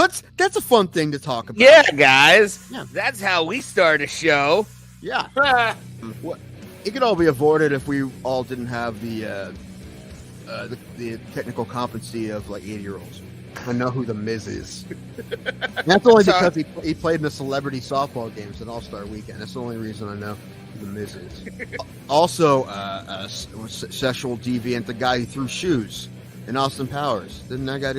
Toots. That's a fun thing to talk about. Yeah, guys. Yeah. That's how we start a show. Yeah. It could all be avoided if we all didn't have the technical competency of like 80-year-olds. I know who the Miz is. And that's only because he played in the celebrity softball games at All-Star Weekend. That's the only reason I know who the Miz is. Also, sexual deviant, the guy who threw shoes in Austin Powers. Didn't that guy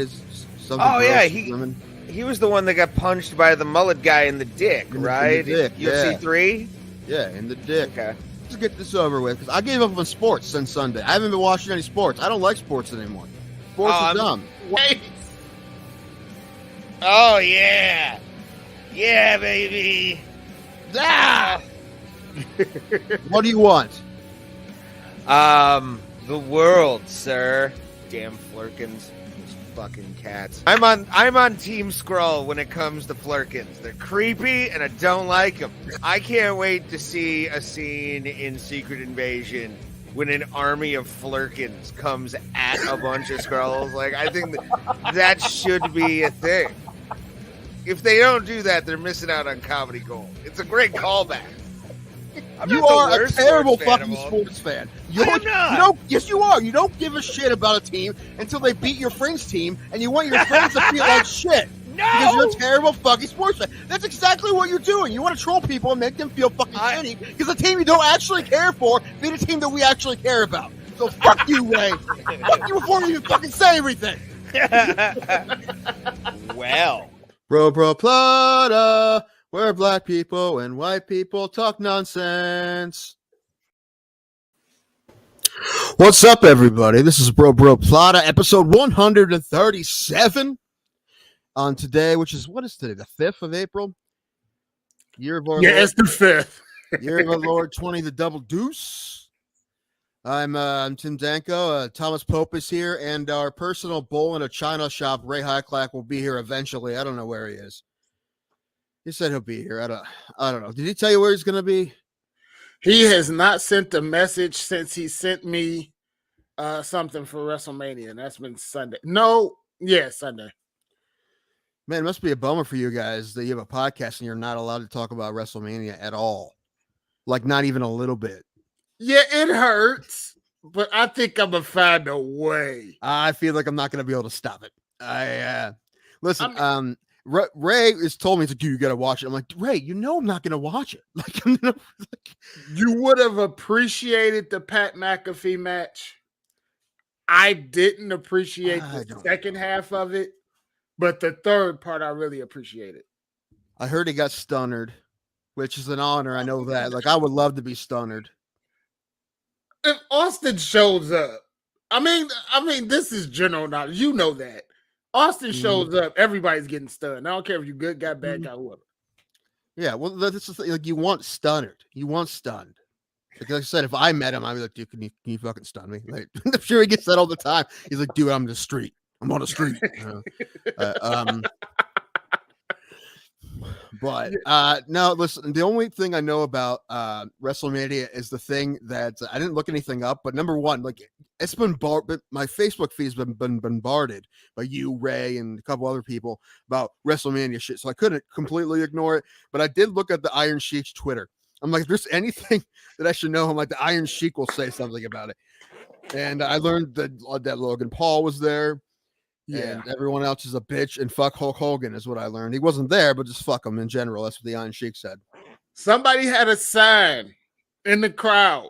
something? Oh yeah, he was the one that got punched by the mullet guy in the dick, right? In the dick, UFC 3? Yeah, in the dick. Okay. Let's get this over with, because I gave up on sports since Sunday. I haven't been watching any sports. I don't like sports anymore. Sports are dumb. Wait. Oh, yeah. Yeah, baby. Ah! What do you want? The world, sir. Damn Flurkins. Those fucking cats. I'm on Team Skrull when it comes to Flurkins. They're creepy, and I don't like them. I can't wait to see a scene in Secret Invasion when an army of Flurkins comes at a bunch of Skrulls. Like, I think that should be a thing. If they don't do that, they're missing out on comedy gold. It's a great callback. You are a terrible fucking sports fan. I'm not. Yes, you are. You don't give a shit about a team until they beat your friend's team, and you want your friends to feel like shit. No! Because you're a terrible fucking sports fan. That's exactly what you're doing. You want to troll people and make them feel fucking shitty because the team you don't actually care for beat a team that we actually care about. So fuck you, Ray. Fuck you before you even fucking say everything. Well. Bro Plata, where black people and white people talk nonsense. What's up, everybody? This is Bro Plata, episode 137. On today, what is today? The 5th of April? Year of our Lord. It's the 5th. Year of our Lord 20, the double deuce. I'm Tim Danko. Thomas Pope is here, and our personal bull in a china shop, Ray Hyclack, will be here eventually. I don't know where he is. He said he'll be here. I don't know. Did he tell you where he's going to be? He has not sent a message since he sent me something for WrestleMania, and that's been Sunday. Sunday. Man, it must be a bummer for you guys that you have a podcast and you're not allowed to talk about WrestleMania at all. Like, not even a little bit. Yeah, it hurts, but I think I'm going to find a way. I feel like I'm not going to be able to stop it. Listen, Ray has told me, he's like, you got to watch it. I'm like, Ray, you know I'm not going to watch it. You would have appreciated the Pat McAfee match. I didn't appreciate the second half of it, but the third part I really appreciated. I heard he got stunnered, which is an honor. I know that. Like, I would love to be stunnered. If Austin shows up, I mean, this is general knowledge. You know that. Austin shows up, everybody's getting stunned. I don't care if you're good guy, bad guy, whoever. Yeah, well, that's the thing. Like, you want stunnered. You want stunned. Like I said, if I met him, I'd be like, dude, can you fucking stun me? Like, I'm sure he gets that all the time. He's like, dude, I'm the street. I'm on the street. But no, listen, the only thing I know about WrestleMania is the thing that I didn't look anything up, but number one, like, it's been my Facebook feed's been bombarded by you, Ray, and a couple other people about WrestleMania shit, so I couldn't completely ignore it, but I did look at the Iron Sheik's Twitter. I'm like, if there's anything that I should know, I'm like, the Iron Sheik will say something about it. And I learned that Logan Paul was there. Yeah, and everyone else is a bitch, and fuck Hulk Hogan is what I learned. He wasn't there, but just fuck him in general. That's what the Iron Sheik said. Somebody had a sign in the crowd,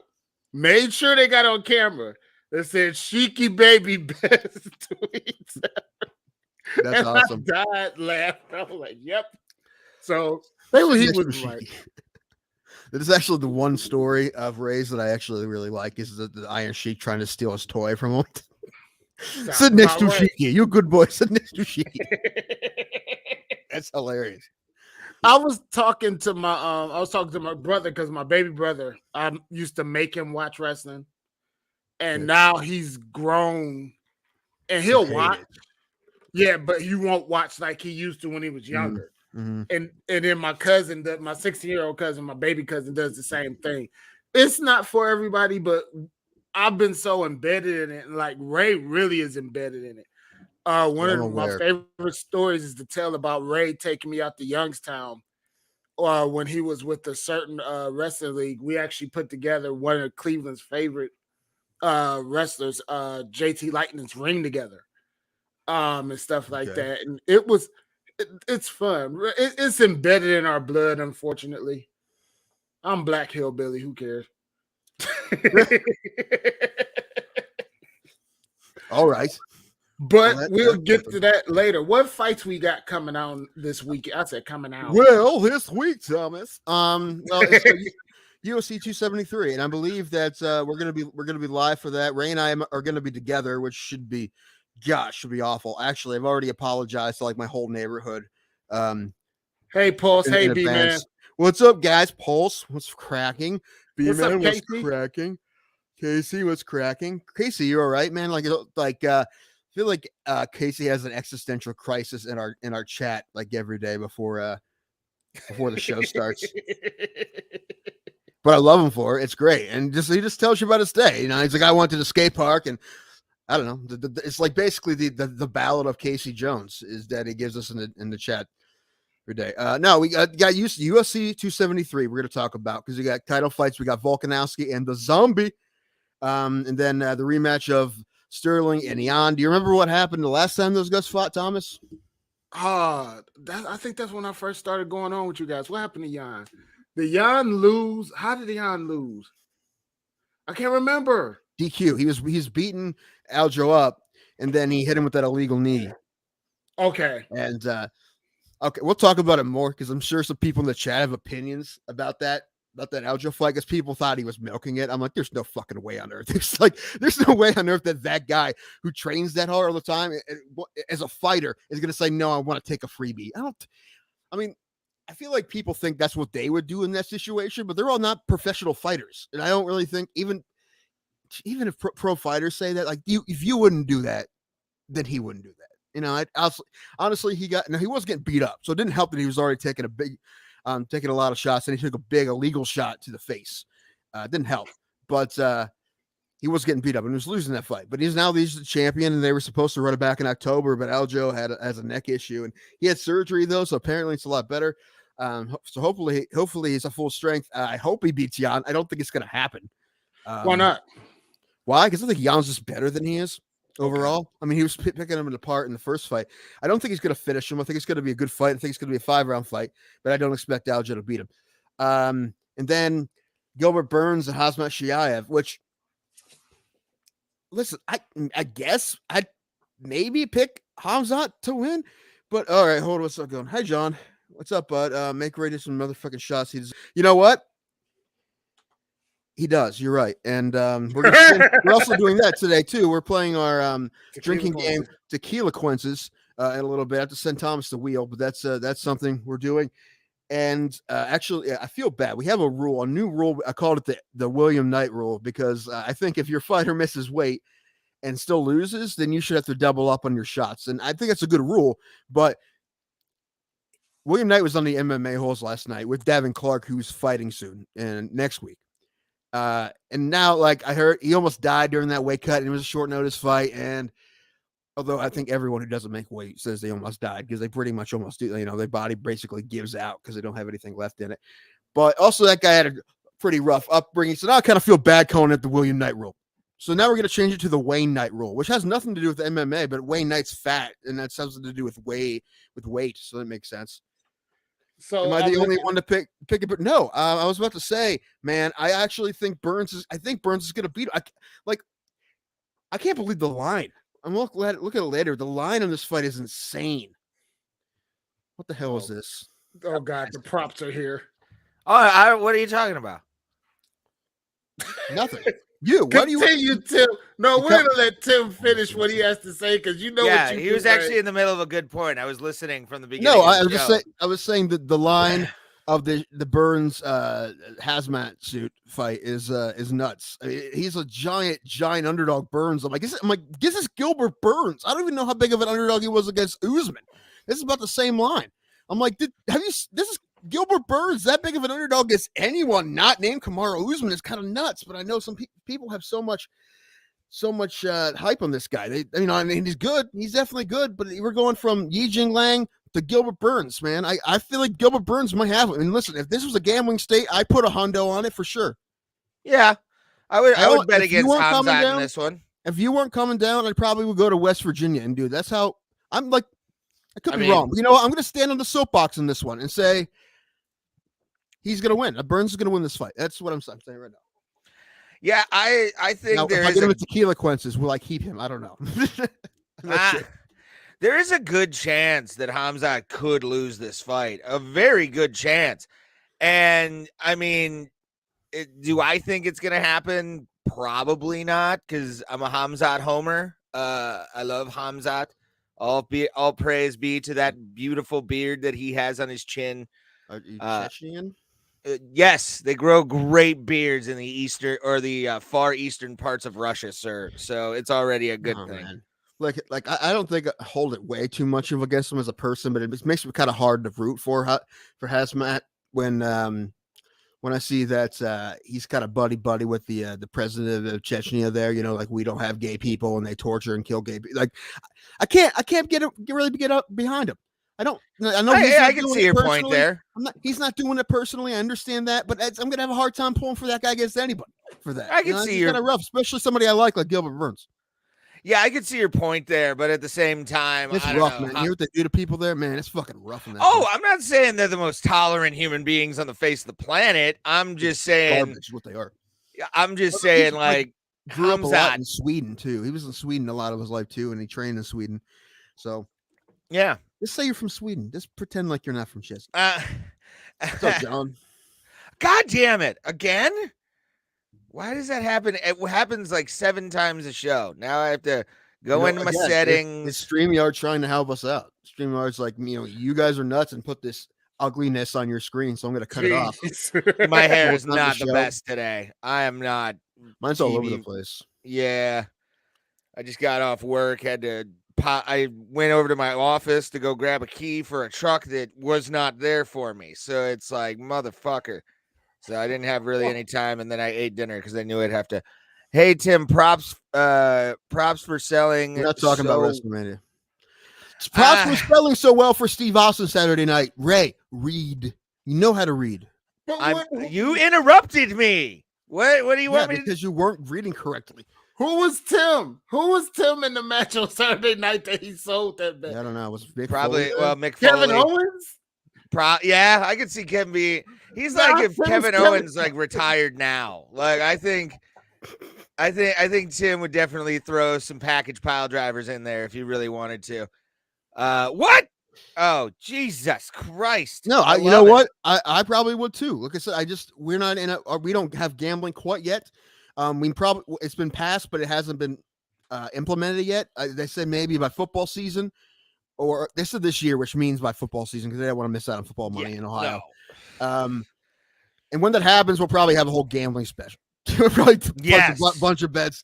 made sure they got on camera, that said "Sheiky baby best tweets." That's and awesome. I died laughing. I was like, "Yep." So he was right. That is actually the one story of Ray's that I actually really like is the Iron Sheik trying to steal his toy from him. Sit next to Sheiky. You a good boy. Sit next to Sheiky. That's hilarious. I was talking to my brother because my baby brother, I used to make him watch wrestling, and now he's grown, and he'll watch. Yeah, but he won't watch like he used to when he was younger. Mm-hmm. And then my cousin, my 16-year-old cousin, my baby cousin, does the same thing. It's not for everybody, but I've been so embedded in it, and like Ray really is embedded in it. One I'm of my aware. favorite stories is to tell about Ray taking me out to Youngstown. When he was with a certain wrestling league, we actually put together one of Cleveland's favorite wrestlers, JT Lightning's ring together, and stuff like Okay. that. And it's fun. It's embedded in our blood, unfortunately. I'm Black Hillbilly. Who cares? All right. But Well, we'll that's get something. to that later. What fights we got coming out this week? I said coming out. Well, this week, Thomas. Well, it's UFC 273, and I believe that we're gonna be live for that. Ray and I are gonna be together, which should be awful. Actually, I've already apologized to like my whole neighborhood. Hey, Pulse. Hey, In B man. advance. What's up, guys? Pulse, what's cracking? B What's up, man, what's Casey? cracking? Casey, what's cracking? Casey, you all right, man? I feel like Casey has an existential crisis in our chat like every day before the show starts. But I love him for it. It's great, and he just tells you about his day. You know, he's like, I went to the skate park, and I don't know. It's like basically the ballad of Casey Jones is that he gives us in the chat every day. No, we got UFC 273. We're going to talk about because we got title fights. We got Volkanovski and the Zombie, and then the rematch of Sterling and Jan. Do you remember what happened the last time those guys fought, Thomas? I think that's when I first started going on with you guys. What happened to Jan? Did Jan lose? How did Jan lose? I can't remember. DQ. He's beaten Aljo up, and then he hit him with that illegal knee. Okay. And okay, we'll talk about it more because I'm sure some people in the chat have opinions about that Aljo fight because people thought he was milking it. I'm like, there's no fucking way on earth. There's no way on earth that guy who trains that hard all the time as a fighter is going to say, no, I want to take a freebie. I feel like people think that's what they would do in that situation, but they're all not professional fighters. And I don't really think even if pro fighters say that, like if you wouldn't do that, then he wouldn't do that. You know, honestly, he was getting beat up, so it didn't help that he was already taking a lot of shots, and he took a big illegal shot to the face. It didn't help, but he was getting beat up and he was losing that fight. But he's the champion, and they were supposed to run it back in October, but Aljo has a neck issue, and he had surgery though, so apparently it's a lot better. So hopefully he's a full strength. I hope he beats Jan. I don't think it's going to happen. Why not? Why? Because I think Jan's just better than he is overall. Okay. I mean, he was picking him apart in the first fight. I don't think he's going to finish him. I think it's going to be a good fight. I think it's going to be a 5-round fight, but I don't expect Aljo to beat him. And then Gilbert Burns and Hazmat Shiaev, which, listen, I guess I'd maybe pick Hamzat to win, but all right, hold on, what's up going? Hi, John. What's up, bud? Make ready some motherfucking shots. You know what? He does. You're right. And we're also doing that today, too. We're playing our drinking game, Tequilaquences, in a little bit. I have to send Thomas the wheel, but that's something we're doing. And actually, I feel bad. We have a new rule. I called it the William Knight rule because I think if your fighter misses weight and still loses, then you should have to double up on your shots. And I think that's a good rule. But William Knight was on the MMA holes last night with Davin Clark, who's fighting soon and next week. And now, like I heard, he almost died during that weight cut, and it was a short notice fight. And although I think everyone who doesn't make weight says they almost died because they pretty much almost do, you know, their body basically gives out because they don't have anything left in it. But also, that guy had a pretty rough upbringing, so now I kind of feel bad calling it the William Knight rule. So now we're going to change it to the Wayne Knight rule, which has nothing to do with MMA, but Wayne Knight's fat, and that's something to do with weight, so that makes sense. So am I the only one to pick it? But no, I was about to say, man, I actually think Burns is going to beat him. I can't believe the line. I'm look at it later. The line on this fight is insane. What the hell is this? Oh God, the props are here. Oh, what are you talking about? Nothing. You continue, Tim. No, we're gonna let Tim finish what he has to say because you know. Yeah, what he was actually in the middle of a good point. I was listening from the beginning. No, I was saying that the line of the Burns hazmat suit fight is nuts. I mean, he's a giant underdog. Burns. I'm like, this is Gilbert Burns. I don't even know how big of an underdog he was against Usman. This is about the same line. I'm like, this is Gilbert Burns, that big of an underdog against anyone not named Kamaru Usman is kind of nuts, but I know some people have so much so much hype on this guy. I mean, he's good. He's definitely good. But we're going from Yi Jing Lang to Gilbert Burns, man. I feel like Gilbert Burns might have it. I mean, listen, if this was a gambling state, I put a hundo on it for sure. Yeah, I would bet against Hamzat in this one. If you weren't coming down, I probably would go to West Virginia and that's how I'm like. I could be wrong. But you know what? I'm going to stand on the soapbox in this one and say he's going to win. Burns is going to win this fight. That's what I'm saying right now. Yeah, I think now, there if is I get him Tequilaquences, will I keep him? I don't know. Sure. There is a good chance that Hamzat could lose this fight. A very good chance. And I mean, do I think it's going to happen? Probably not, because I'm a Hamzat homer. I love Hamzat. All praise be to that beautiful beard that he has on his chin. Are you Chechnyan? Yes, they grow great beards in the eastern or the far eastern parts of Russia, sir. So it's already a good thing. Man. Like I don't think I hold it way too much of against him as a person, but it makes me kind of hard to root for Hazmat when I see that he's kind of buddy with the president of Chechnya there. You know, like we don't have gay people and they torture and kill gay people. Like I can't really get up behind him. I know. I can see your point there. He's not doing it personally. I understand that, but I'm gonna have a hard time pulling for that guy against anybody for that. I can see you're kind of rough, especially somebody I like Gilbert Burns. Yeah, I can see your point there, but at the same time, it's rough, man. You hear what they do to people there, man? It's fucking rough. In that place. I'm not saying they're the most tolerant human beings on the face of the planet. I'm just saying garbage is what they are. I'm just saying, like, grew up a lot in Sweden too. He was in Sweden a lot of his life too, and he trained in Sweden. So, yeah, just say you're from Sweden. Just pretend like you're not from Chester. What's up, John? God damn it! Again? Why does that happen? It happens like 7 times a show. Now I have to go into my settings. It's StreamYard trying to help us out. StreamYard's like, you guys are nuts and put this ugliness on your screen, so I'm going to cut it off. My hair is not the best today. I am not. Mine's all over the place. Yeah. I just got off work, I went over to my office to go grab a key for a truck that was not there for me. So it's like, motherfucker. So I didn't have really any time, and then I ate dinner because I knew I'd have to. Hey Tim, props for selling. We're not talking about WrestleMania. Props for selling so well for Steve Austin Saturday night. Ray, read. You know how to read. You interrupted me. What do you want me to? Because you weren't reading correctly. Who was Tim? Who was Tim in the match on Saturday night that he sold that bet? I don't know. It was Mick probably Foley, Mick Foley. Kevin Owens? Yeah, I could see Kevin be. He's like if Kevin Owens like retired now. Like I think Tim would definitely throw some package pile drivers in there if he really wanted to. What? Oh Jesus Christ! No, you know what? I probably would too. Like I said, we don't have gambling quite yet. It's been passed, but it hasn't been implemented yet. They said maybe by football season. Or they said this year, which means by football season, because they don't want to miss out on football money in Ohio. No. And when that happens, we'll probably have a whole gambling special. We'll probably bunch of bets.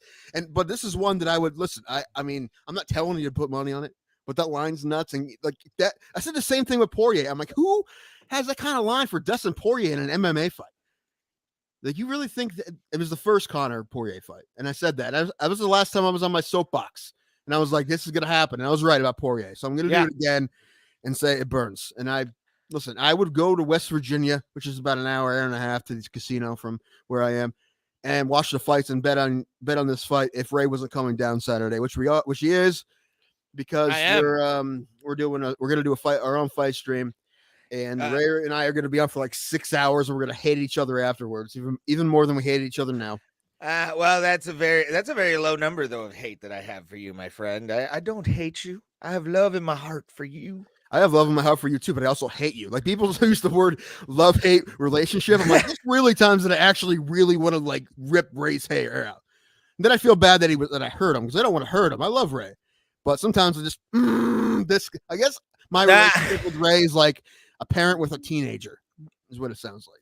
But this is one that I would listen. I mean, I'm not telling you to put money on it, but that line's nuts. And like that, I said the same thing with Poirier. I'm like, who has that kind of line for Dustin Poirier in an MMA fight? Like, you really think that it was the first Conor Poirier fight? And I said that. That was the last time I was on my soapbox. And I was like, this is going to happen. And I was right about Poirier. So I'm going to do it again and say it burns. And I would go to West Virginia, which is about an hour and a half to this casino from where I am, and watch the fights and bet on this fight if Ray wasn't coming down Saturday, which he is, because we're going to do our own fight stream. And Ray and I are going to be on for like 6 hours, and we're going to hate each other afterwards, even more than we hate each other now. Well, that's a very low number though of hate that I have for you, my friend. I don't hate you. I have love in my heart for you. I have love in my heart for you too, but I also hate you. Like, people use the word love-hate relationship. I'm like, there's really times that I actually really want to like rip Ray's hair out. And then I feel bad that I hurt him, because I don't want to hurt him. I love Ray, but sometimes I just I guess my relationship with Ray is like a parent with a teenager, is what it sounds like.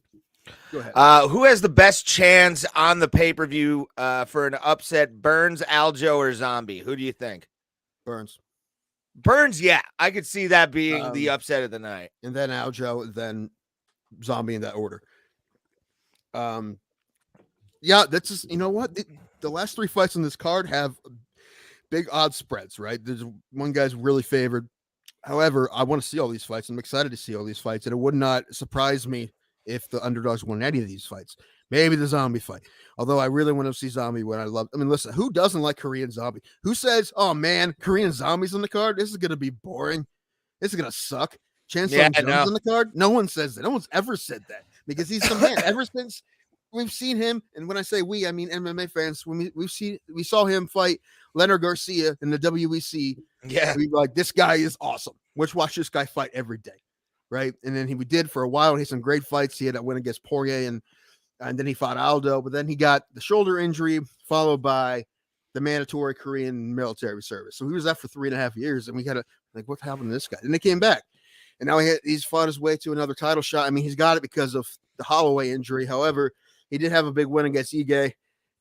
Go ahead. Who has the best chance on the pay-per-view for an upset? Burns, Aljo, or Zombie? Who do you think? Burns, yeah. I could see that being the upset of the night. And then Aljo, then Zombie in that order. Yeah, that's just, you know what? the last 3 fights on this card have big odds spreads, right? There's one guy's really favored. However, I want to see all these fights. I'm excited to see all these fights, and it would not surprise me if the underdogs won any of these fights. Maybe the Zombie fight. Although I really want to see Zombie when I mean, listen, who doesn't like Korean Zombie? Who says, oh man, Korean Zombies on the card? This is going to be boring. This is going to suck. Chance Jones on the card? No one says that. No one's ever said that because he's the man. Ever since we've seen him, and when I say we, I mean MMA fans, when we saw him fight Leonard Garcia in the WEC. Yeah. We like, this guy is awesome. Let's watch this guy fight every day. Right. And then we did for a while. He had some great fights. He had that win against Poirier and then he fought Aldo, but then he got the shoulder injury followed by the mandatory Korean military service. So he was out for 3.5 years and we got to like, what happened to this guy? And they came back and now he's fought his way to another title shot. I mean, he's got it because of the Holloway injury. However, he did have a big win against Ige.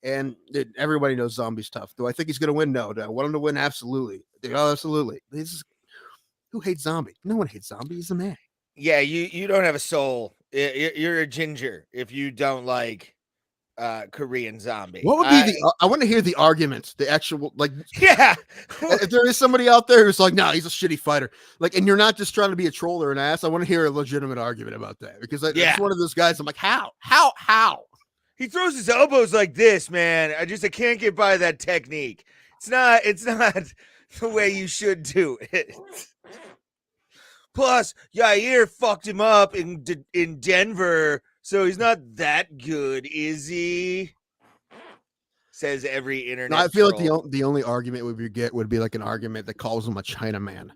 And everybody knows Zombie's tough. Do I think he's going to win? No. Do I want him to win? Absolutely. Oh, absolutely. Who hates Zombie? No one hates Zombie. He's a man. Yeah, you don't have a soul. You're a ginger if you don't like Korean Zombie. What would be I want to hear the arguments, the actual, like, yeah. If there is somebody out there who's like, no, he's a shitty fighter. Like, and you're not just trying to be a troll or an ass. I want to hear a legitimate argument about that because it's one of those guys. I'm like, how? He throws his elbows like this, man. I can't get by that technique. It's not the way you should do it. Plus, Yair fucked him up in Denver, so he's not that good, is he? Says every internet. No, I feel troll. Like the only argument would be like an argument that calls him a Chinaman.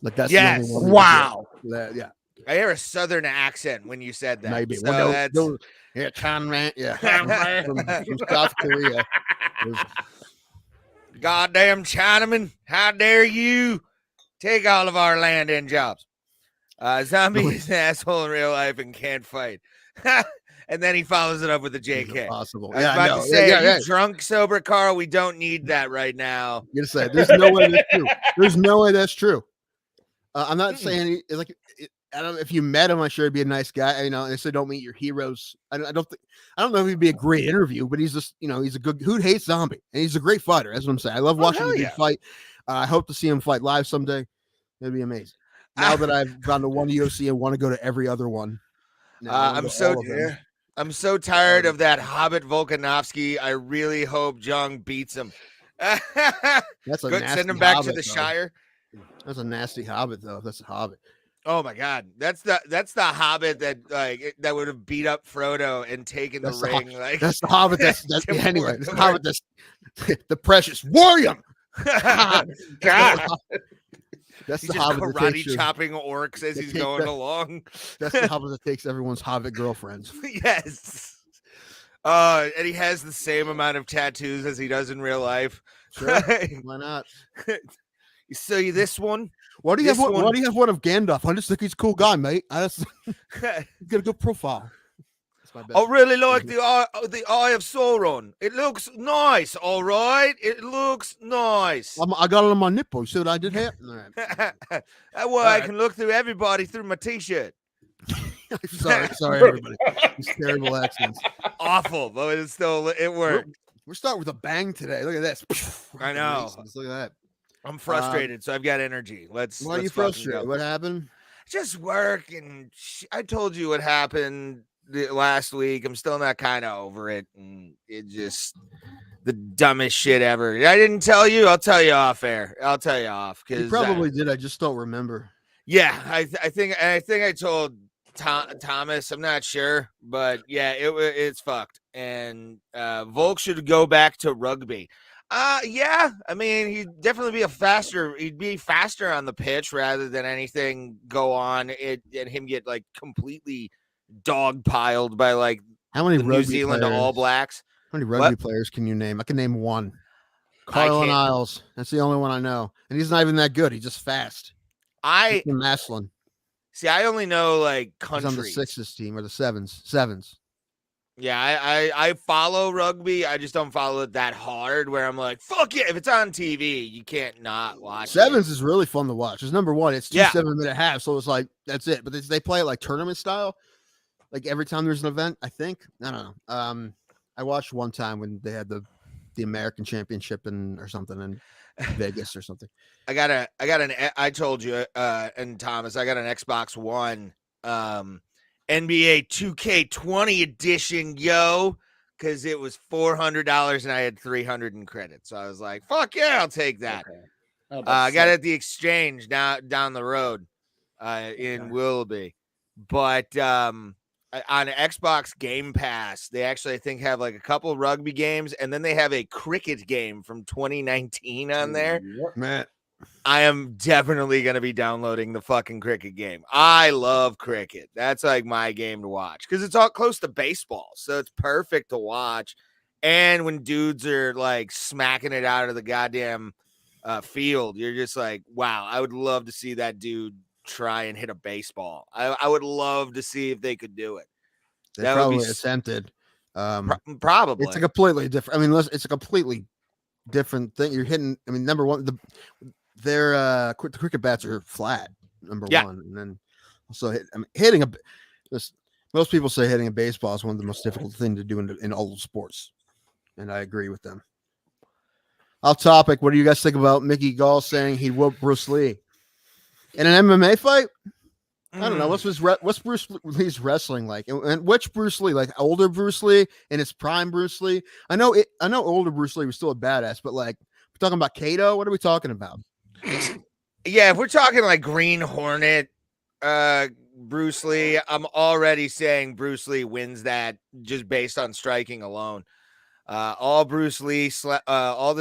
Like that's the only one. Wow. Yeah. I hear a southern accent when you said that. Maybe. So well, yeah, Chinaman. Yeah. from South Korea. Goddamn Chinaman. How dare you take all of our land and jobs. Zombie is an asshole in real life and can't fight. And then he follows it up with a JK. Possible. I was about to say, are you drunk, sober, Carl? We don't need that right now. You're gonna say there's no way that's true. There's no way that's true. I'm not saying like I don't know if you met him. I'm sure he'd be a nice guy. You know, and they say don't meet your heroes. I don't know if he'd be a great interview, but he's just he's a good. Who hates Zombie? And he's a great fighter. That's what I'm saying. I love watching him fight. I hope to see him fight live someday. It'd be amazing. Now that I've gone to one UFC, I want to go to every other one. I'm so tired of that Hobbit Volkanovski. I really hope Jung beats him. That's a nasty send him back Hobbit, to the Shire. That's a nasty Hobbit, though. If that's a Hobbit. Oh my God, that's the Hobbit that would have beat up Frodo and taken the ring. That's the Hobbit. That's anyway. The Hobbit. That's the precious William. God. That's he's the just Hobbit karate chopping orcs as he's going along. That's the Hobbit that takes everyone's Hobbit girlfriends. Yes. And he has the same amount of tattoos as he does in real life. Sure. Why not? You see this one? Why do you have one of Gandalf? I just think he's a cool guy, mate. He's got a good profile. I really like the Eye of Sauron. It looks nice, all right? It looks nice. I got it on my nipple. You see what I did here? That way I can look through everybody through my T-shirt. sorry, everybody. These terrible accents. Awful, but it worked. We're starting with a bang today. Look at this. I know. Look at that. I'm frustrated, so I've got energy. Why are you frustrated? What happened? Just work, and I told you what happened last week. I'm still not kind of over it, and it just the dumbest shit ever. I didn't tell you. I'll tell you off air. I'll tell you off because you probably did. I just don't remember. Yeah, I think I told Thomas. I'm not sure, but yeah, it's fucked. And Volk should go back to rugby. Yeah, I mean, he'd definitely be he'd be faster on the pitch rather than anything go on and him get like completely dogpiled by like how many New Zealand All Blacks. How many rugby players can you name? I can name one. Carlin Isles. That's the only one I know. And he's not even that good. He's just fast. Maslin. See, I only know like countries. He's on the sixes team or the sevens. Yeah, I follow rugby. I just don't follow it that hard where I'm like, fuck yeah, if it's on TV, you can't not watch Sevens is really fun to watch. It's number one. It's 2 7-minute halves, so it's like, that's it. But they play it like tournament style. Like every time there's an event, I think. I don't know. I watched one time when they had the the American Championship or something in Vegas or something. I told you, and Thomas, I got an Xbox One, NBA 2K20 edition, because it was $400 and I had 300 in credit. So I was like, fuck yeah, I'll take that. Okay. I got it at the exchange down the road in Willoughby. But on Xbox Game Pass, they actually, I think, have like a couple rugby games, and then they have a cricket game from 2019 on there. Man, I am definitely going to be downloading the fucking cricket game. I love cricket. That's like my game to watch because it's all close to baseball. So it's perfect to watch. And when dudes are like smacking it out of the goddamn field, you're just like, wow, I would love to see that dude try and hit a baseball. I would love to see if they could do it. they probably attempted. Probably. It's a completely different. I mean, it's a completely different thing. You're hitting. I mean, number one, the cricket bats are flat. Number one, and then also hitting most people say hitting a baseball is one of the most difficult thing to do in all sports, and I agree with them. Off topic. What do you guys think about Mickey Gall saying he'd whoop Bruce Lee in an MMA fight? I don't know. What's Bruce Lee's wrestling like? And which Bruce Lee? Like older Bruce Lee and his prime Bruce Lee? I know older Bruce Lee was still a badass, but like we're talking about Kato. What are we talking about? Yeah, if we're talking like Green Hornet, Bruce Lee, I'm already saying Bruce Lee wins that just based on striking alone. All this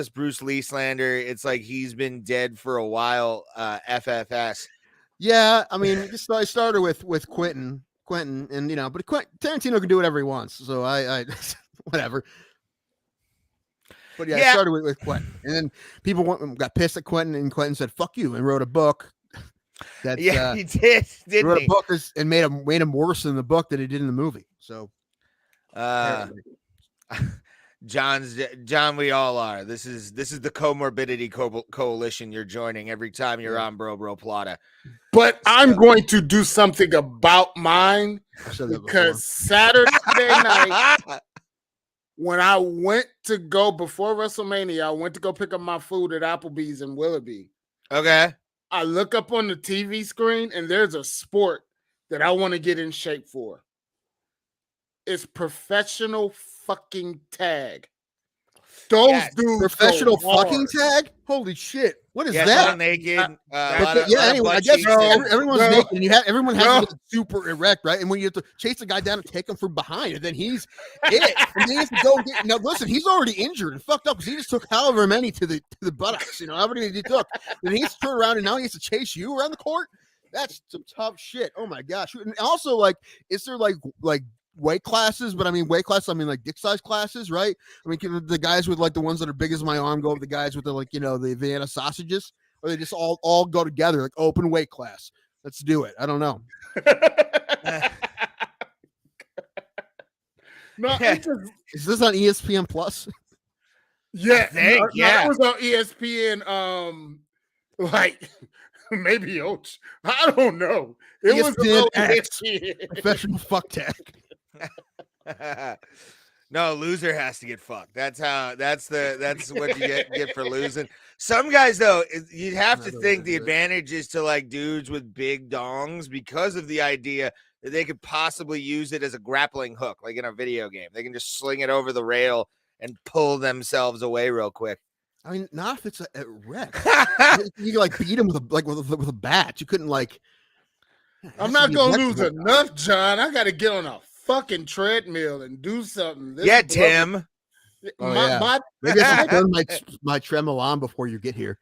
Bruce Lee slander, it's like he's been dead for a while. FFS. Yeah, I mean, I started with Quentin, and but Tarantino can do whatever he wants, so I whatever. But yeah, I started with Quentin, and then people got pissed at Quentin, and Quentin said "fuck you" and wrote a book. That he did. Wrote a book and made him worse in the book than he did in the movie. So, John, we all are. This is the comorbidity coalition you're joining every time you're on Bro Plata. But I'm going to do something about mine because Saturday night, when I went to go before WrestleMania, I went to go pick up my food at Applebee's in Willoughby. Okay. I look up on the TV screen and there's a sport that I want to get in shape for. It's professional fucking tag. Those dudes professional fucking tag? Holy shit. What is that? Naked. Anyway, I guess everyone's naked and everyone has to get super erect, right? And when you have to chase the guy down and take him from behind, and then he's it. And he has to go now listen, he's already injured and fucked up because he just took however many to the buttocks, however many he took. And he has to turn around and now he has to chase you around the court. That's some tough shit. Oh my gosh. And also, like, is there like weight classes? But I mean weight classes, I mean like dick size classes, right? I mean, can the guys with like the ones that are big as my arm go with the guys with the like, the Vienna sausages, or they just all go together like open weight class? Let's do it. I don't know. No, is this on ESPN Plus? Yeah, it was on ESPN. Like maybe Oach. I don't know. It ESPN was ESPN. Professional fuck tag. No, loser has to get fucked. That's what you get for losing. Some guys though, you'd have to think the advantage is to like dudes with big dongs because of the idea that they could possibly use it as a grappling hook, like in a video game. They can just sling it over the rail and pull themselves away real quick. I mean, not if it's a wreck. You can like beat him with a bat. You couldn't like. I'm not gonna lose enough, John. I got to get on a fucking treadmill and do something. Tim. Maybe I should turn my treadmill on before you get here.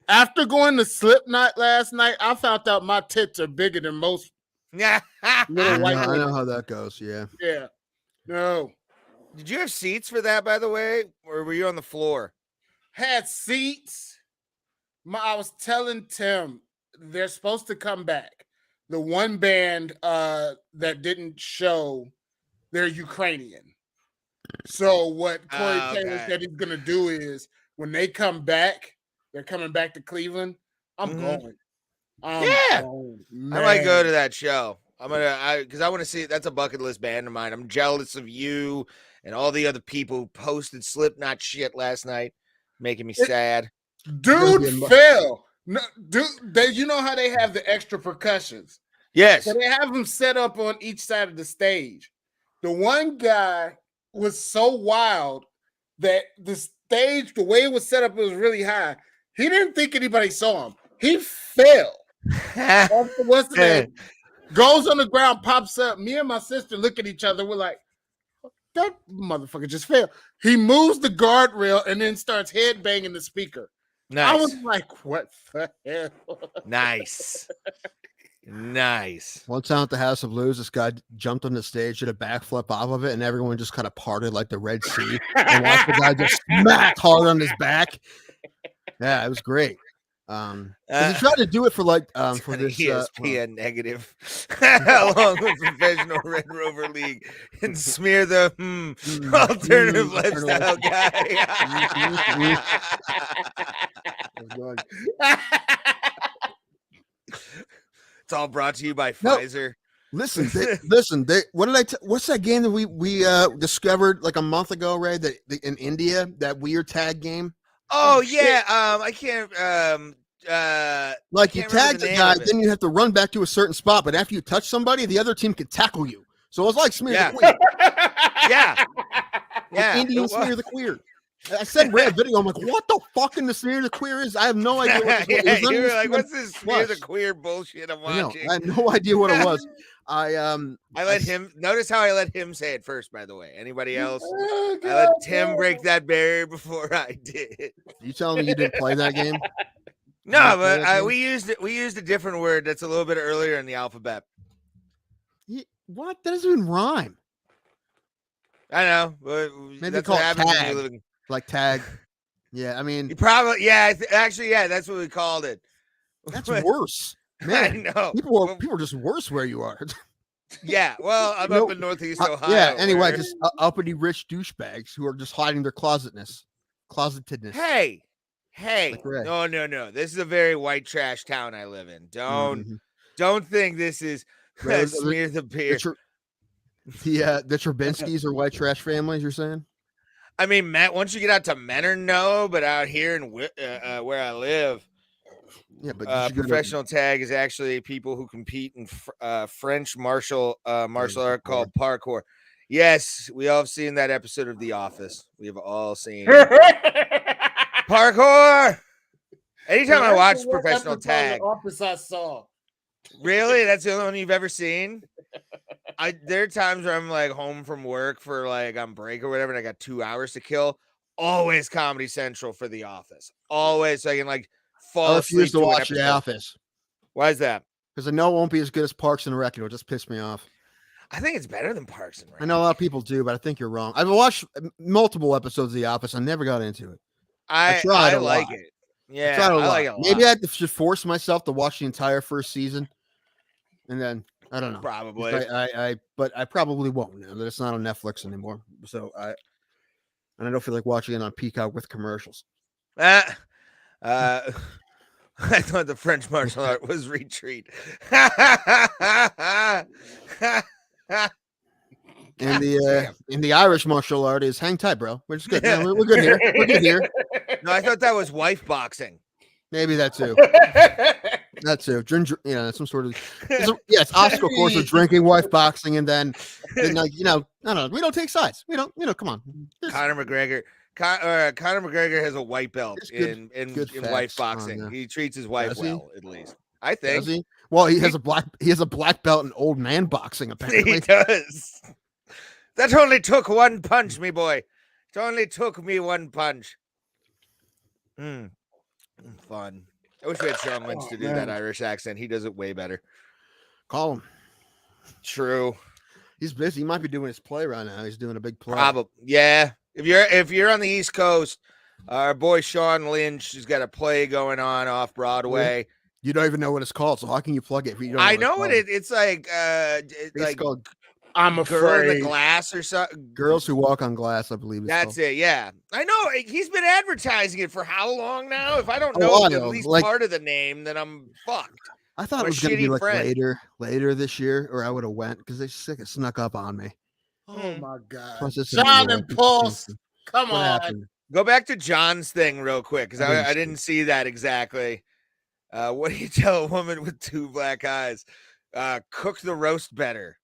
After going to Slipknot last night, I found out my tits are bigger than most. Little white. I know how that goes. Yeah. Yeah. No. Did you have seats for that, by the way, or were you on the floor? Had seats. I was telling Tim they're supposed to come back. The one band that didn't show, they're Ukrainian. So what Corey Taylor said he's gonna do is when they come back, they're coming back to Cleveland. I'm going. I might go to that show. because I want to see. That's a bucket list band of mine. I'm jealous of you and all the other people who posted Slipknot shit last night, making me sad. Dude fell. No, dude, you know how they have the extra percussions? Yes. So they have them set up on each side of the stage. The one guy was so wild that the stage, the way it was set up, it was really high. He didn't think anybody saw him. He fell. What's the name? Goes on the ground, pops up. Me and my sister look at each other. We're like, that motherfucker just fell. He moves the guardrail and then starts headbanging the speaker. Nice. I was like, what the hell? Nice. Nice. One time at the House of Blues, this guy jumped on the stage, did a backflip off of it, and everyone just kind of parted like the Red Sea and watched the guy just smack hard on his back. Yeah, it was great. He tried to do it for like for this ESPN negative along with professional Red Rover League and smear the alternative lifestyle guy. It's all brought to you by Pfizer. Listen. What did what's that game that we discovered like a month ago, Ray? That in India, that weird tag game. Oh yeah, I can't. Like you tag the guy, then you have to run back to a certain spot. But after you touch somebody, the other team can tackle you. So it was like smear the queer. Yeah. Indian smear the queer. I said red video. I'm like, what the fuck in the smear the queer is? I have no idea. What you were like, what's this smear the queer bullshit I'm watching? I had no idea what it was. I let him notice how I let him say it first, by the way. Anybody else? I let Tim break that barrier before I did. You telling me you didn't play that game? No, but we used a different word that's a little bit earlier in the alphabet. What? That doesn't even rhyme. I know, but maybe call it tag. Like tag. Yeah, I mean, you probably actually, that's what we called it. That's worse. Man, I know. People are just worse where you are. Yeah, well, I'm up in Northeast Ohio. Yeah, anyway, just uppity rich douchebags who are just hiding their closetedness. Hey, like no. This is a very white trash town I live in. Don't think this is smear the beer. The Trubinsky's are white trash families, you're saying? I mean, Matt, once you get out to Menor, no, but out here in where I live, but professional tag is actually people who compete in French martial art called parkour. Yes, we all have seen that episode of The Office. We have all seen parkour. Anytime I watch professional tag, The Office I saw. Really, that's the only one you've ever seen? There are times where I'm like home from work for like on break or whatever, and I got 2 hours to kill. Always Comedy Central for The Office. Always, so I can like fall asleep to watch The Office. Why is that? Because I know it won't be as good as Parks and Rec. It'll just piss me off. I think it's better than Parks and Rec. I know a lot of people do, but I think you're wrong. I've watched multiple episodes of The Office. I never got into it. I tried. I like it. Yeah, I like it a lot. Maybe I have to just force myself to watch the entire first season, and then I don't know. Probably. But I probably won't now that it's not on Netflix anymore. So I don't feel like watching it on Peacock with commercials. I thought the French martial art was retreat. And the Irish martial art is hang tight, bro. We're just good. No, we're good here. We're good here. No, I thought that was wife boxing. Maybe that too. That too. Some sort of it's obstacle course of drinking, wife boxing, and then like I don't know. We don't take sides. We don't. Come on. Conor McGregor. Conor McGregor has a white belt in wife boxing. He treats his wife well, at least. I think. Does he? Well, he has a black belt in old man boxing. Apparently, he does. That only took one punch, me boy. It only took me one punch. Fun. I wish we had Sean Lynch to do that Irish accent. He does it way better. Call him. True. He's busy. He might be doing his play right now. He's doing a big play. Probably. Yeah. If you're on the East Coast, our boy Sean Lynch has got a play going on off Broadway. You don't even know what it's called, so how can you plug it? If you don't I know what it's like. It's called I'm Afraid. Girl in the Glass or something. Girls Who Walk on Glass, I believe. That's it. Yeah, I know. He's been advertising it for how long now? If I don't know at least part of the name, then I'm fucked. I thought I'm it a was going to be shitty like friend. later this year, or I would have went because they snuck up on me. Oh my God. Plus, it's in New John York. and Pulse. Come What on. happened? Go back to John's thing real quick because I I didn't didn't see that exactly. What do you tell a woman with 2 black eyes? Cook the roast better.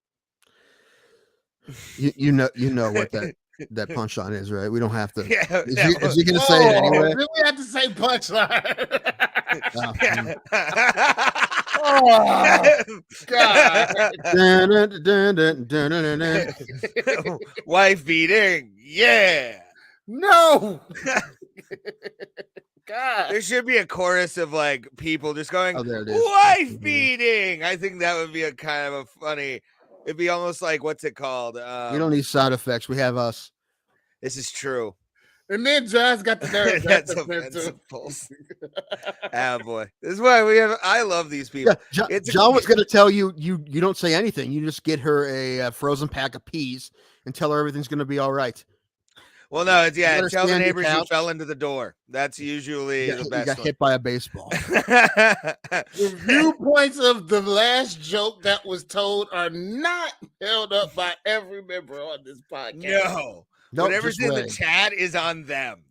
You know what that punchline is, right? We don't have to. Yeah, Is he going to say it anyway? Did we have to say punchline? Oh, Oh, God. Wife beating, yeah. No. God. There should be a chorus of like people just going, Oh, there it is. wife beating. I think that would be a kind of a funny. It'd be almost like what's it called? We don't need sound effects. We have us. This is true. And then John's got the nerve. That's offensive, Pulse. Ah, boy. This is why we have. I love these people. Yeah, John was going to tell you don't say anything. You just get her a frozen pack of peas and tell her everything's going to be all right. Well, no, it's tell the neighbors you couch. fell into the door. That's usually the best. You got hit by a baseball. The viewpoints of the last joke that was told are not held up by every member on this podcast. No. Whatever's in the chat is on them.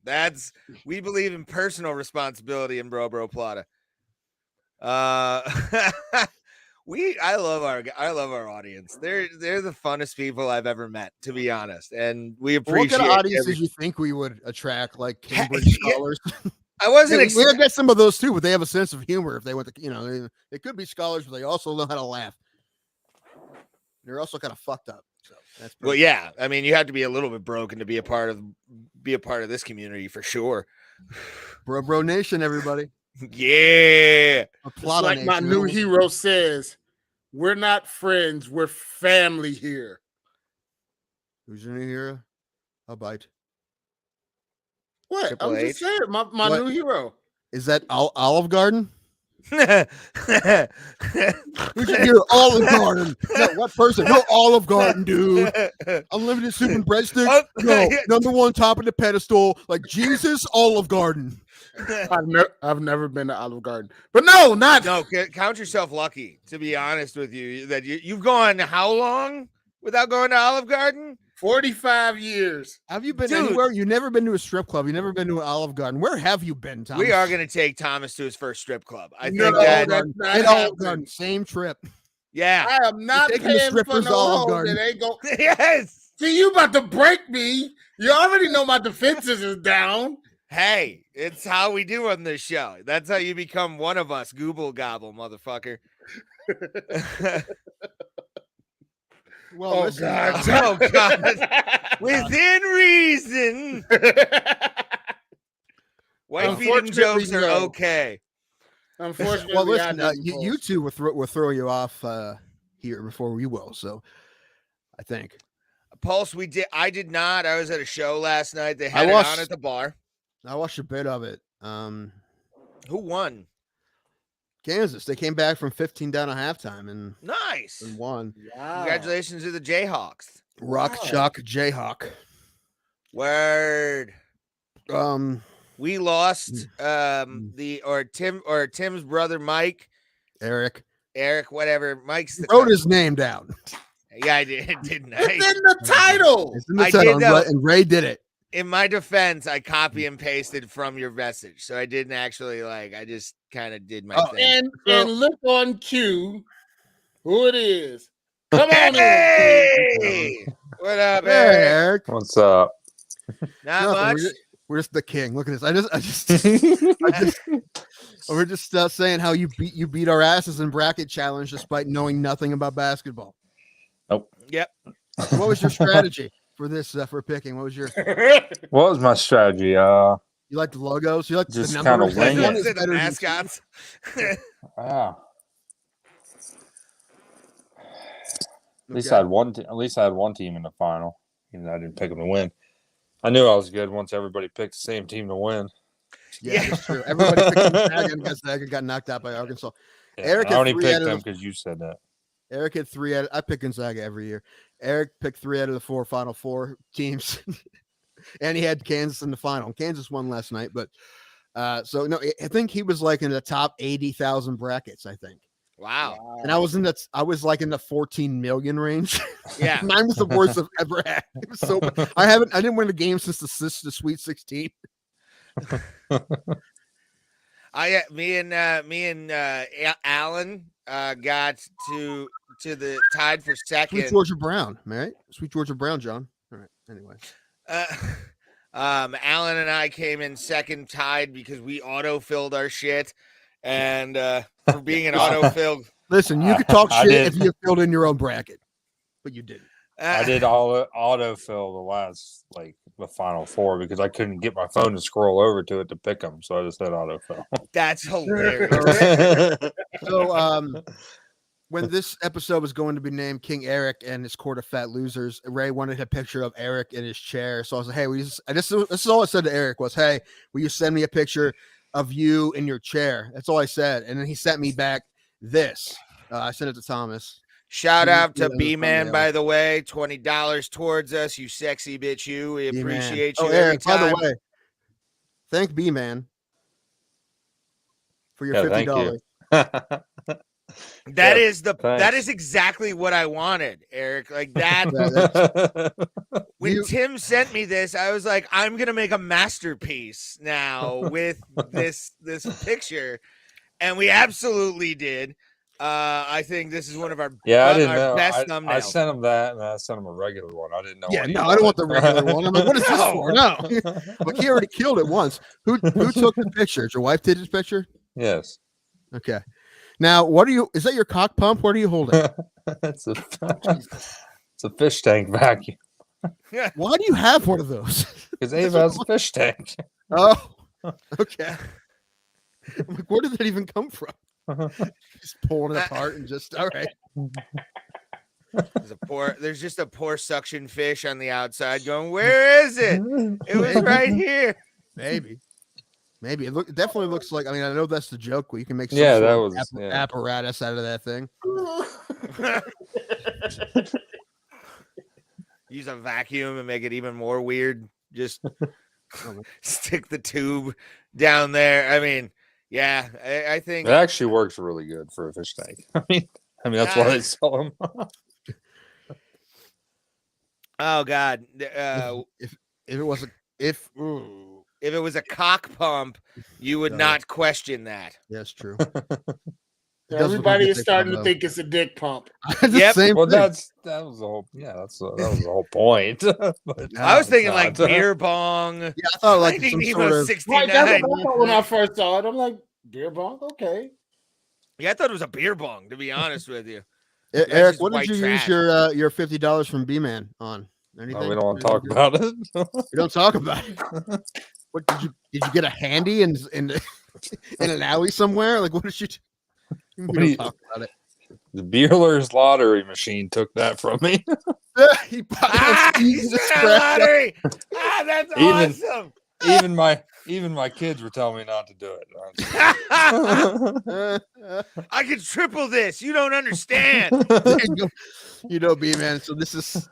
We believe in personal responsibility in Bro Plata. I love our audience. They're the funnest people I've ever met, to be honest. And we appreciate what kind of audiences you think we would attract, like Cambridge scholars? I wasn't we get some of those too, but they have a sense of humor if they went to, they could be scholars, but they also know how to laugh. They're also kind of fucked up. So that's well, yeah. I mean, you have to be a little bit broken to be a part of this community for sure. Bro Nation, everybody. Yeah. Like my new hero says, we're not friends, we're family here. Who's your new hero? I'll bite. What? Triple I'm H? just saying, my new hero. Is that Olive Garden? Who's your hero? Olive Garden. No, what person? No, Olive Garden, dude. Unlimited soup and breadsticks? No, number one top of the pedestal. Like Jesus, Olive Garden. I've never been to Olive Garden, but no, count yourself lucky, to be honest with you, that you've gone how long without going to Olive Garden? 45 years. Have you been anywhere? You've never been to a strip club. You've never been to an Olive Garden. Where have you been, Thomas? We are going to take Thomas to his first strip club. I think Olive Garden, same trip. Yeah. I am not paying for no Olive Garden. That ain't go. Yes. See, you about to break me. You already know my defenses is down. Hey, it's how we do on this show. That's how you become one of us. Google gobble, motherfucker. Well, listen, God. Within reason. White beating jokes are okay. Unfortunately, well, listen, you two will throw you off here before we will. So, I think Pulse. I did not. I was at a show last night. They had it on at the bar. I watched a bit of it. Who won? Kansas. They came back from 15 down at halftime and nice and won. Wow. Congratulations to the Jayhawks. Rock Chalk Jayhawk. Word. We lost Tim's brother Mike. Eric, whatever. Mike's wrote his name down. Yeah, I did, didn't I? It's in the title. It's in the title, and Ray did it. In my defense, I copy and pasted from your message, so I didn't actually I just kind of did my thing. And look on cue who it is. Come on in. What up, Eric? What's up? Not much. We're just the king. Look at this. We're just saying how you beat our asses in bracket challenge despite knowing nothing about basketball. Nope. Yep. What was your strategy for this for picking? What was your? What was my strategy? You like the logos? You like just the kind of wing it. The mascots. Wow. At least I had one. At least I had one team in the final. Even though I didn't pick them to win. I knew I was good once everybody picked the same team to win. Yeah, that's true. Everybody picked Gonzaga, and Gonzaga got knocked out by Arkansas. Yeah, Eric I only picked them because you said that. Eric had I pick Gonzaga every year. Eric picked 3 out of the 4 Final Four teams, and he had Kansas in the final. Kansas won last night, but so no, I think he was like in the top 80,000 brackets. I think. Wow. And I was like in the 14 million range. Yeah. Mine was the worst I've ever had. It was so bad. I didn't win a game since the Sweet 16. Me and Alan got to the tied for second. Sweet Georgia Brown, right? Sweet Georgia Brown, John. All right. Anyway. Alan and I came in second, tied because we auto-filled our shit, and for being an auto-filled. Listen, you could talk shit if you filled in your own bracket, but you didn't. I did autofill the final four because I couldn't get my phone to scroll over to it to pick them, so I just did autofill. That's hilarious. So, when this episode was going to be named King Eric and his Court of Fat Losers, Ray wanted a picture of Eric in his chair. So I was like, hey, this is all I said to Eric was, hey, will you send me a picture of you in your chair? That's all I said. And then he sent me back this. I sent it to Thomas. Shout out to B-Man, by the way. $20 towards us, you sexy bitch, you. We appreciate you every Eric, time. by the way, thank B-Man for your $50. That is exactly what I wanted, Eric. Like that. When Tim sent me this, I was like, I'm gonna make a masterpiece now with this picture, and we absolutely did. I think this is one of our best thumbnails. I sent him that, and I sent him a regular one. I didn't know. Yeah, no, I don't want the regular one. I'm like, what is this for? No, like he already killed it once. Who took the picture? Did your wife take this picture? Yes. Okay. Now, is that your cock pump? What are you holding? It's a fish tank vacuum. Why do you have one of those? Because Ava has a fish tank. Oh, okay. I'm like, where did that even come from? Just pulling it apart and just all right. There's just a poor suction fish on the outside going, where is it? It was right here. Maybe. It definitely looks like. I mean, I know that's the joke. You can make some apparatus out of that thing. Use a vacuum and make it even more weird. Just stick the tube down there. I mean, yeah, I think it actually works really good for a fish tank. I mean that's why they sell them. Oh God! If it was if it was a cock pump, you would not question that. That's true. Everybody is starting to think it's a dick pump. Yep. Well, that was the whole. Yeah, that was the whole point. I was thinking like beer bong. Yeah, I thought like some sort of 69. Right, that's what I thought when I first saw it. I'm like, beer bong, okay. Yeah, I thought it was a beer bong. To be honest with you, Eric, what did you use your $50 from B-Man on? Anything? No, we don't want to talk about it. We don't talk about it. What did you get a handy in an alley somewhere? Like what did you do? We don't talk about it. The Bueller's lottery machine took that from me. He lottery. That's awesome. Even my kids were telling me not to do it. I could triple this. You don't understand. You know, B-Man. So this is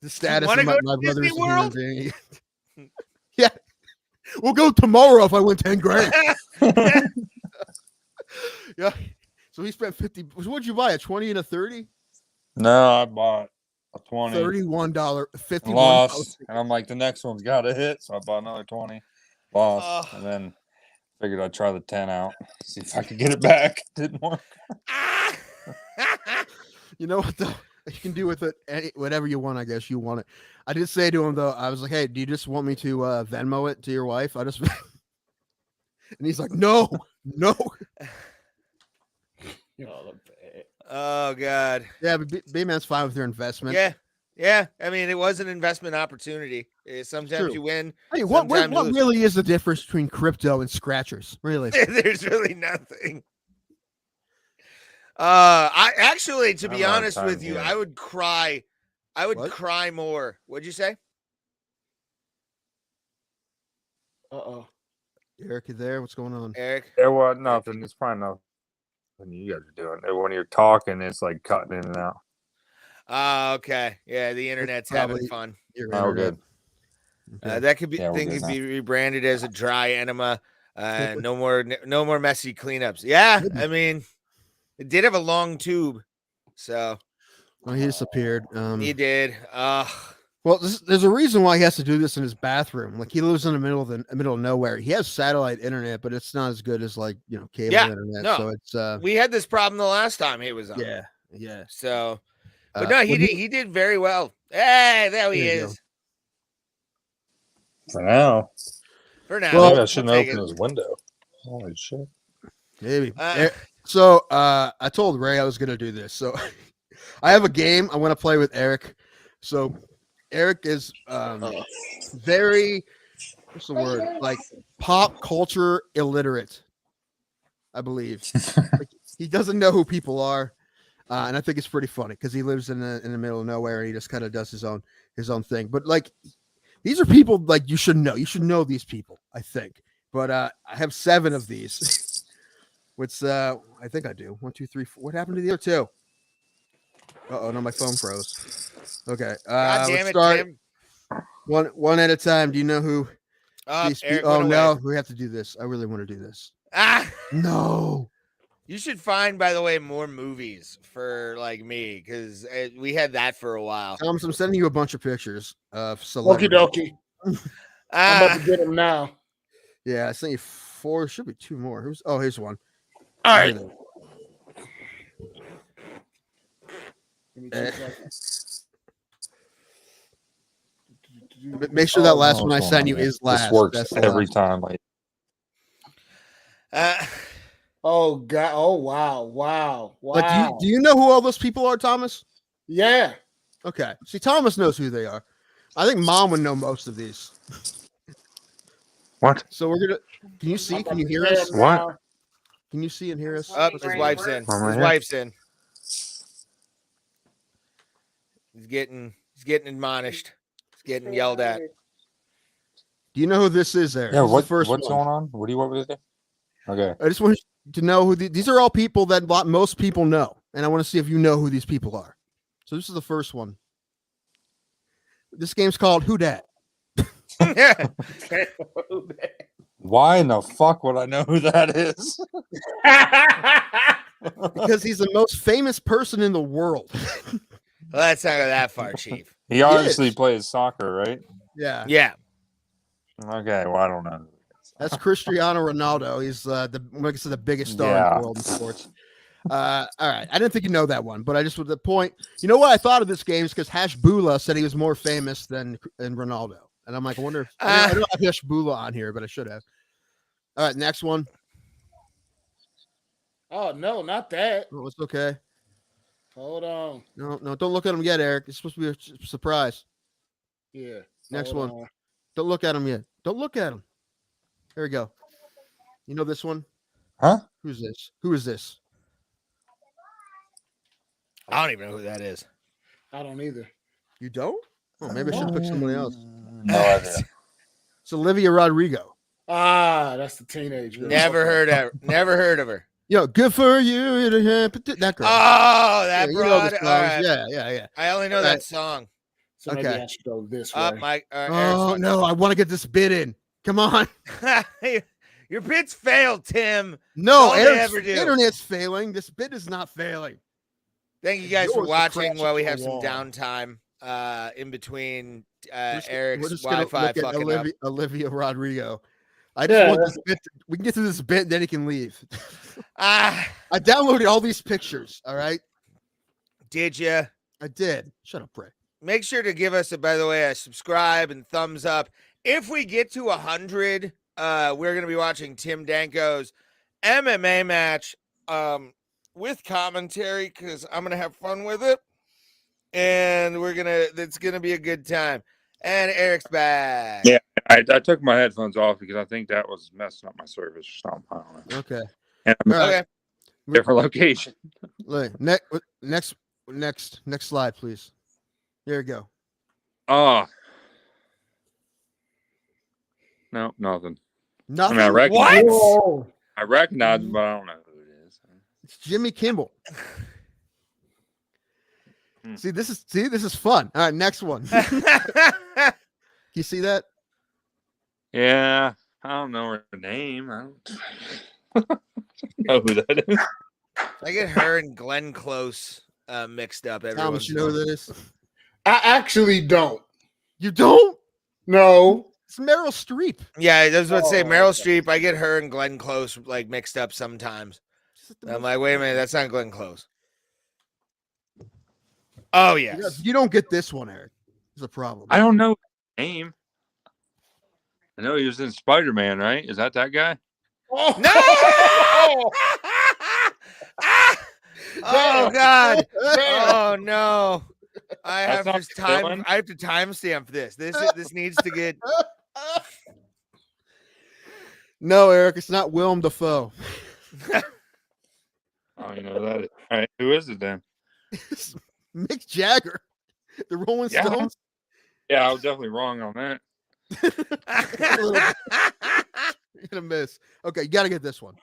the status of my brother's human being. Yeah. We'll go tomorrow if I win 10 grand. Yeah. So he spent 50. What'd you buy? A 20 and a 30? No, I bought a 20. $31. $51. Lost. And I'm like, the next one's got to hit. So I bought another 20. Lost. And then figured I'd try the 10 out. See if I could get it back. Didn't work. You know what, though? You can do with it whatever you want, I guess. You want it. I did say to him, though, I was like, hey, do you just want me to Venmo it to your wife? And he's like, no. Oh, God. Yeah, but B-Man's fine with your investment. Yeah. I mean, it was an investment opportunity. Sometimes you win. Hey, what really is the difference between crypto and scratchers? Really? There's really nothing. I actually, to be honest with you, I would cry. I would cry more. What'd you say? Uh-oh. Eric, you there? What's going on? Eric? There was nothing. It's probably nothing you guys are doing. When you're talking, it's like cutting in and out. Oh, okay. Yeah, the internet's having fun. Oh, good. Okay. That could be could be rebranded as a dry enema. No more messy cleanups. Yeah, I mean, It did have a long tube, so he disappeared. he did. Well, there's a reason why he has to do this in his bathroom. Like he lives in the middle of nowhere. He has satellite internet, but it's not as good as like cable internet. No. So it's We had this problem the last time he was on. Yeah. So, but no, he did very well. Hey, there he is. For now. Well, maybe I shouldn't open his window. Holy shit. Maybe. So I told Ray I was gonna do this. So I have a game I want to play with Eric. So Eric is very, what's the word? Like pop culture illiterate, I believe. Like, he doesn't know who people are, and I think it's pretty funny because he lives in the middle of nowhere and he just kind of does his own thing. But like, these are people like you should know. You should know these people, I think. But I have 7 of these. Which I think I do. 1, 2, 3, 4. What happened to the other 2? Oh no, my phone froze. Okay. God damn let's it, start Tim. one at a time. Do you know who? Eric Oh went no, away. we have to do this. I really want to do this. No. You should find, by the way, more movies for like me because we had that for a while. Thomas, I'm sending you a bunch of pictures of celebrities. Okie dokie. I'm about to get them now. Yeah, I sent you 4. Should be 2 more. Here's one. All right. Make sure that last one I sent you is last. This works every time. Like, oh God! Oh wow! Like, do you know who all those people are, Thomas? Yeah. Okay. See, Thomas knows who they are. I think Mom would know most of these. What? So we're gonna. Can you see? Can you hear us? What? Can you see and hear us? His wife's in. His wife's in. He's getting admonished. He's getting yelled at. Do you know who this is there? Yeah, what's going on? What do you want me to do? Okay. I just want you to know who these are all people that most people know. And I want to see if you know who these people are. So this is the first one. This game's called Who Dat? Why in the fuck would I know who that is? Because he's the most famous person in the world. Well, that's not go that far, Chief. He obviously plays soccer, right? Yeah. Yeah. Okay, well, I don't know. That's Cristiano Ronaldo. He's the biggest star in the world in sports. All right. I didn't think you know that one, but I just with the point. You know what I thought of this game is because Hash Bula said he was more famous than Ronaldo. And I'm like, I wonder if I don't have Hash Bula on here, but I should have. All right, next one. Oh no, not that. Oh, it's okay. Hold on. No, don't look at him yet, Eric. It's supposed to be a surprise. Yeah. Next one. Don't look at him yet. Don't look at him. There we go. You know this one? Huh? Who's this? Who is this? I don't even know who that is. I don't either. You don't? Oh, maybe I should pick somebody else. No idea. It's Olivia Rodrigo. Ah, that's the teenage girl. Never heard of her. Good for you. That girl. Oh, that yeah, broad. You know right. Yeah. I only know that song. So maybe I should go this way. Mike. Oh, no. I want to get this bid in. Come on. Your bid's failed, Tim. No, Eric's internet's failing. This bid is not failing. Thank you guys for watching while we have some downtime in between Eric's Wi-Fi fucking up. Olivia Rodrigo. I just want this bit. We can get through this bit, then he can leave. I downloaded all these pictures. All right. Did you? I did. Shut up, Bray. Make sure to give us, by the way, a subscribe and thumbs up. If we get to 100, we're going to be watching Tim Danko's MMA match with commentary because I'm going to have fun with it. And it's going to be a good time. And Eric's back. Yeah, I took my headphones off because I think that was messing up my service or something. I don't know. Okay. And I'm okay. Different location. Next slide, please. There you go. Oh. No, nothing. Nothing. I mean, What? I recognize him, but I don't know who it is. It's Jimmy Kimmel. See, this is fun. All right, next one. You see that? Yeah, I don't know her name. I don't know who that is. I get her and Glenn Close mixed up every Thomas, once you in a know who while. that is? I actually don't. You don't? No. It's Meryl Streep. Yeah, I was about to say Oh, Meryl okay. Streep. I get her and Glenn Close like mixed up sometimes. I'm like, wait a minute, that's not Glenn Close. Oh yes. You don't get this one, Eric. It's a problem. I don't know his name. I know he was in Spider-Man, right? Is that guy? No! Oh God! Oh no! I have to timestamp this. This needs to get. No, Eric, it's not Willem Dafoe. Oh, you know that. All right, who is it then? It's Mick Jagger, the Rolling Stones. Yeah, I was definitely wrong on that. You're gonna miss. Okay, you gotta get this one.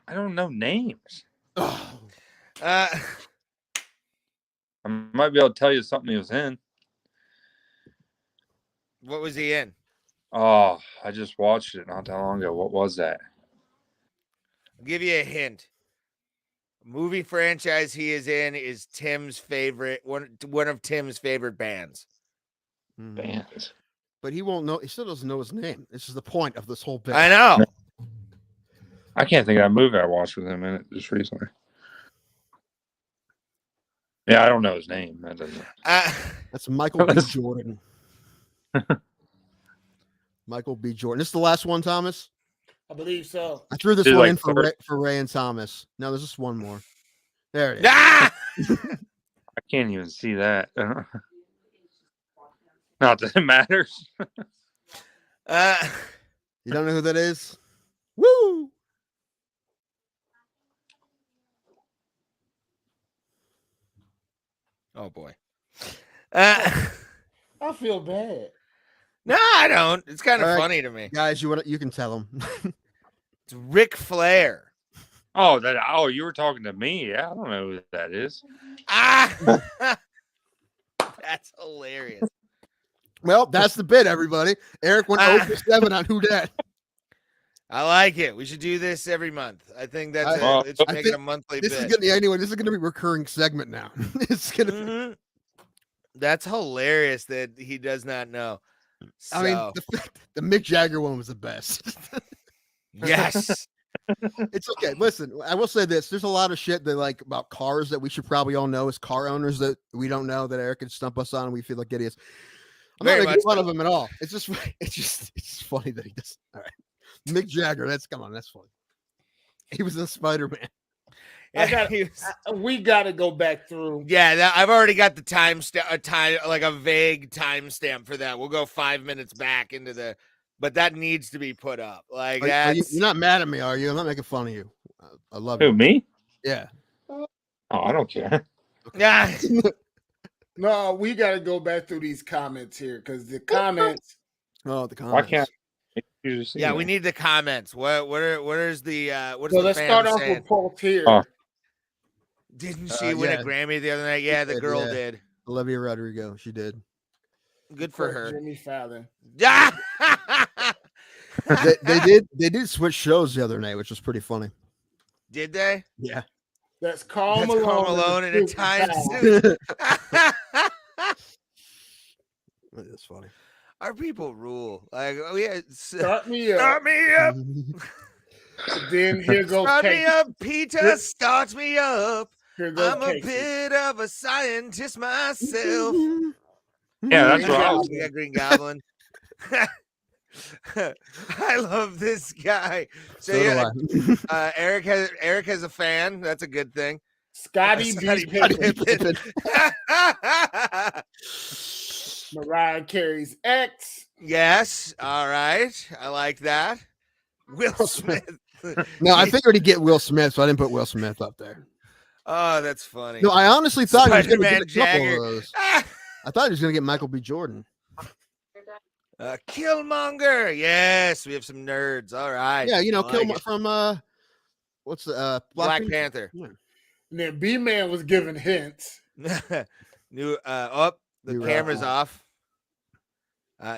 I don't know names. I might be able to tell you something he was in. What was he in? Oh, I just watched it not that long ago. What was that? I'll give you a hint. Movie franchise he is in is Tim's favorite one of Tim's favorite bands. Bands. But he won't know. He still doesn't know his name. This is the point of this whole bit. I know. I can't think of that movie I watched with him in it just recently. Yeah, I don't know his name. That doesn't. That's Michael B. Jordan. Michael B. Jordan. This is the last one, Thomas? I believe so. I threw this one in for Ray and Thomas. No, there's just one more. There it is. Ah! I can't even see that. Not that it matters. You don't know who that is? Woo! Oh boy. I feel bad. No, I don't. It's kind of All right, funny to me. Guys, you can tell him. It's Ric Flair. Oh, you were talking to me. Yeah, I don't know who that is. That's hilarious. Well, that's the bit, everybody. Eric went 0 for 7 on Who Dat. I like it. We should do this every month. I think that's it. Let's make it a monthly bit. This is going to be a recurring segment now. It's going to be. That's hilarious that he does not know. So, I mean, the Mick Jagger one was the best. Yes. It's okay. Listen, I will say this. There's a lot of shit that like about cars that we should probably all know as car owners that we don't know that Eric can stump us on and we feel like idiots. I'm not making fun of him at all. It's just funny that he does. All right. Mick Jagger, that's funny. He was in Spider-Man. We got to go back through. Yeah, I've already got the timestamp, like a vague timestamp for that. We'll go 5 minutes back into the, but that needs to be put up. Like that. You're not mad at me, are you? I'm not making fun of you. I love you. Who, me? Yeah. Oh, I don't care. Yeah. No, we got to go back through these comments here because the comments. Oh, the comments. Why can't? Yeah, we need the comments. Where's the what's so the let's fan start off saying? with Paul here. Didn't she win a Grammy the other night? Yeah, the girl did. Olivia Rodrigo, she did. Good for her. Jimmy Fallon. Yeah. they did switch shows the other night, which was pretty funty. Did they? Yeah. That's Karl Malone in a time suit. That's funny. Our people rule. Like, oh yeah, start me up. Start me up. Then here goes start Casey. me up, Peter. Start me up. I'm Casey. a bit of a scientist myself. Yeah, that's right. We got Green Goblin. I love this guy. So yeah, Eric has a fan. That's a good thing. Scotty Pippen. Mariah Carey's ex. Yes. All right. I like that. Will Smith. No, I figured he'd get Will Smith, so I didn't put Will Smith up there. Oh, that's funny. No, I honestly thought he was going to get a couple Jagger. of those. I thought he was going to get Michael B. Jordan. Killmonger. Yes, we have some nerds. All right. Yeah, Killmonger from what's the Black Panther. Yeah. And then B-Man was giving hints. The camera's off.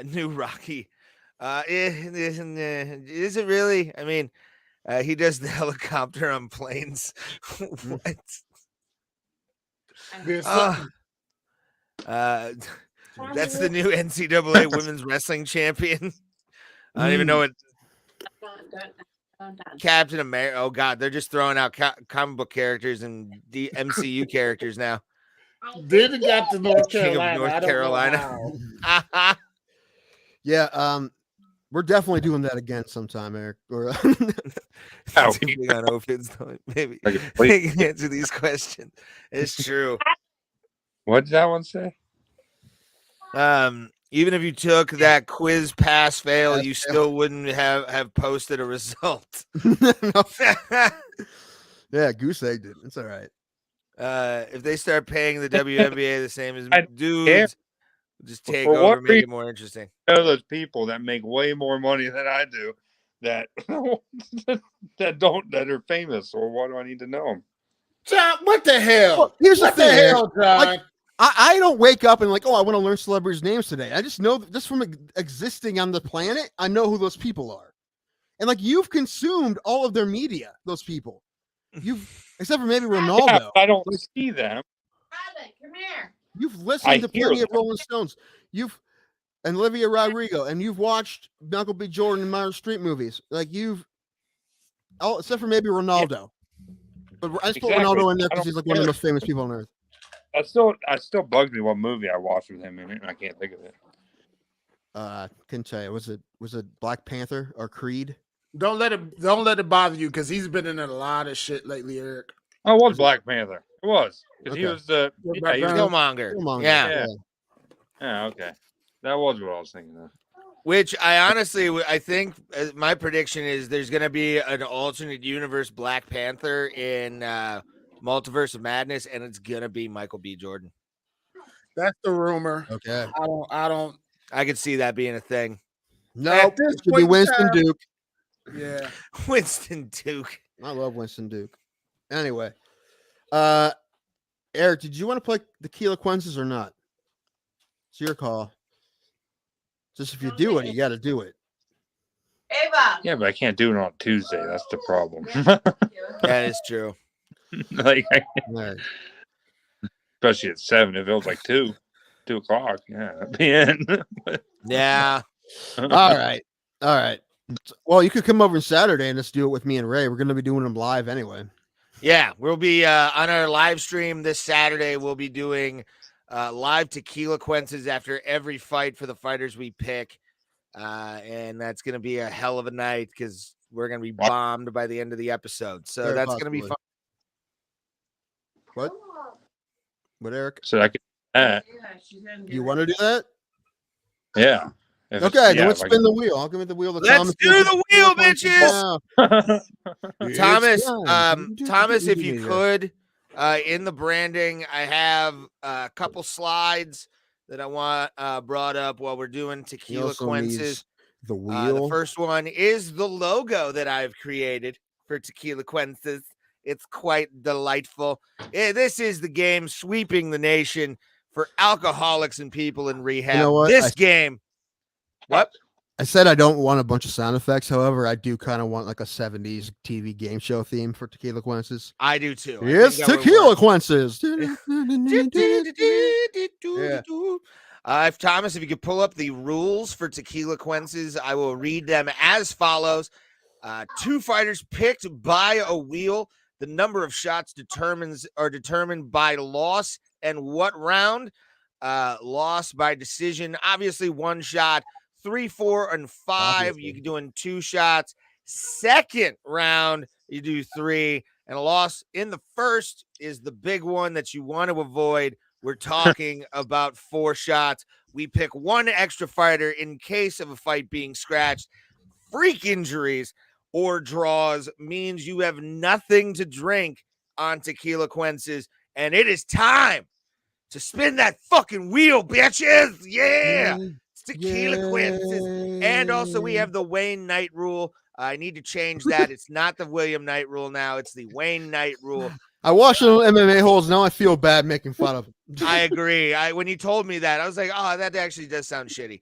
New Rocky. Is it really? I mean, He does the helicopter on planes. What? There's Uh, something. that's the new NCAA women's wrestling champion. I don't even know what Captain America. Oh God, they're just throwing out comic book characters and the MCU characters now. Did got to North King of Carolina. North I don't Carolina. know how. Yeah, we're definitely doing that again sometime, Eric. Or Big on ophids, though. Maybe they can answer these questions. It's true. What did that one say? Even if you took that quiz pass fail, you still wouldn't have posted a result. Yeah, goose egg did. It's all right. If they start paying the WNBA the same as dudes, just take For over, make it more interesting. I know those people that make way more money than I do that that are famous, or what do I need to know them? John, what the hell? Well, here's what the thing, hell, John? Like, I don't wake up and like, oh, I want to learn celebrities' names today. I just know just from existing on the planet, I know who those people are. And like you've consumed all of their media, those people. Except for maybe Ronaldo. Yeah, I don't see them. Robin, come here. You've listened to plenty of Rolling Stones. And Olivia Rodrigo, and you've watched Michael B. Jordan and Meryl Streep movies. Like except for maybe Ronaldo. But I just put Ronaldo in there because he's like one of the most famous people on earth. It still bugs me what movie I watched with him in it, and I can't think of it. Couldn't tell you. Was it Black Panther or Creed? Don't let it bother you because he's been in a lot of shit lately, Eric. Oh, it was Black Panther. It was. Because he Okay. was the Killmonger. Yeah, okay. That was what I was thinking of. Which I think my prediction is there's going to be an alternate universe Black Panther in Multiverse of Madness, and it's going to be Michael B. Jordan. That's the rumor. Okay. I don't. I could see that being a thing. No, it should be Winston Duke. Yeah. Winston Duke. I love Winston Duke. Anyway, Eric, did you want to play Tequilaquences or not? It's your call. Just if you do it, you got to do it. Ava. Yeah, but I can't do it on Tuesday. That's the problem. That is true. Like, Right. especially at 7, if it was like 2 o'clock. Yeah, I'd be in. Yeah. All right. Well, you could come over Saturday and let's do it with me and Ray. We're going to be doing them live anyway. Yeah, we'll be on our live stream this Saturday. We'll be doing live Tequilaquences after every fight for the fighters we pick. And that's going to be a hell of a night because we're going to be bombed by the end of the episode. So that's going to be fun. What? What, Eric? So I could do that. You want to do that? Yeah. Okay, then let's spin the wheel. I'll give it the wheel. Let's do the wheel, bitches. Thomas, if you could, in the branding, I have a couple slides that I want brought up while we're doing Tequilaquences. The wheel. The first one is the logo that I've created for Tequilaquences. It's quite delightful. This is the game sweeping the nation for alcoholics and people in rehab. You know what? This game. What? I said I don't want a bunch of sound effects. However, I do kind of want like a 70s TV game show theme for Tequilaquences. I do too. Yes, Tequilaquences. Thomas, if you could pull up the rules for Tequilaquences, I will read them as follows. 2 fighters picked by a wheel. The number of shots determined by loss and what round. Loss by decision. Obviously, 1 shot. 3, 4, and 5. You're doing 2 shots. Second round, you do 3. And a loss in the first is the big one that you want to avoid. We're talking about 4 shots. We pick 1 extra fighter in case of a fight being scratched. Freak injuries or draws means you have nothing to drink on Tequilaquences. And it is time to spin that fucking wheel, bitches. Yeah. Tequilaquences. And also we have the Wayne Knight rule. I need to change that. It's not the William Knight rule now. It's the Wayne Knight rule. I watched the MMA holes. Now I feel bad making fun of them. I agree. When you told me that, I was like, oh, that actually does sound shitty.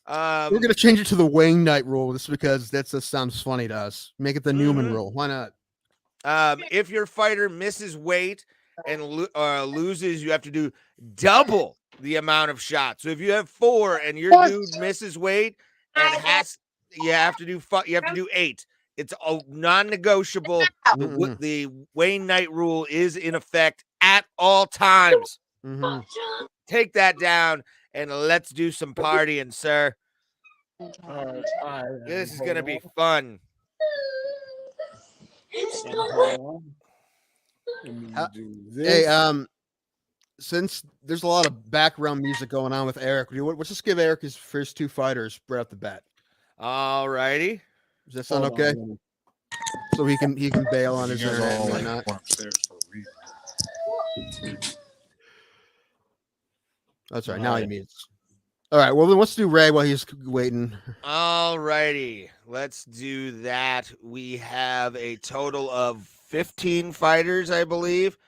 We're gonna change it to the Wayne Knight rule, just because that sounds funny to us. Make it the Newman rule. Why not? If your fighter misses weight and loses, you have to do double the amount of shots. So if you have 4 and your dude misses weight and you have to do 8. It's a non-negotiable. The Wayne Knight rule is in effect at all times. Take that down and let's do some partying, sir. All right. This is gonna be fun. Hey, since there's a lot of background music going on with Eric, let's just give Eric his first 2 fighters right off the bat. All righty. Does that sound okay? So he can bail on his internet and whatnot. That's right. Now he mutes. All right. Well, then let's do Ray while he's waiting. All righty. Let's do that. We have a total of 15 fighters, I believe,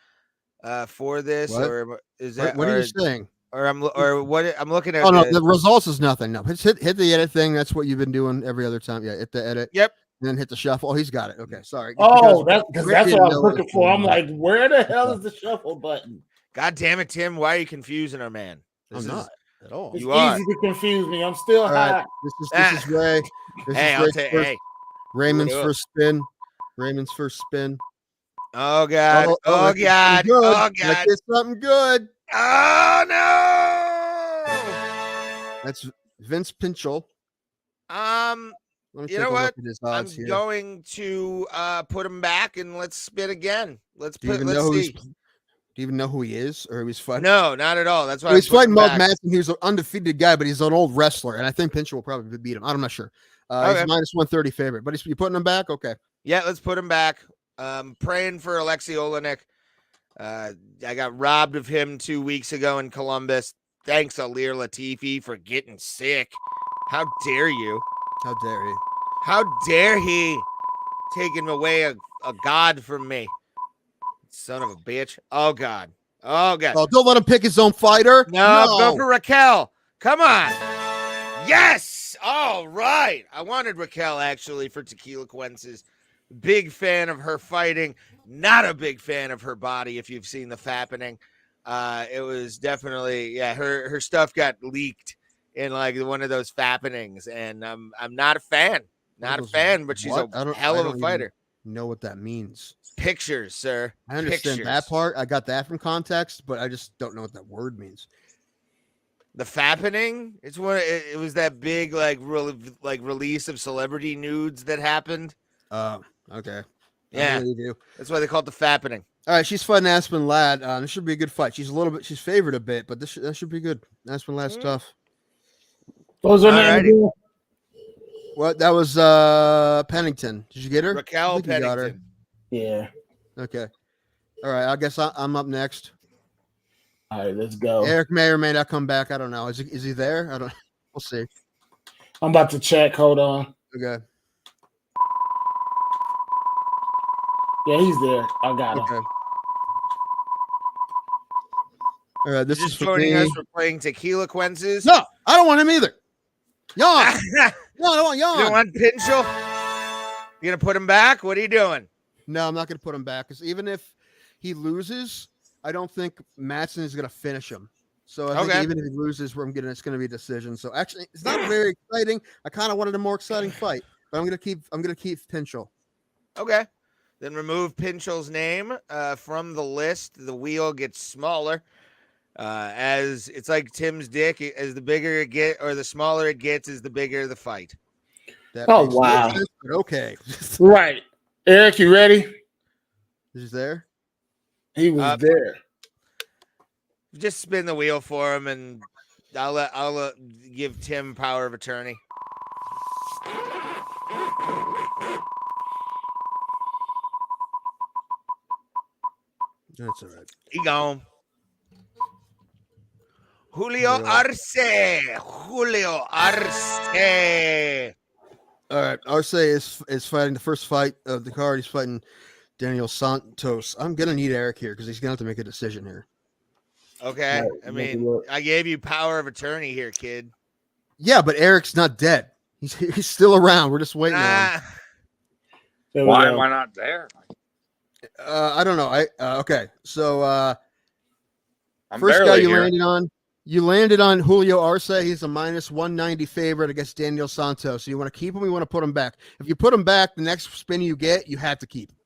for this. What? Or is that what are you saying? I'm looking at. Oh no, the results is nothing. No, hit the edit thing. That's what you've been doing every other time. Yeah, hit the edit. Yep. And then hit the shuffle. Oh, he's got it. Okay, sorry. Oh, that's what I was looking for. I'm like, where the hell is the shuffle button? God damn it, Tim! Why are you confusing our man? I'm not at all. It's easy to confuse me. I'm still high. Right. This is Ray. Raymond's first spin. Raymond's first spin. Oh God! Oh God! Oh God! It's something good. Oh no! That's Vince Pinchel. You know what? I'm going to put him back and let's spin again. Let's see. Do you even know who he is or who he's fighting? No, not at all. That's why he's fighting Mark Madsen. He was an undefeated guy, but he's an old wrestler, and I think Pinchel will probably beat him. I'm not sure. He's a minus 130 favorite, but you're putting him back? Okay. Yeah, let's put him back. Praying for Alexei Olenek. I got robbed of him 2 weeks ago in Columbus. Thanks, Alir Latifi, for getting sick. How dare you? How dare he? How dare he taking away a god from me? Son of a bitch. Oh, God. Oh, God. Oh, don't let him pick his own fighter. No, go for Raquel. Come on. Yes. All right. I wanted Raquel, actually, for Tequilaquences. Big fan of her fighting. Not a big fan of her body, if you've seen the fappening. It was definitely, her stuff got leaked in like one of those fappenings, and I'm not a fan. Not a fan, but she's a hell of a fighter. Know what that means? Pictures, sir. I understand that part. I got that from context, but I just don't know what that word means. The fappening? It's one. It was that big release of celebrity nudes that happened. Okay. Yeah, that's why they call it the fappening. All right, she's fighting Aspen Ladd. This should be a good fight. She's favored a bit, but that should be good. Aspen Ladd's tough. What was her name? What? That was Pennington. Did you get her? Raquel Pennington. Yeah. Okay. All right. I guess I'm up next. All right, let's go. Eric may or may not come back. I don't know. Is he there? I don't. We'll see. I'm about to check. Hold on. Okay. Yeah, he's there. I got him. Okay. All right. This is joining us. We're playing Tequilaquences. No, I don't want him either. Yawn. No, I don't want Yawn. You don't want Pinchel? You gonna put him back? What are you doing? No, I'm not gonna put him back because even if he loses, I don't think Madsen is gonna finish him. So I think even if he loses, it's gonna be a decision. So actually, it's not very exciting. I kind of wanted a more exciting fight, but I'm gonna keep Pinchel. Okay. Then remove Pinchel's name from the list. The wheel gets smaller. As it's like Tim's dick, as the bigger it gets or the smaller it gets, is the bigger the fight. Wow. Okay. Right. Eric, you ready? Is he there? He was there. Just spin the wheel for him, and I'll give Tim power of attorney. That's all right. He gone. Julio Arce. All right. Arce is fighting the first fight of the card. He's fighting Daniel Santos. I'm going to need Eric here because he's going to have to make a decision here. Okay. Right, I mean, I gave you power of attorney here, kid. Yeah, but Eric's not dead. He's still around. We're just waiting on him. Why am I not there? I don't know. Okay. So I'm first guy barely you here. landed on Julio Arce. He's a minus 190 favorite against Daniel Santos. So you want to keep him? You want to put him back? If you put him back, the next spin you get, you have to keep him.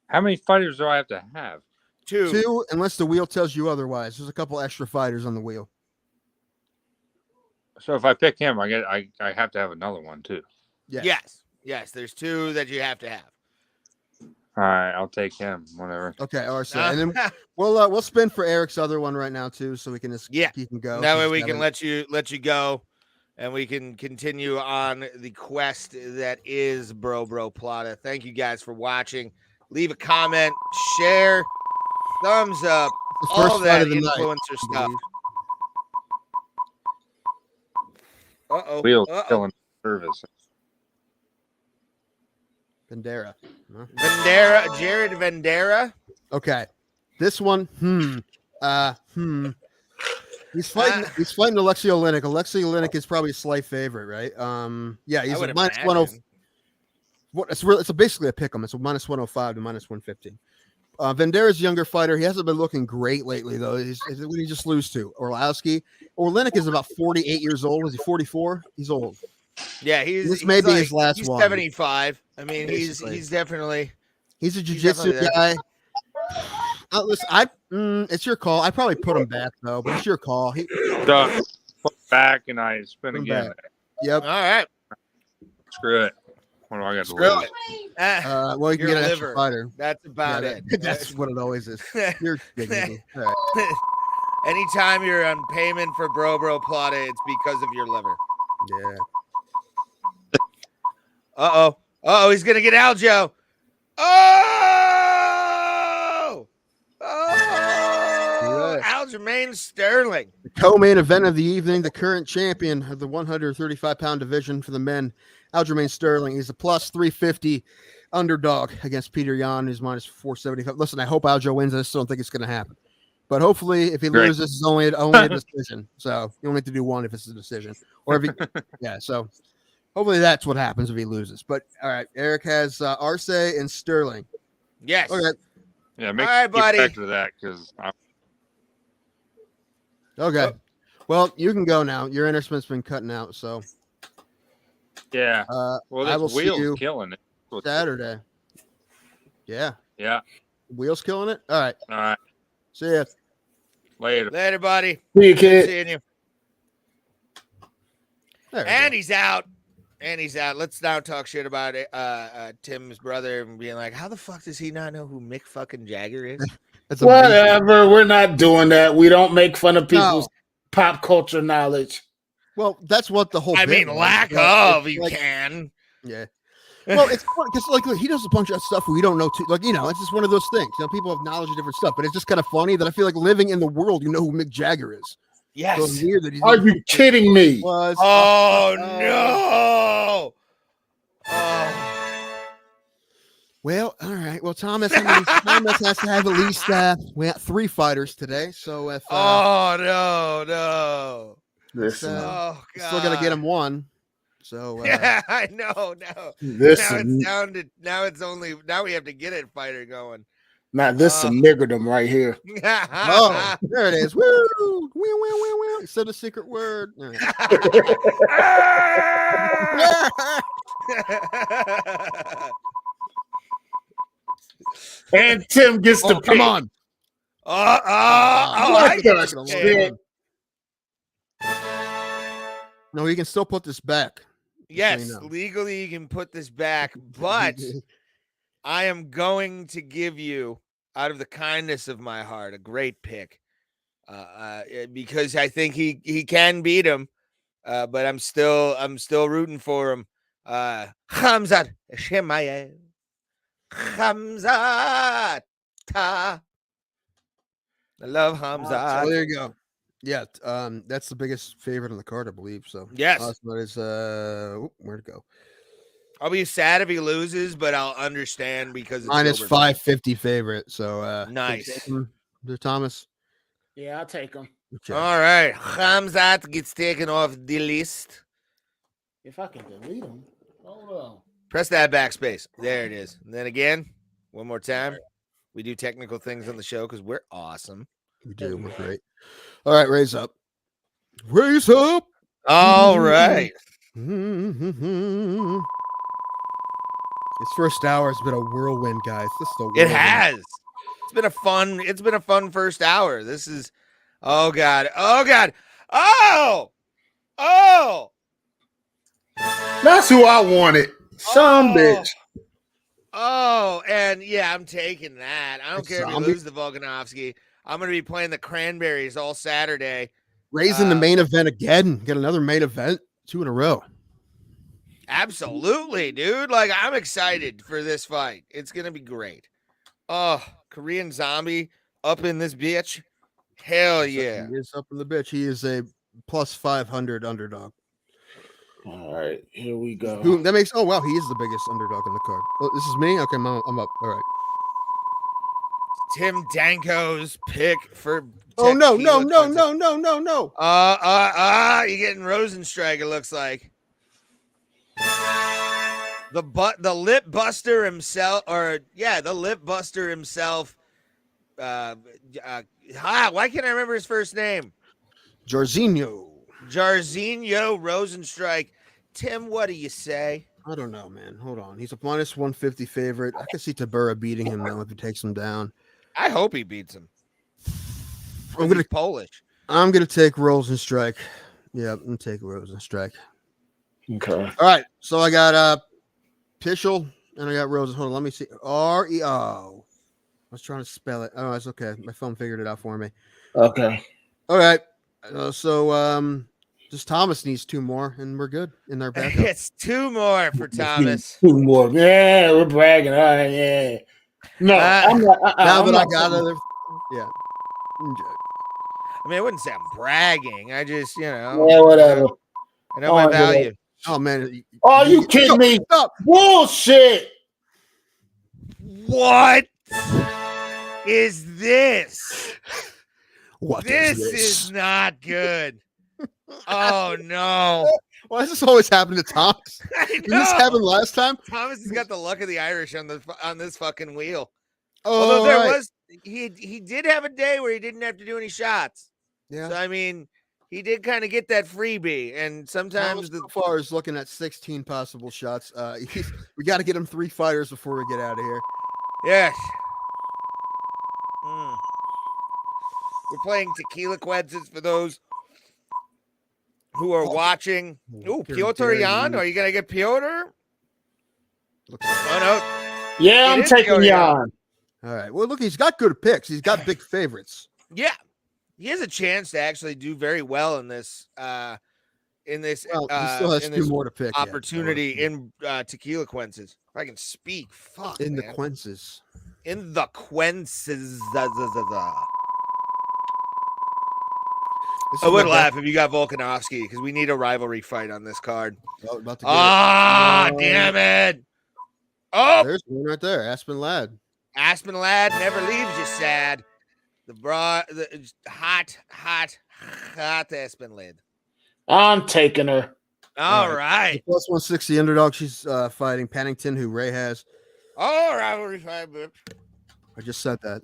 How many fighters do I have to have? Two, unless the wheel tells you otherwise. There's a couple extra fighters on the wheel. So if I pick him, I have to have another one too. Yes. There's 2 that you have to have. All right, I'll take him. Whatever. Okay, Arce, and then we'll spin for Eric's other one right now too, so we can just keep him go. That way we can let you go, and we can continue on the quest that is Bro Plata. Thank you guys for watching. Leave a comment, share, thumbs up, all that influencer stuff. Wheels killing service. Vendera. Jared Vendera. Okay. This one, He's fighting Alexei Oleinik. Alexei Oleinik is probably a slight favorite, right? Yeah, he's a minus 105. It's basically a pick 'em. It's a minus 105 to minus 115. Vendera's a younger fighter. He hasn't been looking great lately, though. When he just lose to Orlowski. Oleinik is about 48 years old. Is he 44? He's old. Yeah, this may be his last one. He's 75. I mean, he's definitely. He's a jiu-jitsu guy. Listen, it's your call. I probably put him back though, but it's your call. Put back and I spin again. Back. Yep. All right. Screw it. What do I got to Screw lose? it. Well, you can get an extra fighter. That's about it. That's what it always is. You're dignity. All right. Anytime you're on payment for Bro Plata, it's because of your liver. Yeah. Uh-oh, he's gonna get Aljo. Aljamain Sterling. The co-main event of the evening, the current champion of the 135-pound division for the men, Aljamain Sterling. He's a plus 350 underdog against Peter Yan, who's minus 475. Listen, I hope Aljo wins. I still don't think it's going to happen. But hopefully, if he loses, it's only a decision. So you only have to do one if it's a decision. Or if he, so hopefully that's what happens if he loses. But all right, Eric has Arce and Sterling. Yes. Okay. Yeah, make all right, buddy. back to that because. Okay. Well, you can go now. Your interspin's been cutting out, so. Yeah. Well, I will see you killing it. Saturday. Yeah. Yeah. Wheels killing it. All right. All right. See ya. Later, buddy. See you, kid. Seeing you. And he's out. Let's now talk shit about Tim's brother and being like, how the fuck does he not know who Mick fucking Jagger is? Whatever. We're not doing that. We don't make fun of people's pop culture knowledge. Well, that's what the whole. Lack of you can. Yeah. Well, it's because like he does a bunch of stuff we don't know too. Like it's just one of those things. People have knowledge of different stuff, but it's just kind of funny that I feel like living in the world, you know who Mick Jagger is. Yes. So it's weird that he's. Are you kidding me? No. Well, all right. Well, Thomas has to have at least we got 3 fighters today. So if no. Listen, God. Still got to get him one. So yeah, I know. No. Listen. Now we have to get it fighter going. Now this is some niggerdom right here. Oh, there it is. Woo! Woo! Said a secret word. All right. And Tim gets to pick. Come on. No, you can still put this back. Yes, legally you can put this back, but I am going to give you, out of the kindness of my heart, a great pick, because I think he can beat him, but I'm still rooting for him. Khamzat Shemaev. Khamzat. I love Khamzat. Oh, there you go. Yeah, that's the biggest favorite on the card, I believe. So yes, that is where'd it go? I'll be sad if he loses, but I'll understand because it's minus 550 favorite. So nice. Thomas. Yeah, I'll take him. Okay. All right, Khamzat gets taken off the list. If I can delete them. Hold on. Press that backspace. There it is. And then again, one more time. We do technical things on the show because we're awesome. We do. We're great. All right, raise up. Raise up. All right. This first hour has been a whirlwind, guys. This is the It whirlwind. has. It's been a fun first hour. This is oh God. Oh God. Oh. Oh. That's who I wanted. Some bitch. Oh, and yeah, I'm taking that. I don't care if you Zombie. lose the Volkanovski. I'm going to be playing the Cranberries all Saturday. Raising the main event again. Get another main event. 2 in a row. Absolutely, dude. Like, I'm excited for this fight. It's going to be great. Oh, Korean Zombie up in this bitch. Hell yeah. He is up in the bitch. He is a plus 500 underdog. All right, here we go. That makes, oh, wow, he is the biggest underdog in the card. Oh, this is me? Okay, I'm up. All right. Tim Danko's pick for Oh, no. You're getting Rosenstrike, it looks like. The lip buster himself, the lip buster himself. Why can't I remember his first name? Jairzinho Rosenstrike. Tim, what do you say? I don't know, man. Hold on. He's a minus 150 favorite. I can see Tabura beating him though if he takes him down. I hope he beats him. He's Polish. I'm gonna take Rosenstrike. Yeah, I'm gonna take Rosenstrike. Okay. All right. So I got Pischel and I got Rosen. Hold on, let me see. R-E-O. I was trying to spell it. Oh, it's okay. My phone figured it out for me. Okay. All right. Just Thomas needs 2 more, and we're good in our backup. It's 2 more for Thomas. 2 more. Yeah, we're bragging. All right, yeah. No, I'm not. Now that I got other, yeah. I mean, I wouldn't say I'm bragging. I just, Yeah, whatever. I know my value. Oh man! Oh, you kidding me? Stop. Bullshit. What is this? What This is this? is not good. Oh no! Why does this always happen to Thomas? I Did this know. happen last time? Thomas has got the luck of the Irish on this fucking wheel. Oh, Although there was he did have a day where he didn't have to do any shots. Yeah. So I mean, he did kind of get that freebie, and sometimes so far is looking at 16 possible shots. We got to get him 3 fighters before we get out of here. yes. We're playing Tequilaquences for those who are watching. Ooh, Piotr Jan. Are you gonna get Piotr? Oh no. Yeah, I'm taking Jan. All right. Well, look, he's got good picks. He's got big favorites. Yeah, he has a chance to actually do very well in this. Well, he still has 2 more to pick. Opportunity in Tequilaquences. If I can speak, fuck. In man. the Quences. In the Quences. I would laugh if you got Volkanovski because we need a rivalry fight on this card. Damn it! Oh, there's one right there. Aspen Ladd. Aspen Ladd never leaves you sad. The hot Aspen Ladd. I'm taking her. All right. The plus 160 underdog. She's fighting Pennington, who Ray has. Oh, rivalry fight, bitch. I just said that.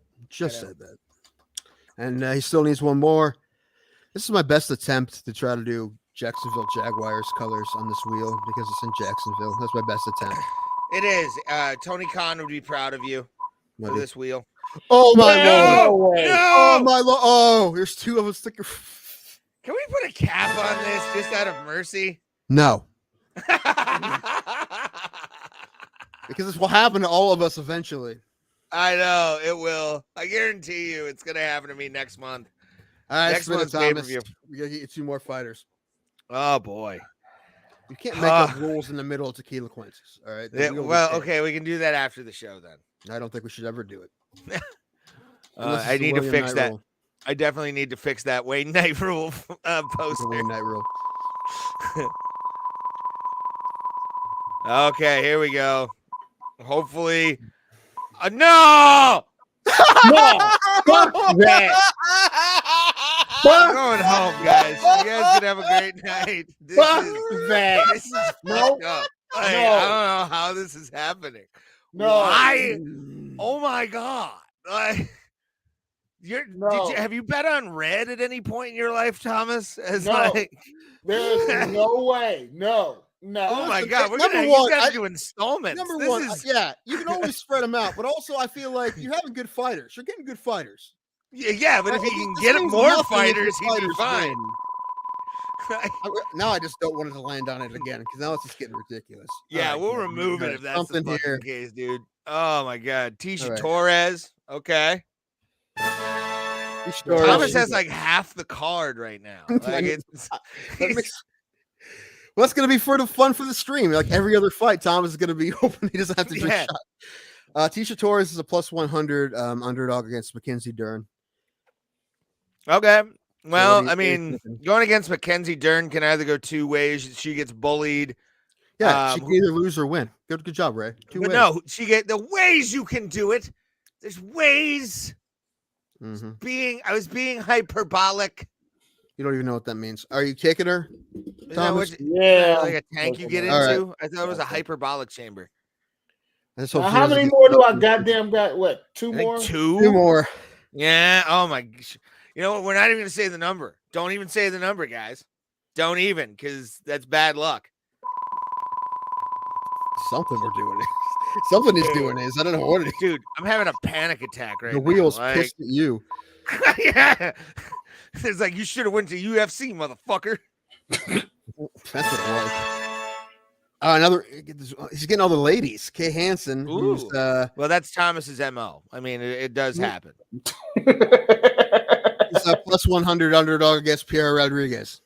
And he still needs 1 more. This is my best attempt to try to do Jacksonville Jaguars colors on this wheel because it's in Jacksonville. That's my best attempt. It is. Tony Khan would be proud of you for this wheel. Oh my Lord! No! Oh my Lord! Oh, there's 2 of us. Can we put a cap on this just out of mercy? No, because this will happen to all of us eventually. I know it will. I guarantee you, it's gonna happen to me next month. All right, Next month's pay-per-view. We gotta get you 2 more fighters. Oh boy, you can't make up rules in the middle of Tequilaquences. All right. Okay, we can do that after the show then. I don't think we should ever do it. I need to fix that. Rule. I definitely need to fix that Wayne Knight rule poster. Wayne Knight rule. Okay, here we go. Hopefully, no. No, fuck that. I'm going home, guys. You guys can have a great night. Fuck This that. is No. fucked up. Like, No. I don't know how this is happening. No. Why? Oh my god! Like, have you bet on red at any point in your life, Thomas? No. There's no way. No. Oh my god! Number You one, guys do installments. Number This one, is- yeah, you can always spread them out, but also I feel like you're having good fighters. You're getting good fighters. Yeah, but if he can This get means more nothing if fighters, your he'd be fine. win. Now I just don't want it to land on it again because now it's just getting ridiculous. Yeah, All right, we'll good. remove All it right, if that's the something fucking here. case, dude. Oh my god, Tisha All right. Torres. Okay, Tisha Torres, Thomas she's has a- like half the card right now. Like it's. Well, that's going to be for the fun for the stream. Like every other fight, Thomas is going to be hoping he doesn't have to do a shot. Tisha Torres is a plus 100 underdog against Mackenzie Dern. Okay. Well, what I do you mean, think? going against Mackenzie Dern can either go two ways. She gets bullied. Yeah, she can either lose or win. Good job, Ray. Two But ways. no, she get the ways you can do it. There's ways. Mm-hmm. I was being hyperbolic. You don't even know what that means. Are you kicking her, Is that Thomas? what Yeah. like a tank you get into? All right. I thought it was a hyperbolic chamber. Let's hope she How doesn't many get more do I stuck. goddamn got? What? Two I think more? Two more. Yeah. Oh my. You know what? We're not even gonna say the number. Don't even say the number, guys. Don't even, because that's bad luck. Something we're doing. Something he's doing is. I don't know what it is. Dude, I'm having a panic attack right The now. wheels like- pissed at you. Yeah. It's like you should have went to UFC, motherfucker. That's what it was. Another. He's getting all the ladies. Kay Hansen, who's Well, that's Thomas's MO. I mean, it does happen. he's a plus 100 underdog against Pierre Rodriguez.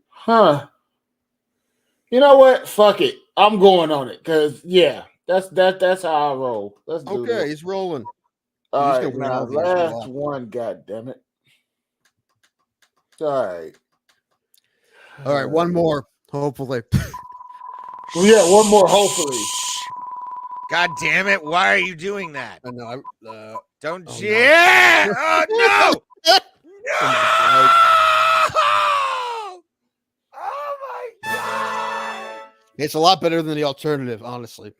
Huh. You know what? Fuck it. I'm going on it because that's how I roll. Let's do Okay, this. he's rolling. All he's right, gonna win now all these. last one. God damn it! All right. All right, one more. Hopefully. Well, yeah, one more. Hopefully. God damn it. Why are you doing that? I know. Don't Oh, yeah. Oh no. No. Oh my god. It's a lot better than the alternative, honestly.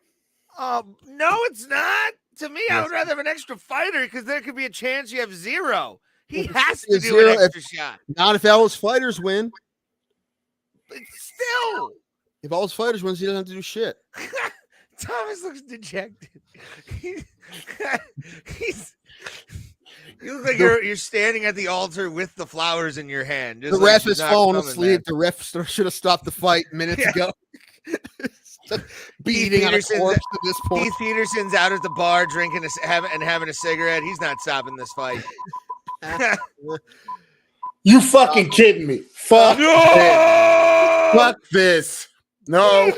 No, it's not. To me, I would rather have an extra fighter because there could be a chance you have zero. He has to do Zero an extra shot. Not if all his fighters win. But still. If all his fighters wins, he doesn't have to do shit. Thomas looks dejected. You look like you're standing at the altar with the flowers in your hand. The ref is falling asleep. The ref should have stopped the fight minutes ago. Beating on a corpse at this point. Keith Peterson's out at the bar drinking having a cigarette. He's not stopping this fight. You fucking kidding me? Fuck. No! This. Fuck this. No.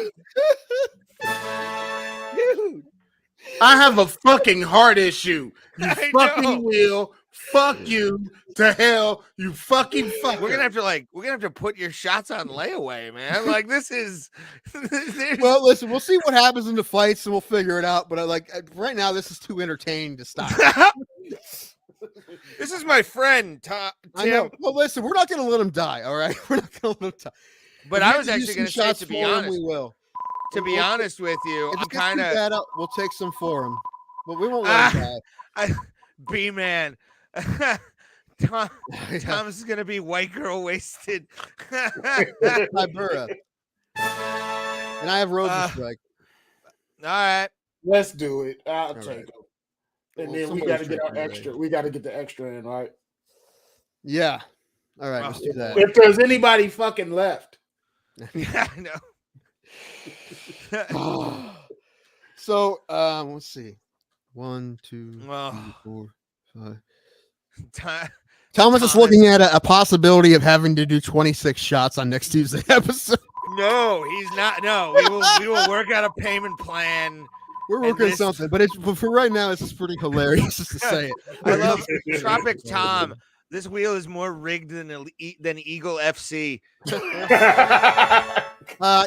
Dude. I have a fucking heart issue. You I fucking know. will. Fuck you to hell. You fucking fucker. We're gonna have to put your shots on layaway, man. Like this is. Well, listen, we'll see what happens in the fights, and we'll figure it out. But right now, this is too entertaining to stop. This is my friend Tom. I know. Well, listen, we're not going to let him die. All right, we're not going to let him die. But If I we was have to actually use going some to say, shots to be for him, honest, we will. honest with you, If I'm it gets too kind of bad out, we'll take some for him. But we won't let him die. B-man. Thomas is gonna be white girl wasted. Ibura. And I have Rosenstrike. All right. Let's do it. I'll take right. it. And Well, then we somebody's got to get our drinking extra. We got to get the extra in, right? Yeah. All right, let's do that. If there's anybody fucking left. Yeah, I know. So, let's see. 1, 2, Well, 3, 4, 5. Thomas Thomas is looking at a possibility of having to do 26 shots on next Tuesday episode. No, he's not. No, we will work out a payment plan. We're working on something, but for right now, it's just pretty hilarious just to say it. I love Tropic Tom. This wheel is more rigged than Eagle FC.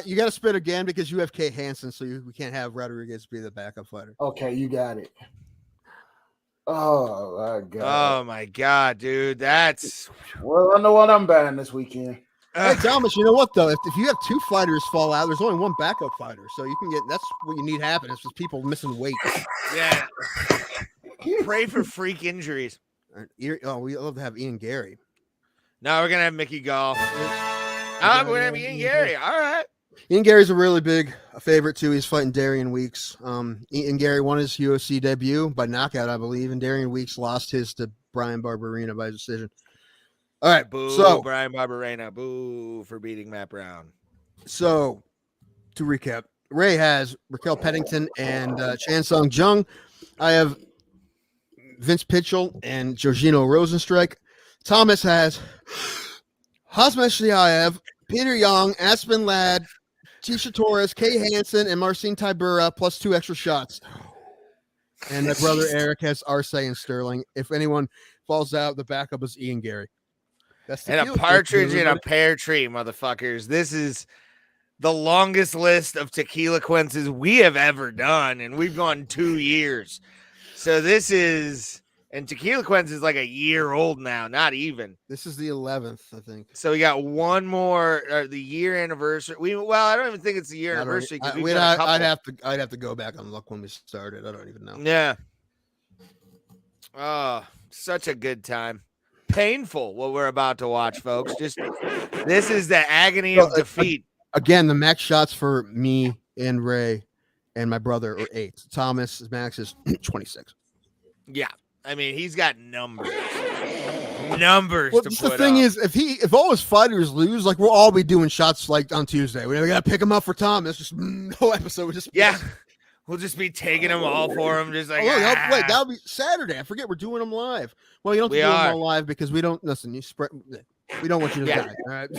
You got to spit again because you have Kate Hansen, so we can't have Rodriguez be the backup fighter. Okay, you got it. Oh my god. Oh my god, dude. That's Well, I know what I'm buying this weekend. Hey, Thomas, you know what, though? If you have 2 fighters fall out, there's only 1 backup fighter. So you can get, that's what you need happen. It's just people missing weight. yeah. Pray for freak injuries. Oh, we love to have Ian Gary. No, we're going to have Mickey Gall. We're going to have Ian Gary. All right. Ian Gary's a really big favorite, too. He's fighting Darian Weeks. Ian Gary won his UFC debut by knockout, I believe, and Darian Weeks lost his to Brian Barberena by decision. All right, Boo, so Brian Barberena. Boo for beating Matt Brown. So, to recap, Ray has Raquel Pennington and Chan Sung Jung. I have Vince Pitchell and Jorginho Rosenstrike. Thomas has Hassan Shiaev, Peter Young, Aspen Ladd, Tisha Torres, Kay Hansen, and Marcin Tybura, plus 2 extra shots. And my brother Eric has Arce and Sterling. If anyone falls out, the backup is Ian Gary. That's and a partridge in a pear tree, motherfuckers. This is the longest list of Tequilaquences we have ever done, and we've gone 2 years. So this is, and Tequilaquences is like a year old now, not even. This is the 11th, I think. So we got one more, the year anniversary. I don't even think it's the year anniversary. I'd have to go back and look when we started. I don't even know. Yeah. Oh, such a good time. Painful what we're about to watch, folks. Just this is the agony of defeat. Again, the max shots for me and Ray and my brother are 8. Thomas' max is 26. Yeah, I mean he's got numbers. Well, to put the thing is, if all his fighters lose, like we'll all be doing shots like on Tuesday. We gotta pick him up for Thomas. Just no episode. We'll just be taking them all for him. Just like wait, that'll be Saturday. I forget we're doing them live. Well, you don't have to do them all live because we don't listen. We don't want you to die. All right.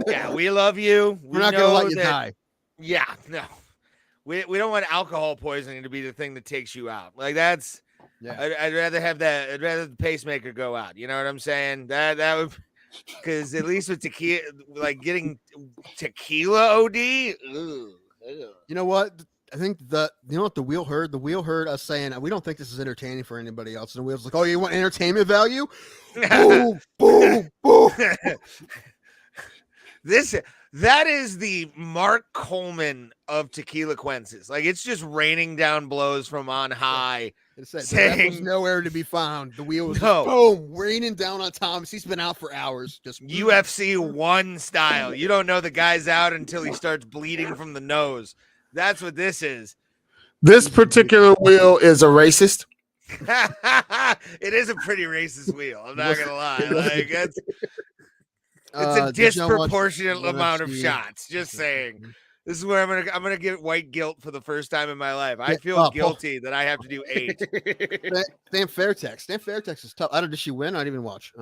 Yeah, we love you. We're not gonna let you die. Yeah, no. We don't want alcohol poisoning to be the thing that takes you out. Like that's. Yeah. I'd rather have that. I'd rather the pacemaker go out. You know what I'm saying? That would, because at least with tequila, like getting tequila OD. Ugh. You know what? I think the wheel heard? The wheel heard us saying we don't think this is entertaining for anybody else. And the wheel's like, oh, you want entertainment value? Boom, boom, boom. That is the Mark Coleman of Tequilaquences. Like it's just raining down blows from on high. Saying was nowhere to be found. The wheel was boom, raining down on Thomas. He's been out for hours. Just UFC 1 style. You don't know the guy's out until he starts bleeding from the nose. That's what this is. This particular wheel is a racist. It is a pretty racist wheel. I'm not gonna lie. Like it's a disproportionate amount of shots. Just saying. This is where I'm gonna get white guilt for the first time in my life. I feel guilty that I have to do 8. Stan Fairtex is tough. Did she win? I didn't even watch.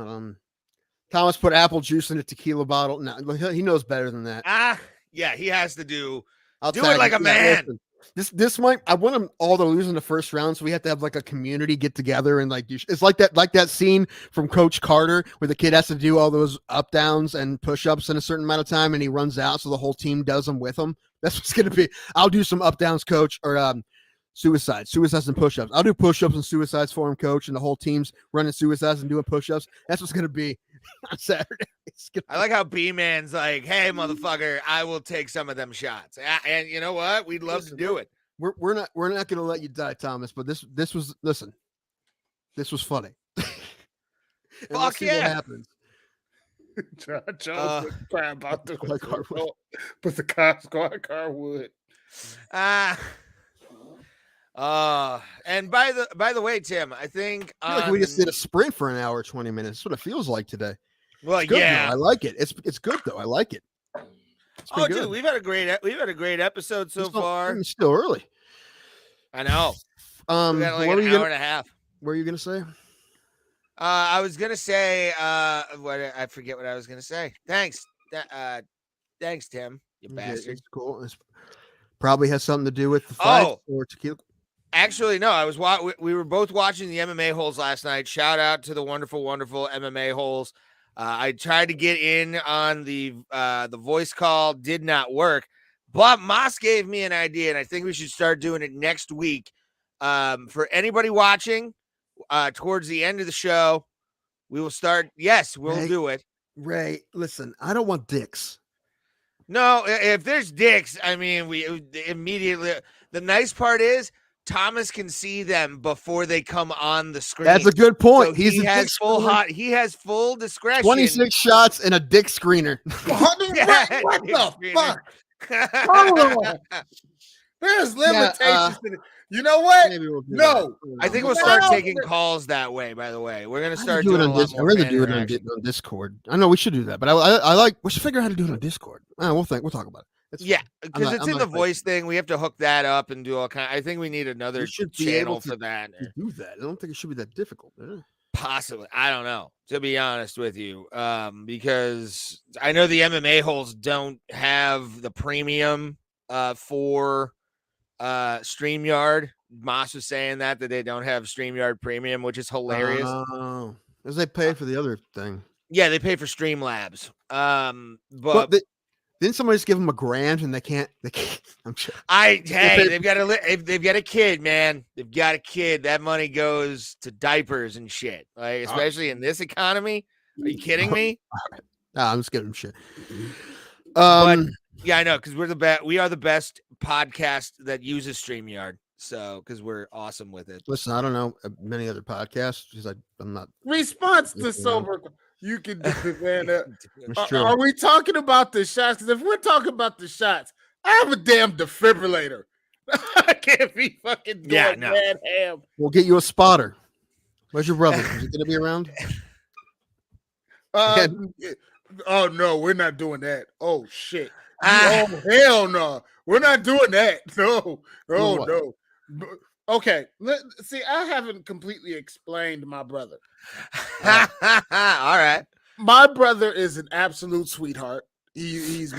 Thomas put apple juice in a tequila bottle. No, he knows better than that. Yeah, he has to do it like a man. Listen, this might. I want them all to lose in the first round, so we have to have like a community get together and like it's like that scene from Coach Carter where the kid has to do all those up downs and push ups in a certain amount of time, and he runs out, so the whole team does them with him. That's what's gonna be. I'll do some up downs, coach, or suicides and push ups. I'll do push ups and suicides for him, coach, and the whole team's running suicides and doing push ups. That's what's gonna be on Saturday. I like how B-Man's like, hey, motherfucker, I will take some of them shots. And you know what? We'd love to do it. We're not going to let you die, Thomas, but this was funny. Fuck yeah. What happens. Joe crying about the but the car would. And by the way, Tim, I think I feel like we just did a sprint for an hour 20 minutes. That's what it feels like today. Well, it's good, though. I like it. It's good though. I like it. Oh, dude, we've had a great episode so far. It's still early. I know. We got like an hour and a half. What are you gonna say? I was gonna say I forget what I was gonna say. Thanks. Thanks, Tim. You bastard. It's cool. It probably has something to do with the fight or tequila. Actually, no. We were both watching the MMA holes last night. Shout out to the wonderful, wonderful MMA holes. I tried to get in on the voice call, did not work. But Moss gave me an idea, and I think we should start doing it next week. For anybody watching, towards the end of the show, we will start. Yes, we'll do it. Ray, listen, I don't want dicks. No, if there's dicks, I mean, we immediately. The nice part is Thomas can see them before they come on the screen. That's a good point. So he has full discretion. 26 shots and a dick screener. What the fuck? Oh, there's limitations. You know what? No, I think we'll start taking calls that way. By the way, we're gonna start doing a lot more. I'd rather do it on Discord. I know we should do that, but I like. We should figure out how to do it on Discord. We'll talk about it. Yeah, because it's in the voice thing. We have to hook that up and do all kind. I think we need another channel for that. To do that, I don't think it should be that difficult. Possibly, I don't know. To be honest with you, because I know the MMA holes don't have the premium for StreamYard. Moss was saying that they don't have StreamYard premium, which is hilarious. Oh, because they pay for the other thing. Yeah, they pay for Streamlabs. But didn't somebody just give them $1,000 and they can't? I'm sure. They've got a kid, man. They've got a kid. That money goes to diapers and shit. Like, especially in this economy. Are you kidding me? Nah, I'm just giving them shit. But yeah, I know, because we are the best podcast that uses StreamYard. So, because we're awesome with it. Listen, I don't know many other podcasts because I'm not. Response to sober. You can do it, man. Are we talking about the shots? Because if we're talking about the shots, I have a damn defibrillator. I can't be fucking going bad ham. We'll get you a spotter. Where's your brother? Is he gonna be around? Oh no, we're not doing that. Oh shit. Oh hell no. We're not doing that. No. Okay. See, I haven't completely explained my brother. All right. My brother is an absolute sweetheart. He's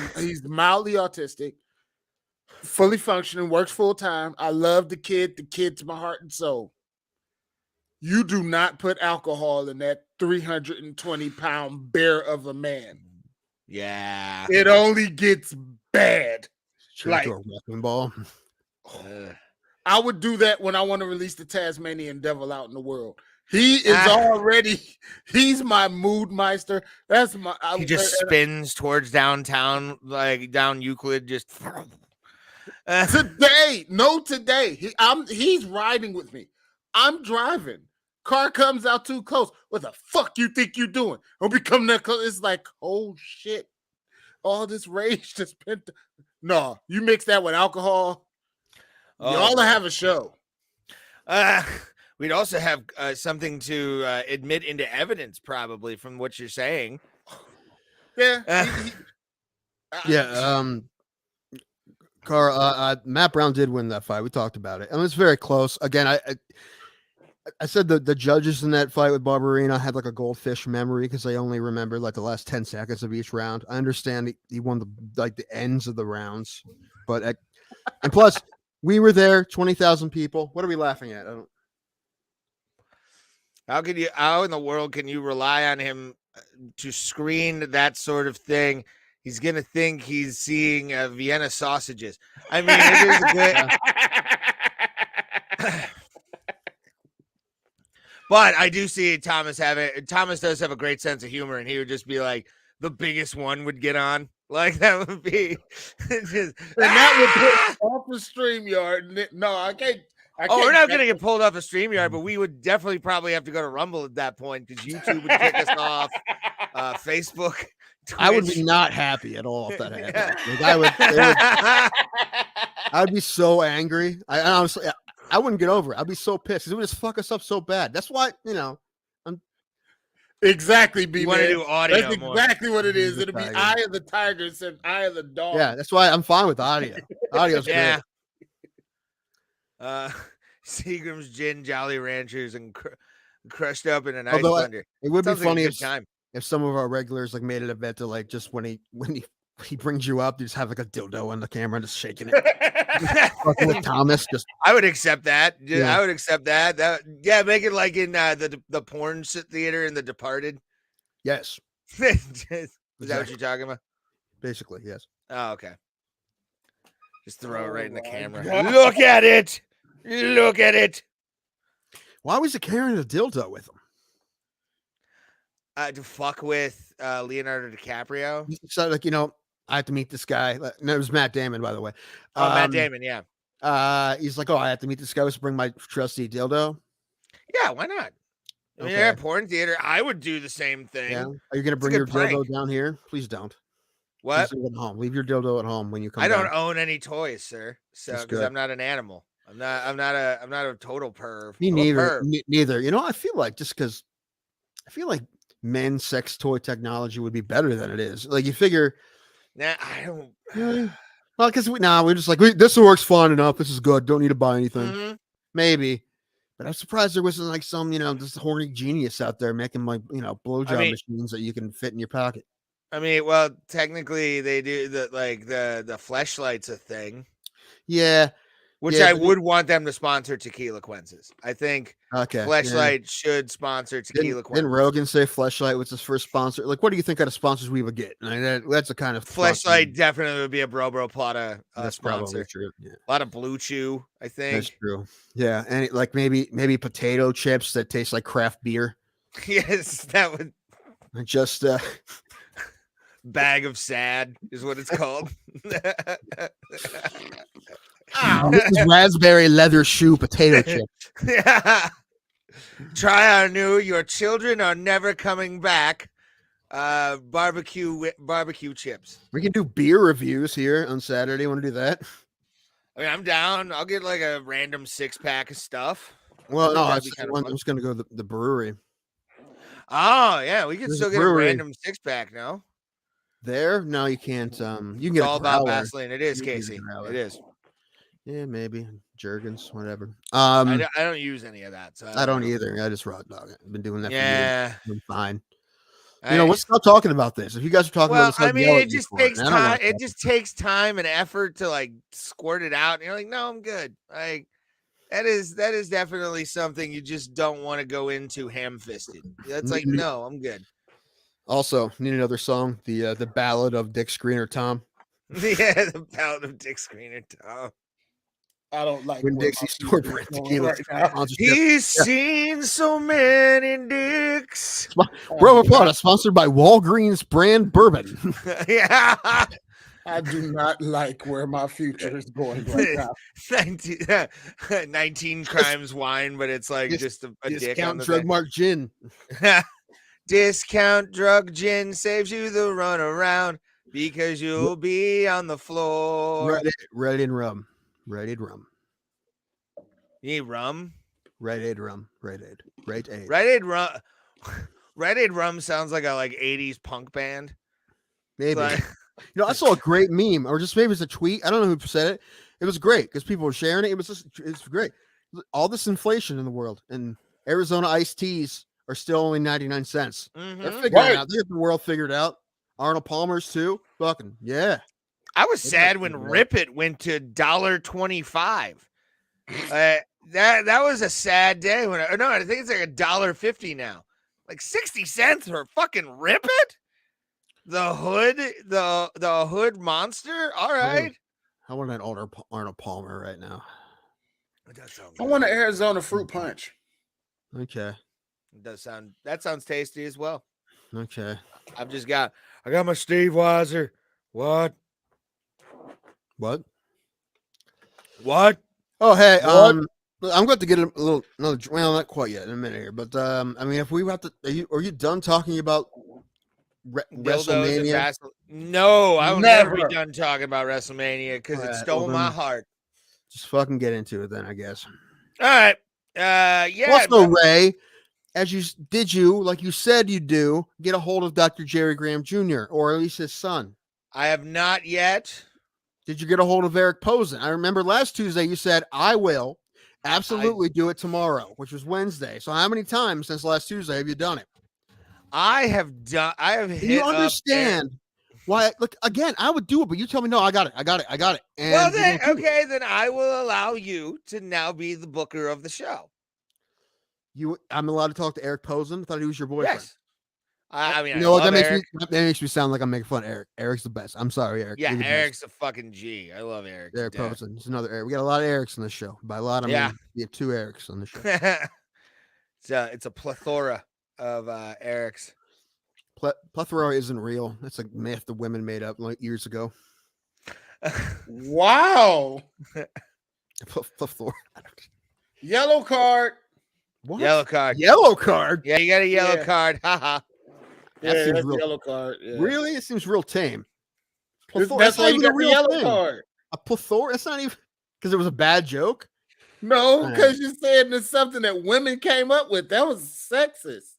mildly autistic, fully functioning, works full time. I love the kid. The kid's my heart and soul. You do not put alcohol in that 320-pound bear of a man. Yeah. It only gets bad. Like a wrecking ball. I would do that when I want to release the Tasmanian devil out in the world. He is he's my mood meister. He just spins towards downtown, like down Euclid, just today. He's riding with me. I'm driving. Car comes out too close. What the fuck you think you doing? Don't become that close. It's like, oh shit. All this rage just spent. No, you mix that with alcohol. Y'all have a show. We'd also have something to admit into evidence, probably, from what you're saying. Yeah. Carl, Matt Brown did win that fight. We talked about it. And it was very close. Again, I said the judges in that fight with Barberina had like a goldfish memory because they only remembered like the last 10 seconds of each round. I understand he won the ends of the rounds, but and plus we were there, 20,000 people. What are we laughing at? How in the world can you rely on him to screen that sort of thing? He's gonna think he's seeing Vienna sausages. I mean, it is good. But I do see Thomas does have a great sense of humor, and he would just be like, the biggest one would get on. Like, that would be just, that would put off the StreamYard. No, I can't. We're not going to get pulled off a StreamYard, but we would definitely probably have to go to Rumble at that point because YouTube would kick us off. Facebook, Twitch. I would be not happy at all if that happened. Like, I would be so angry. I honestly, I wouldn't get over it. I'd be so pissed. It would just fuck us up so bad. That's why, I'm exactly. You want to do audio? That's exactly what it is. It'll be Eye of the Tiger instead of Eye of the Dog. Yeah, that's why I'm fine with audio. Audio's great. Seagram's Gin, Jolly Ranchers, and crushed up in an ice blender. It would be funny if some of our regulars like made an event to like just when he brings you up, you just have like a dildo on the camera just shaking it. With Thomas, I would accept that. I would accept that. Make it like in the porn theater in The Departed. Yes. Is that what you're talking about? Basically, yes. Oh, okay. Just throw it right in the camera. God. Look at it. Why was he carrying a dildo with him? To fuck with Leonardo DiCaprio. So like, I have to meet this guy. No, it was Matt Damon, by the way. Oh, Matt Damon, yeah. He's like, I have to meet this guy. Let's bring my trusty dildo. Yeah, why not? I mean, they're at porn theater. I would do the same thing. Yeah. Are you gonna bring your dildo down here? Please don't. What? Please leave it at home. Leave your dildo at home when you come. I don't own any toys, sir. So because good. I'm not an animal. I'm not a total perv. Me neither. Neither. I feel like men's sex toy technology would be better than it is. Like you figure. Nah, I don't. Well, because we're just like this works fine enough. This is good. Don't need to buy anything. Mm-hmm. Maybe, but I'm surprised there wasn't like some this horny genius out there making like blowjob machines that you can fit in your pocket. I mean, well, technically they do the fleshlight's a thing. Yeah. Which I would want them to sponsor Tequilaquences. I think Fleshlight should sponsor Tequilaquences. Didn't Rogan say Fleshlight was his first sponsor? Like, what do you think kind of sponsors we would get? I mean, that's the kind of Fleshlight definitely would be a Bro Plata that's sponsor. Probably true. Yeah. A lot of Blue Chew, I think. That's true. Yeah, and like maybe potato chips that taste like craft beer. Yes, that would just bag of sad is what it's called. This is raspberry leather shoe potato chips. Yeah. Try our new "Your children are never coming back" barbecue chips. We can do beer reviews here on Saturday. Want to do that? I mean, I'm down. I'll get like a random 6-pack of stuff. Well, no, I'm just gonna go to the brewery. Oh yeah, we can still get a random 6-pack now. There? No, you can't. You can get it's all about Vaseline. It is, Casey. It is. Yeah, maybe Jergens, whatever. I don't use any of that. So I don't either. I just raw dog it. I've been doing that for years. I'm fine. Let's stop talking about this. If you guys are talking about this, I mean, it just takes time. It just takes time and effort to like squirt it out. And you're like, no, I'm good. Like that is definitely something you just don't want to go into ham-fisted. That's like, no, I'm good. Also, need another song. The Ballad of Dick Screener Tom. Yeah, the Ballad of Dick Screener Tom. I don't like when Dixie store brand tequila. He's seen so many dicks. Bro Plata, sponsored by Walgreens brand bourbon. Yeah. I do not like where my future is going right now. 19 crimes wine, but it's like just a dick on the drug mark gin. Discount drug gin saves you the run around because you'll be on the floor. Red and rum. Rite Aid rum. You need rum? Rite Aid rum. Rite Aid. Rite Aid. Rite Aid rum. Rite Aid rum sounds like a 80s punk band. Maybe. Like... I saw a great meme, or just maybe it's a tweet. I don't know who said it. It was great because people were sharing it. It's great. All this inflation in the world, and Arizona iced teas are still only 99 cents. Mm-hmm. They're figuring it out. They have the world figured out. Arnold Palmer's too. Fucking yeah. I was sad when Rip It went to $1.25. That was a sad day when I think it's like $1.50 now. Like 60 cents for fucking Rip It? The hood monster? All right. I want an Arnold Palmer right now. I want an Arizona fruit punch. Okay. That sounds tasty as well. Okay. I got my Steve Weiser. What? Oh, hey, I'm going to get another. Well, not quite yet in a minute here, but I mean, if we have to, are you done talking about WrestleMania? No, I will never be done talking about WrestleMania because it stole my heart. Just fucking get into it then, I guess. All right. Yeah. Also, Ray, like you said you do, get a hold of Dr. Jerry Graham Jr. or at least his son. I have not yet. Did you get a hold of Eric Posen? I remember last Tuesday you said, I will absolutely do it tomorrow, which was Wednesday. So how many times since last Tuesday have you done it? I have hit you understand why? Look, again, I would do it, but you tell me, no, I got it. And well, then I will allow you to now be the booker of the show. I'm allowed to talk to Eric Posen? I thought he was your boyfriend. Yes. I mean, that makes me sound like I'm making fun of Eric. Eric's the best. I'm sorry, Eric. Yeah, Eric's a fucking G. I love Eric. Eric Posen. It's another Eric. We got a lot of Erics on the show. By a lot, I mean we have 2 Erics on the show. It's a plethora of Eric's. Plethora isn't real. That's a myth the women made up like years ago. Wow. Plethora. Yellow card. What? Yellow card. Yellow card? Yeah, you got a yellow Yeah. card. Haha. Yeah, That seems that's real. yellow card. Yeah. Really? It seems real tame. That's That's why not you even got a the real yellow thing. card. A plethora? That's not even because it was a bad joke. No, because you said it's something that women came up with. That was sexist.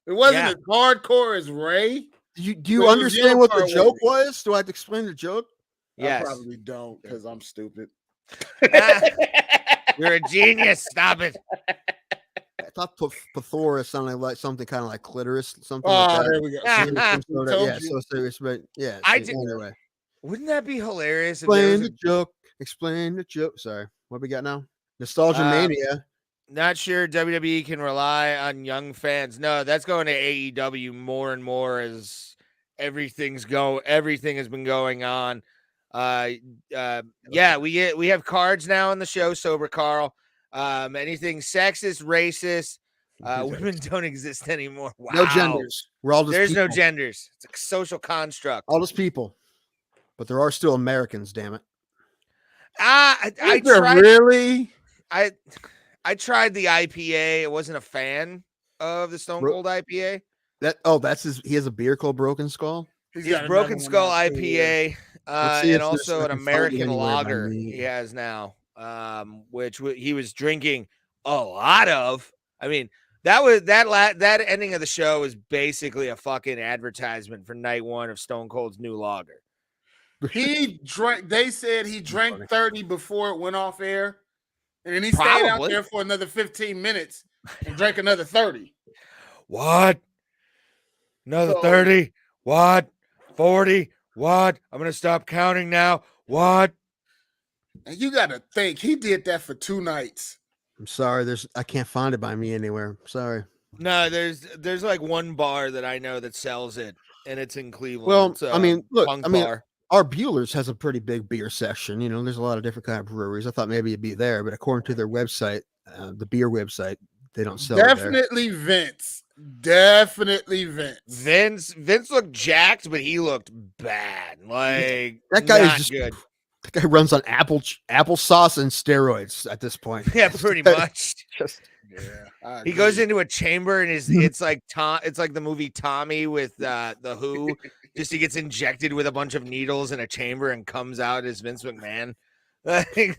It wasn't as hardcore as Ray. Do you understand what the joke was? Do I have to explain the joke? Yes. I probably don't because I'm stupid. You're a genius. Stop it. I thought plethora sounded like something kind of like clitoris, something like that. There we go. Anyway. Wouldn't that be hilarious? Explain the joke. Explain the joke. Sorry. What we got now? Nostalgia Mania. Not sure WWE can rely on young fans. No, that's going to AEW more and more as everything has been going on. Yeah, we have cards now on the show, Sober Carl. Anything sexist, racist, women don't exist anymore. Wow. No genders. We're all just There's people. no genders. It's a social construct. All just people. But there are still Americans, damn it. I tried really. I tried the IPA. I wasn't a fan of the Stone Cold IPA. He has a beer called Broken Skull. He's Broken Skull IPA, and also an American lager he has now, which he was drinking a lot of. I mean, that ending of the show was basically a fucking advertisement for night one of Stone Cold's new lager. He drank. They said he drank 30 before it went off air, and then he stayed out there for another 15 minutes and drank another 30. What? Another 30? What? 40? What? I'm gonna stop counting now. What? And you gotta think he did that for 2 nights. I'm sorry. I can't find it by me anywhere. Sorry. No, there's like one bar that I know that sells it, and it's in Cleveland. Well, it's look, our Bueller's has a pretty big beer section. You know, there's a lot of different kind of breweries. I thought maybe it'd be there, but according to their website, the beer website, they don't sell Definitely it there. Vince. Definitely Vince. Vince looked jacked, but he looked bad. Like that guy is just good. That guy runs on applesauce and steroids at this point. Yeah, pretty much. Yeah, he goes into a chamber and it's like the movie Tommy with the Who. Just he gets injected with a bunch of needles in a chamber and comes out as Vince McMahon. Like,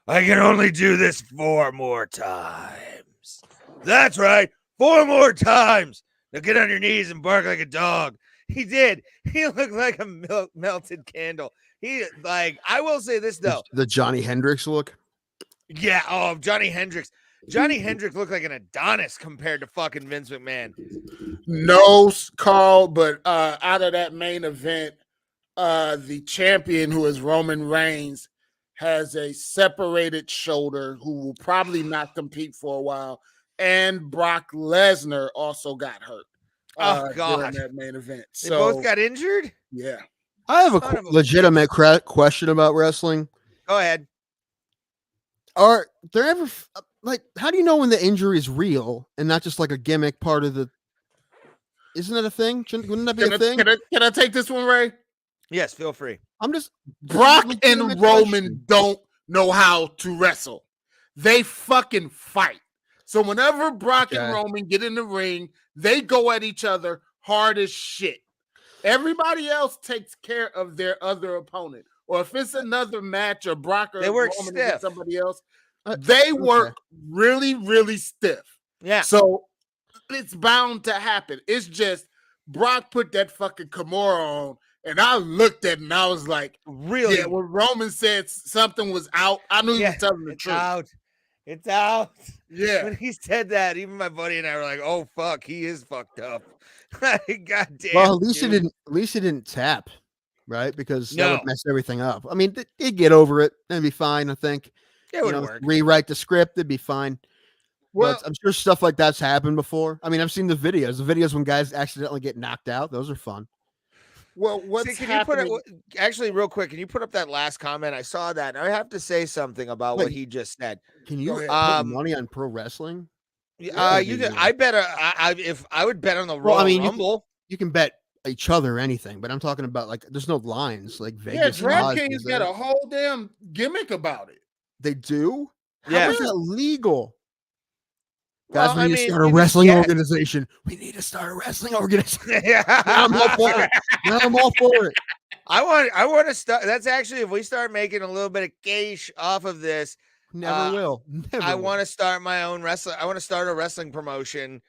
I can only do this 4 more times. That's right, 4 more times. Now get on your knees and bark like a dog. He did. He looked like a melted candle. I will say this though. The Johnny Hendricks look. Yeah. Oh, Johnny Hendricks. Johnny Hendricks looked like an Adonis compared to fucking Vince McMahon. No, Carl, but out of that main event, the champion, who is Roman Reigns, has a separated shoulder, who will probably not compete for a while. And Brock Lesnar also got hurt. Oh, God. During that main event. They both got injured? Yeah. I have a legitimate question about wrestling. Go ahead. Are there ever how do you know when the injury is real and not just like a gimmick part of the? Isn't that a thing? Wouldn't that be a thing? Can I take this one, Ray? Yes, feel free. Brock and Roman don't know how to wrestle. They fucking fight. So whenever Brock and Roman get in the ring, they go at each other hard as shit. Everybody else takes care of their other opponent. Or if it's another match or Brock or Roman against somebody else, they work really, really stiff. Yeah. So it's bound to happen. It's just Brock put that fucking Kimura on, and I looked at it and I was like, really? Yeah, when Roman said something was out, I knew he was telling the truth. It's out. Yeah. When he said that, even my buddy and I were like, oh fuck, he is fucked up. God damn. Well, at least he didn't tap, right? Because that would mess everything up. I mean, they'd get over it and be fine, I think. It would work. Rewrite the script, it'd be fine. Well, but I'm sure stuff like that's happened before. I mean, I've seen the videos when guys accidentally get knocked out. Those are fun. Well, what's happening? Actually, real quick, can you put up that last comment? I saw that. I have to say something about what he just said. Can you put money on pro wrestling? You can. I bet. If I would bet on the Royal Rumble, you can bet each other anything, but I'm talking about like there's no lines like Vegas. DraftKings got a whole damn gimmick about it. They do. Yeah. How is that legal? Well, guys, we need to start a wrestling organization. We need to start a wrestling organization. Yeah, I'm all for it. I'm all for it. I want to start. That's actually if we start making a little bit of cash off of this. Never will. I want to start my own wrestling. I want to start a wrestling promotion.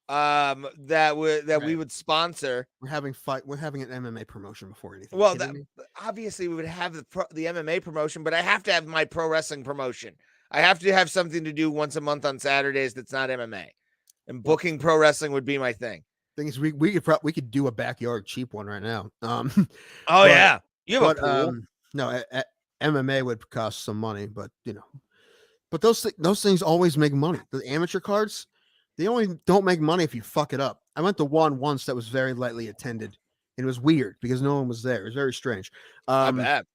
That we would sponsor. We're having an MMA promotion before anything. Well, obviously we would have the MMA promotion, but I have to have my pro wrestling promotion. I have to have something to do once a month on Saturdays that's not MMA, and booking pro wrestling would be my thing. Thing is, we could do a backyard cheap one right now. Yeah, you have a pool. No, MMA would cost some money, but but those things always make money. The amateur cards, they only don't make money if you fuck it up. I went to one once that was very lightly attended. It was weird because no one was there. It was very strange. I bet.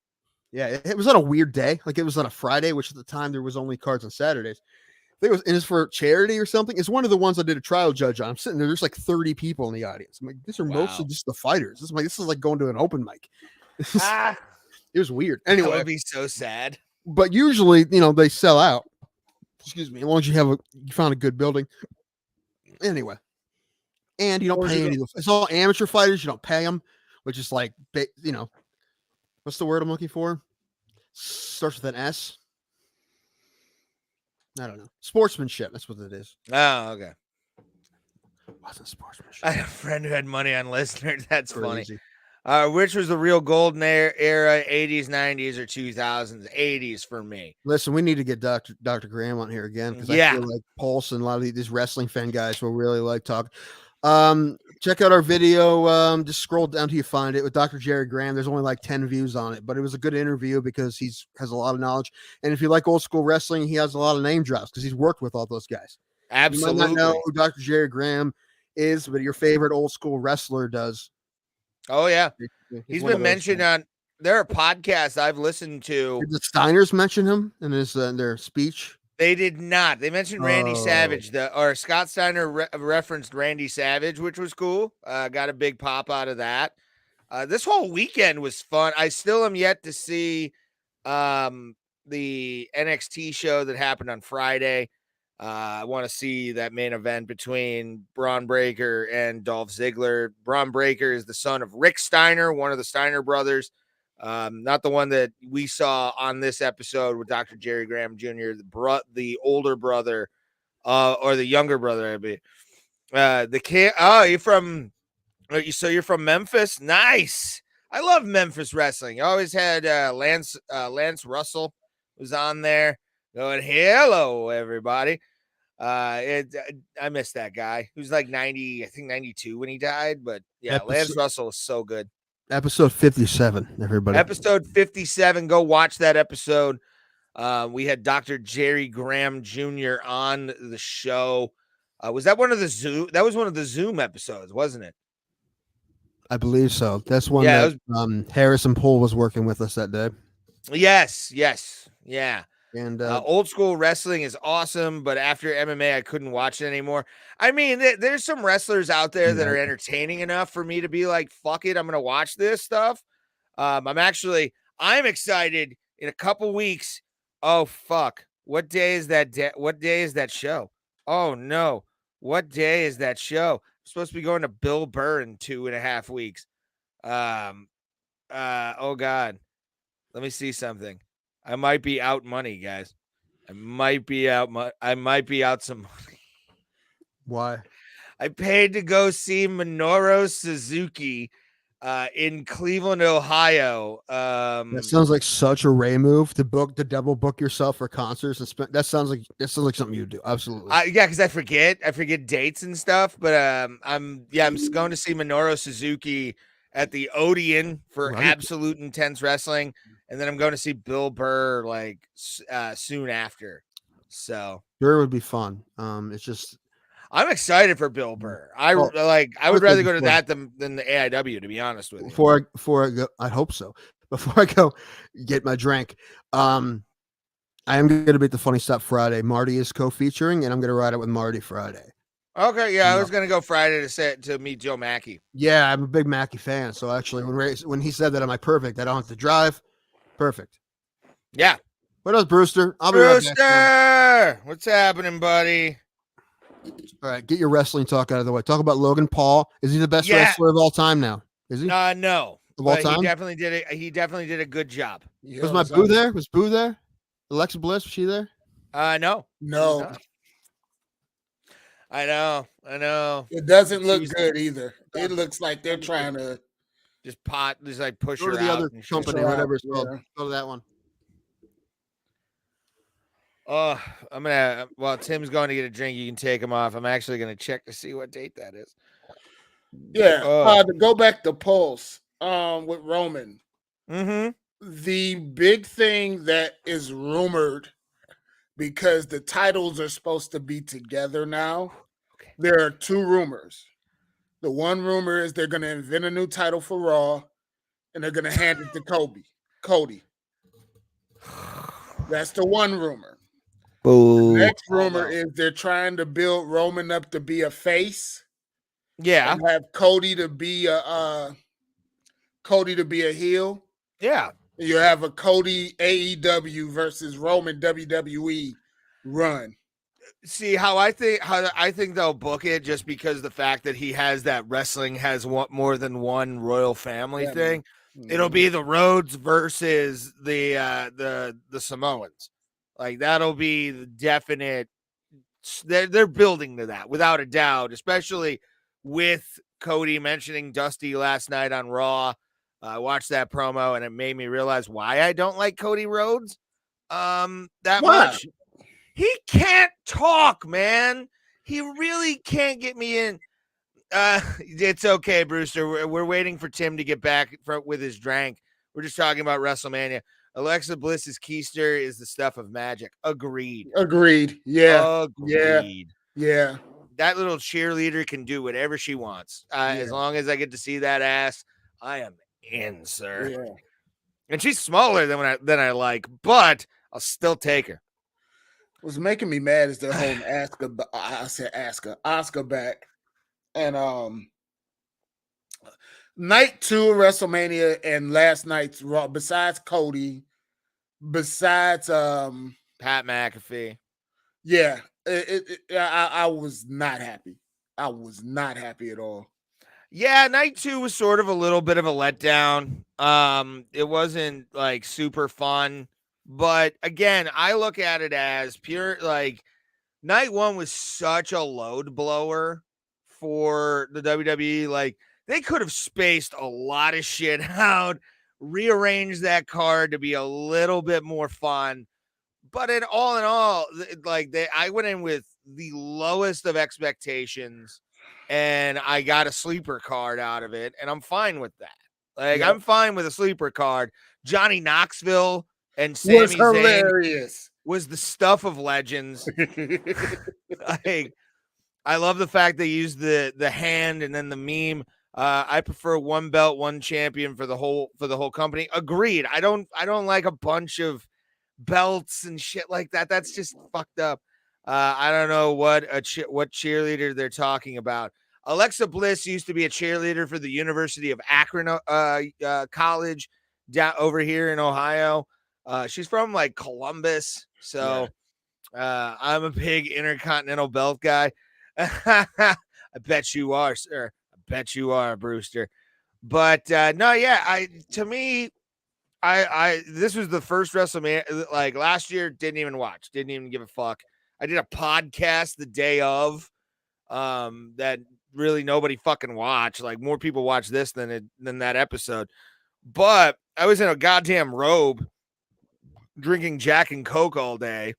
Yeah, it was on a weird day. Like it was on a Friday, which at the time there was only cards on Saturdays. I think it was for charity or something. It's one of the ones I did a trial judge on. I'm sitting there. There's like 30 people in the audience. I'm like, these are mostly just the fighters. This is like going to an open mic. It was weird. Anyway, that would be so sad. But usually, they sell out. Excuse me. As long as you found a good building. Anyway, and you don't pay any. It's all amateur fighters. You don't pay them, which is like, what's the word I'm looking for? Starts with an S. I don't know. Sportsmanship. That's what it is. Oh, okay. Wasn't sportsmanship. I had a friend who had money on listeners. That's crazy. Funny. Which was the real golden era, 80s, 90s, or 2000s? 80s for me. Listen, we need to get Dr. Graham on here again because I feel like Pulse and a lot of these wrestling fan guys will really like talk. Check out our video. Just scroll down till you find it with Dr. Jerry Graham. There's only like 10 views on it, but it was a good interview because has a lot of knowledge. And if you like old school wrestling, he has a lot of name drops because he's worked with all those guys. Absolutely. You might not know who Dr. Jerry Graham is, but your favorite old school wrestler does. Oh yeah, he's been mentioned on. There are podcasts I've listened to. Did the Steiners mention him in their speech? They did not. They mentioned Randy Savage. Scott Steiner referenced Randy Savage, which was cool. Got a big pop out of that. This whole weekend was fun. I still am yet to see the NXT show that happened on Friday. I want to see that main event between Braun Breaker and Dolph Ziggler. Braun Breaker is the son of Rick Steiner, one of the Steiner brothers. Not the one that we saw on this episode with Dr. Jerry Graham Jr., the older brother, or the younger brother, I believe. The kid. Oh, you're from Memphis? Nice. I love Memphis wrestling. You always had Lance Russell was on there going, hello, everybody. I miss that guy. He was like 90, I think 92 when he died. But yeah, Lance Russell is so good. Episode 57, everybody. Episode 57. Go watch that episode. We had Dr. Jerry Graham Jr. on the show. Was that one of the Zoom? That was one of the Zoom episodes, wasn't it? I believe so. That's one that Harrison Poole was working with us that day. Yes. Yeah. And old school wrestling is awesome, but after MMA, I couldn't watch it anymore. I mean, there's some wrestlers out there that are entertaining enough for me to be like, fuck it, I'm going to watch this stuff. I'm excited in a couple weeks. Oh, fuck. What day is that? What day is that show? Oh, no. What day is that show? I'm supposed to be going to Bill Burr in 2.5 weeks. Oh, God. Let me see something. I might be out money, guys. I might be out some money. Why? I paid to go see Minoru Suzuki in Cleveland, Ohio. That sounds like such a Ray move to double book yourself for concerts and spend. That sounds like something you do. Absolutely. Yeah, because I forget dates and stuff. But I'm going to see Minoru Suzuki at the Odeon for Absolute Intense Wrestling. And then I'm going to see Bill Burr soon after. So Burr would be fun. It's just I'm excited for Bill Burr. I would rather go to that than the AIW, to be honest with you. Before I go, I hope so. Before I go get my drink, I am going to be at the Funny Stop Friday. Marty is co-featuring, and I'm going to ride it with Marty Friday. Okay, yeah, I was gonna go Friday to meet Joe Mackey. Yeah, I'm a big Mackey fan. So actually, when he said that, am I perfect? I don't have to drive. Perfect. Yeah. What else, Brewster? I'll be Brewster, right back. what's happening, buddy? All right, get your wrestling talk out of the way. Talk about Logan Paul. Is he the best wrestler of all time now? Is he? No. Of all time? He definitely did it. He definitely did a good job. Was my Boo there? Was Boo there? Alexa Bliss, was she there? No. No. I know. It doesn't look good either. It looks like they're trying to just like push go her to the out other company, whatever it's called. Go to that one. Oh, while Tim's going to get a drink, you can take him off. I'm actually going to check to see what date that is. Yeah. To go back to Pulse with Roman. Mm-hmm. The big thing that is rumored, because the titles are supposed to be together now, there are two rumors. The one rumor is they're going to invent a new title for Raw, and they're going to hand it to Cody. That's the one rumor. Boo. The next rumor is they're trying to build Roman up to be a face. Yeah. And have Cody to be a heel. Yeah. You have a Cody AEW versus Roman WWE run. See how I think they'll book it, just because the fact that he has that wrestling has more than one royal family thing. Mm-hmm. It'll be the Rhodes versus the Samoans. Like, that'll be the definite. They're building to that without a doubt, especially with Cody mentioning Dusty last night on Raw. I watched that promo and it made me realize why I don't like Cody Rhodes much. He can't talk, man. He really can't get me in. It's okay, Brewster. We're waiting for Tim to get back with his drink. We're just talking about WrestleMania. Alexa Bliss's keister is the stuff of magic. Agreed. Yeah. Agreed. Yeah. That little cheerleader can do whatever she wants. As long as I get to see that ass, I am in, sir. Yeah. And she's smaller than I like, but I'll still take her. What's making me mad is they're holding Oscar back. And night 2 of WrestleMania and last night's Raw, besides Cody, besides Pat McAfee. Yeah. I was not happy. I was not happy at all. Yeah, night 2 was sort of a little bit of a letdown. It wasn't like super fun, but again, I look at it as pure, like, night 1 was such a load blower for the WWE. Like, they could have spaced a lot of shit out, rearranged that card to be a little bit more fun. But in all, like, I went in with the lowest of expectations, and I got a sleeper card out of it, and I'm fine with that. Like, I'm fine with a sleeper card. Johnny Knoxville and Sami Zayn was the stuff of legends. Like, I love the fact they used the hand and then the meme. I prefer one belt, one champion for the whole company. Agreed. I don't like a bunch of belts and shit like that. That's just fucked up. I don't know what cheerleader they're talking about. Alexa Bliss used to be a cheerleader for the University of Akron College down over here in Ohio. She's from like Columbus, so I'm a big Intercontinental belt guy. I bet you are, sir. I bet you are, Brewster. But no, yeah. To me, this was the first WrestleMania. Like, last year, didn't even watch, didn't even give a fuck. I did a podcast the day of that really nobody fucking watched. Like, more people watched this than that episode. But I was in a goddamn robe drinking Jack and Coke all day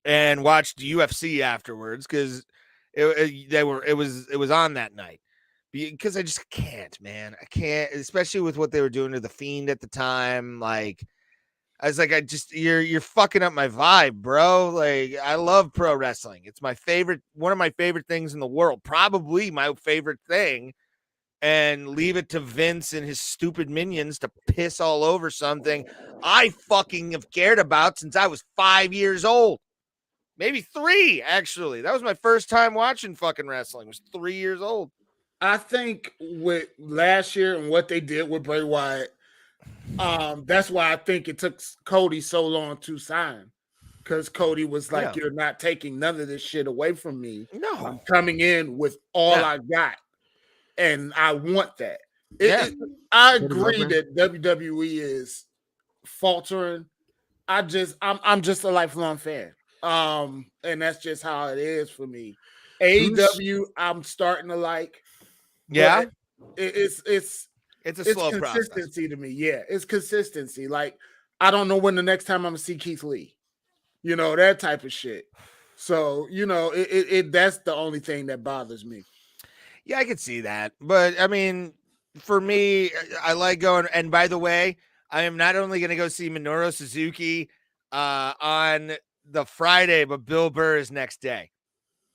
and watched UFC afterwards because it was on that night. Because I just can't, man. I can't, especially with what they were doing to the Fiend at the time. Like, I was like, you're fucking up my vibe, bro. Like, I love pro wrestling. It's my favorite, one of my favorite things in the world. Probably my favorite thing. and leave it to Vince and his stupid minions to piss all over something I fucking have cared about since I was 5 years old. Maybe 3, actually. That was my first time watching fucking wrestling. I was 3 years old. I think with last year and what they did with Bray Wyatt, that's why I think it took Cody so long to sign. Because Cody was like, "You're not taking none of this shit away from me. No. I'm coming in with all I got, and I want that." I agree that WWE is faltering. I'm just a lifelong fan. And that's just how it is for me. AEW, I'm starting to like. Yeah. It's a slow consistency to me. Yeah, it's consistency. Like, I don't know when the next time I'm gonna see Keith Lee. You know, that type of shit. So, you know, that's the only thing that bothers me. Yeah, I could see that. But I mean, for me, I like going. And by the way, I am not only going to go see Minoru Suzuki on the Friday, but Bill Burr is next day.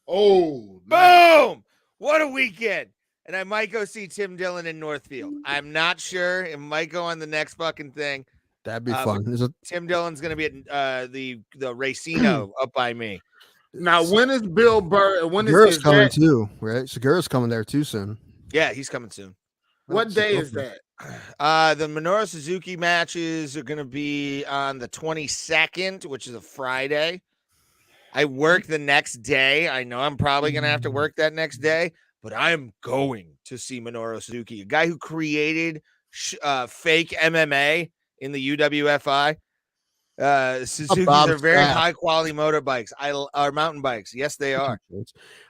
Oh, boom! What a weekend. And I might go see Tim Dillon in Northfield. I'm not sure. It might go on the next fucking thing. That'd be fun. Tim Dillon's going to be at the Racino up by me. Now, when is Bill Burr? When Segura's coming too, right? Segura's coming there too soon. Yeah, he's coming soon. What day is that? The Minoru Suzuki matches are going to be on the 22nd, which is a Friday. I work the next day. I know I'm probably going to have to work that next day, but I am going to see Minoru Suzuki, a guy who created fake MMA in the UWFI. Suzuki's are very high quality motorbikes. Are mountain bikes. Yes, they are.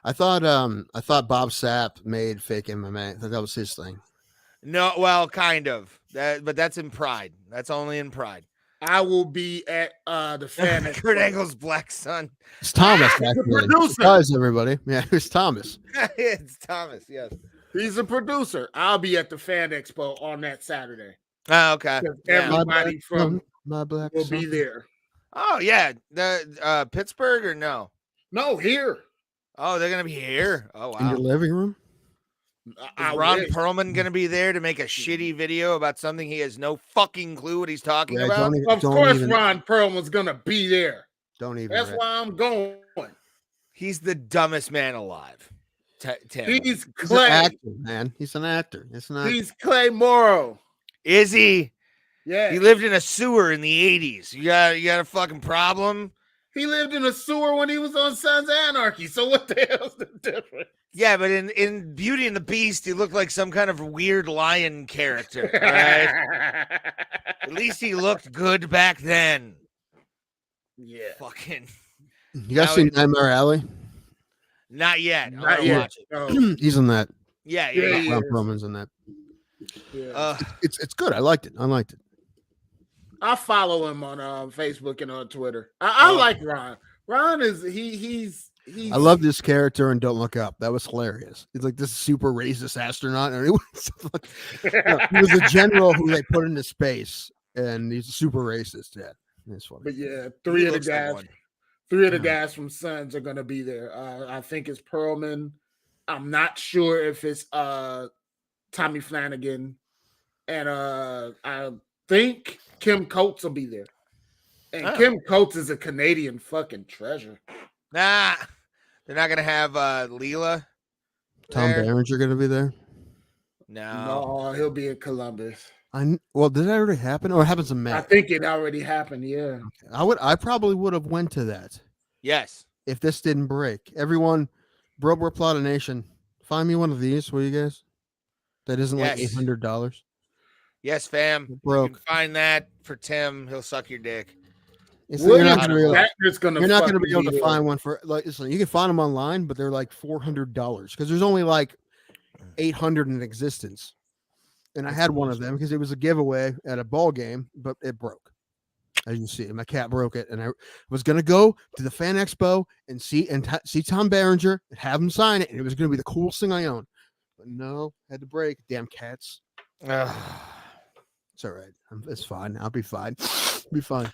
I thought Bob Sapp made fake MMA. I thought that was his thing. No, well, kind of. But that's in Pride. That's only in Pride. I will be at the fan. Kurt Angle's black son. It's Thomas. Surprise, everybody. Yeah, it's Thomas. It's Thomas. Yes, he's a producer. I'll be at the Fan Expo on that Saturday. Oh, okay. Everybody from my black will be there. Oh yeah, the Pittsburgh or no? No, here. Oh, they're gonna be here. Oh wow. In your living room. Is Ron Perlman gonna be there to make a shitty video about something he has no fucking clue what he's talking about? Of course, Ron Perlman's gonna be there. Don't even. That's why I'm going. He's the dumbest man alive. He's Clay. An actor, man. He's an actor. It's not. He's Clay Morrow. Is he? Yeah. He lived in a sewer in the 80s. You got a fucking problem? He lived in a sewer when he was on Sons of Anarchy. So what the hell's the difference? Yeah, but in Beauty and the Beast, he looked like some kind of weird lion character. Right? At least he looked good back then. Yeah. Fucking. You guys seen Nightmare Alley? Not yet. Not yet. Watch it. No. He's in that. Yeah. Ron Perlman's in that. Yeah. It's good. I liked it. I follow him on Facebook and on Twitter. I like Ron. Ron is he's I love this character and Don't Look Up. That was hilarious. He's like this super racist astronaut. And he was a general who they put into space, and he's super racist. Yeah, it's funny. But yeah, three of the guys from Sons are gonna be there. I think it's Perlman. I'm not sure if it's Tommy Flanagan, and I think Kim Coates will be there. And Kim Coates is a Canadian fucking treasure. Nah, they're not gonna have Leela. Tom Berenger gonna be there? No, he'll be in Columbus. Well, did that already happen, or it happens in May? I think it already happened. Yeah, I probably would have went to that. Yes, if this didn't break. Everyone, Bro Plata Nation, find me one of these, will you guys? That isn't like $800. Yes, fam. Broke. You can find that for Tim. He'll suck your dick. You're not going to be able to find one for like. Listen, you can find them online, but they're like $400 because there's only like 800 in existence. And I had one of them because it was a giveaway at a ball game, but it broke. As you see, my cat broke it, and I was going to go to the Fan Expo and see Tom Berenger and have him sign it, and it was going to be the coolest thing I own. But no, had to break. Damn cats. It's all right. It's fine. I'll be fine. Be fine.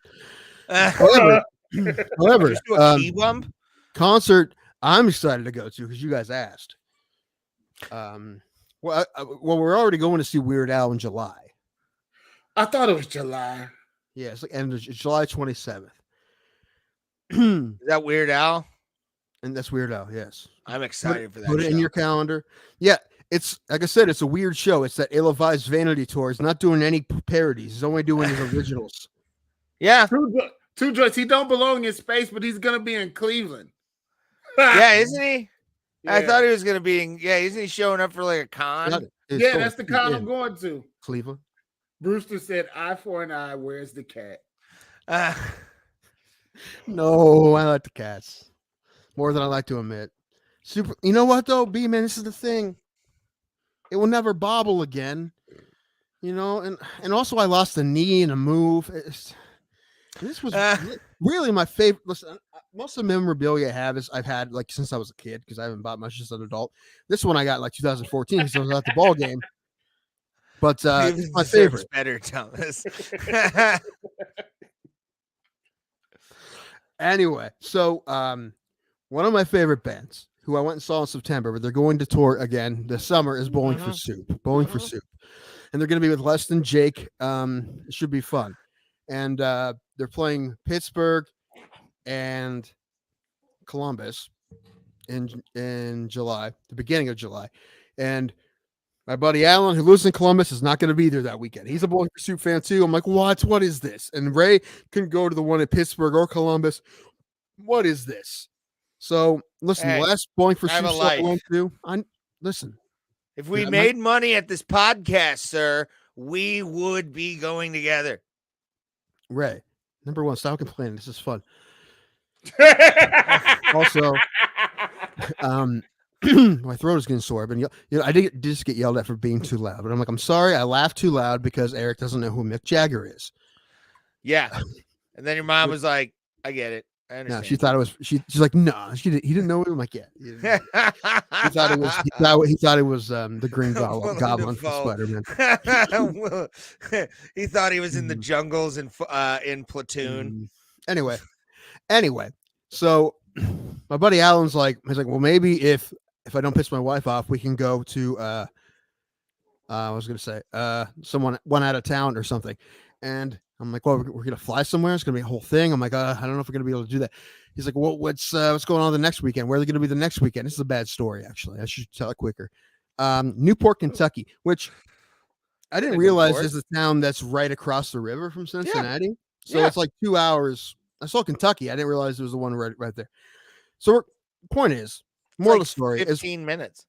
However, key bump concert I'm excited to go to because you guys asked. Well, we're already going to see Weird Al in July. I thought it was July. Yeah, it's like end of July 27th. Is that Weird Al? And that's Weird Al, yes. I'm excited for that. Put it in your calendar. Yeah, it's like I said, it's a weird show. It's that ill-advised vanity tour. He's not doing any parodies. He's only doing his originals. Yeah. Two joints. He don't belong in space, but he's gonna be in Cleveland. Yeah, isn't he? Yeah. I thought he was gonna be in. Yeah, isn't he showing up for like a con? Yeah, that's the con I'm going to. Cleveland. Brewster said, "Eye for an eye. Where's the cat?" No, I like the cats more than I like to admit. Super. You know what though, B man, this is the thing. It will never bobble again. You know, and also I lost a knee in a move. This was really my favorite. Listen, most of the memorabilia I've had like since I was a kid because I haven't bought much as an adult. This one I got in like 2014 because I was at the ball game. But it's my favorite. Better, Thomas. Anyway, so one of my favorite bands who I went and saw in September, but they're going to tour again this summer is Bowling for Soup. Bowling for Soup. And they're going to be with Less Than Jake. It should be fun. And they're playing Pittsburgh and Columbus in July, the beginning of July. And my buddy Alan, who lives in Columbus, is not going to be there that weekend. He's a Bowling for Soup fan too. I'm like, what is this? And Ray couldn't go to the one in Pittsburgh or Columbus. What is this? So listen, the last Bowling for Soup show I went to, listen. If we made money at this podcast, sir, we would be going together. Ray, number one, stop complaining. This is fun. Also, my throat is getting sore. But I did just get yelled at for being too loud. But I'm like, I'm sorry, I laughed too loud because Eric doesn't know who Mick Jagger is. Yeah, and then your mom was like, "I get it. I understand." No, she thought it was. She's like, no, he didn't know it. I'm like, yeah. He thought it was. He thought it was the Green Goblin from Spider-Man. He thought he was in the jungles in Platoon. Anyway, so my buddy Alan's like, well, maybe if I don't piss my wife off, we can go to I was gonna say one out of town or something, and I'm like, well, we're gonna fly somewhere. It's gonna be a whole thing. I'm like, I don't know if we're gonna be able to do that. He's like, well, what's going on the next weekend? Where are they gonna be the next weekend? This is a bad story, actually. I should tell it quicker. Newport, Kentucky, which I didn't realize is a town that's right across the river from Cincinnati. Yeah. So it's like 2 hours. I saw Kentucky. I didn't realize it was the one right there. So point is, more of the story 15 minutes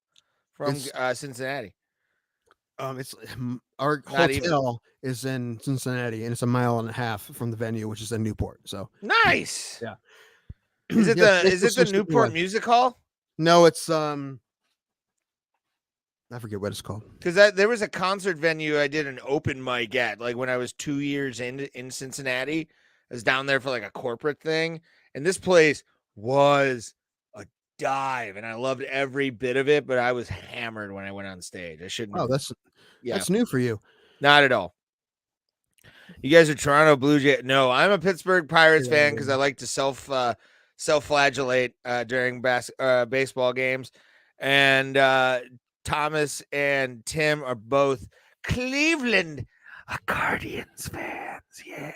from Cincinnati. It's our hotel is in Cincinnati, and it's 1.5 miles from the venue, which is in Newport. So nice. Yeah. Is it the Newport Music Hall? No, it's I forget what it's called. Because there was a concert venue I did an open mic at, like when I was 2 years in Cincinnati. I was down there for like a corporate thing, and this place was a dive, and I loved every bit of it. But I was hammered when I went on stage. I shouldn't. Oh, that's new for you. Not at all. You guys are Toronto Blue Jay. No, I'm a Pittsburgh Pirates fan because I like to self-flagellate during baseball games. And Thomas and Tim are both Cleveland Guardians fans. Yeah.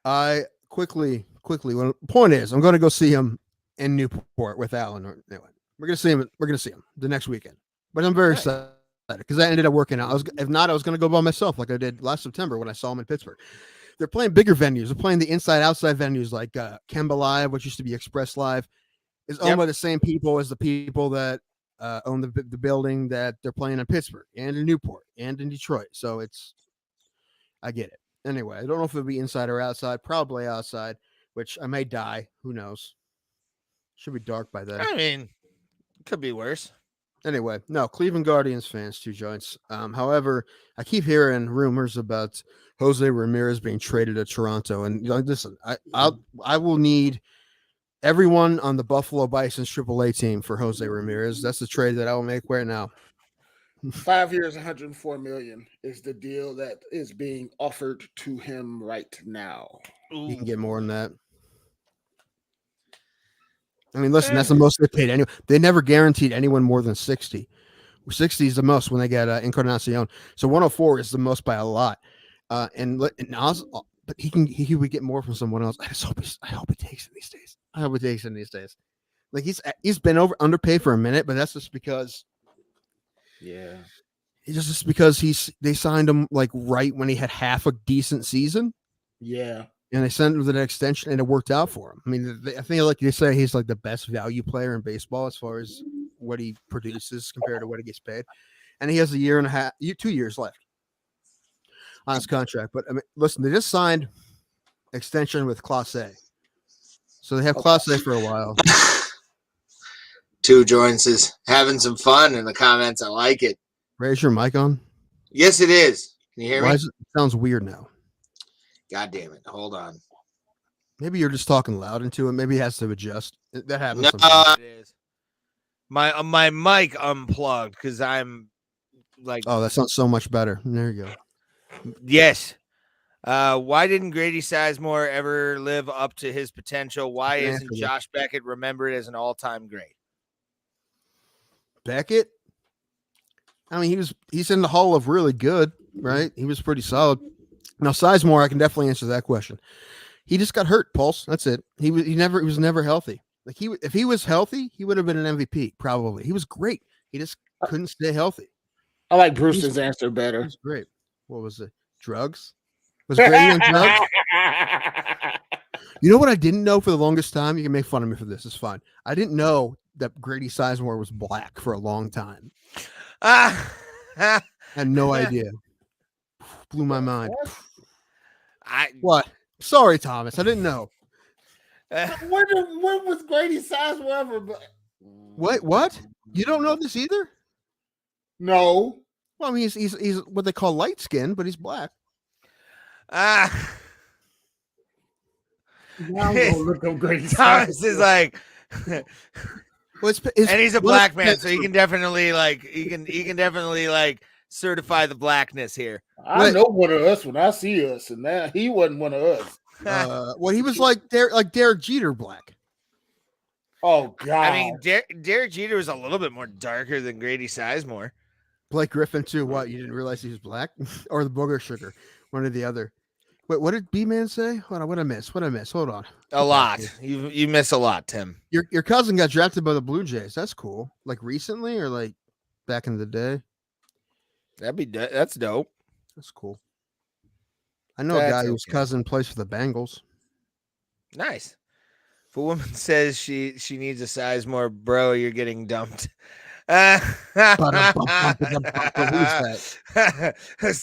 I quickly. Well, the point is, I'm going to go see him in Newport with Alan. Anyway, we're going to see him. We're going to see him the next weekend. But I'm very excited because I ended up working out. If not, I was going to go by myself like I did last September when I saw him in Pittsburgh. They're playing bigger venues. They're playing the inside-outside venues like Kemba Live, which used to be Express Live, is owned by the same people as the people that own the building that they're playing in Pittsburgh and in Newport and in Detroit. So I get it. Anyway, I don't know if it'll be inside or outside. Probably outside, which I may die. Who knows? Should be dark by then. I mean, it could be worse. Anyway, no, Cleveland Guardians fans, 2 joints. However, I keep hearing rumors about Jose Ramirez being traded to Toronto. And listen, I will need everyone on the Buffalo Bison's AAA team for Jose Ramirez. That's the trade that I will make right now. 5 years, $104 million is the deal that is being offered to him right now. He can get more than that. I mean, listen, that's the most they paid. Anyway, they never guaranteed anyone more than 60, 60 is the most when they get Encarnacion. So 104 is the most by a lot. And Nas, but he would get more from someone else. I hope he takes it these days. I hope he takes it these days. Like he's been underpaid for a minute, but that's just because. Yeah. It's just because they signed him like right when he had half a decent season. Yeah. And they sent him with an extension, and it worked out for him. I mean, I think like they say he's like the best value player in baseball as far as what he produces compared to what he gets paid. And he has a year and a half, 2 years left on his contract. But I mean, listen, they just signed extension with Class A, so they have Class A for a while. Two joints is having some fun in the comments. I like it. Raise your mic on. Yes, it is. Can you hear me? Why is it sounds weird now? God damn it. Hold on. Maybe you're just talking loud into it. Maybe he has to adjust. That happens. No, sometimes. it is. My mic unplugged because I'm like. Oh, that sounds so much better. There you go. Yes. Why didn't Grady Sizemore ever live up to his potential? Why isn't Josh Beckett remembered as an all-time great? Beckett? I mean, he's in the Hall of really good, right? He was pretty solid. Now, Sizemore, I can definitely answer that question. He just got hurt, Pulse. That's it. He was never healthy. Like if he was healthy, he would have been an MVP, probably. He was great. He just couldn't stay healthy. I like Brewster's answer better. It was great. What was it? Drugs? Was Grady on drugs? You know what I didn't know for the longest time? You can make fun of me for this. It's fine. I didn't know that Grady Sizemore was black for a long time. I had no idea. Blew my mind. What? Sorry, Thomas. I didn't know. When was Grady Sizemore ever? What? You don't know this either? No. Well, I mean, he's what they call light skinned, but he's black. Now I'm gonna look up Grady Thomas is like, well, and he's a black man, so he can definitely certify the blackness here. I know one of us when I see us, and that he wasn't one of us. Well, he was like Derek Jeter black. Oh God! I mean, Derek Jeter was a little bit more darker than Grady Sizemore. Blake Griffin too. What, you didn't realize he was black, or the booger sugar, one or the other. Wait, what did B-Man say? Hold on, what I miss? Hold on. A lot. You miss a lot, Tim. Your cousin got drafted by the Blue Jays. That's cool. Like recently, or like back in the day? That's dope. That's cool. I know a guy whose cousin plays for the Bengals. Nice. If a woman says she needs a Sizemore, bro, you're getting dumped. That's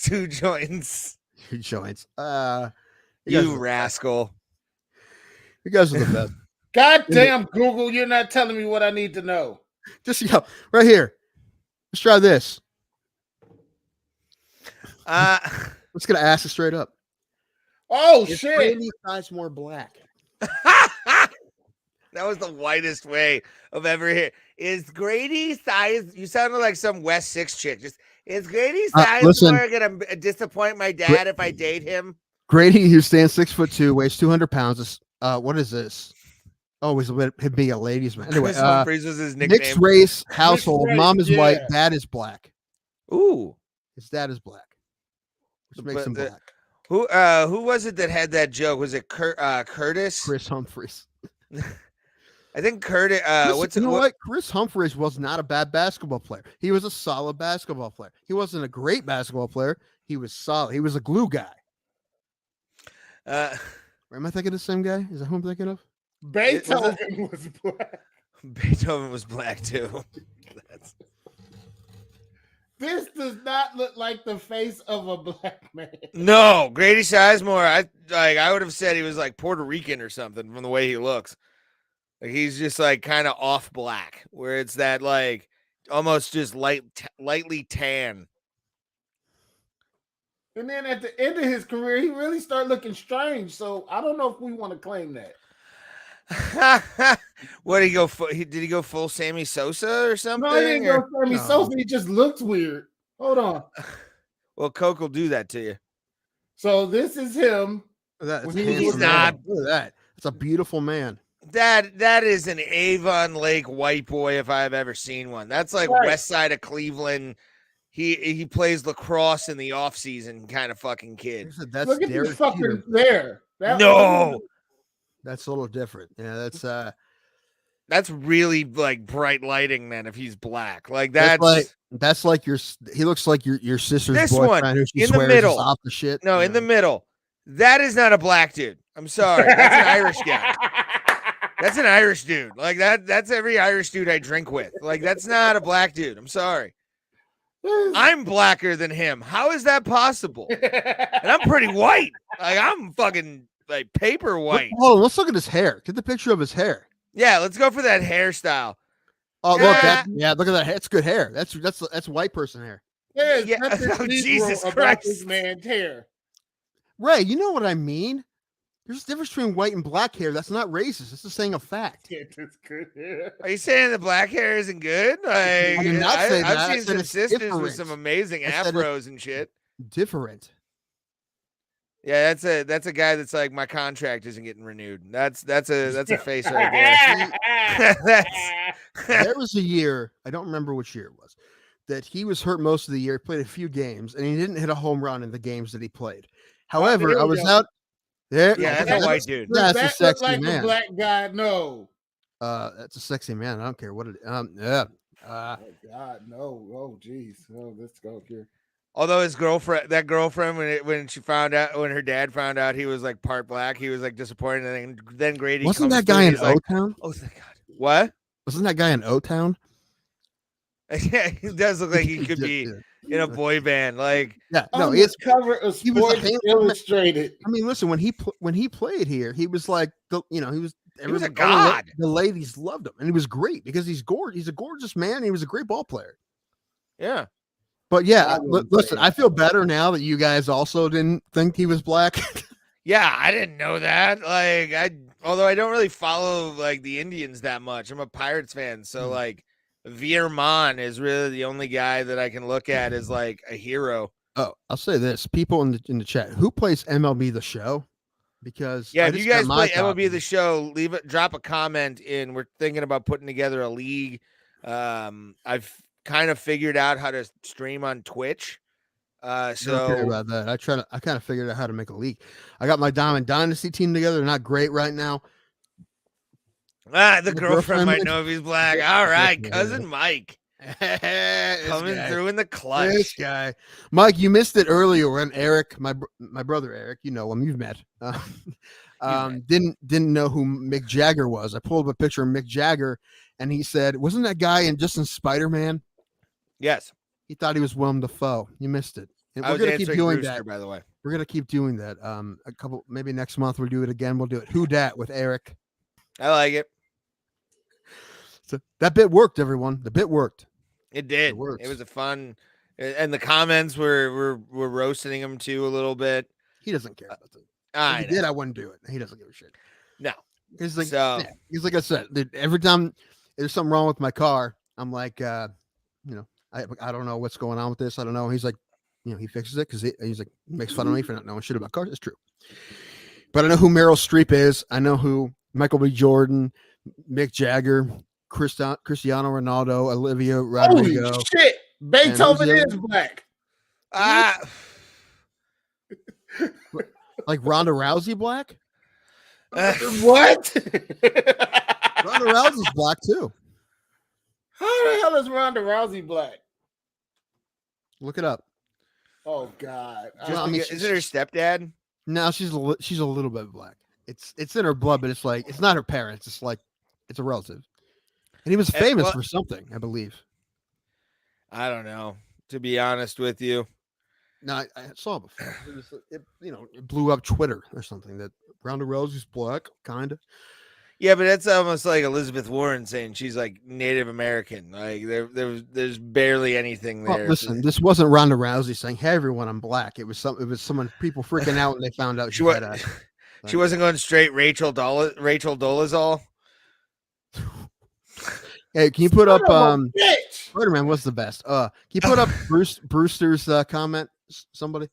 two joints. Two joints. You rascal. You guys are the best. God damn, Google, you're not telling me what I need to know. Just right here. Let's try this. Let's get an ask it straight up. Oh shit! Grady Sizemore black. That was the whitest way of ever hearing. Is Grady Size? You sounded like some West 6 chick. Is Grady Sizemore gonna disappoint my dad if I date him? Grady, who stands 6'2", weighs 200 pounds. What is this? Oh, he'd be a ladies' man. Anyway, Chris Humphries was his nickname. Mixed race household. Mom is white. Dad is black. Ooh, his dad is black, which makes him black. Who was it that had that joke? Was it Curtis? Chris Humphries. I think Curtis. What? Chris Humphries was not a bad basketball player. He was a solid basketball player. He wasn't a great basketball player. He was solid. He was a glue guy. Am I thinking of the same guy? Is that who I'm thinking of? Beethoven was black. Beethoven was black too. This does not look like the face of a black man. No, Grady Sizemore. I would have said he was like Puerto Rican or something from the way he looks. Like he's just like kind of off black, where it's that like almost just lightly tan. And then at the end of his career, he really started looking strange. So I don't know if we want to claim that. What did he go? Did he go full Sammy Sosa or something? No, he didn't go Sammy Sosa. He just looks weird. Hold on. Well, Coke will do that to you. So this is him. He's not. Look at that. It's a beautiful man. That is an Avon Lake white boy if I've ever seen one. That's like Right. west side of Cleveland. He plays lacrosse in the off season kind of fucking kid. That's Look at Derek this fucking Jeter. there. No, That's a little different. Yeah, that's really like bright lighting, man. If he's black, like that's like he looks like your sister's this boyfriend one who she in the swears is middle. off the shit. No, in the middle. That is not a black dude. I'm sorry. That's an Irish guy. That's an Irish dude. Like that's every Irish dude I drink with. Like that's not a black dude. I'm sorry. I'm blacker than him. How is that possible? And I'm pretty white. Like I'm fucking like paper white. Hold on, let's look at his hair. Get the picture of his hair. Yeah, let's go for that hairstyle. Oh, look, look at that. It's good hair. That's white person hair. Yeah. Oh, Jesus about Christ. this man's hair. Ray, you know what I mean? There's a difference between white and black hair. That's not racist. It's just saying a fact. Yeah, that's good hair. Are you saying the black hair isn't good? Like, I did not say that. I've I seen said some it's sisters different. with some amazing I said afros and shit. Different. Yeah, that's a guy that's like my contract isn't getting renewed. That's a face right there. There was a year, I don't remember which year it was, that he was hurt most of the year. He played a few games, and he didn't hit a home run in the games that he played. However, I was out there. Yeah, that's a white dude. That's a sexy like man. A black guy, no. That's a sexy man. I don't care what it. Oh God, no. Oh geez. Oh, let's go here. Although his girlfriend, when her dad found out he was like part black, he was like disappointed. And then Grady wasn't that guy in O-Town? Oh, thank God. What? Wasn't that guy in O-Town? Yeah, he does look like he could be in a boy band. Like, yeah, no, it's cover of Sports Illustrated. I mean, listen, when he played here, he was like he was a god. The ladies loved him, and he was great because he's gorgeous. He's a gorgeous man. He was a great ball player. Yeah. But yeah, listen, I feel better now that you guys also didn't think he was black. Yeah, I didn't know that. Like, although I don't really follow like the Indians that much. I'm a Pirates fan, so like Veerman is really the only guy that I can look at as like a hero. Oh, I'll say this: people in the chat, who plays MLB The Show? Because if you guys play MLB The Show, drop a comment in. We're thinking about putting together a league. I've kind of figured out how to stream on Twitch. So I don't care about that. I kind of figured out how to make a league. I got my Diamond Dynasty team together. They're not great right now. The girlfriend might know if he's black. All right, cousin Mike. Coming through in the clutch. This guy. Mike, you missed it earlier when Eric, my brother Eric, you know him, you've met. Didn't know who Mick Jagger was. I pulled up a picture of Mick Jagger and he said, wasn't that guy in Spider-Man? Yes. He thought he was Willem Dafoe. You missed it. And we're gonna keep doing Brewster, that. By the way, we're gonna keep doing that. Maybe next month we'll do it again. We'll do it. Who Dat with Eric. I like it. So that bit worked, everyone. The bit worked. It did. It was a fun, and the comments were roasting him too a little bit. He doesn't care about that. I did. I wouldn't do it. He doesn't give a shit. No. He's like, he's like I said. Every time there's something wrong with my car, I'm like, I don't know what's going on with this. I don't know. He's like, he fixes it because he's like makes fun of me for not knowing shit about cars. It's true. But I know who Meryl Streep is. I know who Michael B. Jordan, Mick Jagger, Cristiano Ronaldo, Olivia Rodrigo. Holy shit! Beethoven is black. Like Ronda Rousey black? What? Ronda Rousey's black too. How the hell is Ronda Rousey black? Look it up. Oh God! Is it her stepdad? No, she's a little bit black. It's in her blood, but it's like it's not her parents. It's like it's a relative. And he was famous for something, I believe. I don't know, to be honest with you. No, I saw it before. It blew up Twitter or something that Ronda Rousey's black, kind of. Yeah, but that's almost like Elizabeth Warren saying she's like Native American. Like there's barely anything there. Well, listen, this wasn't Ronda Rousey saying, "Hey, everyone, I'm black." It was someone people freaking out when they found out she wasn't going straight Rachel Dolezal. Hey, can you put up Spider-Man was the best. Can you put up Brewster's comment? Somebody?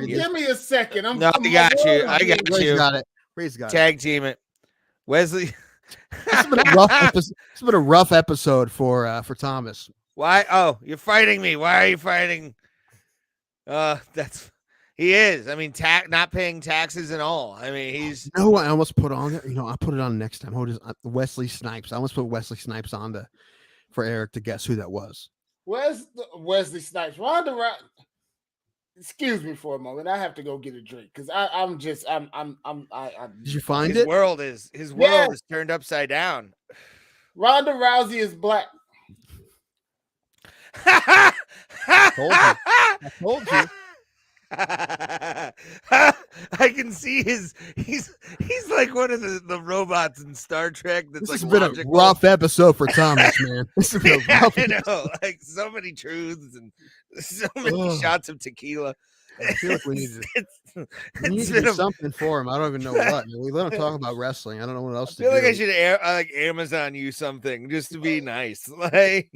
Give me a second. I got you. Ray's got it. Tag team it. Wesley. It's been a rough episode. It's been a rough episode for Thomas. Why? Oh, you're fighting me. Why are you fighting? He is. I mean, not paying taxes and all. I mean, he's. No, I almost put on there. I'll put it on next time. Wesley Snipes. I almost put Wesley Snipes on for Eric to guess who that was. Where's Wesley Snipes? Ronda Rousey. Excuse me for a moment. I have to go get a drink because I'm. Did you find his it? World is turned upside down. Ronda Rousey is black. I told you. I can see he's like one of the robots in Star Trek. This has been a rough episode for Thomas, man. This has been a rough episode. Like so many truths and so many shots of tequila. I feel like we need to do something for him. I don't even know what. We let him talk about wrestling. I don't know what else to do. I feel like I should Amazon you something just to be nice. Like,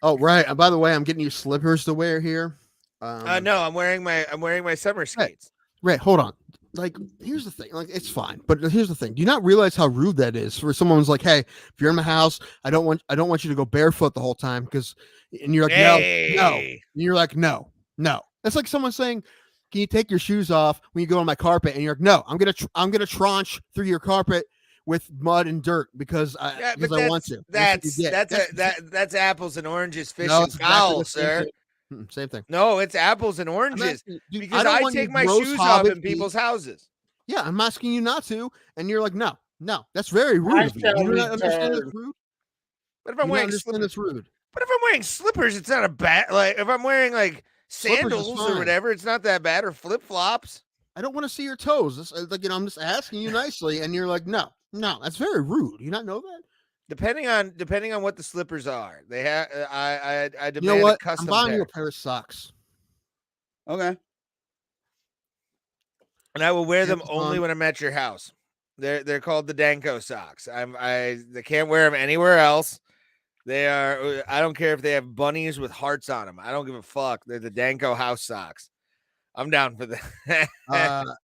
oh right. And by the way, I'm getting you slippers to wear here. No, I'm wearing my summer skates. Right. Hold on. Like, here's the thing. Like, it's fine, but here's the thing. Do you not realize how rude that is for someone who's like, "Hey, if you're in my house, I don't want you to go barefoot the whole time," and you're like, no, and you're like, no. That's like someone saying, "Can you take your shoes off when you go on my carpet?" And you're like, "No, I'm gonna tranche through your carpet with mud and dirt because I want to." That's apples and oranges, fish and fowl, sir. Same thing. No, it's apples and oranges because I take my shoes off in people's houses. Yeah, I'm asking you not to, and you're like, no, that's very rude of you. You don't understand it's rude. But if I'm wearing slippers, it's rude. But if I'm wearing slippers, it's not a bad. Like if I'm wearing like sandals or whatever, it's not that bad. Or flip flops. I don't want to see your toes. I'm just asking you nicely, and you're like, no, that's very rude. You not know that? Depending on what the slippers are, they have. I demand you know what? A custom I'm buying pair. you a pair of socks. Okay. And I will wear them only when I'm at your house. They're called the Danko socks. They can't wear them anywhere else. They are. I don't care if they have bunnies with hearts on them. I don't give a fuck. They're the Danko house socks. I'm down for that.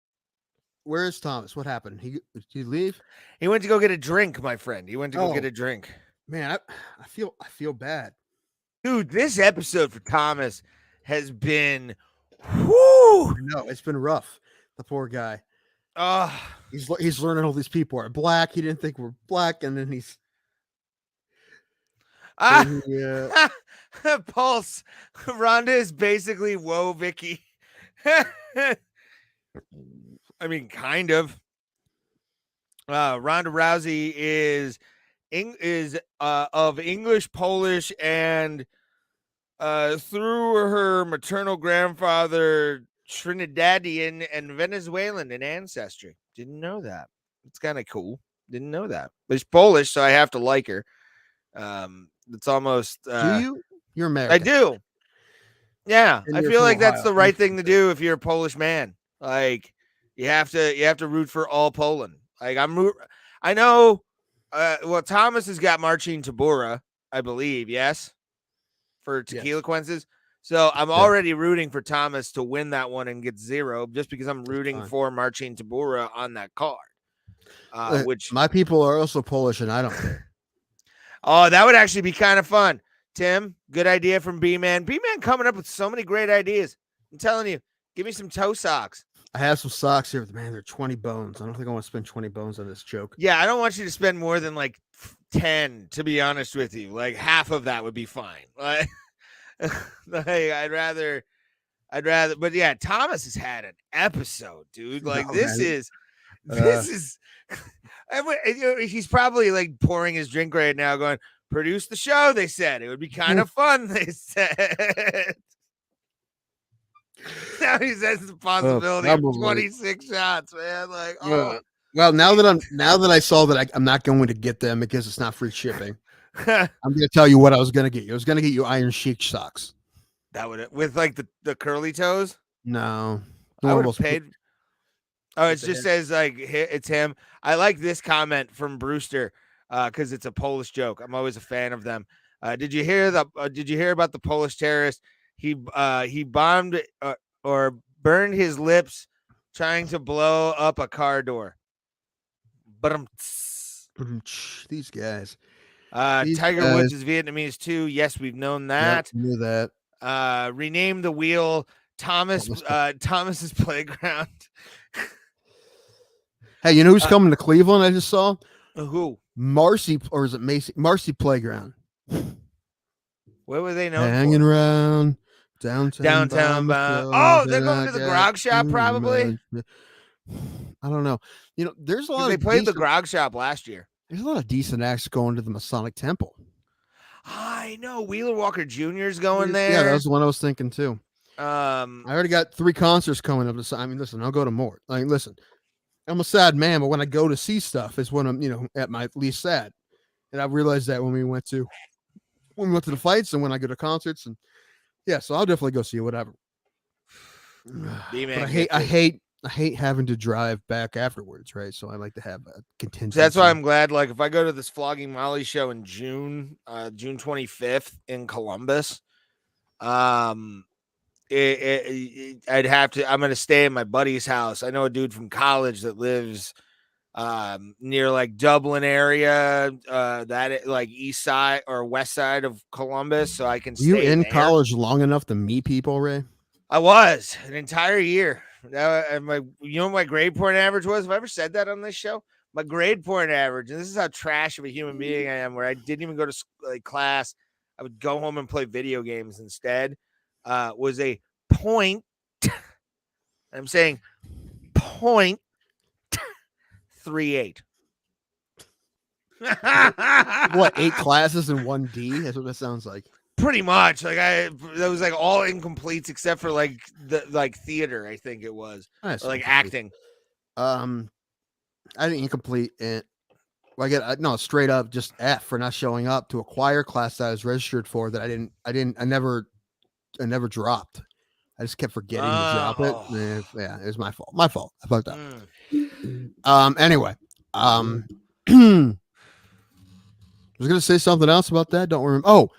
Where is Thomas? What happened? Did he leave? He went to go get a drink, my friend. He went to go get a drink. Man, I feel bad. Dude, this episode for Thomas has been whoo. No, it's been rough. The poor guy. He's learning all these people are black. He didn't think we're black, and then he's Pulse. Ronda is basically whoa Vicky. I mean, kind of. Ronda Rousey is of English, Polish, and through her maternal grandfather, Trinidadian and Venezuelan in ancestry. Didn't know that. It's kind of cool. Didn't know that. But she's Polish, so I have to like her. It's almost. Do you? You're American. I do. Yeah, I feel like that's the right thing to do if you're a Polish man. Like you have to root for all Poland. Like I know. Well, Thomas has got Marcin Tabura, I believe. Yes, for Tequilaquences. So I'm already rooting for Thomas to win that one and get 0, just because I'm rooting for Marcin Tabura on that card. Which my people are also Polish, and I don't care. Oh, that would actually be kind of fun. Tim, good idea from B-Man. B-Man coming up with so many great ideas. I'm telling you, give me some toe socks. I have some socks here, but man, they're 20 bones. I don't think I want to spend 20 bones on this joke. Yeah, I don't want you to spend more than like 10, to be honest with you. Like half of that would be fine. Like, I'd rather, but yeah, Thomas has had an episode, dude. Like this is, he's probably like pouring his drink right now going, produce the show. They said it would be kind of fun. They said. Now he says the possibility of 26 shots, man. Like, well, now that I saw that I'm not going to get them because it's not free shipping. I'm going to tell you what I was going to get you. I was going to get you Iron Sheik socks. That would with like the curly toes. No, I would have paid. Oh, it just says like it's him. I like this comment from Brewster because it's a Polish joke. I'm always a fan of them. Did you hear about the Polish terrorist? He bombed or burned his lips trying to blow up a car door. But These guys. Tiger Woods is Vietnamese too. Yes, we've known that. Yep, knew that. Rename the wheel Thomas's Playground. Hey, you know who's coming to Cleveland? I just saw Who? Marcy, or is it Macy? Marcy Playground. What were they known Hanging for? around downtown. Oh, they're going to the Grog Shop probably. I don't know. You know, there's a lot. They played the Grog Shop last year. There's a lot of decent acts going to the Masonic Temple. I know Wheeler Walker Jr. is going there. Yeah, that was the one I was thinking too. I already got 3 concerts coming up. I mean, listen, I'll go to more. Like, listen, I'm a sad man, but when I go to see stuff is when I'm, at my least sad. And I realized that when we went to the fights and when I go to concerts, and yeah, so I'll definitely go see whatever. But I hate having to drive back afterwards, right? So I like to have a contingency. That's why I'm glad. Like, if I go to this Flogging Molly show in June 25th in Columbus, I'd have to. I'm going to stay in my buddy's house. I know a dude from college that lives near like Dublin area, that like east side or west side of Columbus, so I can. Were you in college long enough to meet people, Ray? I was an entire year. My grade point average was. Have I ever said that on this show? My grade point average, and this is how trash of a human being I am, where I didn't even go to class. I would go home and play video games instead. Was a point. I'm saying 0.38. What, 8 classes in 1D? That's what that sounds like. Pretty much. Like that was like all incompletes except for like the theater, I think it was. Nice. Or like acting. I didn't incomplete it. Well, I get straight up just F for not showing up to a choir class that I was registered for that I never dropped. I just kept forgetting to drop it. Yeah, it was my fault. I fucked up. Anyway, I was gonna say something else about that. Don't remember. Oh,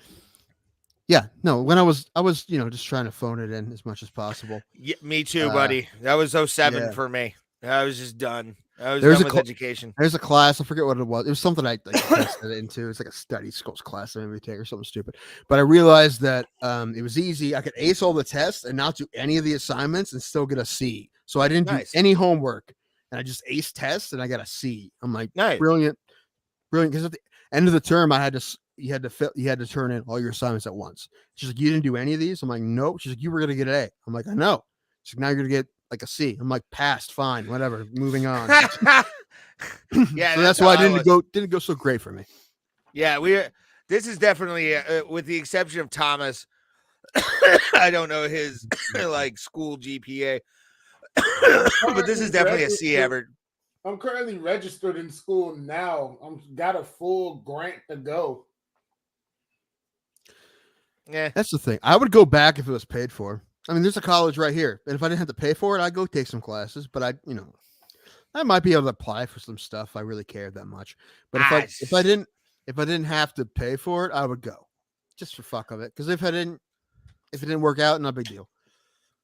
yeah, no. When I was just trying to phone it in as much as possible. Yeah, me too, buddy. That was 07 for me. I was just done. I was done with education. There's a class. I forget what it was. It was something I tested into. It's like a study skills class I maybe take or something stupid. But I realized that it was easy. I could ace all the tests and not do any of the assignments and still get a C. So I didn't do any homework, and I just aced tests and I got a C. I'm like, brilliant. Because at the end of the term, you had to turn in all your assignments at once. She's like, you didn't do any of these? I'm like, nope. She's like, you were gonna get an A. I'm like, I know. She's like, now you're gonna get like a C. I'm like, passed, fine, whatever, moving on. Yeah, so that's why didn't go so great for me. Yeah, this is definitely with the exception of Thomas. I don't know his like school GPA, but this is definitely a C average. I'm currently registered in school now. I've got a full grant to go. Yeah, that's the thing. I would go back if it was paid for. I mean, there's a college right here, and if I didn't have to pay for it, I'd go take some classes. But I might be able to apply for some stuff if I really cared that much. But if I didn't have to pay for it, I would go just for fuck of it. Because if it didn't work out, no big deal.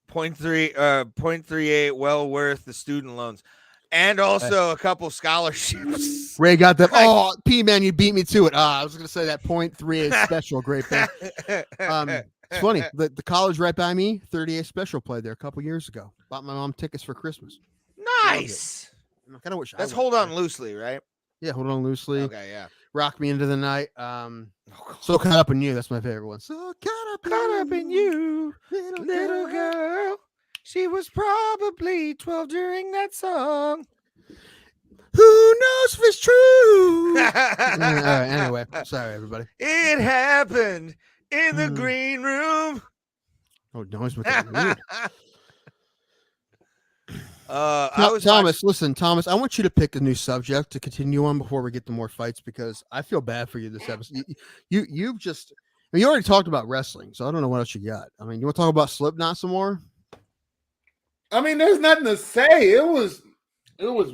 0.38, well worth the student loans. And also a couple scholarships. Ray got that. Oh, P-Man, you beat me to it. I was going to say that 0.38 special. Great thing. It's funny. The college right by me, 38 special played there a couple years ago. Bought my mom tickets for Christmas. Nice. I kind of wish. That's Hold On Loosely, right? Yeah, Hold On Loosely. Okay, yeah. Rock Me Into the Night. So Caught Up in You. That's my favorite one. So Caught Up in You, little girl. She was probably 12 during that song. Who knows if it's true? All right, anyway, sorry, everybody. It happened in the green room. Oh, noise with that. Thomas, listen, Thomas, I want you to pick a new subject to continue on before we get to more fights because I feel bad for you this episode. You already talked about wrestling, so I don't know what else you got. I mean, you want to talk about Slipknot some more? I mean, there's nothing to say. It was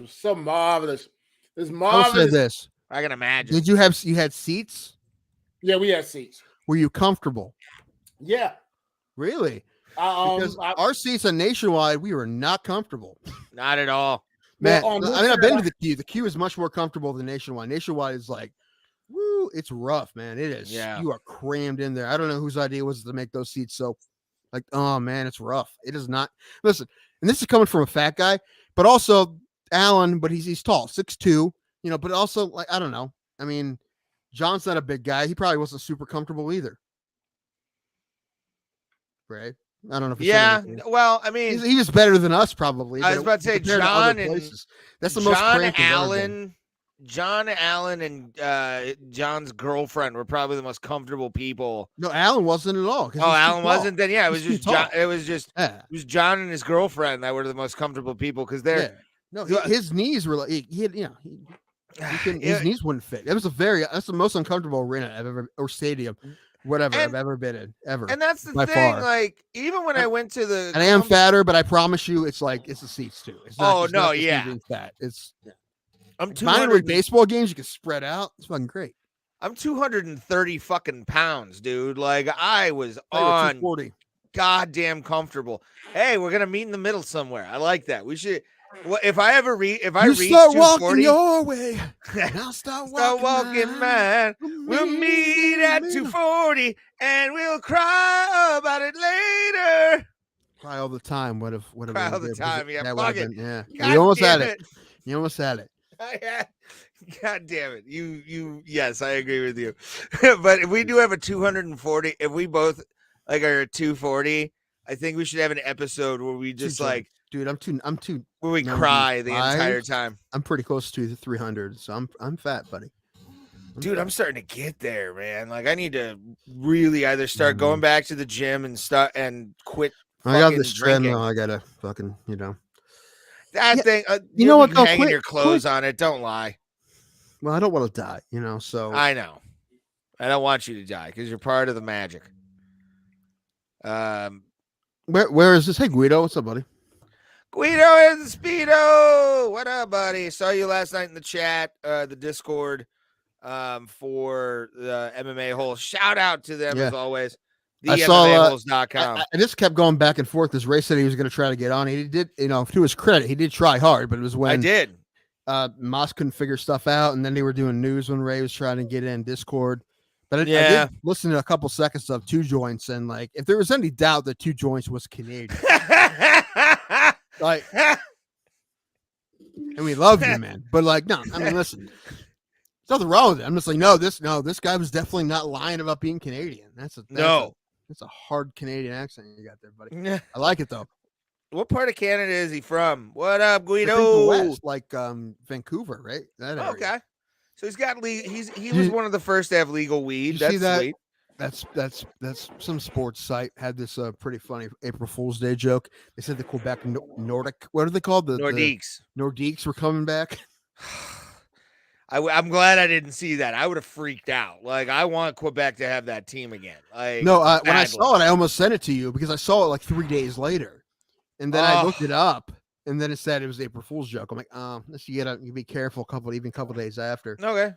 so marvelous. It's marvelous. I'll say this. I can imagine. Did you had seats? Yeah, we had seats. Were you comfortable? Yeah. Really? Because our seats on Nationwide, we were not comfortable. Not at all. Man, Well, I mean, I've been to the Q. The Q is much more comfortable than Nationwide. Nationwide is like, woo, it's rough, man. It is. Yeah. You are crammed in there. I don't know whose idea was to make those seats so, like, oh man, it's rough. It is not. Listen, and this is coming from a fat guy, but also Alan, but he's tall, 6'2", but also like I don't know. I mean, John's not a big guy. He probably wasn't super comfortable either. Right? I don't know if he Yeah. said anything. Well, I mean, he was better than us probably. I was about to say compared to John other and places, that's the most John cramped it's ever been. Allen. John Allen and John's girlfriend were probably the most comfortable people. No, Alan wasn't at all. Oh, Alan wasn't. Then yeah, it was He's just too John. tall. It was John and his girlfriend that were the most comfortable people because they're no, his knees were like his knees wouldn't fit. That's the most uncomfortable arena I've ever or stadium, whatever I've ever been in ever. And that's the by thing. far. Like even when I went to the, and I am fatter, but I promise you, it's the seats too. It's not. Oh no, being fat. It's. I'm Minor league baseball games, you can spread out. It's fucking great. I'm 230 fucking pounds, dude. Like I was on 240. Goddamn comfortable. Hey, we're gonna meet in the middle somewhere. I like that. We should. Well, if I reach start walking 240, your way, I'll start walking mine. We'll meet at 240, and we'll cry about it later. Cry all the time. What if? Cry all the time. Yeah, fuck it. Yeah, God you almost damn had it. You almost had it. God damn it. You yes, I agree with you. But if we do have a 240, if we both like are 240, I think we should have an episode where we just like, dude, I'm too where we cry the entire time. I'm pretty close to 300, so I'm fat, buddy. I'm starting to get there, man. Like I need to really either start going back to the gym and quit. I got this drinking. treadmill. I gotta fucking that thing. You know what? Hanging your clothes on it. Don't lie. Well, I don't want to die, so I know. I don't want you to die because you're part of the magic. Where is this? Hey, Guido, what's up, buddy? Guido and Speedo. What up, buddy? Saw you last night in the chat, the Discord, for the MMA hole. Shout out to them as always. I saw MMAholes.com. I just kept going back and forth. This Ray said he was going to try to get on. He did, to his credit, he did try hard, but it was when I did. Moss couldn't figure stuff out, and then they were doing news when Ray was trying to get in Discord. But I did listen to a couple seconds of Two Joints, and like, if there was any doubt that Two Joints was Canadian, like, and we love you, man. But like, no, I mean, listen, there's nothing wrong with it. I'm just like, this guy was definitely not lying about being Canadian. That's a hard Canadian accent you got there, buddy. I like it though. What part of Canada is he from? What up, Guido? West, like Vancouver, right? That area. Okay. So he's got he was one of the first to have legal weed. That's sweet. That's some sports site had this pretty funny April Fool's Day joke. They said the Quebec Nordic, what are they called? The Nordiques were coming back. I'm glad I didn't see that. I would have freaked out. Like I want Quebec to have that team again. Like no, when I saw it, I almost sent it to you because I saw it like 3 days later. And then I looked it up, and then it said it was April Fool's joke. I'm like, you be careful. A couple days after. Okay,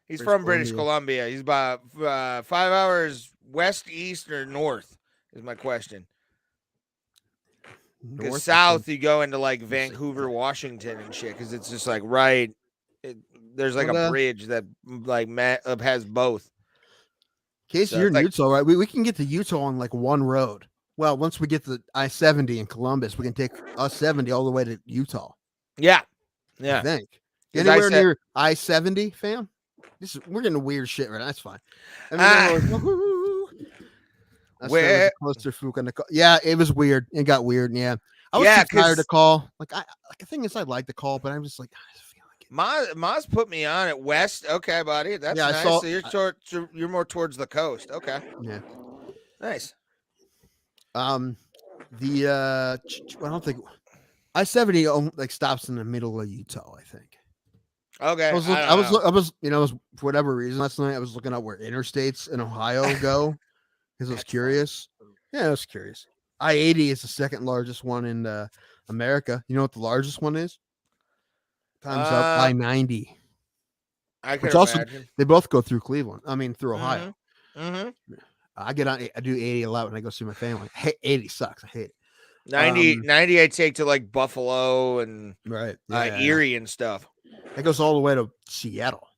he's from British Columbia. He's about 5 hours west, east, or north. Is my question. Because south, you go into like Vancouver, Washington, and shit. Because it's just like right. There's like a bridge that like has both. Casey, you're in Utah, right? We can get to Utah on like one road. Well, once we get to I-70 in Columbus, we can take I-70 all the way to Utah. Yeah. I think. Anywhere near I-70, fam? We're getting weird shit right now. That's fine. Where? Yeah, it was weird. It got weird. Yeah. I was too tired to call. The thing is, I'd like to call, but I'm just like, I just feel like it. Maz put me on at West. Okay, buddy. That's nice. So you're more towards the coast. Okay. Yeah. Nice. I don't think I-70 like stops in the middle of Utah. I think. Okay. I was for whatever reason last night I was looking up where interstates in Ohio go because I was curious. Yeah, I was curious. I-80 is the second largest one in America. You know what the largest one is? Times up I-90. Which also they both go through Cleveland. I mean through Ohio. Mm-hmm. I do 80 a lot when I go see my family. 80 sucks. I hate it. 90 I take to like Buffalo and Right. Erie and stuff. It goes all the way to Seattle.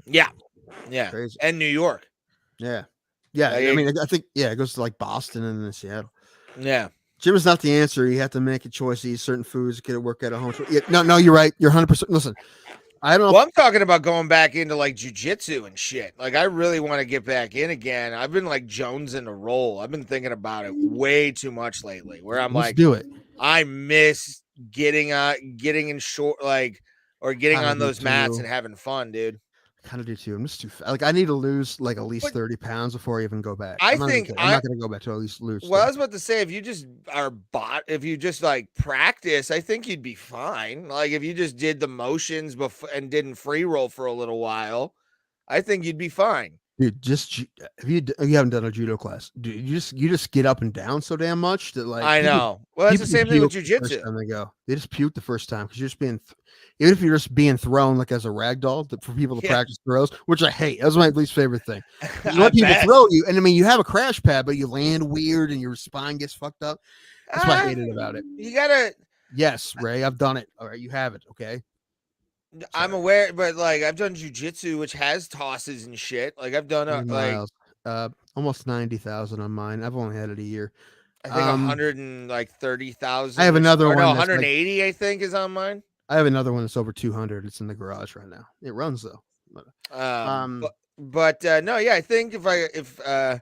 Yeah. Crazy. And New York. Yeah. Like, I mean, I think it goes to like Boston and then Seattle. Yeah. Gym is not the answer. You have to make a choice to eat certain foods, get it work at home. No, you're right. You're 100%. Listen, I don't know. Well, I'm talking about going back into like jujitsu and shit. Like, I really want to get back in again. I've been like jonesing to roll. I've been thinking about it way too much lately. Where I'm Let's like, do it. I miss getting in short, like, or getting Kinda on do those mats too. and having fun, dude. Kind of do too. I'm just too fat. Like, I need to lose like at least 30 pounds before I even go back. I I'm not think I'm not going to go back to at least lose. Well, I 30. was about to say, if you just if you just like practice, I think you'd be fine. Like if you just did the motions before and didn't free roll for a little while, I think you'd be fine. Dude, just if you haven't done a judo class, dude, you just get up and down so damn much that like I know. Well, that's the same thing with jujitsu. They just puke the first time because you're just being, even if you're just being thrown like as a rag doll for people to practice throws, which I hate. That's my least favorite thing. You let people throw you, and I mean you have a crash pad, but you land weird and your spine gets fucked up. That's what I hated about it. You gotta. Yes, Ray, I've done it. All right, you have it. Okay. I'm aware, but like I've done jujitsu, which has tosses and shit. Like I've done miles, almost 90,000 on mine. I've only had it a year. I think 130,000. I have another one. 180. I think is on mine. I have another one that's over 200. It's in the garage right now. It runs though. But no, yeah. I think if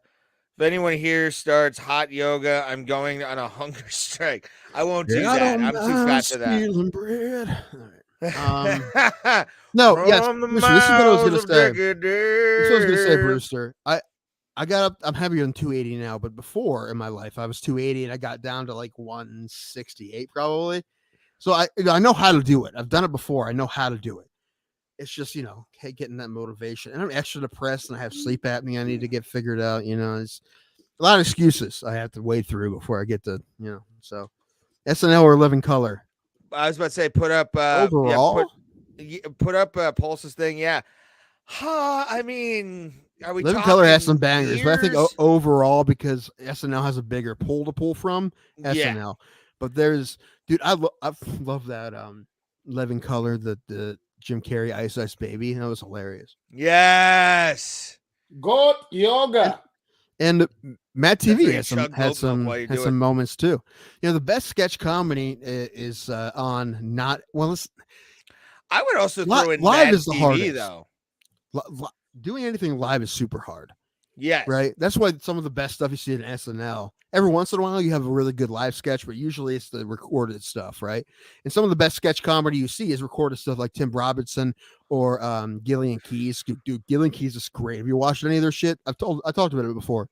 anyone here starts hot yoga, I'm going on a hunger strike. I won't do that. I'm too fat for that. Stealing bread. No, yes. Listen, this is what I was going to say. This is what I was going to say, Brewster. I got up. I'm heavier than 280 now, but before in my life, I was 280 and I got down to like 168 probably. So I know how to do it. I've done it before. I know how to do it. It's just, getting that motivation. And I'm extra depressed and I have sleep apnea I need to get figured out. It's a lot of excuses I have to wade through before I get to, so SNL or Living Color. I was about to say, put up overall. Put up Pulse's thing. Yeah. I mean, are we Living Color has some bangers, but I think overall, because SNL has a bigger pull to pull from SNL. But there's, dude, I love that Living Color, the Jim Carrey Ice Baby. That was hilarious. Yes. Goat yoga. And Matt TV had some moments too. The best sketch comedy is on not well. I would also throw in live Mad is the TV, hardest though. Doing anything live is super hard. Yes. Right. That's why some of the best stuff you see in SNL. Every once in a while, you have a really good live sketch, but usually it's the recorded stuff, right? And some of the best sketch comedy you see is recorded stuff like Tim Robinson or Gillian Keys. Dude, Gillian Keys is great. Have you watched any of their shit? I talked about it before.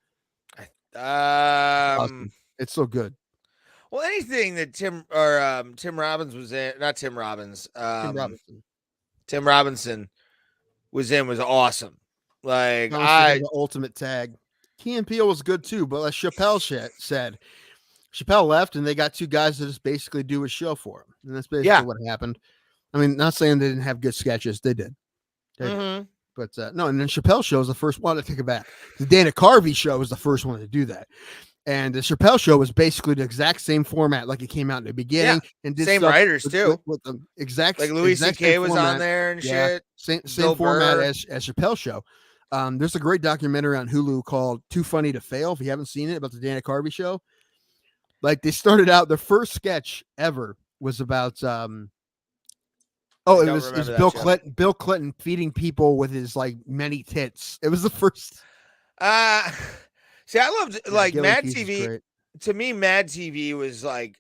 Awesome. It's so good. Well, anything that Tim Robbins was in, not Tim Robbins, Tim Robinson was in was awesome. Like the ultimate tag. Key and Peele was good too, but like Chappelle said, Chappelle left and they got two guys that just basically do a show for him, and that's basically what happened. I mean, not saying they didn't have good sketches, they did. But no, and then Chappelle show was the first one to take it back. The Dana Carvey show was the first one to do that. And the Chappelle show was basically the exact same format, like it came out in the beginning, and did same writers too. With the exact, like Louis C.K. was on there and shit. Same format as Chappelle show. There's a great documentary on Hulu called "Too Funny to Fail." If you haven't seen it, about the Dana Carvey show, like they started out, their first sketch ever was about it was Bill Clinton feeding people with his like many tits. It was the first. See, I loved like Mad TV. To me, Mad TV was like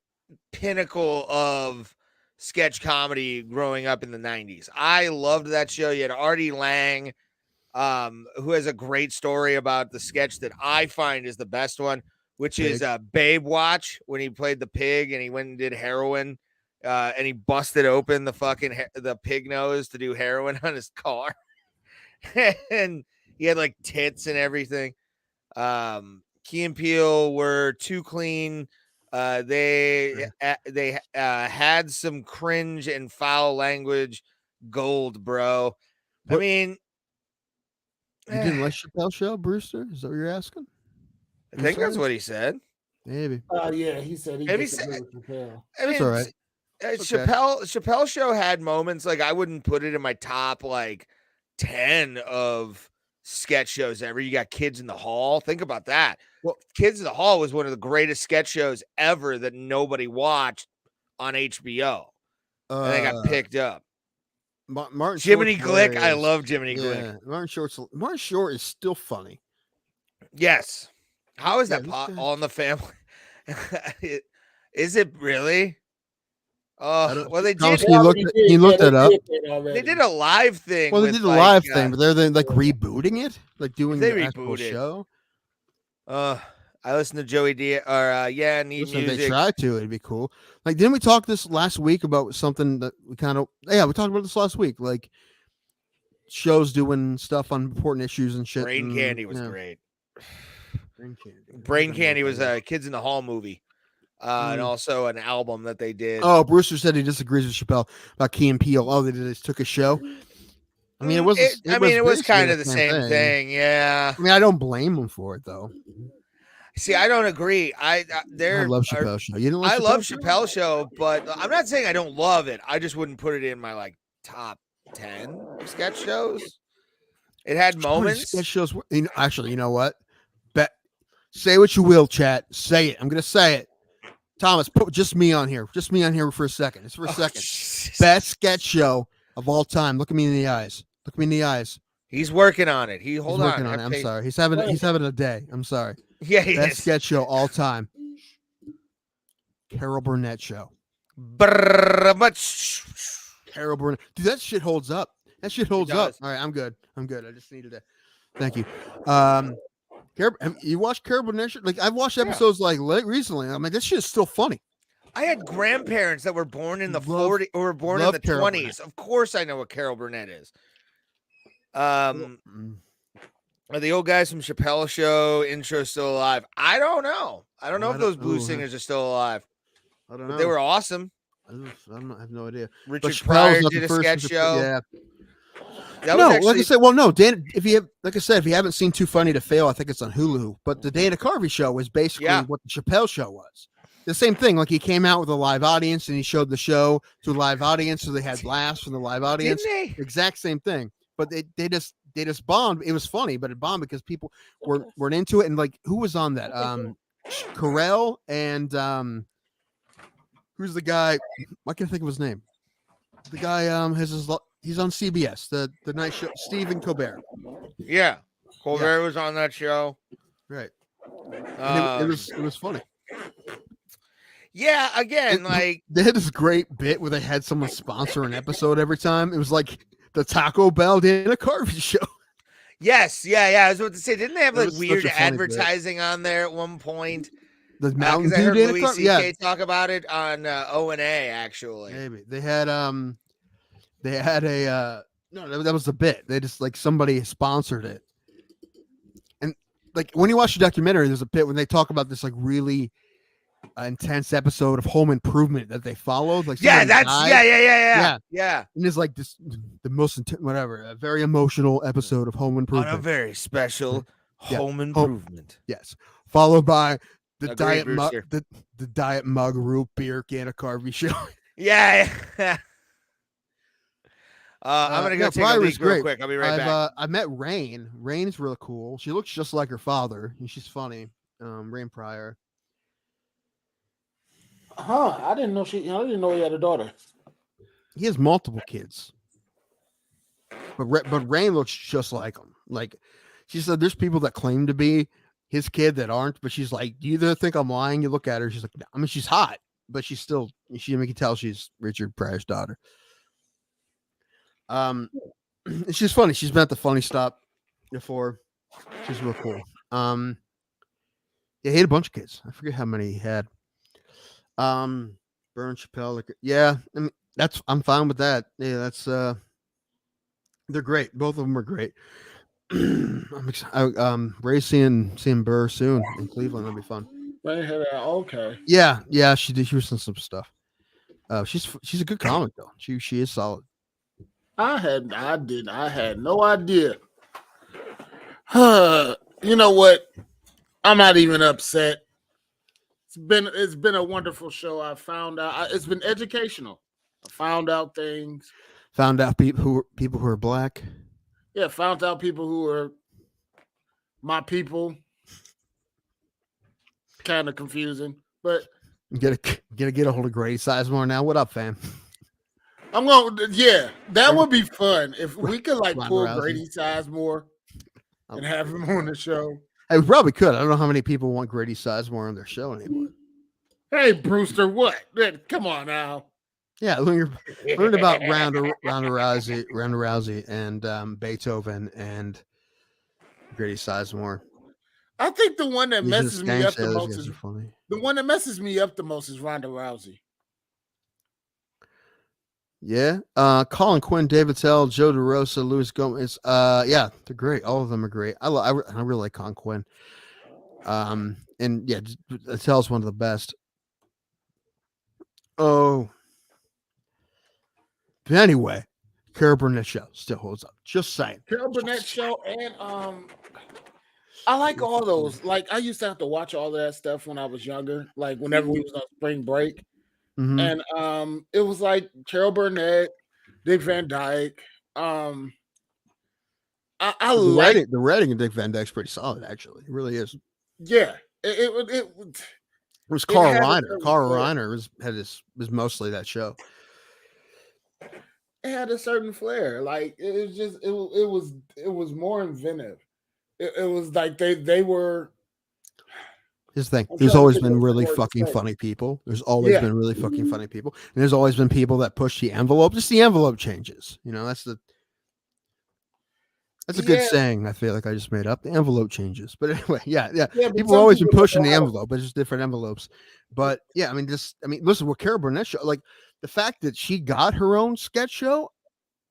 pinnacle of sketch comedy growing up in the 90s. I loved that show. You had Artie Lang, who has a great story about the sketch that I find is the best one, which is Babe Watch, when he played the pig and he went and did heroin, and he busted open the pig nose to do heroin on his car. And he had like tits and everything. Key and Peele were too clean. They had some cringe and foul language gold, bro. I mean, you didn't like Chappelle show, Brewster? Is that what you're asking? I think that's what he said. Maybe. Yeah, he said he Maybe disagreed with Chappelle. I mean, It's all right. It's okay. Chappelle show had moments like I wouldn't put it in my top like 10 of sketch shows ever. You got Kids in the Hall. Think about that. Well, Kids in the Hall was one of the greatest sketch shows ever that nobody watched on HBO. And they got picked up. Martin Jiminy Short's Glick. I hilarious. love Jiminy Yeah, Glick. Martin Short is still funny. Yes. How is Yeah, that All in the Family? Is it really? Oh, well, they Thomas, did. can you look that up? They did a live thing. Well, they with, did a like, live thing, but they're then like rebooting it, like doing they the actual rebooted. show. I listened to Joey Diaz, or Need Listen, if Music. they try to, it'd be cool. Like, didn't we talk this last week about something that we kind of? Yeah, we talked about this last week. Like shows doing stuff on important issues and shit. Brain Candy was great. Brain Candy was a Kids in the Hall movie, and also an album that they did. Oh, Brewster said he disagrees with Chappelle about Key and Peele. Oh, they just took a show. I mean, it was kind of the same thing. Yeah. I mean, I don't blame them for it though. See, I don't agree. I love Chappelle's show. You didn't like I love Chappelle's show, but I'm not saying I don't love it. I just wouldn't put it in my like top 10 sketch shows. It had moments. Sketch shows. Actually, you know what? Say what you will, chat. Say it. I'm gonna say it. Thomas, put just me on here. Just me on here for a second. It's for a second. Best sketch show of all time. Look at me in the eyes. Look me in the eyes. He's working on it. He's working on it. I'm sorry. He's having a day. I'm sorry. Yeah, best sketch show all time. Carol Burnett show. Carol Burnett. Dude, that shit holds up. That shit holds up. All right, I'm good. I just needed to. Thank you. You watched Carol Burnett? Like I've watched episodes like recently. I mean, this shit is still funny. I had grandparents that were born in the 40s or were born in the 20s. Of course, I know what Carol Burnett is. Are the old guys from Chappelle Show intro still alive? I don't know. I don't know if those blues singers are still alive. I don't know. They were awesome. I have no idea. Richard Pryor did a sketch show. Yeah. Like I said, well, no, Dan. If you haven't seen Too Funny to Fail, I think it's on Hulu. But the Dana Carvey show was basically what the Chappelle show was. The same thing. Like he came out with a live audience and he showed the show to a live audience, so they had laughs from the live audience. Didn't they? Exact same thing. But they just bombed. It was funny, but it bombed because people weren't into it. And like, who was on that? Carell and who's the guy? I can't think of his name. The guy he's on CBS, the night show, Stephen Colbert. Yeah, Colbert was on that show. Right. It was funny. Yeah, again, like they had this great bit where they had someone sponsor an episode every time. It was like the Taco Bell Dana Carvey show. Yes, yeah. I was about to say, didn't they have like weird advertising on there at one point? The Mountain Dew Dana Louis C.K. talk about it on O&A actually. Maybe they had a no, that was the bit. They just like somebody sponsored it, and like when you watch the documentary, there's a bit when they talk about this like really intense episode of Home Improvement that they followed. Like yeah. And it's like this the most a very emotional episode of Home Improvement on a very special Home Improvement. Yes, followed by the Diet Mug, the Diet Mug root beer Dana Carvey show. Yeah. I'm gonna go take a leak real quick. I'll be right back. I met Rain. Rain's real cool. She looks just like her father, and she's funny. Rain Pryor. I didn't know he had a daughter. He has multiple kids, but Rain looks just like him. Like she said, there's people that claim to be his kid that aren't. But she's like, you either think I'm lying. You look at her. She's like, I mean, she's hot, but she's still. You can tell she's Richard Pryor's daughter. She's funny. She's been at the Funny Stop before. She's real cool. Yeah, he had a bunch of kids. I forget how many he had. Burn Chappelle. Yeah, I mean, I'm fine with that. Yeah, that's they're great. Both of them are great. I'm excited. Ray's seeing Burr soon in Cleveland. That'll be fun. Okay. Yeah. She was in some stuff. She's a good comic though. She is solid. I had no idea. You know what? I'm not even upset It's been a wonderful show. I found out it's been educational. I found out things. Found out people who are black. Yeah, found out people who are my people. Kind of confusing, but Get a hold of Grady Sizemore now. What up, fam? I'm going. Yeah, that would be fun if we could like Ronda pull Rousey. Grady Sizemore and have him on the show. Hey, we probably could. I don't know how many people want Grady Sizemore on their show anymore. Hey, Brewster, what? Come on now. Yeah, learned about Ronda Rousey, and Beethoven and Grady Sizemore. I think the one that These messes me up the Sailors, most guys is are funny. the one that messes me up the most is Ronda Rousey. Yeah. Colin Quinn, David Tell, Joe DeRosa, Luis Gomez. Yeah, they're great. All of them are great. I really like Colin Quinn. And yeah, Tell's one of the best. Oh. But anyway, Carol Burnett show still holds up. Just saying. Carol Burnett show and I like all those. Like I used to have to watch all of that stuff when I was younger. Like whenever we was on spring break. Mm-hmm. And it was like Carol Burnett, Dick Van Dyke. I like the writing of Dick Van Dyke's pretty solid, actually. It really is. Yeah. It was Carl Reiner. Carl Reiner was mostly that show. It had a certain flair. Like it was just it was more inventive. It was like they were his thing. There's always been really fucking funny people. There's always been really fucking funny people. And there's always been people that push the envelope. Just the envelope changes. You know, that's a good saying. I feel like I just made up. The envelope changes. But anyway, yeah. People have always been pushing the envelope, but just different envelopes. But yeah, listen, what Carol Burnett show, like the fact that she got her own sketch show,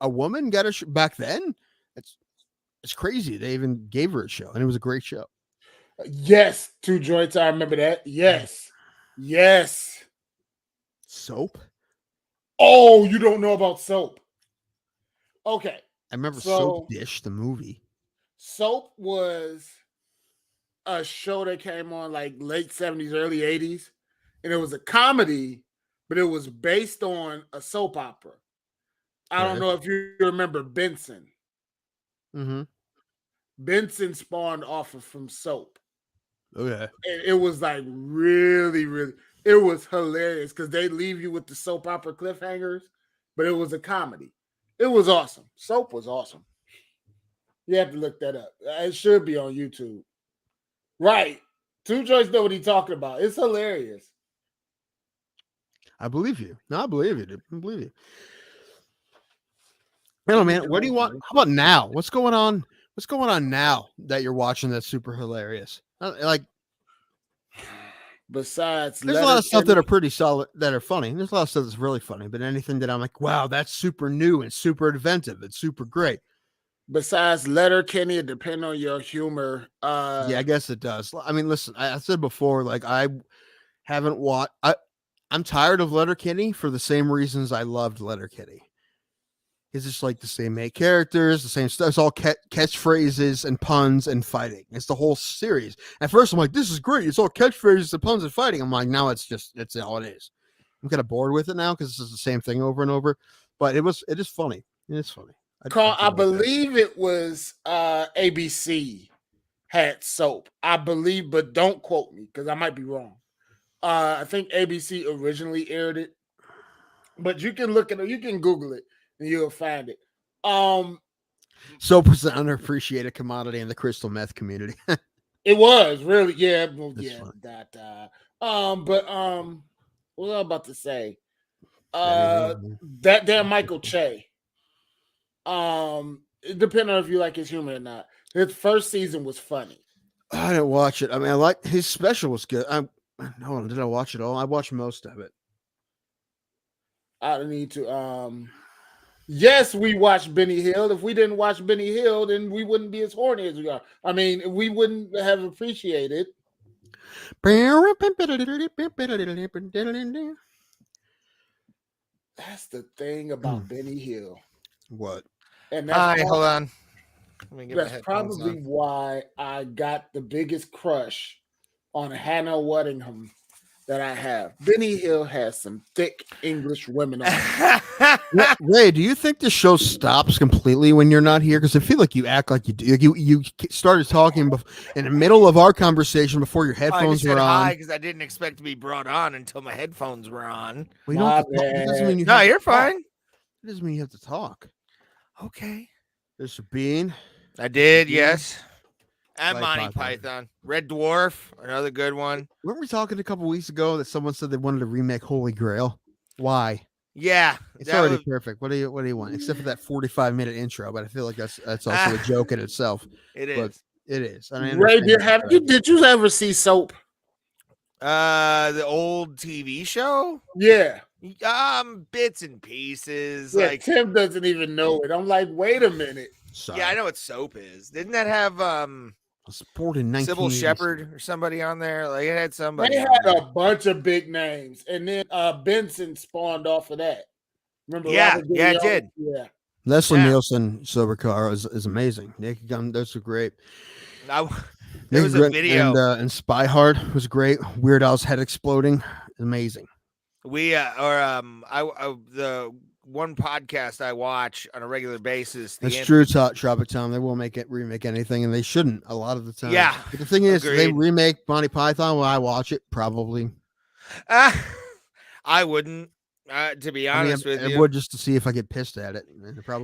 a woman got her back then. It's crazy. They even gave her a show, and it was a great show. Yes, 2 joints. I remember that. Yes. Soap. Oh, you don't know about Soap? Okay. I remember Soap Dish, the movie. Soap was a show that came on like late 70s, early 80s, and it was a comedy, but it was based on a soap opera. I don't know if you remember Benson. Mm-hmm. Benson spawned off of from Soap. Okay. And it was like really, really, it was hilarious because they leave you with the soap opera cliffhangers, but it was a comedy. It was awesome. Soap was awesome. You have to look that up. It should be on YouTube. Right. 2 Joints know what he's talking about. It's hilarious. I believe you. No, I believe you, dude. I believe you. Hello, man. What do you want? How about now? What's going on? What's going on now that you're watching that's super hilarious? Like, besides, there's a lot of stuff that are pretty solid, that are funny. There's a lot of stuff that's really funny, but anything that I'm like, wow, that's super new and super inventive. It's super great. Besides Letterkenny, it depends on your humor. Yeah, I guess it does. I mean, listen, I said before, like I haven't watched. I'm tired of Letterkenny for the same reasons I loved Letterkenny. It's just like the same main characters, the same stuff. It's all catchphrases and puns and fighting. It's the whole series. At first, I'm like, this is great. It's all catchphrases and puns and fighting. I'm like, now it's all it is. I'm kind of bored with it now because it's just the same thing over and over. But it is funny. It is funny. I believe it was ABC had Soap. I believe, but don't quote me because I might be wrong. I think ABC originally aired it, but you can look at it. You can Google it. And you'll find it. Soap was an underappreciated commodity in the crystal meth community. It was really, yeah, that. But what was I about to say? That damn Michael Che. It depends on if you like his humor or not. His first season was funny. I didn't watch it. I mean, I like his special was good. Did I watch it all? I watched most of it. I don't need to. Yes, we watched Benny Hill. If we didn't watch Benny Hill, then we wouldn't be as horny as we are. I mean, we wouldn't have appreciated. That's the thing about Benny Hill. What? And that's hold on. That's probably why I got the biggest crush on Hannah Waddingham that I have. Benny Hill has some thick English women on it. Ray, do you think the show stops completely when you're not here? Because I feel like you act like you do. Like you started talking in the middle of our conversation before your I headphones just said were on. hi because I didn't expect to be brought on until my headphones were on. Well, you don't have to talk. It doesn't mean you No, have to you're talk. fine. It doesn't mean you have to talk. Okay. There's Sabine. I did, Sabine. yes. And Monty Monty Python. Red Dwarf, another good one. Weren't we talking a couple weeks ago that someone said they wanted to remake Holy Grail? Why? Yeah. It's already perfect. What do you want? Except for that 45-minute intro, but I feel like that's also a joke in itself. It is. But it is. I Ray, did you ever see Soap? The old TV show? Yeah. Bits and pieces. Yeah, like Tim doesn't even know it. I'm like, wait a minute. Sorry. Yeah, I know what Soap is. Didn't that have Sport in 1980s. Sybil Shepherd or somebody on there? Like it had somebody. They had a bunch of big names, and then Benson spawned off of that. Remember? Yeah, Robert yeah, it Gideon? did. Yeah. Leslie Nielsen, Silver Car is amazing. Naked Gun, those are great. There was a video, and Spy Hard was great. Weird Al's head exploding, amazing. The one podcast I watch on a regular basis. It's true, Tropic Tom. They will remake anything, and they shouldn't a lot of the time. Yeah, but the thing is, agreed. they remake Monty Python. Will I watch it? Probably. I wouldn't. To be honest with you, I would just to see if I get pissed at it.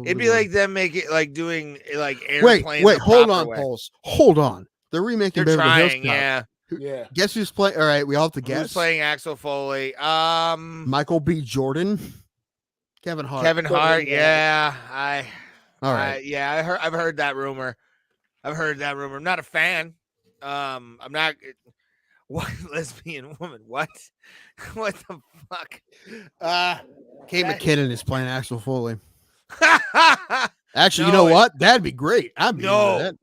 It'd be like them doing airplanes. Wait, hold on, Pulse. Hold on. They're remaking. They're Beverly trying, Hills Cop. Yeah. Guess who's playing? All right, we all have to guess. Who's playing Axel Foley? Michael B. Jordan. Kevin Hart. Yeah, All right. I've heard that rumor. I'm not a fan. I'm not. What lesbian woman? What? What the fuck? Kate McKinnon is playing Axel Foley. Actually, No, you know what? That'd be great. I'd be into that.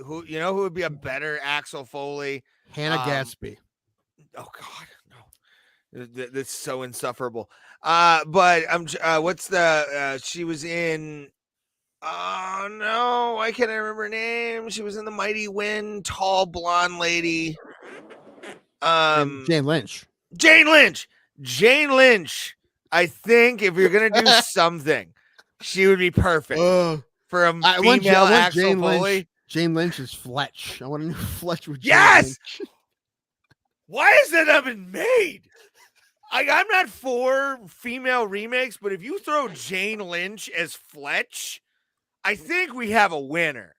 Who would be a better Axel Foley? Hannah Gadsby. Oh God, no. That's so insufferable. But what's the? She was in. Oh no, I can't remember her name. She was in The Mighty Wind. Tall blonde lady. Jane Lynch. Jane Lynch. I think if you're gonna do something, she would be perfect for a female Axel Foley. Jane Lynch is Fletch. I want a new Fletch with Jane Lynch. Why has that not been made? I'm not for female remakes, but if you throw Jane Lynch as Fletch, I think we have a winner.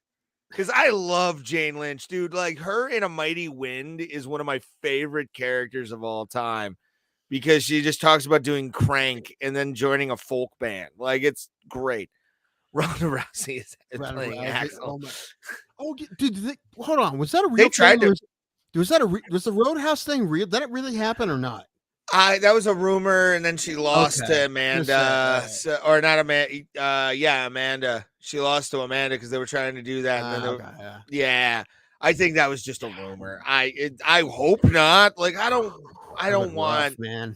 Because I love Jane Lynch, dude. Like her in A Mighty Wind is one of my favorite characters of all time because she just talks about doing crank and then joining a folk band. Like it's great. Ronda Rousey is playing Axel. Dude, hold on. Was that a real? They tried to. Was the Roadhouse thing real? Did it really happen or not? That was a rumor, and then she lost to Amanda, or not Amanda. Amanda. She lost to Amanda because they were trying to do that. And then I think that was just a rumor. I hope not. Like I don't want man.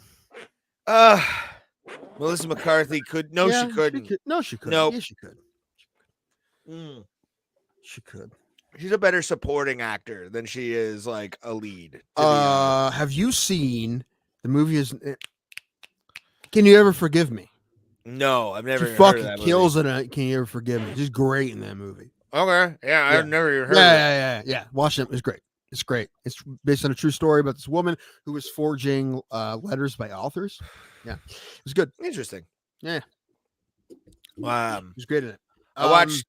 Melissa McCarthy could. No, she couldn't. She could. Nope. Yeah, she could. She could. She's a better supporting actor than she is like a lead. Have you seen the movie? Can You Ever Forgive Me? No, I've never. She fucking kills it. Can You Ever Forgive Me? She's great in that movie. Okay, I've never even heard. Yeah. Watch it. It's great. It's great. It's based on a true story about this woman who was forging letters by authors. Yeah, it's good. Interesting. Yeah. She's great in it. I watched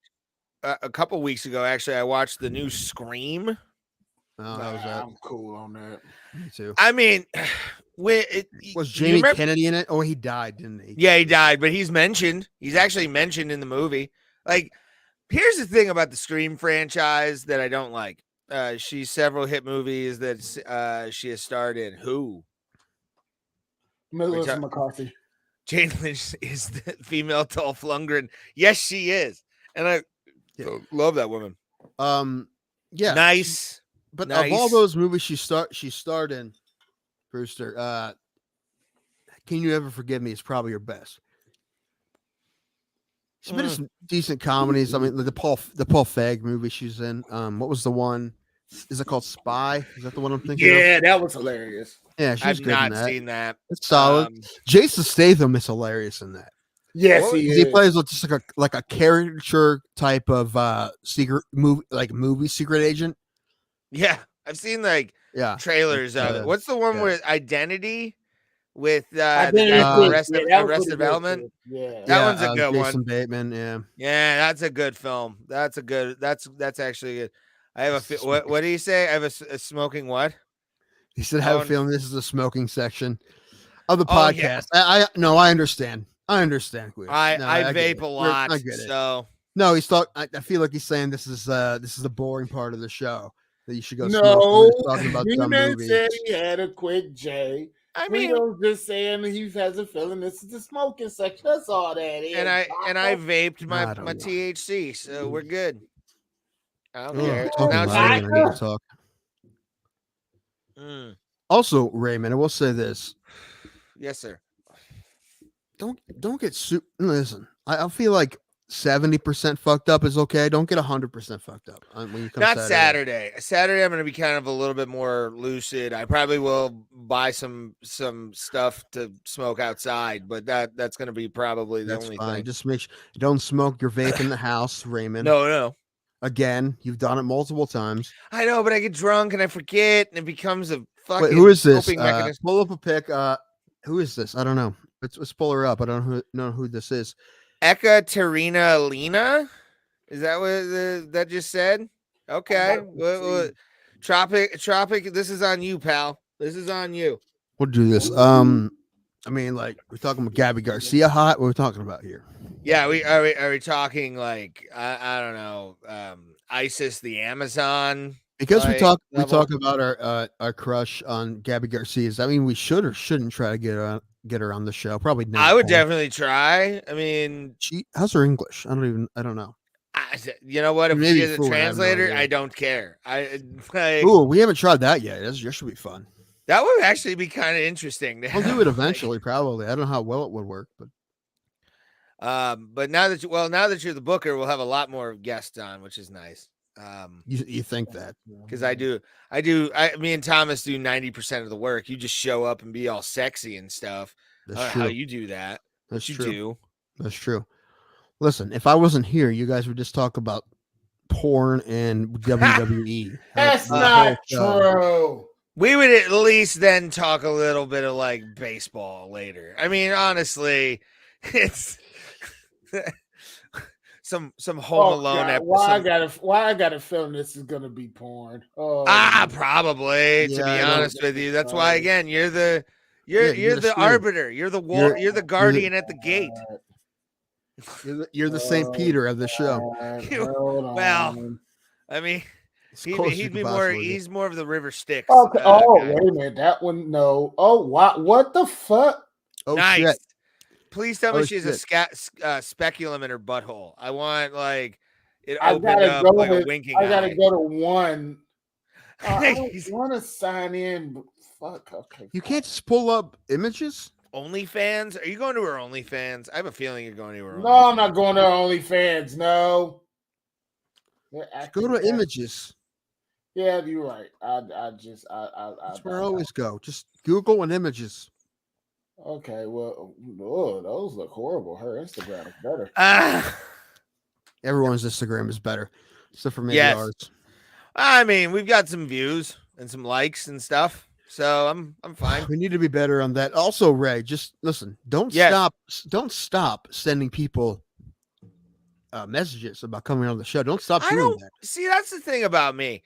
a couple weeks ago. Actually, I watched the new Scream. I'm cool on that. Me too. I mean, was Jamie Kennedy in it? Oh, he died, didn't he? Yeah, he died, but he's mentioned. He's actually mentioned in the movie. Like, here's the thing about the Scream franchise that I don't like. She's several hit movies that she has starred in. Who? Melissa McCarthy. Jane Lynch is the female Dolph Lundgren. Yes, she is, and I love that woman. Yeah, nice. But of all those movies she starred in, Brewster, Can You Ever Forgive Me is probably her best. She's been in some decent comedies. I mean, the Paul Feig movie she's in. What was the one? Is it called Spy? Is that the one I'm thinking of? Yeah, that was hilarious. Yeah, she's I've good in not that. seen that. It's solid. Jason Statham is hilarious in that. Yes, he He is. plays just like a caricature type of secret movie, like movie secret agent. Yeah, I've seen like trailers of it. What's the one with Identity with the guy from Arrested Development? Yeah, that one's a good Jason one. Bateman. Yeah, that's a good film. That's actually good. I have a what do you say? I have a smoking what? He said, "I have a feeling this is a smoking section of the podcast." Yeah. I understand. I understand. I vape a lot. I get it. So no, he's talking. I feel like he's saying this is the boring part of the show that you should go smoke. No, talking about he dumb movies. said he had a quick J. I mean, Leo's just saying he has a feeling this is the smoking section. That's all that is. And I vaped my THC, so we're good. I don't care. Now I need to talk. Also, Raymond, I will say this. Yes, sir. Don't get listen. I feel like 70% fucked up is okay. Don't get 100% fucked up when you come. Not Saturday. Saturday, I'm going to be kind of a little bit more lucid. I probably will buy some stuff to smoke outside, but that's going to be probably the only thing. Just make sure you don't smoke your vape in the house, Raymond. No. Again, you've done it multiple times. I know, but I get drunk and I forget, and it becomes a fucking. Wait, who is this? Pull up a pic. Who is this? I don't know. Let's pull her up. I don't know who this is. Ekaterina Lena? Is that what that just said? Okay. Tropic. This is on you, pal. This is on you. We'll do this. I mean, like, we're talking about Gabby Garcia hot. What are we talking about here? Yeah, are we talking like I don't know, ISIS the Amazon? Because we talk about our crush on Gabby Garcia. Does that mean we should or shouldn't try to get her on the show? Probably not. I would definitely try. I mean, how's her English? I don't know. You know what? If she is a translator, I don't care. We haven't tried that yet. That should be fun. That would actually be kind of interesting. We'll do it eventually, probably. I don't know how well it would work, but now that you're the booker, we'll have a lot more guests on, which is nice. You think that? Because me and Thomas do 90% of the work. You just show up and be all sexy and stuff. That's true. How you do that? That's true. That's true. Listen, if I wasn't here, you guys would just talk about porn and WWE. That's not true. We would at least then talk a little bit of like baseball later. I mean, honestly, it's some Home Alone episode. Why I got a feeling this is gonna be porn? Probably. To be honest with you, that's why again you're the arbiter. You're the guardian at the gate. You're the St. Peter of the show. Well, I mean. He's more of the River Styx. Okay. Wait a minute. That one, no. Oh, what the fuck? Oh, nice. Shit. Please tell me she has a speculum in her butthole. I want like it opened up like a winking eye. I gotta go to one. I don't want to sign in. But fuck. Okay. You can't just pull up images. OnlyFans? Are you going to her OnlyFans? I have a feeling you're going to her. No, I'm not going to her OnlyFans. No. Go to images. Yeah, you're right. That's where I always go. Just Google and images. Okay, well, those look horrible. Her Instagram is better. Everyone's Instagram is better, except for maybe ours. I mean, we've got some views and some likes and stuff, so I'm fine. We need to be better on that. Also, Ray, just listen. Don't stop sending people messages about coming on the show. Don't stop doing that. See, that's the thing about me.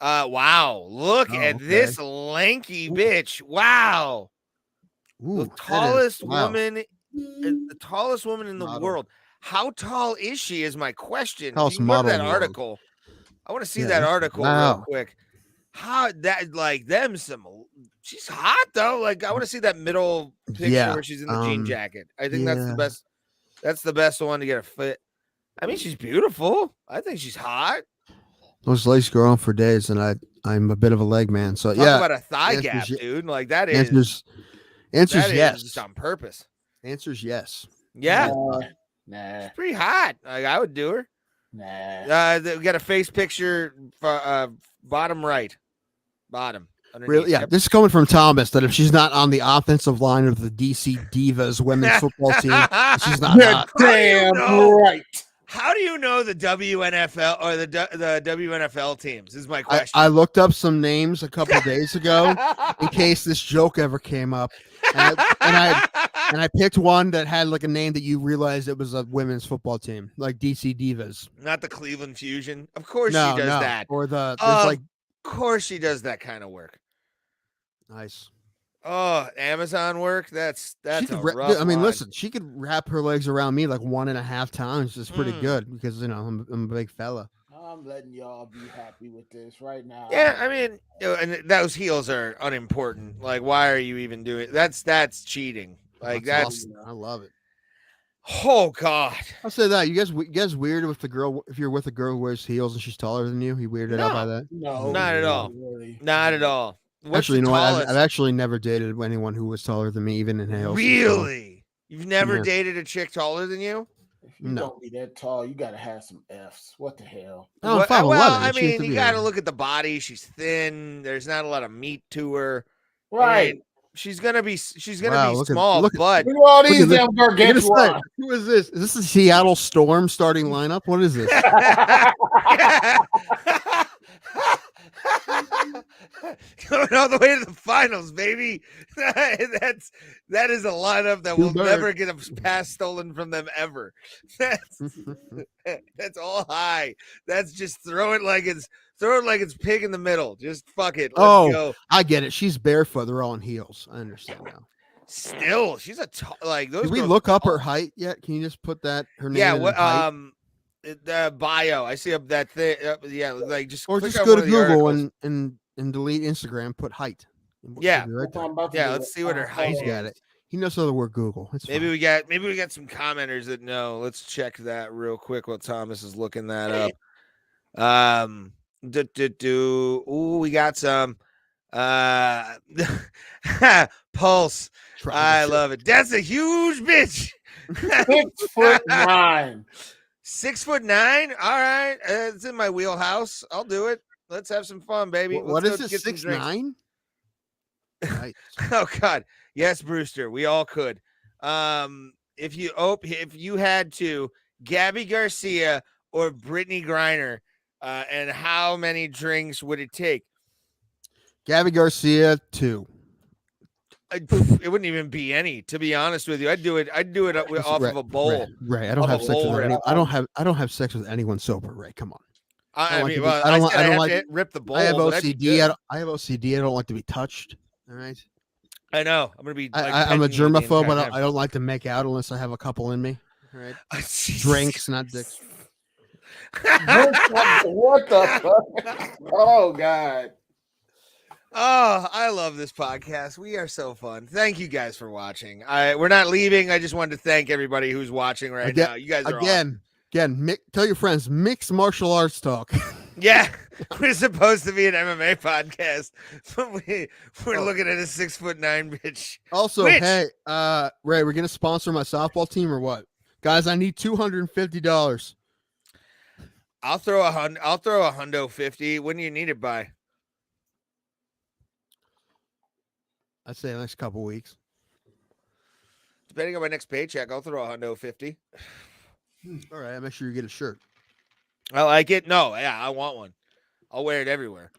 Wow, look at this lanky bitch. Wow. Ooh, the tallest woman in the world. How tall is she is my question. Tallest model that article. I want to see that article real quick. How that like them she's hot though. Like I want to see that middle picture where she's in the jean jacket. I think that's the best. That's the best one to get a fit. I mean, she's beautiful. I think she's hot. Those legs go on for days, and I'm a bit of a leg man. So Talk about a thigh gap, dude. Like that is answers yes. Just on purpose. Answers yes. Yeah. Nah. She's pretty hot. Like I would do her. Nah. We got a face picture, bottom right, bottom. Underneath. Really? Yeah, this is coming from Thomas. That if she's not on the offensive line of the DC Divas women's football team, she's not. You're damn right. How do you know the WNFL or the WNFL teams? Is my question. I looked up some names a couple of days ago in case this joke ever came up, and I picked one that had like a name that you realized it was a women's football team, like DC Divas. Not the Cleveland Fusion. Of course she does that. Or of course she does that kind of work. Nice. Oh, Amazon work. That's rough. I mean, listen, she could wrap her legs around me like 1.5 times. It's pretty good because I'm a big fella. I'm letting y'all be happy with this right now. Yeah, I mean, and those heels are unimportant. Like, why are you even doing? That's cheating. Like that's awesome. I love it. Oh God! I'll say that you guys weird with the girl if you're with a girl who wears heels and she's taller than you. You weirded out by that? No, not at all. Really. Not at all. Actually, you know what? I've actually never dated anyone who was taller than me, even in heels. Really? You've never dated a chick taller than you? If you don't be that tall, you got to have some Fs. What the hell? Oh, well, I mean, you got to look at the body. She's thin. There's not a lot of meat to her. Right. I mean, she's gonna be small, but look at all these damn gargantuan. Who is this? Is this the Seattle Storm starting lineup? What is this? Going all the way to the finals, baby. That is a lineup that will never get a pass stolen from them ever. That's all high. That's just throw it like it's pig in the middle. Just fuck it. Let's go. I get it. She's barefoot. They're all in heels. I understand now. Still, she's a like those. Did we look up her height yet? Can you just put that her name? Yeah. What? The bio. I see that thing. Yeah. Like just or just go to Google and delete Instagram. Put height. Yeah. Right yeah. Let's see what her height is. Got it. He knows the word Google. It's maybe fine. we got some commenters that know. Let's check that real quick while Thomas is looking that up. Ooh, we got some. Pulse. I love it. That's a huge bitch. 6'9". 6'9". All right, it's in my wheelhouse. I'll do it. Let's have some fun, baby. What is it? 6'9". Nice. Oh God, yes, Brewster. We all could. If you had to, Gabby Garcia or Brittany Griner, and how many drinks would it take? Gabby Garcia 2. It wouldn't even be any, to be honest with you. I'd do it off of a bowl. Ray, I don't have sex with anyone. I don't have sex with anyone sober. Ray, come on. I don't like to rip the bowl. I have OCD. I have OCD. I don't like to be touched. All right. I know. I'm gonna be. I'm a germaphobe, but I don't like to make out unless I have a couple in me. All right. Drinks, not dicks. What the fuck? Oh God. Oh, I love this podcast. We are so fun. Thank you guys for watching. We're not leaving. I just wanted to thank everybody who's watching now. You guys are awesome. Tell your friends, mixed martial arts talk. Yeah, we're supposed to be an MMA podcast, but we're looking at a 6'9" bitch. Also, hey, Ray, we're gonna sponsor my softball team or what? Guys, I need $250. I'll throw a hundo 50. When do you need it by? I'd say the next couple weeks. Depending on my next paycheck, I'll throw a hundo 50. All right, I'll make sure you get a shirt. I like it. No, yeah, I want one. I'll wear it everywhere.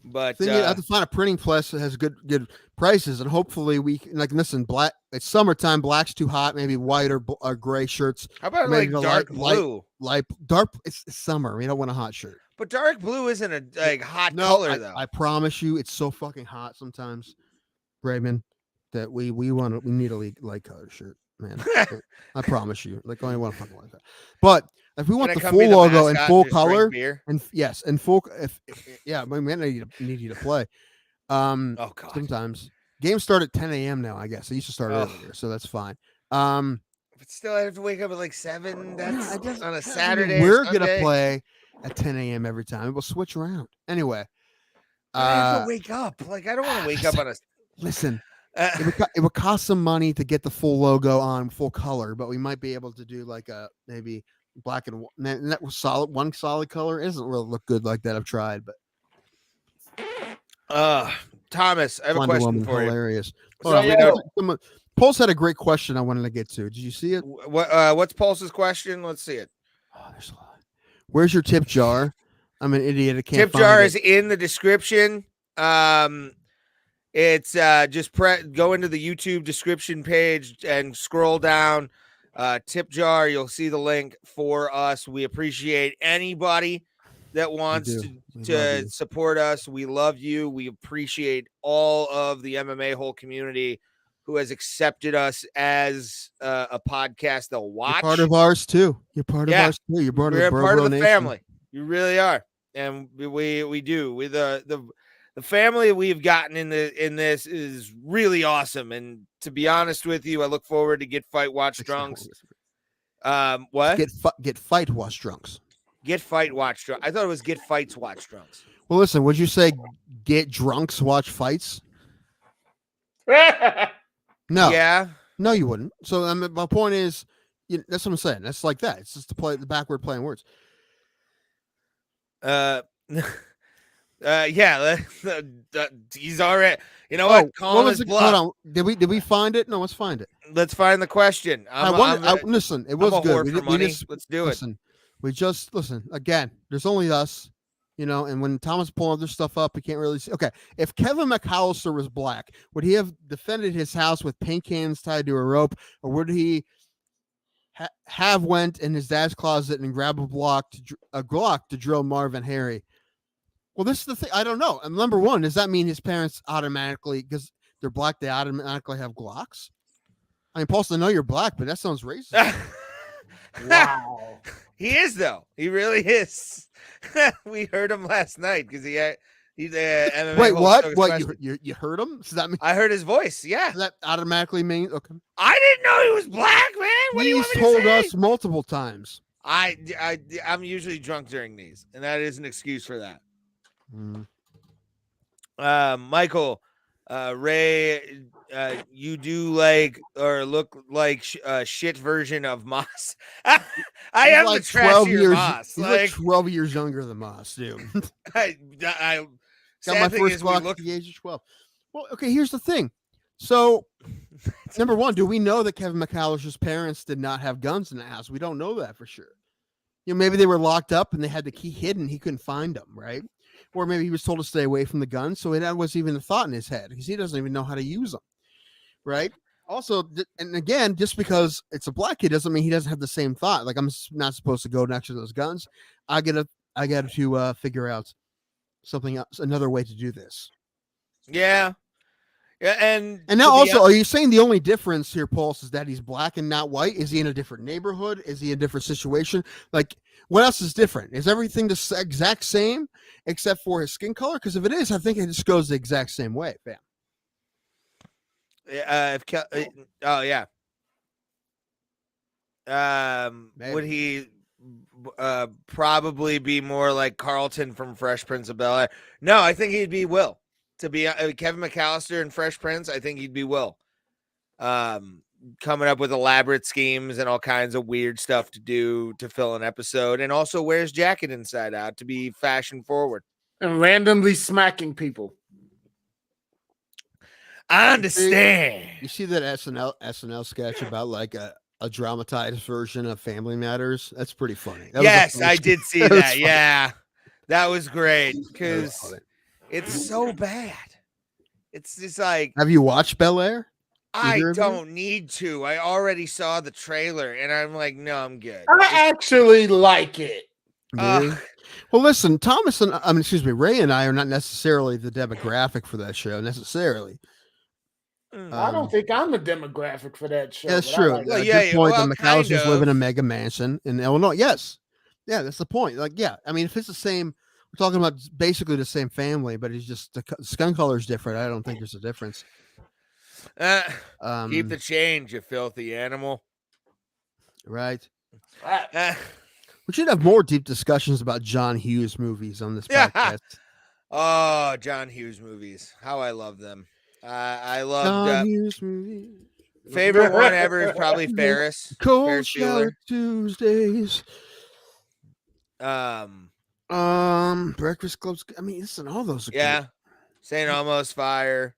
But I have to find a printing press that has good prices, and hopefully we can, like, listen, black. It's summertime. Black's too hot. Maybe white or gray shirts. How about maybe like dark blue? Dark. It's summer. We don't want a hot shirt. But dark blue isn't a hot color though. I promise you, it's so fucking hot sometimes, Raymond, that we need a light color shirt, man. I promise you, like only one fucking like that. But if we want the full logo and full color, and yes, and full, yeah, we need you to play. Oh God. Sometimes games start at 10 a.m. now. I guess I used to start earlier, so that's fine. But still, I have to wake up at like 7. That's on a Saturday. We're gonna play at 10 a.m. every time. We'll switch around anyway. I have to wake up. Like I don't want to wake up on a. Listen. It would cost some money to get the full logo on full color, but we might be able to do like maybe black and white. And that was solid. One solid color. It doesn't really look good like that. I've tried, but Thomas, I have a Wonder question Woman, for you. hilarious. So Hold on, we know- Pulse had a great question I wanted to get to. Did you see it? What's Pulse's question? Let's see it. Oh, there's a lot. Where's your tip jar? I'm an idiot. I can't Tip find jar it. is in the description. It's just go into the YouTube description page and scroll down. Tip jar. You'll see the link for us. We appreciate anybody that wants to support us. We love you. We appreciate all of the MMA whole community who has accepted us as a podcast they'll watch. You're part of ours too. You're part of ours too. You're part of the Bro Nation. Family. You really are, and we do. We the family we've gotten in this is really awesome. And to be honest with you, I look forward to Get Fight Watch Drunks. What? Get Fight Watch Drunks. Get Fight Watch Drunks. I thought it was Get Fights Watch Drunks. Well, listen. Would you say Get Drunks Watch Fights? No. Yeah. No, you wouldn't. So my point is, that's what I'm saying. That's like that. It's just the backward playing words. Yeah. He's already. You know what? Call his bluff. Hold on. Did we find it? No, let's find it. Let's find the question. Listen, it was good. Let's do it. We just listen again. There's only us, and when Thomas pulling other stuff up, we can't really see. Okay, if Kevin McAllister was black, would he have defended his house with paint cans tied to a rope, or would he have went in his dad's closet and grabbed a Glock to drill Marvin Harry? Well, this is the thing. I don't know. And number one, does that mean his parents automatically, because they're black, they automatically have Glocks? I mean, Paulson, I know you're black, but that sounds racist. Wow. He is, though. He really is. We heard him last night because he's MMA. Wait, what? What? You heard him? Does that mean I heard his voice? Yeah. Does that automatically mean okay? I didn't know he was black, man. What do you want me to say? He's told us multiple times. I'm usually drunk during these, and that is an excuse for that. Michael, Ray, you do like or look like a shit version of Moss. I am like the trashier Moss. He's like 12 years younger than Moss, dude. I got my first Glock at the age of 12. Well, okay, here's the thing. So, number one, do we know that Kevin McAllister's parents did not have guns in the house? We don't know that for sure. Maybe they were locked up and they had the key hidden. He couldn't find them, right? Or maybe he was told to stay away from the gun, so that was even a thought in his head because he doesn't even know how to use them, right? Also, and again, just because it's a black kid doesn't mean he doesn't have the same thought. Like, I'm not supposed to go next to those guns. I got to figure out something else, another way to do this. Yeah. Yeah, and now also, are you saying the only difference here, Paul, is that he's black and not white? Is he in a different neighborhood? Is he in a different situation? Like, what else is different? Is everything the exact same except for his skin color? Because if it is, I think it just goes the exact same way. Bam. Oh yeah. Would he probably be more like Carlton from Fresh Prince of Bel-Air? No, I think he'd be Will. To be Kevin McAllister and Fresh Prince, I think he'd be Will. Coming up with elaborate schemes and all kinds of weird stuff to do to fill an episode, and also wears jacket inside out to be fashion forward. And randomly smacking people. I understand. You see that SNL sketch about like a dramatized version of Family Matters? That's pretty funny. Yes, I did see that. Yeah, that was great because it's so bad. It's just like. Have you watched Bel-Air? I don't need to. I already saw the trailer, and I'm like, no, I'm good. I actually like it. Really? Well, listen, Ray and I are not necessarily the demographic for that show necessarily. I don't think I'm the demographic for that show. That's true. Like the point that McAllister's live in a mega mansion in Illinois. Yes. Yeah, that's the point. Like, yeah. I mean, if it's the same, we're talking about basically the same family, but he's just the skin color is different. I don't think there's a difference. Keep the change, you filthy animal. Right. We should have more deep discussions about John Hughes movies on this podcast. Oh, John Hughes movies. How I love them. I love John Hughes movies. Favorite one ever is probably Ferris. Cold Shower Tuesdays. Breakfast Club's. I mean, listen, all those are Yeah. good. St. Elmo's Fire.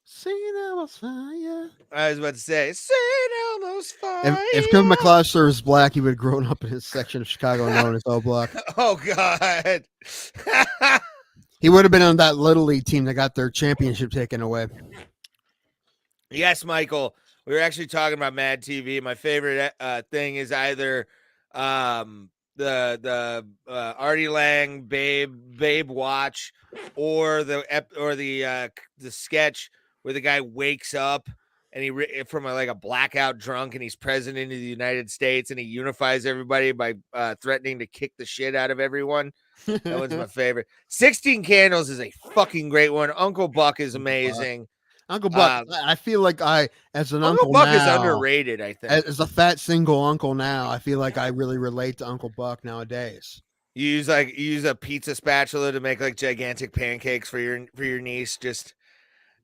St. Elmo's Fire. I was about to say St. Elmo's Fire. If Kevin McAllister was black, he would have grown up in his section of Chicago known as O Block. Oh God. He would have been on that Little League team that got their championship taken away. Yes, Michael. We were actually talking about Mad TV. My favorite thing is either the Artie Lang Babe Watch, or the sketch where the guy wakes up and he from a blackout drunk, and he's president of the United States, and he unifies everybody by threatening to kick the shit out of everyone. That one's my favorite. 16 Candles is a fucking great one. Uncle Buck is amazing. Uncle Buck, I feel like as an Uncle uncle Buck now, is underrated, I think. As a fat single uncle now, I feel like I really relate to Uncle Buck nowadays. You use a pizza spatula to make like gigantic pancakes for your niece. Just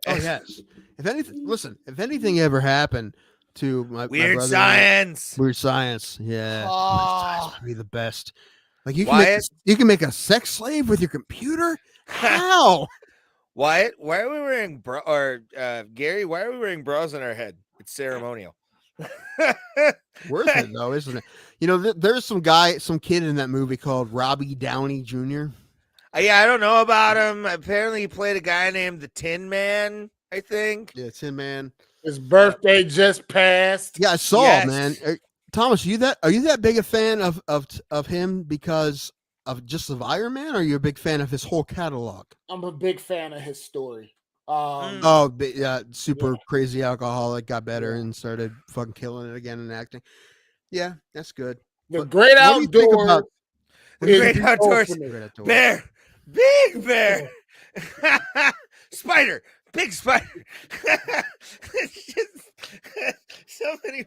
yes. If anything ever happened to my Weird brother, Science, Weird Science, yeah, Weird Science would be the best. Like you can make a sex slave with your computer. How? Wyatt, why are we wearing Gary? Why are we wearing bras on our head? It's ceremonial. Worth it though, isn't it? You know, there's some kid in that movie called Robbie Downey Jr. Yeah, I don't know about him. Apparently, he played a guy named the Tin Man, I think. Yeah, Tin Man. His birthday just passed. Yeah, I saw, man. Thomas, are you that big a fan of him because of just of Iron Man, or are you a big fan of his whole catalog? I'm a big fan of his story. Super crazy alcoholic, got better and started fucking killing it again in acting. Yeah, that's good. The Great Outdoors. Great Outdoors. Bear. Big bear. Spider. Big spider. So many.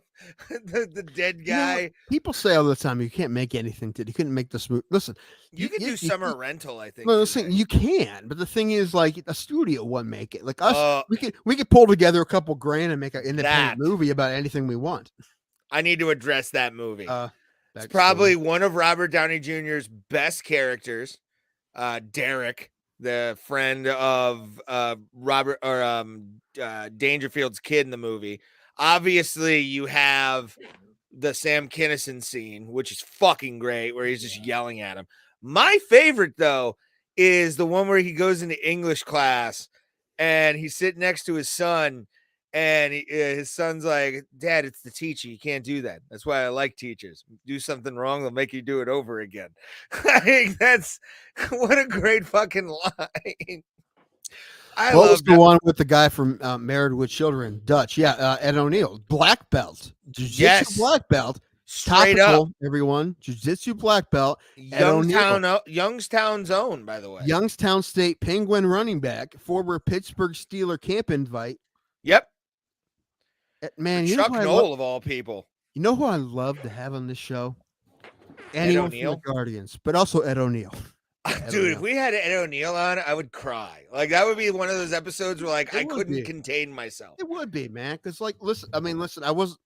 The dead guy. You know, people say all the time you can't make anything. You couldn't make this movie. Listen, you can do summer rental. I think. No, listen, you can, but the thing is, like, a studio won't make it. Like us, we could pull together a couple grand and make an independent movie about anything we want. I need to address that movie. It's probably one of Robert Downey Jr.'s best characters. Derek, the friend of Dangerfield's kid in the movie. Obviously, you have the Sam Kinison scene, which is fucking great, where he's just yelling at him. My favorite, though, is the one where he goes into English class and he's sitting next to his son, and his son's like, "Dad, it's the teacher. You can't do that. That's why I like teachers. Do something wrong, they'll make you do it over again." I think that's what a great fucking line. What was the one with the guy from Married with Children? Dutch, Ed O'Neill, black belt, jiu-jitsu black belt, straight up, everyone, jiu-jitsu black belt. Youngstown's own, by the way, Youngstown State Penguin running back, former Pittsburgh Steeler camp invite. Yep, man, Chuck Knoll of all people. You know who I love to have on this show? Anyone from the Guardians, but also Ed O'Neill. Dude, if we had Ed O'Neill on, I would cry. Like, that would be one of those episodes where, like, I couldn't contain myself. It would be, man. Because, like, listen, I was,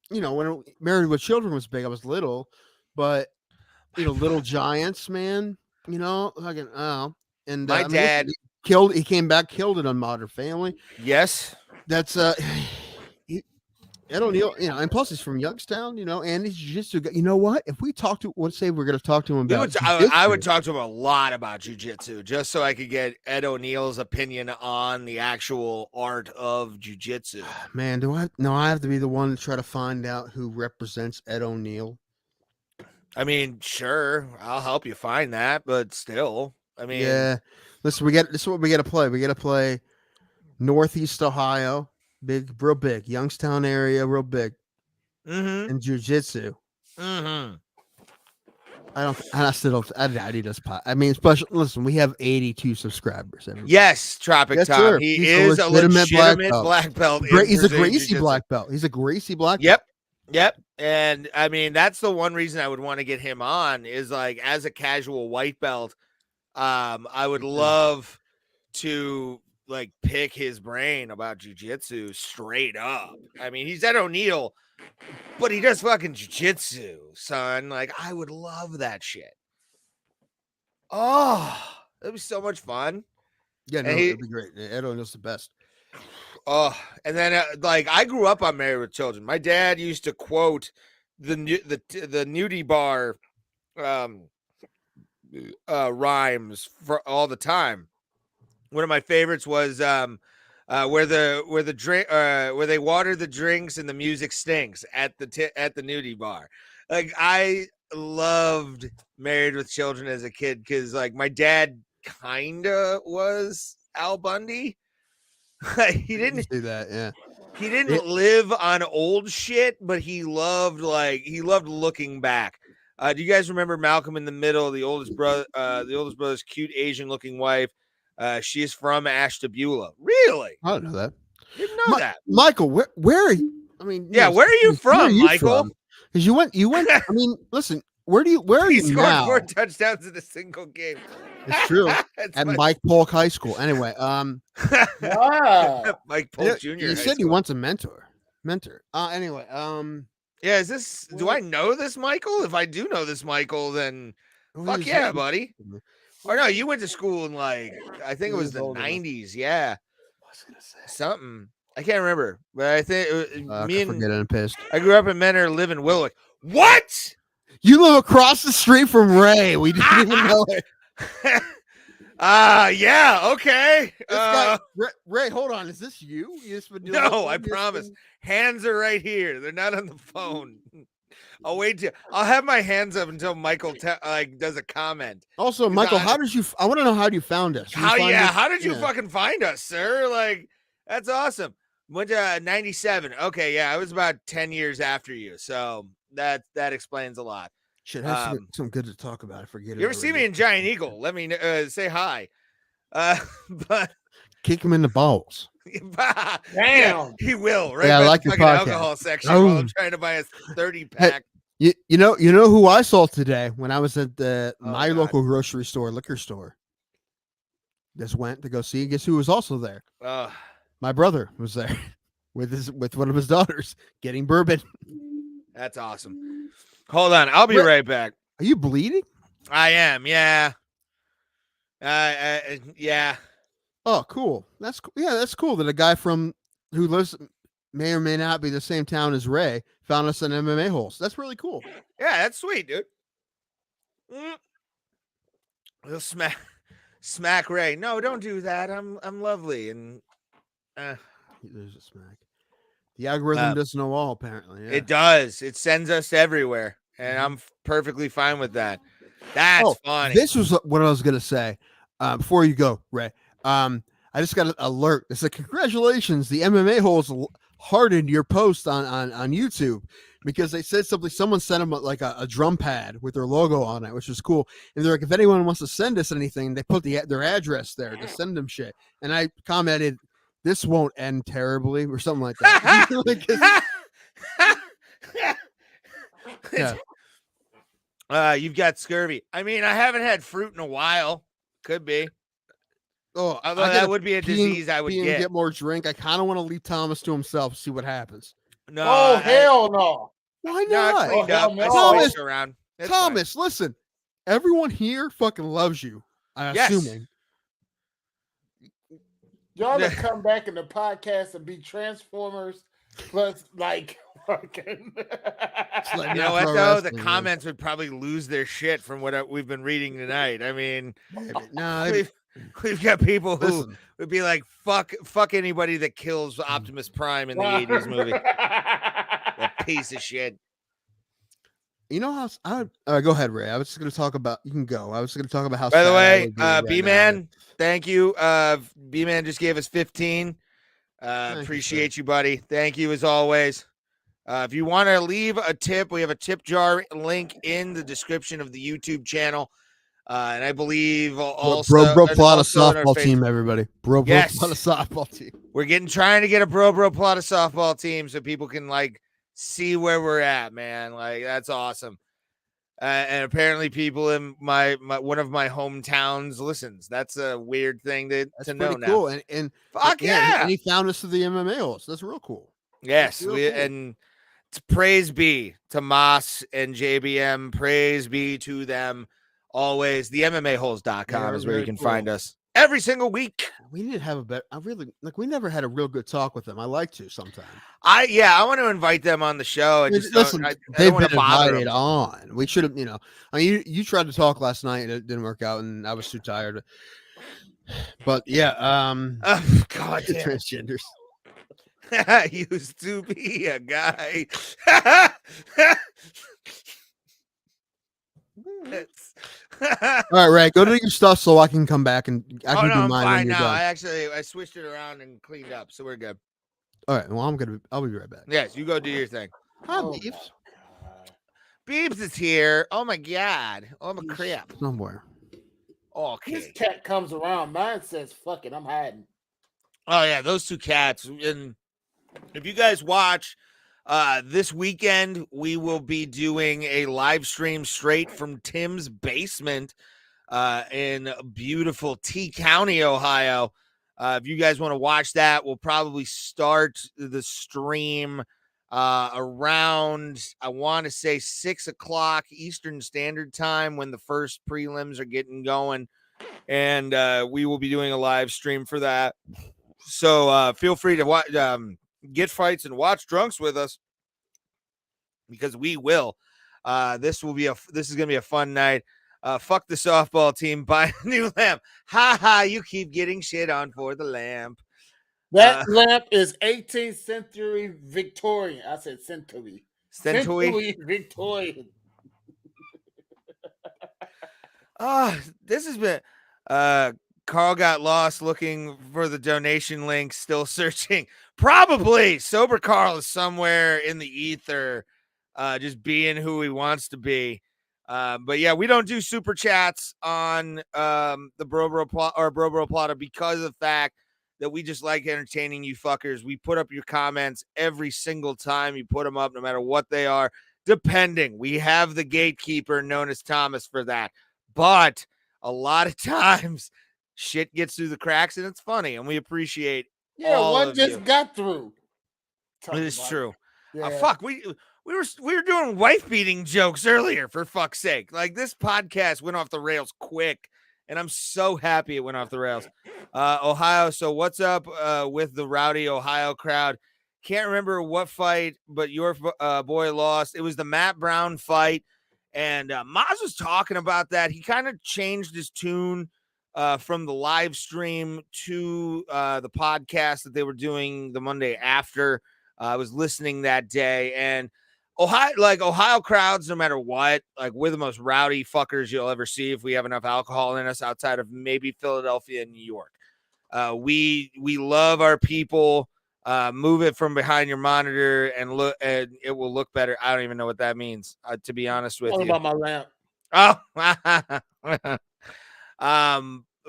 when Married with Children was big, I was little, but, Little Giants, man, fucking, and my dad he came back, killed it on Modern Family. Yes. That's, Ed O'Neill, and plus he's from Youngstown, and he's jiu-jitsu. You know what? If we talk to, let's say we're going to talk to him about I would talk to him a lot about jiu-jitsu, just so I could get Ed O'Neill's opinion on the actual art of jiu-jitsu. Man, I have to be the one to try to find out who represents Ed O'Neill? I mean, sure, I'll help you find that, but still, I mean, yeah. Listen, this is what we got to play. We got to play Northeast Ohio. Real big, Youngstown area, real big, and jiu-jitsu. I need us. I mean, listen, we have 82 subscribers. Everybody. Yes, Tropic Tom. Sir. He is a legitimate black belt. He's a Gracie black belt. He's a Gracie black belt. Yep. And I mean, that's the one reason I would want to get him on is like as a casual white belt. I would love to like pick his brain about jiu-jitsu straight up. I mean, he's Ed O'Neill, but he does fucking jiu-jitsu, son. Like, I would love that shit. Oh, it'd be so much fun. Yeah, no, it'd be great. Ed O'Neill's the best. Oh, and then like I grew up on Married with Children. My dad used to quote the nudie bar rhymes for all the time. One of my favorites was where the drink where they water the drinks and the music stinks at the nudie bar. Like I loved Married with Children as a kid because like my dad kinda was Al Bundy. He didn't do that, yeah. He didn't live on old shit, but he loved looking back. Do you guys remember Malcolm in the Middle, the oldest brother's cute Asian looking wife? She is from Ashtabula. Really? I don't know that. Didn't know that. Michael, where are you? I mean, yeah, where are you from, Michael? Because you went. I mean, listen, where are you now? 4 touchdowns in a single game. It's true. At Mike Polk High School. Anyway, Mike Polk Jr. You said you want a mentor. Anyway, yeah, is this? Do I know this Michael? If I do know this Michael, then fuck yeah, buddy. Or no, you went to school in like I think it was the 90s. Yeah, I was gonna say something. I can't remember, but I think me and I'm pissed. I grew up in Menor, live in Wilwick. What? You live across the street from Ray. We didn't even know it. Yeah, okay. Ray, hold on. Is this you? No, I promise. Hands are right here. They're not on the phone. I'll have my hands up until Michael does a comment. Also, Michael, I want to know how you found us. How did you fucking find us, sir? Like, that's awesome. Went to 97. Okay, yeah, I was about 10 years after you, so that explains a lot. Shit, have some good to talk about. I forget it. You ever see me in Giant Eagle? Let me say hi. But kick him in the balls. Damn, yeah, he will. Right? Yeah, I like your podcast. Alcohol section while I'm trying to buy a 30-pack. You know who I saw today when I was at my local grocery store, liquor store. Just went to go see. Guess who was also there? My brother was there with one of his daughters getting bourbon. That's awesome. Hold on, I'll be right back. Are you bleeding? I am. Yeah. Yeah. Oh, cool. That's cool that a guy who lives may or may not be the same town as Ray found us in MMA holes. That's really cool. Yeah, that's sweet, dude. We'll smack Ray. No, don't do that. I'm lovely and there's a smack. The algorithm doesn't know all, apparently. Yeah. It does. It sends us everywhere, and I'm perfectly fine with that. That's funny. This was what I was gonna say. Before you go, Ray. I just got an alert. It said, "Congratulations, the MMA holes hardened your post on YouTube," because they said something. Someone sent them a drum pad with their logo on it, which was cool. And they're like, if anyone wants to send us anything, they put their address there to send them shit. And I commented, "This won't end terribly," or something like that. Yeah. You've got scurvy. I mean, I haven't had fruit in a while. Could be. Oh, although that would be a disease I would get more drink. I kind of want to leave Thomas to himself, see what happens. No, hell no. Why not? Thomas, around. Thomas, listen. Everyone here fucking loves you. I'm assuming. Y'all to come back in the podcast and be Transformers plus like fucking. You know what though? The comments would probably lose their shit from what we've been reading tonight. I mean, we've got people who would be like, "Fuck anybody that kills Optimus Prime in the '80s movie." That piece of shit. You know how? Go ahead, Ray. I was just going to talk about. You can go. I was going to talk about how. By the way, B-Man, thank you. B-Man just gave us 15. Appreciate you, buddy. Thank you as always. If you want to leave a tip, we have a tip jar link in the description of the YouTube channel. And I believe also Bro Plata softball team, everybody. Bro Plata softball team. We're trying to get a Bro Plata softball team so people can like see where we're at, man. Like that's awesome. And apparently people in my one of my hometowns listens. That's a weird thing to know now. Cool. And fuck yeah. And he found us to the MMA holes. That's real cool. Yes, and praise be to Moss and JBM. Praise be to them. always. The MMAholes.com is where you can cool. find us every single week. We need to have a better. I really like. We never had a real good talk with them. I like to sometime. I want to invite them on the show. I just Listen, I they've don't want been to bother invited them. on. We should have, I mean, you tried to talk last night and it didn't work out, and I was too tired. But yeah, Oh, God damn. transgenders. Used to be a guy. All right, Ray, go to your stuff so I can come back and I can do I'm mine fine when you're now. done. I switched it around and cleaned up, so we're good. All right, well, I'll be right back. Yes, you go do your thing. Hi, Oh, Beeps. Beebs is here. Oh my God. Oh my crap. Somewhere. Okay. This cat comes around. Mine says, "Fuck it, I'm hiding." Oh yeah, those two cats. And if you guys watch, this weekend we will be doing a live stream straight from Tim's basement in beautiful T County, Ohio. If you guys want to watch that, we'll probably start the stream around, I want to say 6:00 Eastern Standard Time when the first prelims are getting going. And we will be doing a live stream for that. So feel free to watch, get fights and watch drunks with us, because we will. This is gonna be a fun night. Fuck the softball team. Buy a new lamp. Ha ha! You keep getting shit on for the lamp. That lamp is 18th century Victorian. I said century. Century Victorian. This has been. Carl got lost looking for the donation link. Still searching. Probably sober Carl is somewhere in the ether, just being who he wants to be. But yeah, we don't do super chats on the Bro Plata because of the fact that we just like entertaining you fuckers. We put up your comments every single time you put them up, no matter what they are, depending. We have the gatekeeper known as Thomas for that. But a lot of times shit gets through the cracks and it's funny, and we appreciate all one of just you. got through. It is true. Yeah. Fuck, we were doing wife beating jokes earlier, for fuck's sake. Like, this podcast went off the rails quick, and I'm so happy it went off the rails. Ohio, so what's up with the rowdy Ohio crowd? Can't remember what fight, but your boy lost. It was the Matt Brown fight, and Maz was talking about that. He kind of changed his tune from the live stream to the podcast that they were doing the Monday after. I was listening that day, and Ohio crowds, no matter what, like, we're the most rowdy fuckers you'll ever see if we have enough alcohol in us, outside of maybe Philadelphia and New York. We love our people. Move it from behind your monitor and look, and it will look better. I don't even know what that means, to be honest with you. About my lamp. Oh,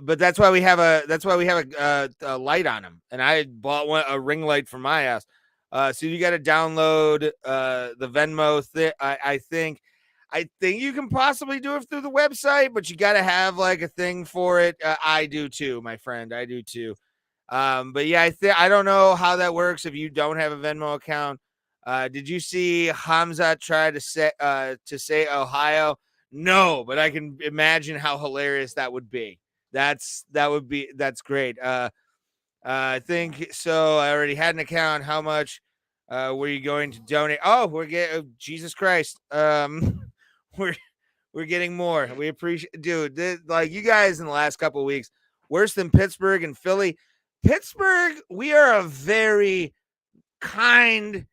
but that's why we have a light on them, and I bought a ring light for my ass. So you got to download the Venmo thing. I think you can possibly do it through the website, but you got to have like a thing for it. I do too, my friend. I do too. But yeah, I don't know how that works if you don't have a Venmo account. Did you see Hamza try to say Ohio? No, but I can imagine how hilarious that would be. That's great. I think so. I already had an account. How much were you going to donate? Oh, we're getting Jesus Christ. We're getting more. We appreciate, dude. Like, you guys in the last couple of weeks, worse than Pittsburgh and Philly. Pittsburgh, we are a very kind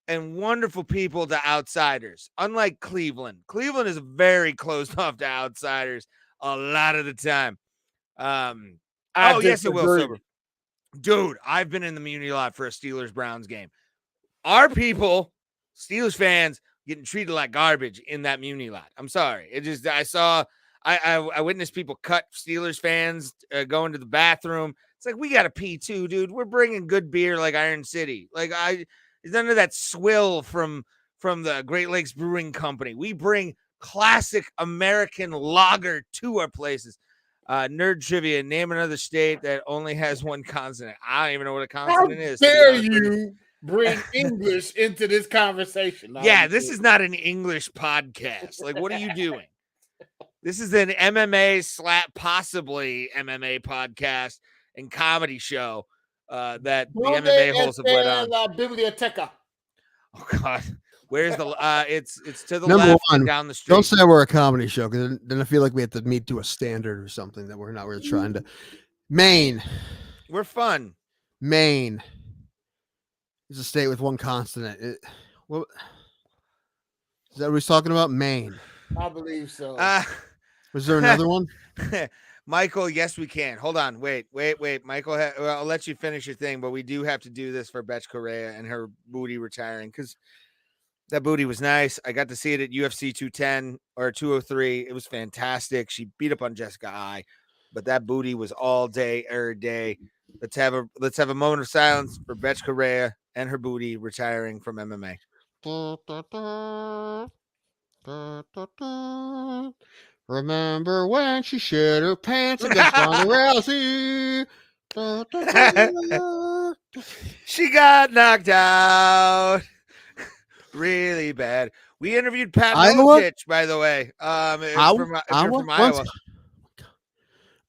and wonderful people to outsiders. Unlike Cleveland. Cleveland is very closed off to outsiders a lot of the time. Yes, it will, sober. Dude, I've been in the Muni lot for a Steelers-Browns game. Our people, Steelers fans, getting treated like garbage in that Muni lot. I'm sorry. I witnessed people cut Steelers fans going to the bathroom. It's like, we got to pee too, dude. We're bringing good beer like Iron City. Like, none of that swill from the Great Lakes Brewing Company. We bring classic American lager to our places. Nerd trivia. Name another state that only has one consonant. I don't even know what a consonant is. How dare you bring English into this conversation? Yeah, this is not an English podcast. Like, what are you doing? This is an MMA possibly MMA podcast and comedy show that the MMA hosts have let on. La biblioteca. Oh God, where's the? It's to the Number left one, and down the street. Don't say we're a comedy show because then I feel like we have to meet to a standard or something that we're not really trying to. Maine. We're fun. Maine is a state with one consonant. What is that? What he's talking about? Maine. I believe so. Was there another one? Michael, yes, we can. Hold on. Wait. Michael, well, I'll let you finish your thing, but we do have to do this for Betch Correa and her booty retiring because that booty was nice. I got to see it at UFC 210 or 203. It was fantastic. She beat up on Jessica I, but that booty was all day, every day. Let's have a moment of silence for Betch Correa and her booty retiring from MMA. Remember when she shit her pants against Ronda Rousey? She got knocked out really bad. We interviewed Pat Miletich, by the way. From Iowa.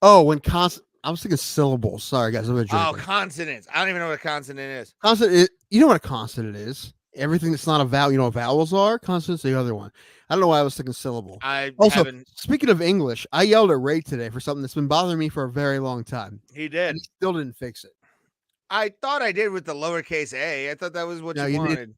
Oh, when I was thinking syllables. Sorry, guys. Consonants. I don't even know what a consonant is. Consonant. You know what a consonant is? Everything that's not a vowel. You know what vowels are? Consonants the other one. I don't know why I was thinking syllable. Speaking of English, I yelled at Ray today for something that's been bothering me for a very long time. He did. And he still didn't fix it. I thought I did with the lowercase a. I thought that was what you wanted.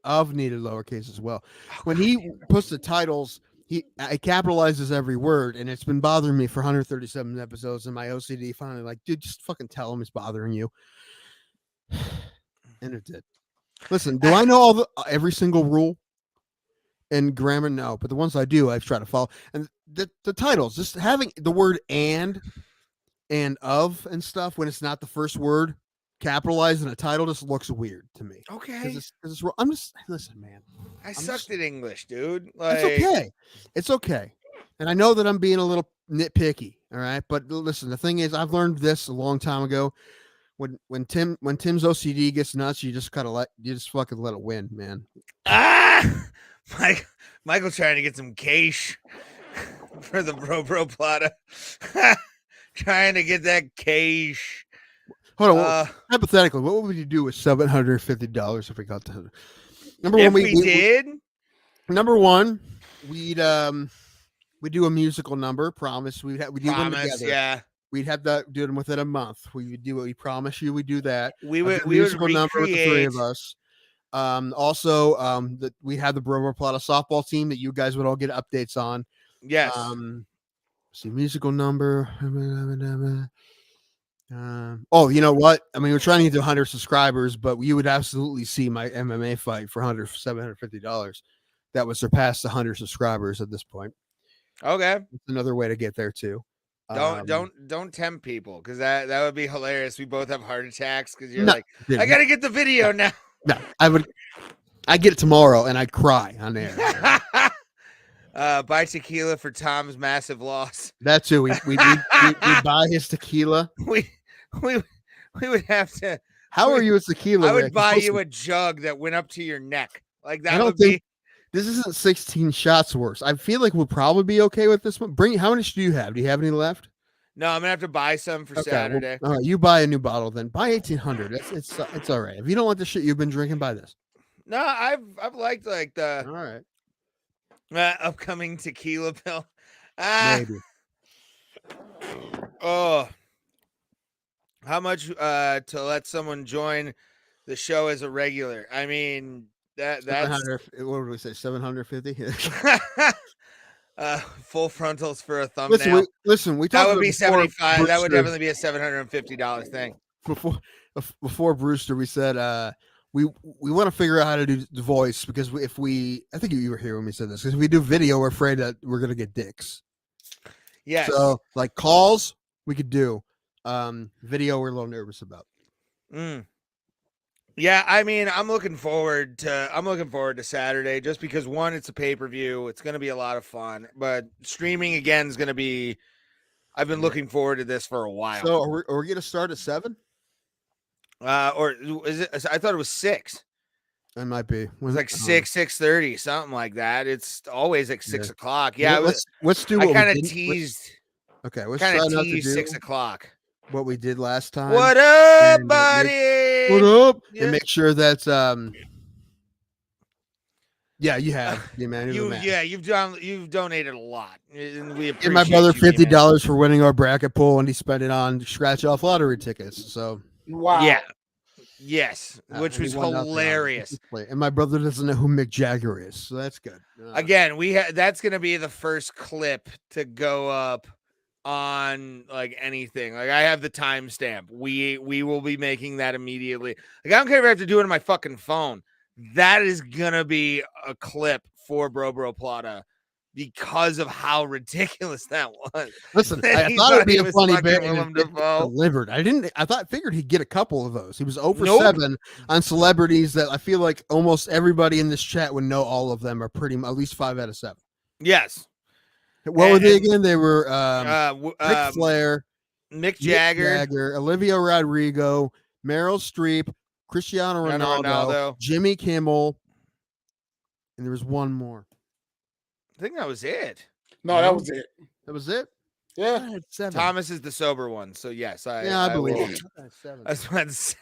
I've needed lowercase as well. When he puts the titles, he capitalizes every word, and it's been bothering me for 137 episodes. And my OCD finally like, dude, just fucking tell him it's bothering you. And it did. Listen, do I know every single rule in grammar? No, but the ones I do, I've tried to follow. And the titles, just having the word and of and stuff when it's not the first word capitalized in a title just looks weird to me. Okay. I'm just listen, man. I sucked at English, dude. It's okay. And I know that I'm being a little nitpicky, all right? But listen, the thing is, I've learned this a long time ago. When Tim's OCD gets nuts, you just fucking let it win, man. Michael trying to get some cash for the Bro Plata. Trying to get that cash. Hold on. Hypothetically, what would you do with $750 if we got to number one? Number one, we'd do a musical number. Promise. We do one together. Yeah. We'd have that do them within a month. We would do what we promise you. We do that. We would number with the three of us. Also, we have the Bro Plata softball team that you guys would all get updates on. Yes. See, musical number. You know what? I mean, we're trying to get to 100 subscribers, but you would absolutely see my MMA fight for $750. That would surpass 100 subscribers at this point. Okay, it's another way to get there too. Don't tempt people because that would be hilarious. We both have heart attacks because you're I gotta get the video now. No, I get it tomorrow and I cry on air. Buy tequila for Tom's massive loss. That's who we buy his tequila. We would have to. How are you with tequila? I would buy you a jug that went up to your neck. Like that. I don't think this isn't 16 shots worse. I feel like we'll probably be okay with this one. How much do you have? Do you have any left? No, I'm gonna have to buy some for Saturday. Well, all right, you buy a new bottle then. Buy 1,800. It's all right. If you don't want the shit you've been drinking, buy this. No, I've liked the all right upcoming tequila pill. Maybe. Oh, how much to let someone join the show as a regular? I mean that's what would we say? 750. Full frontals for a thumbnail. Listen, we that would be 75. That would definitely be a $750 thing. Before Brewster, we said we want to figure out how to do the voice because I think you were here when we said this because if we do video, we're afraid that we're gonna get dicks. Yes. So like calls we could do. Video we're a little nervous about. Yeah, I mean, I'm looking forward to Saturday just because one, it's a pay-per-view. It's going to be a lot of fun, but streaming again is going to be. I've been looking forward to this for a while. So are we going to start at 7? Or is it? I thought it was 6. It might be. It was like 6:30, something like that. It's always like 6 o'clock. Yeah, let's do I what kind we of didn't. teased. Okay, let's Kind try of not to teased do 6 o'clock. what we did last time. What up, and, buddy? what up? Yeah. And make sure that yeah, you have. Yeah, man. You've donated a lot, and we appreciate Give my brother you, B-Man. $50 for winning our bracket pool, and he spent it on scratch off lottery tickets. So Wow. Yeah. Yes, which and he was won nothing on it. hilarious. And my brother doesn't know who Mick Jagger is, so that's good. Again, that's going to be the first clip to go up on like anything. Like I have the timestamp. We will be making that immediately. Like I don't care if I have to do it on my fucking phone. That is gonna be a clip for Bro Plata because of how ridiculous that was. Listen, I thought it'd be a funny bit and it delivered. Figured he'd get a couple of those. He was 0 for 7 on celebrities that I feel like almost everybody in this chat would know. All of them are pretty at least 5 out of 7. Yes. What were they again? They were Ric Flair, Mick Jagger, Olivia Rodrigo, Meryl Streep, Cristiano Ronaldo, Jimmy Kimmel, and there was one more. I think that was it. No, that was it. That was it? Yeah. Thomas is the sober one, so yes, I believe it. That's what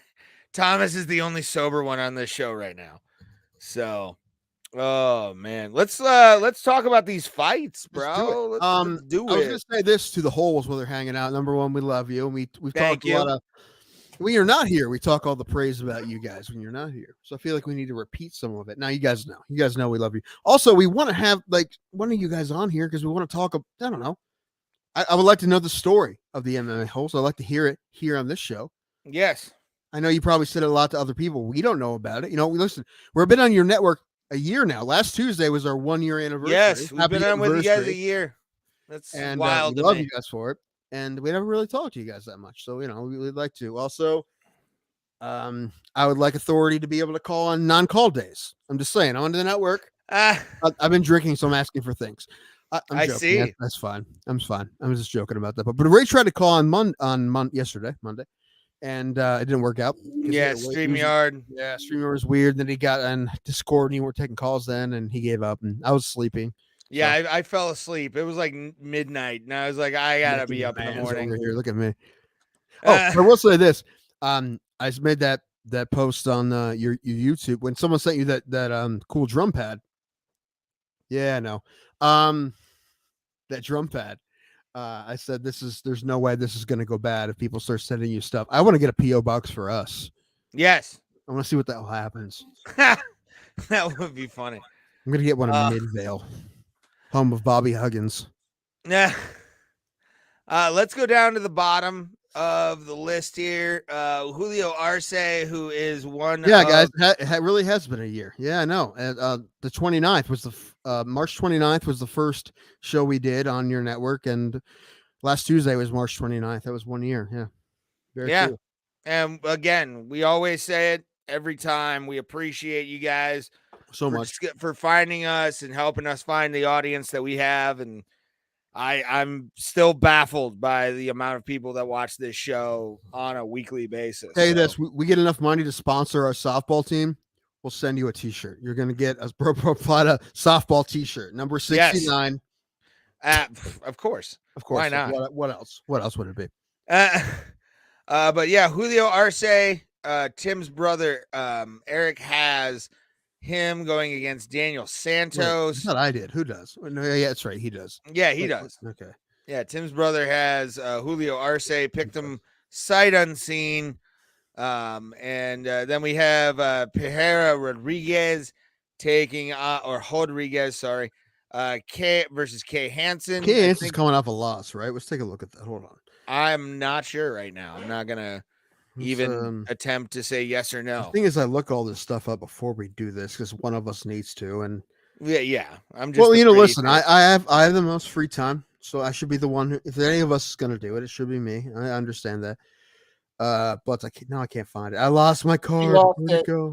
Thomas is the only sober one on this show right now. So, oh man, let's talk about these fights, bro. Let's do it. I was gonna say this to the holes while they're hanging out. Number one, we love you. We've talked a lot of. When you're not here, we talk all the praise about you guys when you're not here. So I feel like we need to repeat some of it. Now you guys know. You guys know we love you. Also, we want to have like one of you guys on here because we want to talk. I don't know. I would like to know the story of the MMA holes. I'd like to hear it here on this show. Yes. I know you probably said it a lot to other people. We don't know about it. Listen, we've been on your network a year now. Last Tuesday was our 1-year anniversary. Yes, we've been on with you guys a year. That's wild. We love you guys for it. And we never really talked to you guys that much. So, we'd like to. Also, I would like authority to be able to call on non-call days. I'm just saying, I'm on the network. I've been drinking, so I'm asking for things. I see. That's fine. I'm fine. I'm just joking about that. But Ray tried to call on yesterday, Monday, and it didn't work out. Yeah, StreamYard. Yeah, StreamYard was weird. Then he got on Discord, and you weren't taking calls then, and he gave up, and I was sleeping. Yeah, so. I fell asleep. It was like midnight, and I was like, I gotta be up in the morning. Over here, look at me. I will say this. I just made that post on your YouTube when someone sent you that cool drum pad. Yeah, I know. That drum pad. I said there's no way this is gonna go bad if people start sending you stuff. I want to get a PO box for us. Yes. I want to see what the hell happens. That would be funny. I'm gonna get one in Midvale. Home of Bobby Huggins. Yeah. Let's go down to the bottom of the list here. Julio Arce, who is one. Yeah, guys, it really has been a year. Yeah, I know. The 29th was March 29th was the first show we did on your network, and last Tuesday was March 29th. That was 1 year. Yeah. Very cool. And again, we always say it every time. We appreciate you guys so much for finding us and helping us find the audience that we have. And I'm still baffled by the amount of people that watch this show on a weekly basis. Hey, we get enough money to sponsor our softball team. We'll send you a t-shirt. You're going to get a Bro Plata softball t-shirt, number 69. Yes. Of course. Why not? What else? What else would it be? But yeah, Julio Arce, Tim's brother, Eric has him going against Daniel Santos. Wait, I thought I did. Who does? No, yeah, that's right. He does. Yeah, he does. Okay. Yeah, Tim's brother has Julio Arce, picked him sight unseen. And then we have Pereira Rodriguez taking Rodriguez, sorry. K versus Kay Hansen. Kay Hansen's coming off a loss, right? Let's take a look at that. Hold on. I'm not sure right now. I'm not gonna even attempt to say yes or no. The thing is, I look all this stuff up before we do this because one of us needs to. And yeah. I'm just listen. I have the most free time, so I should be the one who, if any of us is gonna do it, it should be me. I understand that. But I can't find it. I lost my card. Where'd it go?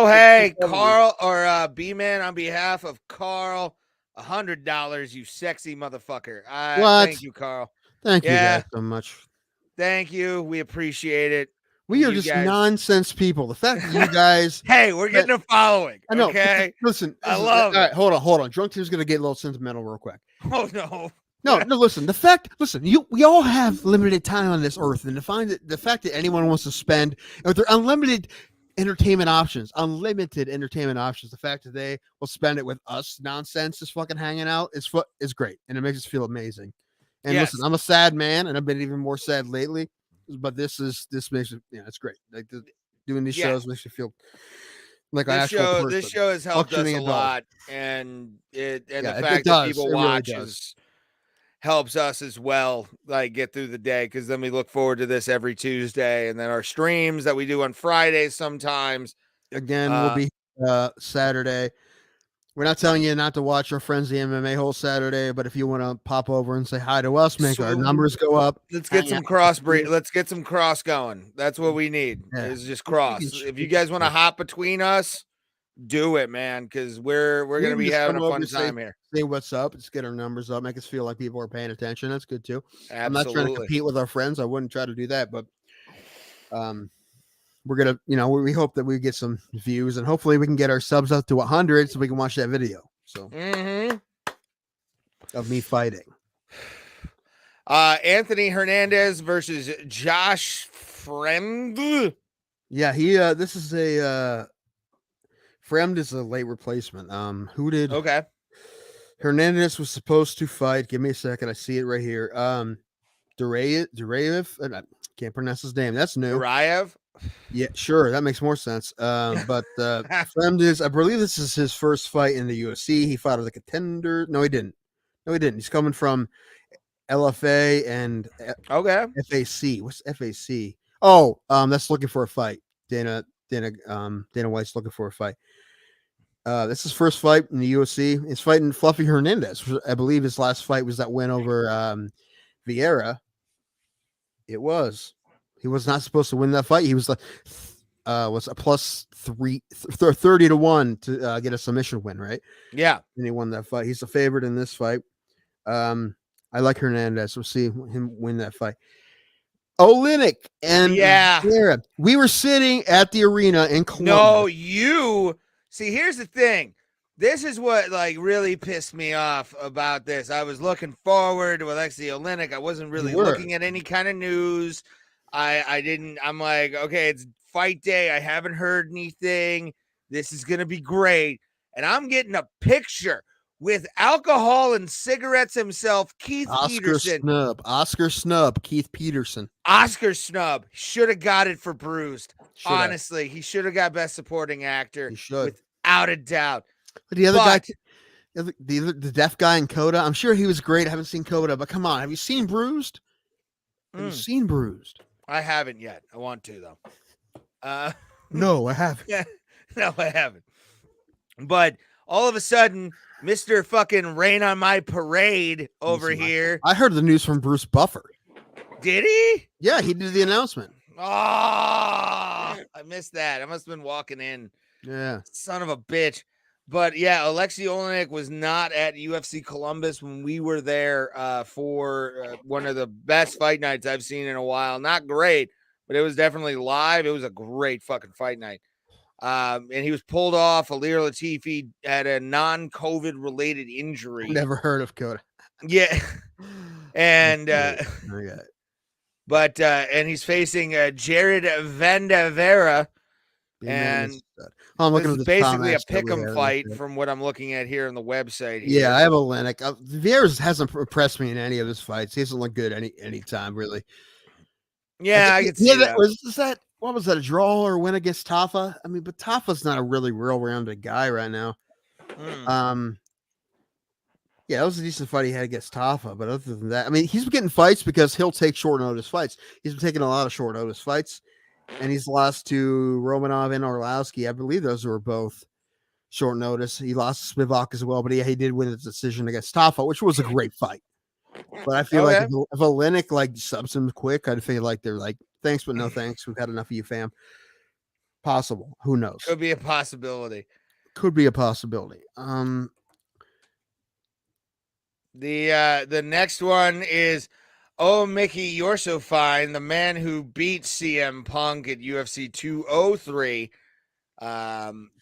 Hey, Carl or B-Man, on behalf of Carl, $100, you sexy motherfucker. Thank you, Carl. Thank you guys so much. Thank you. We appreciate it. We are You just guys- nonsense people. The fact that you guys, Hey, we're getting a following. I know. Okay. Listen, I love all right, it. hold on. Drunk Team's gonna get a little sentimental real quick. Oh no. No, listen. We all have limited time on this earth, and the fact that anyone wants to spend with their unlimited entertainment options, the fact that they will spend it with us nonsense, just fucking hanging out is great, and it makes us feel amazing. And Yes. listen, I'm a sad man, and I've been even more sad lately. But this makes it, it's great. Like doing these shows makes you feel like an actual person. This show has helped us a functioning adult. lot, and the it fact that does. people It really watch does. helps us as well, like get through the day, because then we look forward to this every Tuesday, and then our streams that we do on Fridays sometimes. Again, we'll be Saturday. We're not telling you not to watch our Friends the MMA whole Saturday, but if you want to pop over and say hi to us, make our numbers go up. Let's get some Let's get some cross going. That's what we need. Is just cross. If you guys want to hop between us, do it, man, because we're gonna be having a fun time here. Say what's up. Let's get our numbers up. Make us feel like people are paying attention. That's good too. Absolutely. I'm not trying to compete with our friends. I wouldn't try to do that, but we're gonna, we hope that we get some views, and hopefully we can get our subs up to 100 so we can watch that video. So of me fighting. Anthony Hernandez versus Josh Fremd. Yeah, he this is a Fremd is a late replacement. Who did Hernandez was supposed to fight. Give me a second. I see it right here. Duraev. I can't pronounce his name. That's new. Duraev. Yeah, sure. That makes more sense. But Fremd is, I believe this is his first fight in the UFC. He fought as a contender. No, he didn't. He's coming from LFA and FAC. What's FAC? Oh, that's looking for a fight. Dana White's looking for a fight. This is his first fight in the UFC. He's fighting Fluffy Hernandez. I believe his last fight was that win over Vieira. It was. He was not supposed to win that fight. He was like, was a plus 30 to 1 to get a submission win, right? Yeah. And he won that fight. He's a favorite in this fight. I like Hernandez. We'll see him win that fight. Olynyk and Vieira. We were sitting at the arena in Columbus. See, here's the thing. This is what really pissed me off about this. I was looking forward to Alexei Olynyk. I wasn't really looking at any kind of news. I'm like, okay, it's fight day. I haven't heard anything. This is going to be great. And I'm getting a picture with alcohol and cigarettes himself, Oscar Snub, Keith Peterson. Oscar Snub should have got it for Bruised. Honestly, he should have got Best Supporting Actor. He should. Without a doubt. But the other guy, the deaf guy in Coda, I'm sure he was great. I haven't seen Coda, but come on. Have you seen Bruised? Have you seen Bruised? I haven't yet. I want to, though. No, I haven't. No, I haven't. But all of a sudden, Mr. fucking Rain on My Parade over here. I heard the news from Bruce Buffer. Did he? Yeah, he did the announcement. Oh, I missed that. I must have been walking in. Yeah. Son of a bitch. But yeah, Alexei Olynyk was not at UFC Columbus when we were there for one of the best fight nights I've seen in a while. Not great, but it was definitely live. It was a great fucking fight night. And he was pulled off. Alir Latifi had a non-COVID related injury. Never heard of Coda. Yeah. And but and he's facing Jared Vandeverre. And I'm looking at this is basically a pick'em fight from what I'm looking at here on the website. Yeah, I have Olynyk. Vieira hasn't impressed me in any of his fights. He hasn't looked good any time, really. Yeah, I can see that. What was that, a draw or win against Tafa? I mean, but Tafa's not a really real-rounded guy right now. Yeah, that was a decent fight he had against Tafa, but other than that, I mean, he's been getting fights because he'll take short-notice fights. He's been taking a lot of short-notice fights. And he's lost to Romanov and Orlowski. I believe those were both short notice. He lost to Spivak as well, but he did win the decision against Tafa, which was a great fight. But I feel like if Olynyk subs him quick, I'd feel like they're like, thanks, but no thanks. We've had enough of you, fam. Possible. Who knows? Could be a possibility. The next one is Oh, Mickey, you're so fine. The man who beat CM Punk at UFC 203,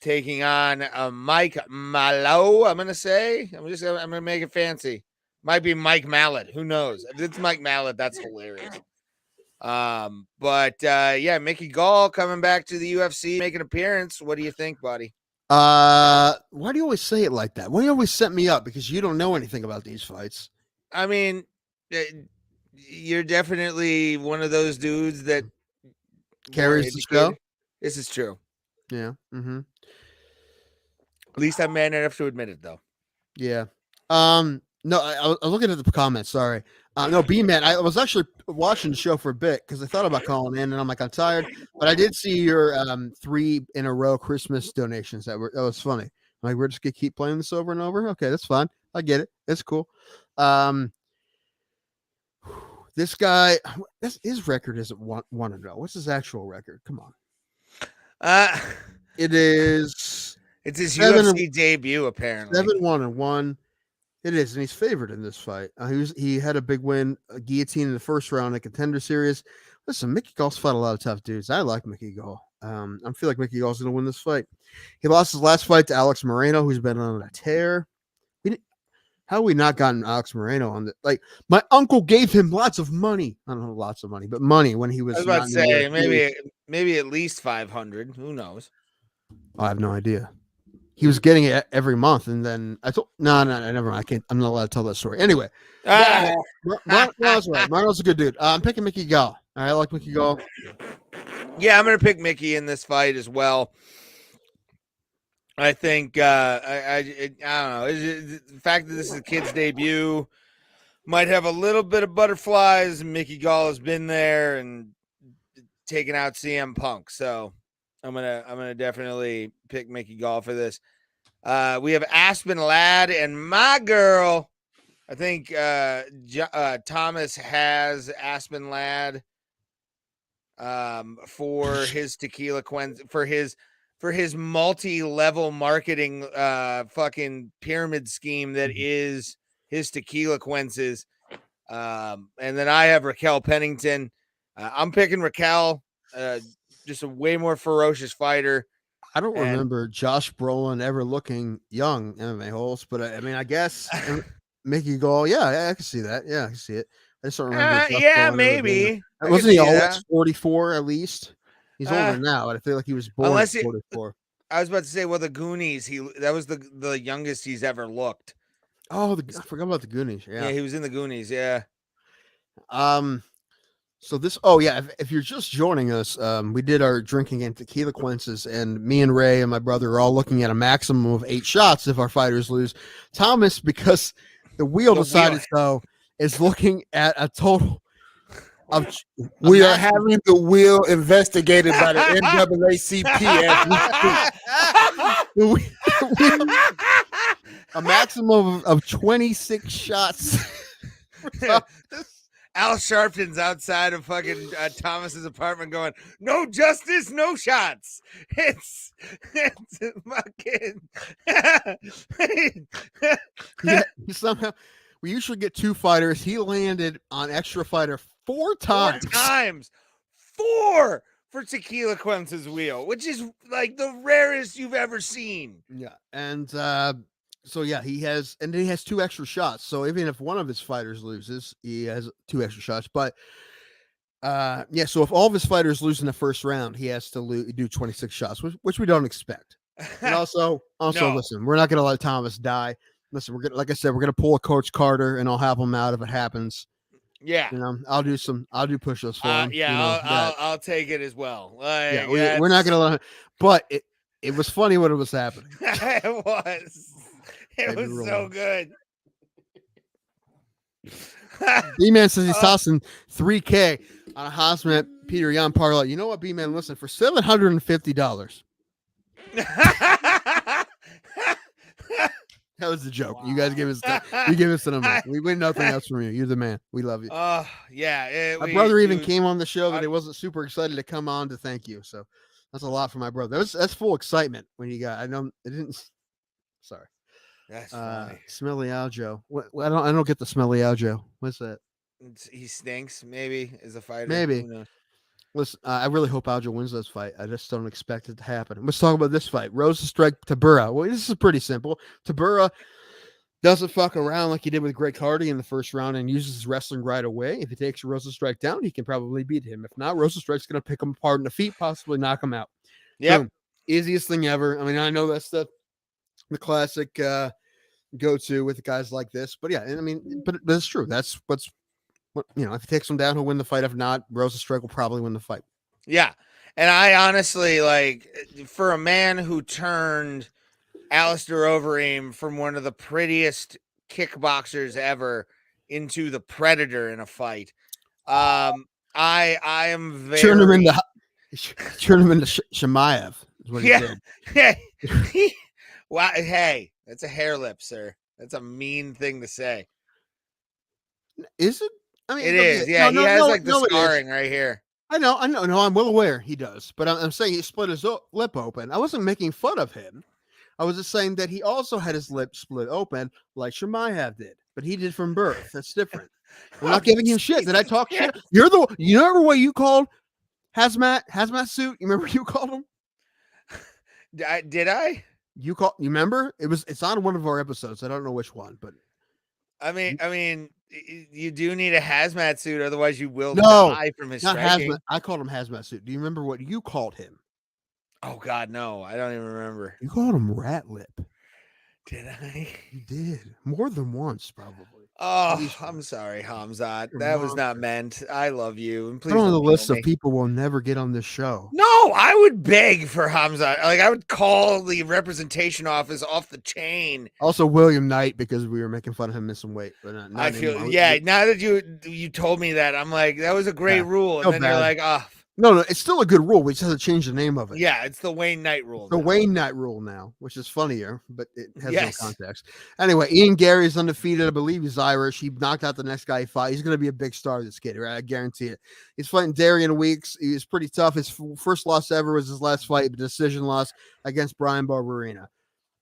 taking on Mike Mallow. I'm gonna make it fancy. Might be Mike Mallet. Who knows? If it's Mike Mallet, that's hilarious. But yeah, Mickey Gall coming back to the UFC, make an appearance. What do you think, buddy? Why do you always say it like that? Why do you always set me up? Because you don't know anything about these fights. I mean, you're definitely one of those dudes that Carries the show. This is true. Yeah. Mm-hmm. At least I'm man enough to admit it, though. Yeah. No, I was looking at the comments. Sorry. No, B-Man. I was actually watching the show for a bit because I thought about calling in, and I'm like, I'm tired. But I did see your 3 in a row Christmas donations. That was funny. I'm like, we're just gonna keep playing this over and over. Okay, that's fine. I get it. It's cool. This guy, his record isn't 1-0. What's his actual record? Come on. It is. It's his UFC debut, apparently. 7-1-1. It is, and he's favored in this fight. He had a big win, a guillotine in the first round, a contender series. Listen, Mickey Gall's fought a lot of tough dudes. I like Mickey Gall. I feel like Mickey Gall's going to win this fight. He lost his last fight to Alex Moreno, who's been on a tear. How have we not gotten Alex Moreno on the like? My uncle gave him lots of money. I don't know, lots of money, but money when he was. I was about to say maybe at least 500. Who knows? I have no idea. He was getting it every month, and then I thought, no, never mind. I can't. I'm not allowed to tell that story. Anyway, Marno's right. Marno's a good dude. I'm picking Mickey Gall. I like Mickey Gall. Yeah, I'm gonna pick Mickey in this fight as well. I think I don't know. The fact that this is a kid's debut might have a little bit of butterflies. Mickey Gall has been there and taken out CM Punk, so I'm gonna definitely pick Mickey Gall for this. We have Aspen Ladd and my girl. I think Thomas has Aspen Ladd for his Tequilaquences, for his multi-level marketing fucking pyramid scheme that is his Tequilaquences. And then I have Raquel Pennington. I'm picking Raquel. Just a way more ferocious fighter. I don't remember Josh Brolin ever looking young MMA holes, but I mean, I guess Mickey Gall. Yeah, I can see that. Yeah, I can see it. I just don't remember. Yeah, maybe. Wasn't he always 44 at least? He's older now, but I feel like he was born at 44. I was about to say, well, the Goonies. That was the youngest he's ever looked. Oh, I forgot about the Goonies. Yeah, he was in the Goonies. Yeah. So this, oh yeah, if you're just joining us, we did our drinking in Tequilaquences, and me and Ray and my brother are all looking at a maximum of 8 shots if our fighters lose. Thomas, because the wheel decided so, is looking at a total of. We are having the wheel investigated by the NAACP. A maximum of 26 shots. Al Sharpton's outside of fucking Thomas's apartment going, no justice, no shots. It's fucking. Yeah, somehow, we usually get 2 fighters. He landed on extra fighter 4 times. 4 times. 4 for Tequilaquences wheel, which is like the rarest you've ever seen. Yeah. And so yeah, he has 2 extra shots. So even if one of his fighters loses, he has 2 extra shots. But yeah, so if all of his fighters lose in the first round, he has to do 26 shots, which we don't expect. And also no. Listen, we're not going to let Thomas die. Listen, like I said, we're gonna pull a Coach Carter, and I'll have him out if it happens. Yeah, I'll do push-ups for him. Yeah, I'll take it as well. Yeah, we're not gonna let him. But it was funny when it was happening. It was so good. B-Man says he's tossing $3K on a Hosmet Peter Yan parlay. You know what, B-Man? Listen, for $750. That was a joke. Wow. You guys give us the number. We win nothing else from you. You're the man. We love you. Yeah. My brother even came on the show that he wasn't super excited to come on to thank you. So that's a lot for my brother. That's full excitement when you got. I know it didn't. Sorry. That's funny. Smelly Aljo. What? I don't get the Smelly Aljo. What's that? He stinks. Maybe as a fighter. Maybe. Who knows? Listen, I really hope Aljo wins this fight. I just don't expect it to happen. Let's talk about this fight. Rozenstruik Tabura. Well, this is pretty simple. Tabura doesn't fuck around like he did with Greg Hardy in the first round and uses his wrestling right away. If he takes Rozenstruik down, he can probably beat him. If not, Rozenstruik's going to pick him apart in the feet, possibly knock him out. Yep. Boom. Easiest thing ever. I mean, I know that's the classic go-to with guys like this, but yeah, I mean, but that's true. That's what, if he takes him down, he'll win the fight. If not, Rozenstruik will probably win the fight. Yeah. And I honestly, like, for a man who turned Alistair Overeem from one of the prettiest kickboxers ever into the Predator in a fight, I am very... Turn him into Shemaev is what he did. Wow. Hey, that's a hair lip, sir. That's a mean thing to say. Is it? I mean, it is. Yeah, he has the scarring right here. I know. No, I'm well aware he does, but I'm saying he split his lip open. I wasn't making fun of him. I was just saying that he also had his lip split open like Shemaev did, but he did from birth. That's different. I'm not giving him shit. Did I talk shit? You remember what you called hazmat suit? You remember you called him? Did I? You remember? It's on one of our episodes. I don't know which one, but I mean, you do need a hazmat suit, otherwise you will die from his not striking. Hazmat. I called him hazmat suit. Do you remember what you called him? Oh God, no, I don't even remember. You called him rat lip. Did I? You did more than once, probably. Oh, I'm sorry, Hamzat. That was not meant. I love you. And please on the list of people will never get on this show. No, I would beg for Hamzat. Like, I would call the representation office off the chain. Also, William Knight, because we were making fun of him missing weight. But not I feel anymore. Now that you told me that, I'm like, that was a great rule, and then you're like, oh. No, it's still a good rule. We just have to change the name of it. Yeah, it's the Wayne Knight rule. The Wayne Knight rule now, which is funnier, but it has no context. Anyway, Ian Gary is undefeated. I believe he's Irish. He knocked out the next guy he fought. He's going to be a big star, this kid, right? I guarantee it. He's fighting Darian Weeks. He was pretty tough. His first loss ever was his last fight, a decision loss against Brian Barberina.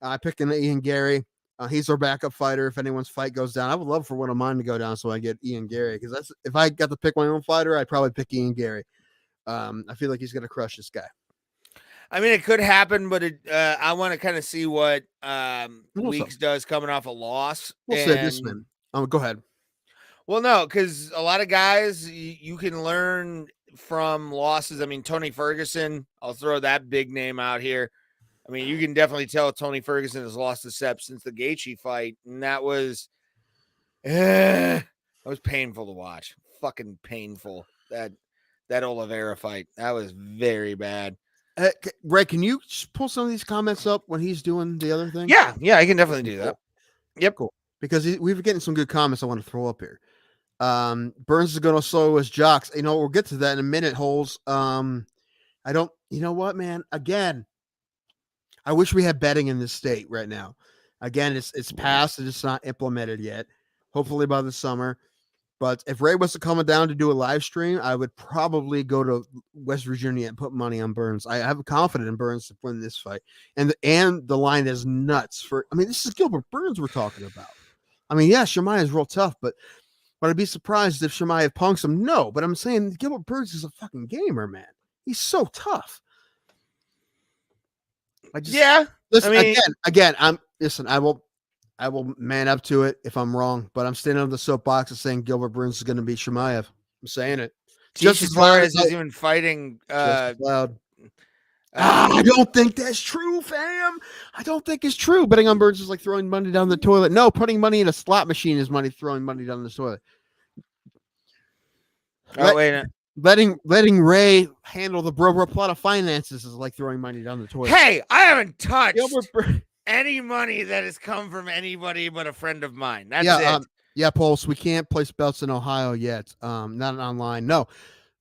I picked Ian Gary. He's our backup fighter. If anyone's fight goes down, I would love for one of mine to go down so I get Ian Gary, because if I got to pick my own fighter, I'd probably pick Ian Gary. I feel like he's going to crush this guy. I mean, it could happen, but I want to kind of see what Weeks does coming off a loss. We'll say this, man. Go ahead. Well, no, because a lot of guys, you can learn from losses. I mean, Tony Ferguson, I'll throw that big name out here. I mean, you can definitely tell Tony Ferguson has lost a step since the Gaethje fight, and that was painful to watch. Fucking painful. That Oliveira fight, that was very bad. Ray, can you pull some of these comments up when he's doing the other thing? Yeah, I can definitely do that. Yep, cool. Because we've getting some good comments I want to throw up here. Burns is going to slow his jocks. We'll get to that in a minute, Holes. You know what, man? Again, I wish we had betting in this state right now. Again, it's passed. It's not implemented yet. Hopefully by the summer. But if Ray was coming down to do a live stream, I would probably go to West Virginia and put money on Burns. I have confidence in Burns to win this fight. And the line is nuts. This is Gilbert Burns we're talking about. Shemaev is real tough, but I'd be surprised if Shemaev punks him. No, but I'm saying Gilbert Burns is a fucking gamer, man. He's so tough. I will man up to it if I'm wrong, but I'm standing on the soapbox and saying Gilbert Burns is going to beat Shemaev. I'm saying it. Just as far as he's even fighting. Loud. I don't think that's true, fam. I don't think it's true. Betting on Burns is like throwing money down the toilet. No, putting money in a slot machine is throwing money down the toilet. Letting Ray handle the Bro Plata finances is like throwing money down the toilet. Hey, I haven't touched any money that has come from anybody but a friend of mine. That's it. Pulse. We can't place belts in Ohio yet. Not online. No.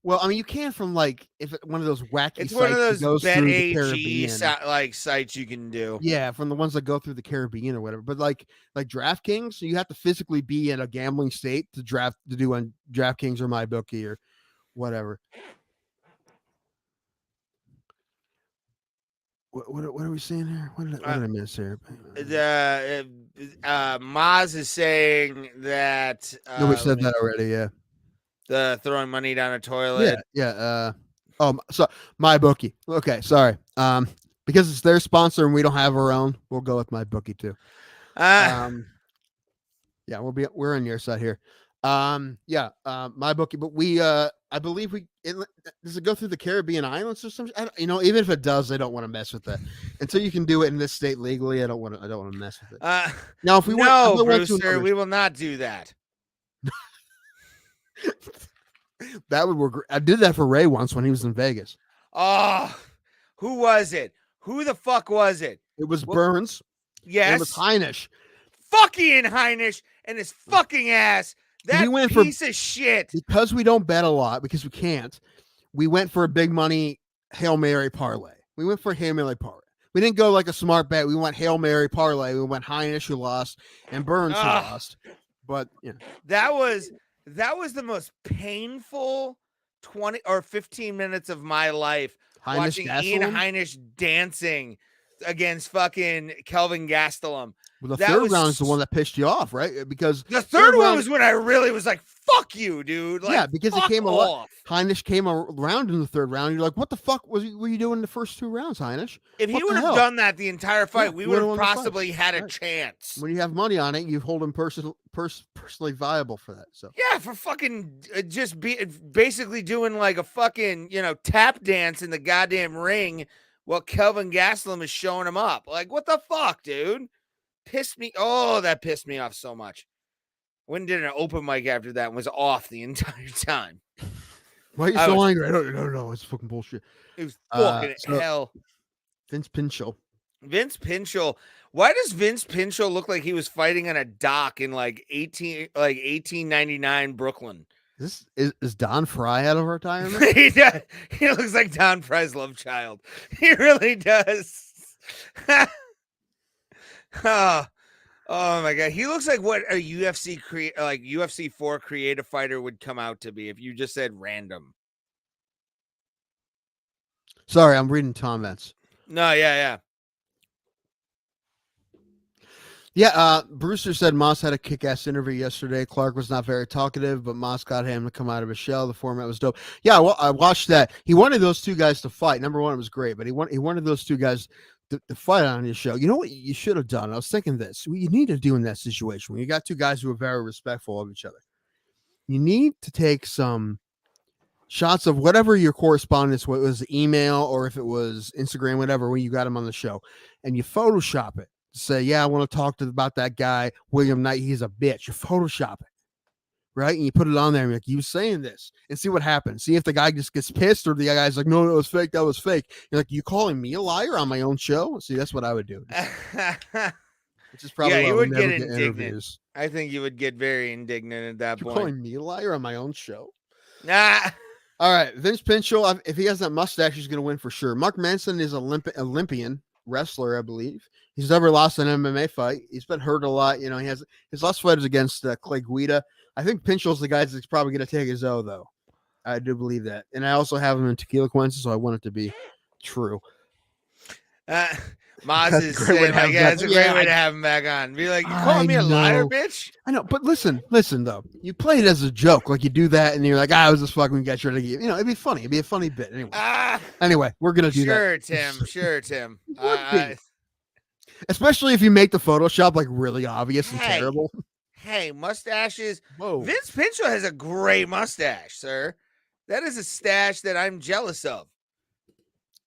Well, you can from if one of those wacky. It's one of those Bet AG sites you can do. Yeah, from the ones that go through the Caribbean or whatever. But like DraftKings, you have to physically be in a gambling state to do on DraftKings or MyBookie or whatever. What are we saying here? What did I miss here? Maz is saying that we said that already. Yeah. The throwing money down a toilet. Yeah. So my bookie. Okay, sorry. Because it's their sponsor and we don't have our own, we'll go with my bookie too. Yeah, we're on your side here. My bookie, but I believe does it go through the Caribbean islands or something? Even if it does, I don't want to mess with that until you can do it in this state legally. I don't want to mess with it. Now, if we Brewster, we will not do that. That would work. I did that for Ray once when he was in Vegas. Oh, who was it? Who the fuck was it? It was Burns. Yes. It was Heinisch. Fucking Heinisch and his fucking ass. That piece of shit. Because we don't bet a lot, because we can't, we went for a big money Hail Mary parlay. We went for a Hail Mary parlay. We didn't go like a smart bet. We went Hail Mary parlay. We went Heinisch, who lost, and Burns, who lost. But that was the most painful 20 or 15 minutes of my life, watching Ian Heinisch dancing against fucking Kelvin Gastelum. Well, the third round is the one that pissed you off, right? Because the third one was when I really was like, fuck you, dude. Like, because it came off. Heinisch came around in the third round. You're like, what the fuck were you doing in the first 2 rounds, Heinisch? If he would have done that the entire fight, we would have possibly had a chance. When you have money on it, you hold him personally viable for that. So yeah, for fucking basically doing like a fucking tap dance in the goddamn ring while Kelvin Gastelum is showing him up. Like, what the fuck, dude? That pissed me off so much. Went and did an open mic after that and was off the entire time. Why are you so angry? I don't know. It's fucking bullshit. It was fucking hell. Vince Pinchot. Why does Vince Pinchot look like he was fighting on a dock in like 1899 Brooklyn? Is Don Fry out of retirement? He does. He looks like Don Fry's love child. He really does. Oh my god, he looks like what a UFC 4 creative fighter would come out to be if you just said random. Sorry, I'm reading comments. No, yeah. Brewster said Moss had a kick-ass interview yesterday. Clark was not very talkative, but Moss got him to come out of his shell. The format was dope. Yeah, well, I watched that. He wanted those 2 guys to fight. Number one, it was great, but he wanted those 2 guys to fight on his show. You know what you should have done? I was thinking this. What you need to do in that situation when you got 2 guys who are very respectful of each other, you need to take some shots of whatever your correspondence was, it was email or if it was Instagram, whatever, when you got him on the show, and you Photoshop it. Say, yeah, I want to talk about that guy, William Knight. He's a bitch. You Photoshop it, right? And you put it on there and you're like, you was saying this, and see what happens. See if the guy just gets pissed or the guy's like, no, it was fake. That was fake. You're like, you calling me a liar on my own show? See, that's what I would do. Which is probably you would get indignant. Interviews. I think you would get very indignant at that point. Calling me a liar on my own show? Nah. All right, Vince Pinchot. If he has that mustache, he's going to win for sure. Mark Manson is Olympian wrestler, I believe. He's never lost an MMA fight. He's been hurt a lot. He has his last fight was against Clay Guida. I think Pinchot's the guy that's probably going to take his O, though. I do believe that. And I also have him in Tequilaquences, so I want it to be true. Maz is saying, I guess it's a great way to have him back on. Be like, you calling me a liar, bitch? I know, but listen, though. You play it as a joke. Like, you do that, and you're like, I was just fucking got you. It'd be funny. It'd be a funny bit. Anyway, we're going to do that. Sure, Tim. Especially if you make the Photoshop like really obvious and terrible. Hey, mustaches. Whoa. Vince Pinchot has a great mustache, sir. That is a stash that I'm jealous of.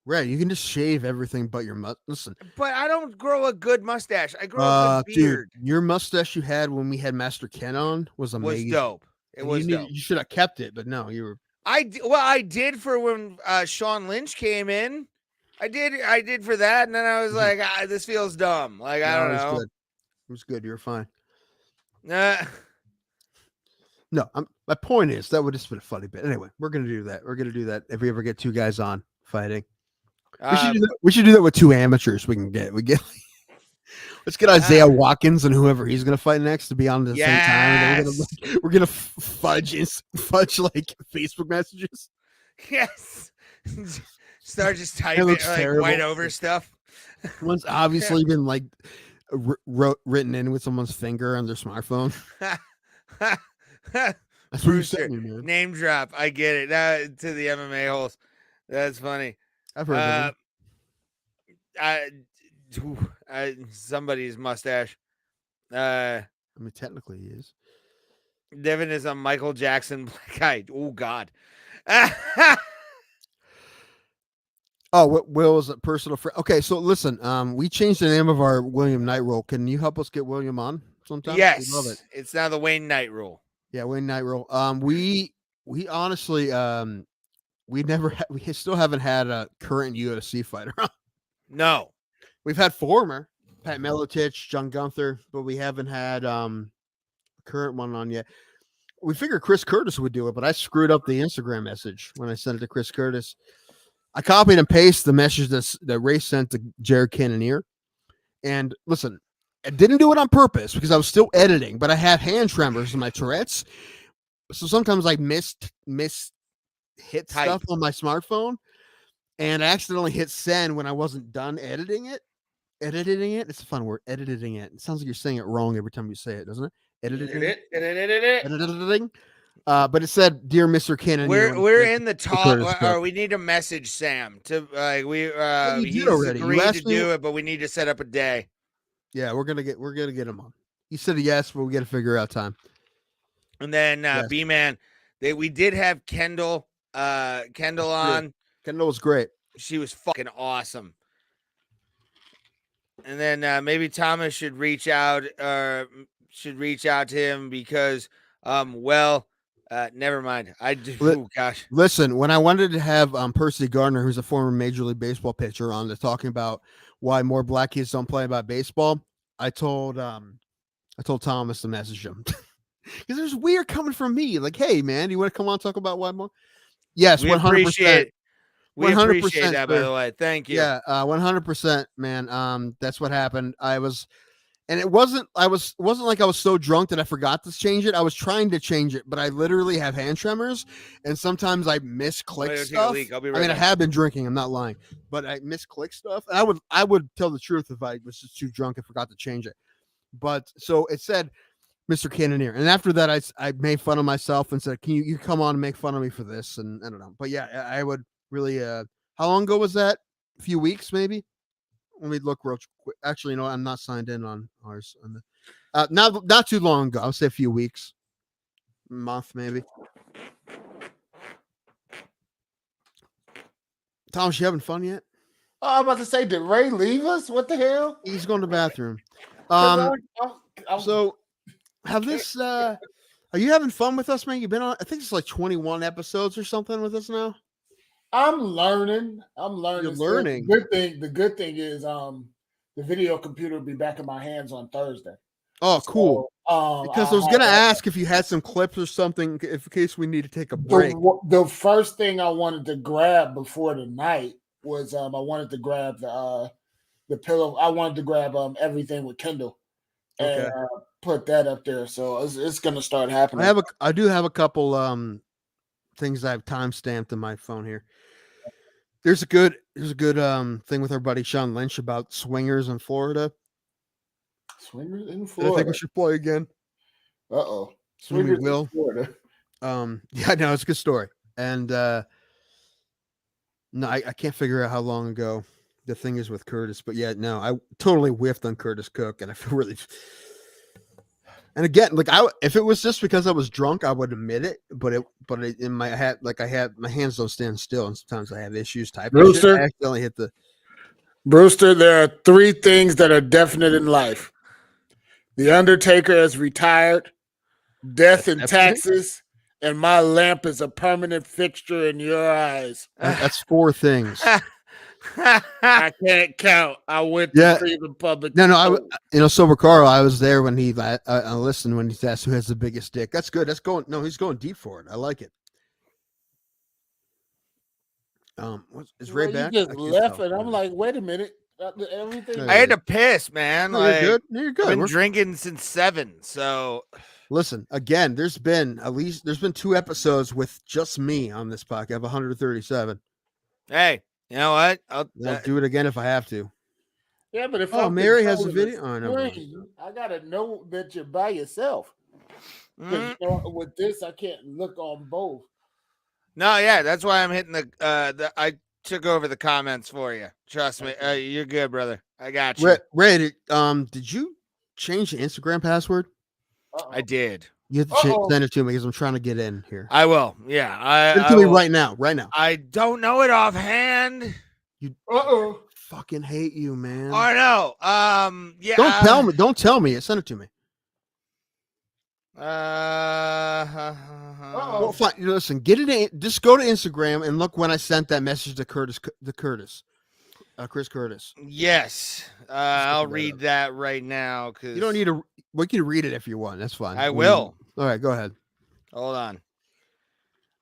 Right, you can just shave everything but your mustache. Listen, but I don't grow a good mustache. I grow a good beard. Dude, your mustache you had when we had Master Ken on was amazing. Was dope. It was dope. You should have kept it, but no, you were. I did for when Sean Lynch came in. I did for that, and then I was like, this feels dumb. Like, I don't know. It was good. You're fine. No, my point is that would just been a funny bit. Anyway, we're gonna do that. We're gonna do that if we ever get 2 guys on fighting. We should do that with 2 amateurs. We get. Let's get Isaiah Watkins and whoever he's gonna fight next to be on the same time. We're gonna fudge like Facebook messages. Yes. Start just typing like white over stuff. One's obviously been like written in with someone's finger on their smartphone. That's what you Brewster, sent me, man. name drop. I get it. That to the MMA holes. That's funny. I've heard of him. Somebody's mustache. I mean, technically he is. Devin is a Michael Jackson black eye. Oh God. Oh, Will is a personal friend. Okay, so listen, we changed the name of our William Knight role. Can you help us get William on sometime? Yes, We love it. it's now the Wayne Knight rule. Yeah, William Knight role. We honestly we still haven't had a current UFC fighter. No, We've had former Pat Miletich, John Gunther, but we haven't had a current one on yet. We figured Chris Curtis would do it, but I screwed up the Instagram message when I sent it to Chris Curtis. I copied and pasted the message that Ray sent to Jared Cannonier. And listen, I didn't do it on purpose because I was still editing, but I had hand tremors in my Tourette's. So sometimes I hit stuff on my smartphone, and I accidentally hit send when I wasn't done editing it. Editing it. It's a fun word. Editing it. It sounds like you're saying it wrong every time you say it, doesn't it? Editing. But it said, "Dear Mr. Cannon, we're in the talk. Or we need to message Sam to he's agreed to do it, but we need to set up a day. Yeah, we're gonna get him on. He said yes, but we got to figure out time. And then B-Man, we did have Kendall on. Kendall was great. She was fucking awesome. And then maybe Thomas should reach out to him because never mind. Gosh. Listen, when I wanted to have Percy Gardner, who's a former Major League Baseball pitcher, on to talking about why more black kids don't play about baseball, I told Thomas to message him because there's weird coming from me. Like, hey man, do you want to come on and talk about why more? Yes, 100%. We appreciate that, by the way. Thank you. Yeah, 100%, man. That's what happened. It wasn't like I was so drunk that I forgot to change it. I was trying to change it, but I literally have hand tremors, and sometimes I misclick stuff. I'll be right I back. have been drinking. I'm not lying, but I misclick stuff. And I would tell the truth if I was just too drunk and forgot to change it. But so it said, Mr. Cannonier, and after that, I made fun of myself and said, "Can you come on and make fun of me for this?" And I don't know, but yeah, I would really. How long ago was that? A few weeks, maybe. Let me look real quick. Actually, no, I'm not signed in on ours. Not too long ago. I would say a few weeks, month maybe. Thomas, you having fun yet? Oh, I'm about to say, did Ray leave us? What the hell? He's going to the bathroom. So have this. Are you having fun with us, man? You've been on. I think it's like 21 episodes or something with us now. I'm learning. You're learning. The good thing is the video computer will be back in my hands on Thursday. Oh, cool. So, because I was gonna ask if you had some clips or something in case we need to take a break. The first thing I wanted to grab before the night was I wanted to grab the pillow. I wanted to grab everything with Kindle and put that up there. So it's gonna start happening. I do have a couple things I've time stamped in my phone here. There's a good thing with our buddy Sean Lynch about swingers in Florida. Swingers in Florida. I think we should play again. Uh-oh. Swingers in Florida. Yeah, no, it's a good story. And no, I can't figure out how long ago the thing is with Curtis, but yeah, no, I totally whiffed on Curtis Cook, and I feel really. And again, like if it was just because I was drunk, I would admit it. But in my head, like my hands don't stand still, and sometimes I have issues typing. Brewster, I accidentally hit the. Brewster, there are 3 things that are definite in life: The Undertaker is retired, death and taxes, and my lamp is a permanent fixture in your eyes. That's 4 things. I can't count. I went to see the public. No, Sober Carl, I was there when he listened when he asked who has the biggest dick. That's good. He's going deep for it. I like it. Is Ray back? You just left, and I'm like, wait a minute. Everything. I had to piss, man. No, you're good. You're good. I've been drinking since 7. So listen, again, there's been 2 episodes with just me on this podcast. I have 137. Hey. You know what? I'll do it again if I have to. Yeah, but if Mary has a video. Oh, no, I gotta know that you're by yourself. 'Cause, you know, with this, I can't look on both. No, yeah, that's why I'm hitting I took over the comments for you. Trust me. You're good, brother. I got you. Ray, did you change the Instagram password? I did. You have to send it to me because I'm trying to get in here. I will. Yeah, Send it to me right now. Right now. I don't know it offhand. You fucking hate you, man. Oh no. Yeah. Don't tell me. Don't tell me. Send it to me. Well, fine. Listen, get it in. Just go to Instagram and look when I sent that message to Chris Curtis. Yes. I'll read that right now because you don't need to. We can read it if you want. That's fine. I will. All right, go ahead. Hold on.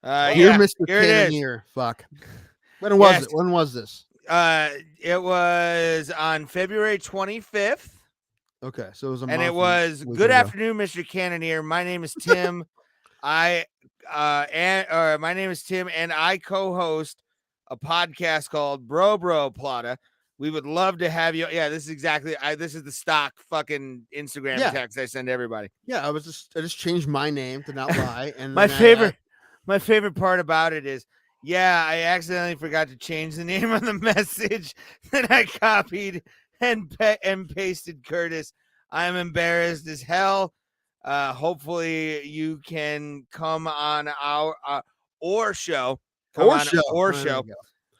Here, yeah, Mr. Here it is. Here. Fuck. When was it? When was this? It was on February 25th. Okay, so it was and it was good afternoon, Mr. Cannoneer. My name is Tim. my name is Tim, and I co-host a podcast called Bro Plata. We would love to have you. Yeah, this is exactly. This is the stock fucking Instagram text I send to everybody. Yeah, I just changed my name to not lie. And my favorite part about it is, yeah, I accidentally forgot to change the name of the message that I copied and pasted Curtis. I'm embarrassed as hell. Hopefully you can come on our show.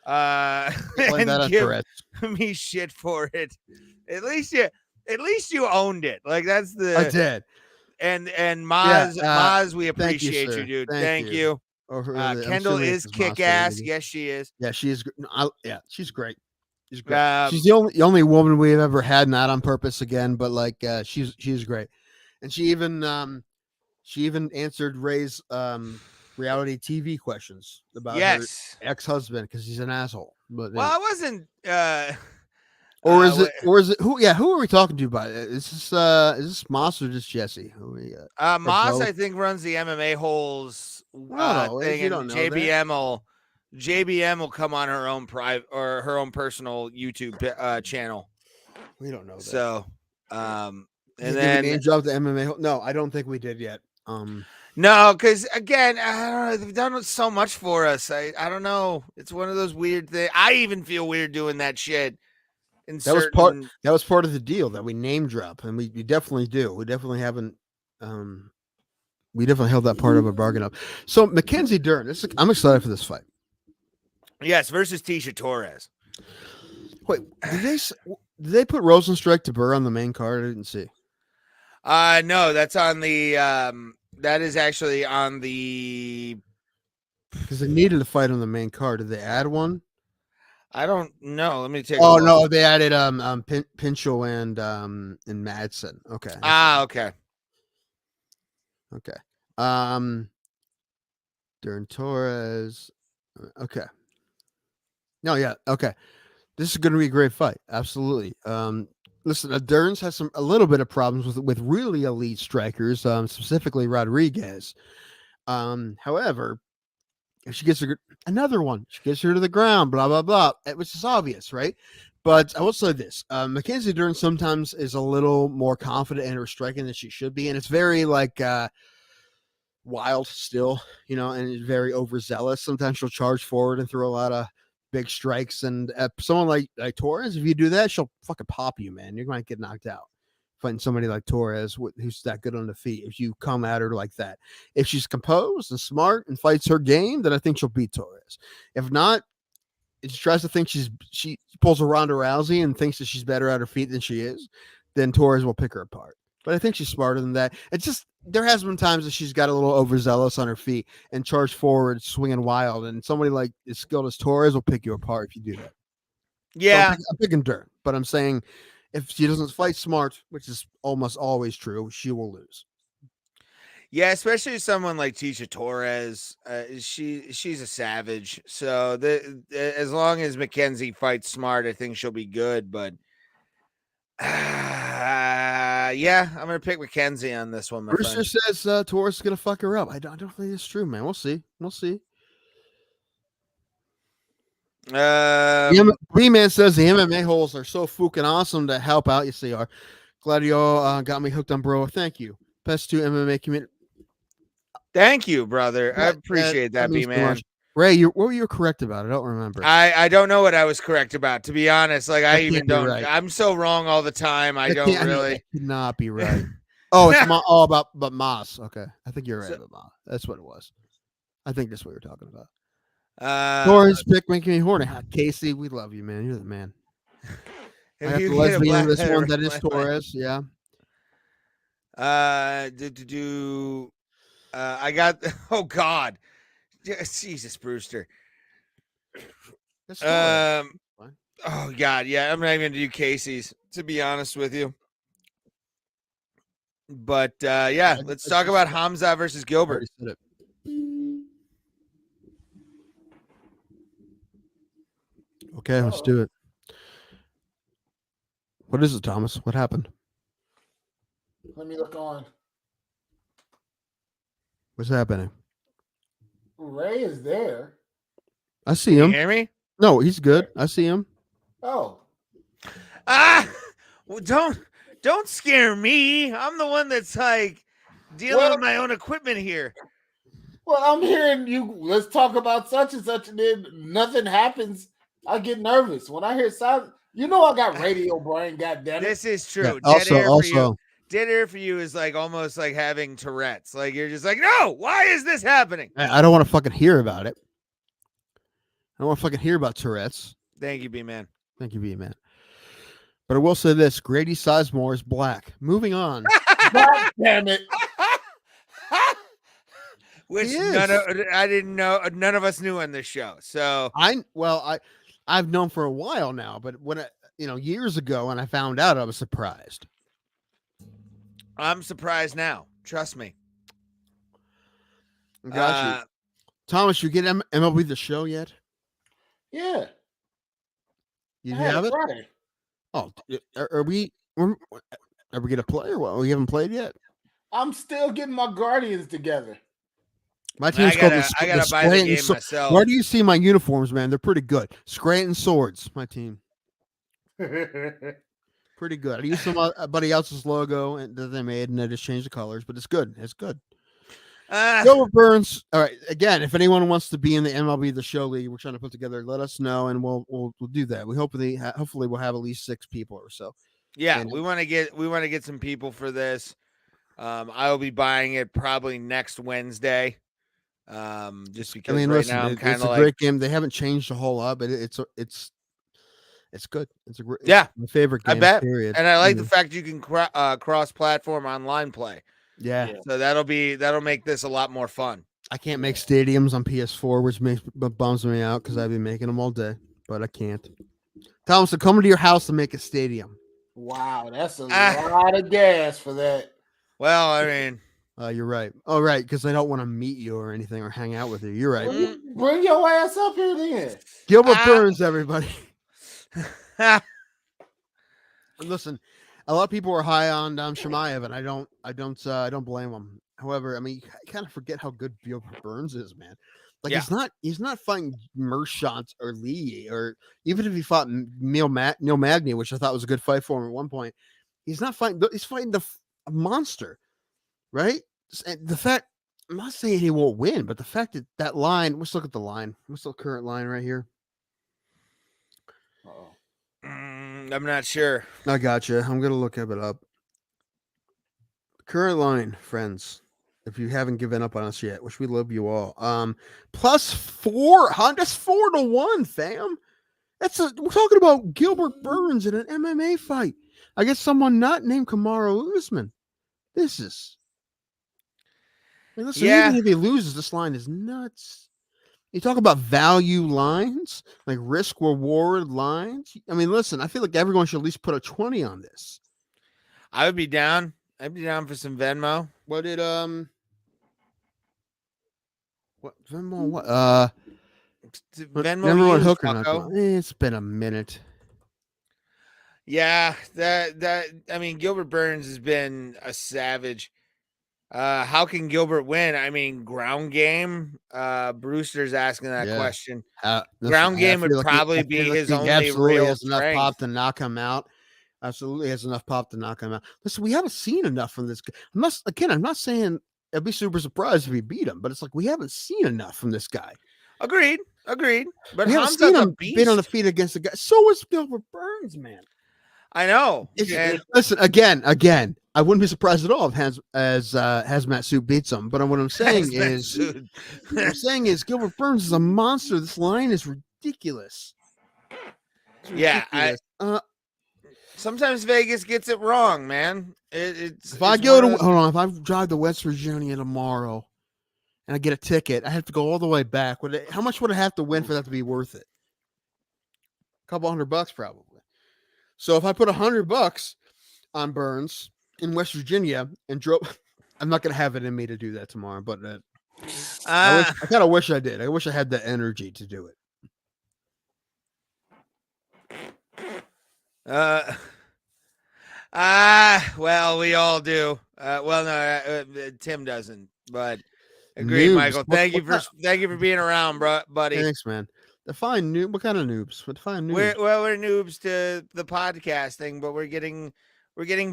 And give me shit for it. At least you owned it. Like that's the I did. And Maz, we appreciate you, dude. Thank you. Kendall is kick ass. Yes, she is. Yeah, she is. She's great. She's great. She's the only woman we've ever had, not on purpose again, but like she's great. And she even answered Ray's reality TV questions about her ex-husband because he's an asshole. But I wasn't. Or is it who? Yeah, who are we talking to about it? Is this Moss or just Jesse? Who we got? Moss, I think, runs the MMA holes thing, and JBM will come on her own private or her own personal YouTube channel. We don't know that. So, and then name drop the MMA. No, I don't think we did yet. No, because again, I don't know. They've done so much for us. I don't know. It's one of those weird things. I even feel weird doing that shit. That was part of the deal that we name drop, and we definitely do. We definitely haven't. We definitely held that part of a bargain up. So Mackenzie Dern, I'm excited for this fight. Yes, versus Tisha Torres. Wait, did they put Rosenstrike to Burr on the main card? I didn't see. No, that's on the. That is actually on the. Because they needed a fight on the main card. Did they add one? I don't know. Let me take. Oh no, they added Pinchot and Madsen. Okay. Okay. Okay. Dern Torres. Okay. No, yeah. Okay. This is going to be a great fight. Absolutely. Listen, Dern's has a little bit of problems with really elite strikers, specifically Rodriguez. However, if she gets another one, she gets her to the ground, blah, blah, blah, which is obvious, right? But I will say this. Mackenzie Dern sometimes is a little more confident in her striking than she should be. And it's very wild still, and very overzealous. Sometimes she'll charge forward and throw a lot of big strikes. And someone like Torres, if you do that, she'll fucking pop you, man. You're going to get knocked out. Fighting somebody like Torres who's that good on the feet, if you come at her like that. If she's composed and smart and fights her game, then I think she'll beat Torres. If not, if she tries to think she pulls a Ronda Rousey and thinks that she's better at her feet than she is, then Torres will pick her apart. But I think she's smarter than that. It's just there has been times that she's got a little overzealous on her feet and charged forward, swinging wild, and somebody like as skilled as Torres will pick you apart if you do that. Yeah, so I'm picking Dern, but I'm saying if she doesn't fight smart, which is almost always true, she will lose. Yeah, especially someone like Tisha Torres. She's a savage. So as long as Mackenzie fights smart, I think she'll be good. But yeah, I'm gonna pick Mackenzie on this one. Brewster says Torres is gonna fuck her up. I don't think it's true, man. We'll see. B-Man says the MMA holes are so fucking awesome to help out. Yes, they are. Glad you all got me hooked on Bro. Thank you. Best to MMA community. Thank you, brother. I appreciate that, means too B-man. much. Ray, what were you correct about? I don't remember. I don't know what I was correct about, to be honest. Like I even don't. Right. I'm so wrong all the time. I don't really. It cannot be right. Oh, it's all about Moss. Okay, I think you're right about Moss. That's what it was. I think that's what you're talking about. Torrance, pick making me horny. Casey, we love you, man. You're the man. I got the lesbian. This one that is Torres. Yeah. I got. Oh God, Jesus, Brewster. Oh God, yeah. I'm not even gonna do Casey's, to be honest with you. But yeah, let's talk about Hamza versus Gilbert. Okay, let's do it. What is it, Thomas? What happened? Let me look on. What's happening? Ray is there. I see him. You hear me? No, he's good. I see him. Oh. Well, don't scare me. I'm the one that's like dealing with my own equipment here. Well, I'm hearing you. Let's talk about such and such, and then nothing happens. I get nervous when I hear sound. You know, I got radio brain. Goddamn it! This is true. Yeah, Dead air for you is like almost like having Tourette's. Like you're just like, no. Why is this happening? I don't want to fucking hear about it. I don't want to fucking hear about Tourette's. Thank you, B-man. Thank you, B-man. But I will say this: Grady Sizemore is black. Moving on. God damn it! Which I didn't know. None of us knew on this show. So I've known for a while now, but when years ago when I found out, I was surprised. I'm surprised now. Trust me. Got you. Thomas, you get MLB The Show yet? Yeah. You have it? Friday. Oh, are we gonna play or what? We haven't played yet. I'm still getting my Guardians together. My team's called the I gotta buy the game myself. Where do you see my uniforms, man? They're pretty good. Scranton Swords, my team. Pretty good. I use somebody else's logo that they made, and I just changed the colors, but it's good. It's good. Gilbert Burns. All right. Again, if anyone wants to be in the MLB The Show league, we're trying to put together. Let us know, and we'll do that. We hopefully we'll have at least 6 people or so. Yeah, and we want to get some people for this. I will be buying it probably next Wednesday. Just because now I'm kind of like, great game. They haven't changed a whole lot, but it's good. It's my favorite game. I bet. Period. And I like the fact you can cross-platform online play. Yeah. So that'll make this a lot more fun. I can't make stadiums on PS4, which bums me out because I've been making them all day, but I can't. Thomas, so coming to your house to make a stadium. Wow, that's a lot of gas for that. Well, I mean, you're right. Oh, right, because I don't want to meet you or anything or hang out with you. You're right. Well, bring your ass up here then. Gilbert Burns, everybody. Listen, a lot of people are high on Shemaev, and I don't blame them. However, I mean, you kind of forget how good Gilbert Burns is, man. Like he's not fighting Mershant or Lee, or even if he fought Neil Magny, which I thought was a good fight for him at one point. He's not fighting. He's fighting a monster, right? And the fact, I'm not saying he won't win, but the fact that line. Let's look at the line. What's the current line right here? I'm not sure. I gotcha. I'm gonna look it up. Current line, friends. If you haven't given up on us yet, which we love you all. +4, that's 4-1, fam. We're talking about Gilbert Burns in an MMA fight. I guess someone not named Kamaru Usman. This is. I mean, listen, even if he loses, this line is nuts. You talk about value lines, like risk reward lines. I mean, listen, I feel like everyone should at least put a 20 on this. I would be down. I'd be down for some Venmo. What did what Venmo? What Venmo Hooker? It's been a minute. Yeah, that I mean, Gilbert Burns has been a savage. How can Gilbert win? I mean, ground game. Brewster's asking that question. Ground game would probably be his only real has enough pop to knock him out. Absolutely has enough pop to knock him out. Listen, we haven't seen enough from this. I'm not saying I'd be super surprised if we beat him. But it's like we haven't seen enough from this guy. Agreed. But We haven't Hamza's seen a him beast. been on the feet against the guy. So is Gilbert Burns, man. I know. And listen, again, I wouldn't be surprised at all if Hazmat Suit beats him. But what I'm saying is, Gilbert Burns is a monster. This line is ridiculous. It's ridiculous. Sometimes Vegas gets it wrong, man. If I drive to West Virginia tomorrow, and I get a ticket, I have to go all the way back. How much would I have to win for that to be worth it? A couple $100 probably. So if I put $100 on Burns in West Virginia and drove, I'm not going to have it in me to do that tomorrow, but I kind of wish I did. I wish I had the energy to do it. Well, we all do. Tim doesn't, but agreed, Noobs. Michael. Thank you for being around, buddy. Thanks, man. Define noob. What kind of noobs? Define noobs. We're noobs to the podcasting, but we're getting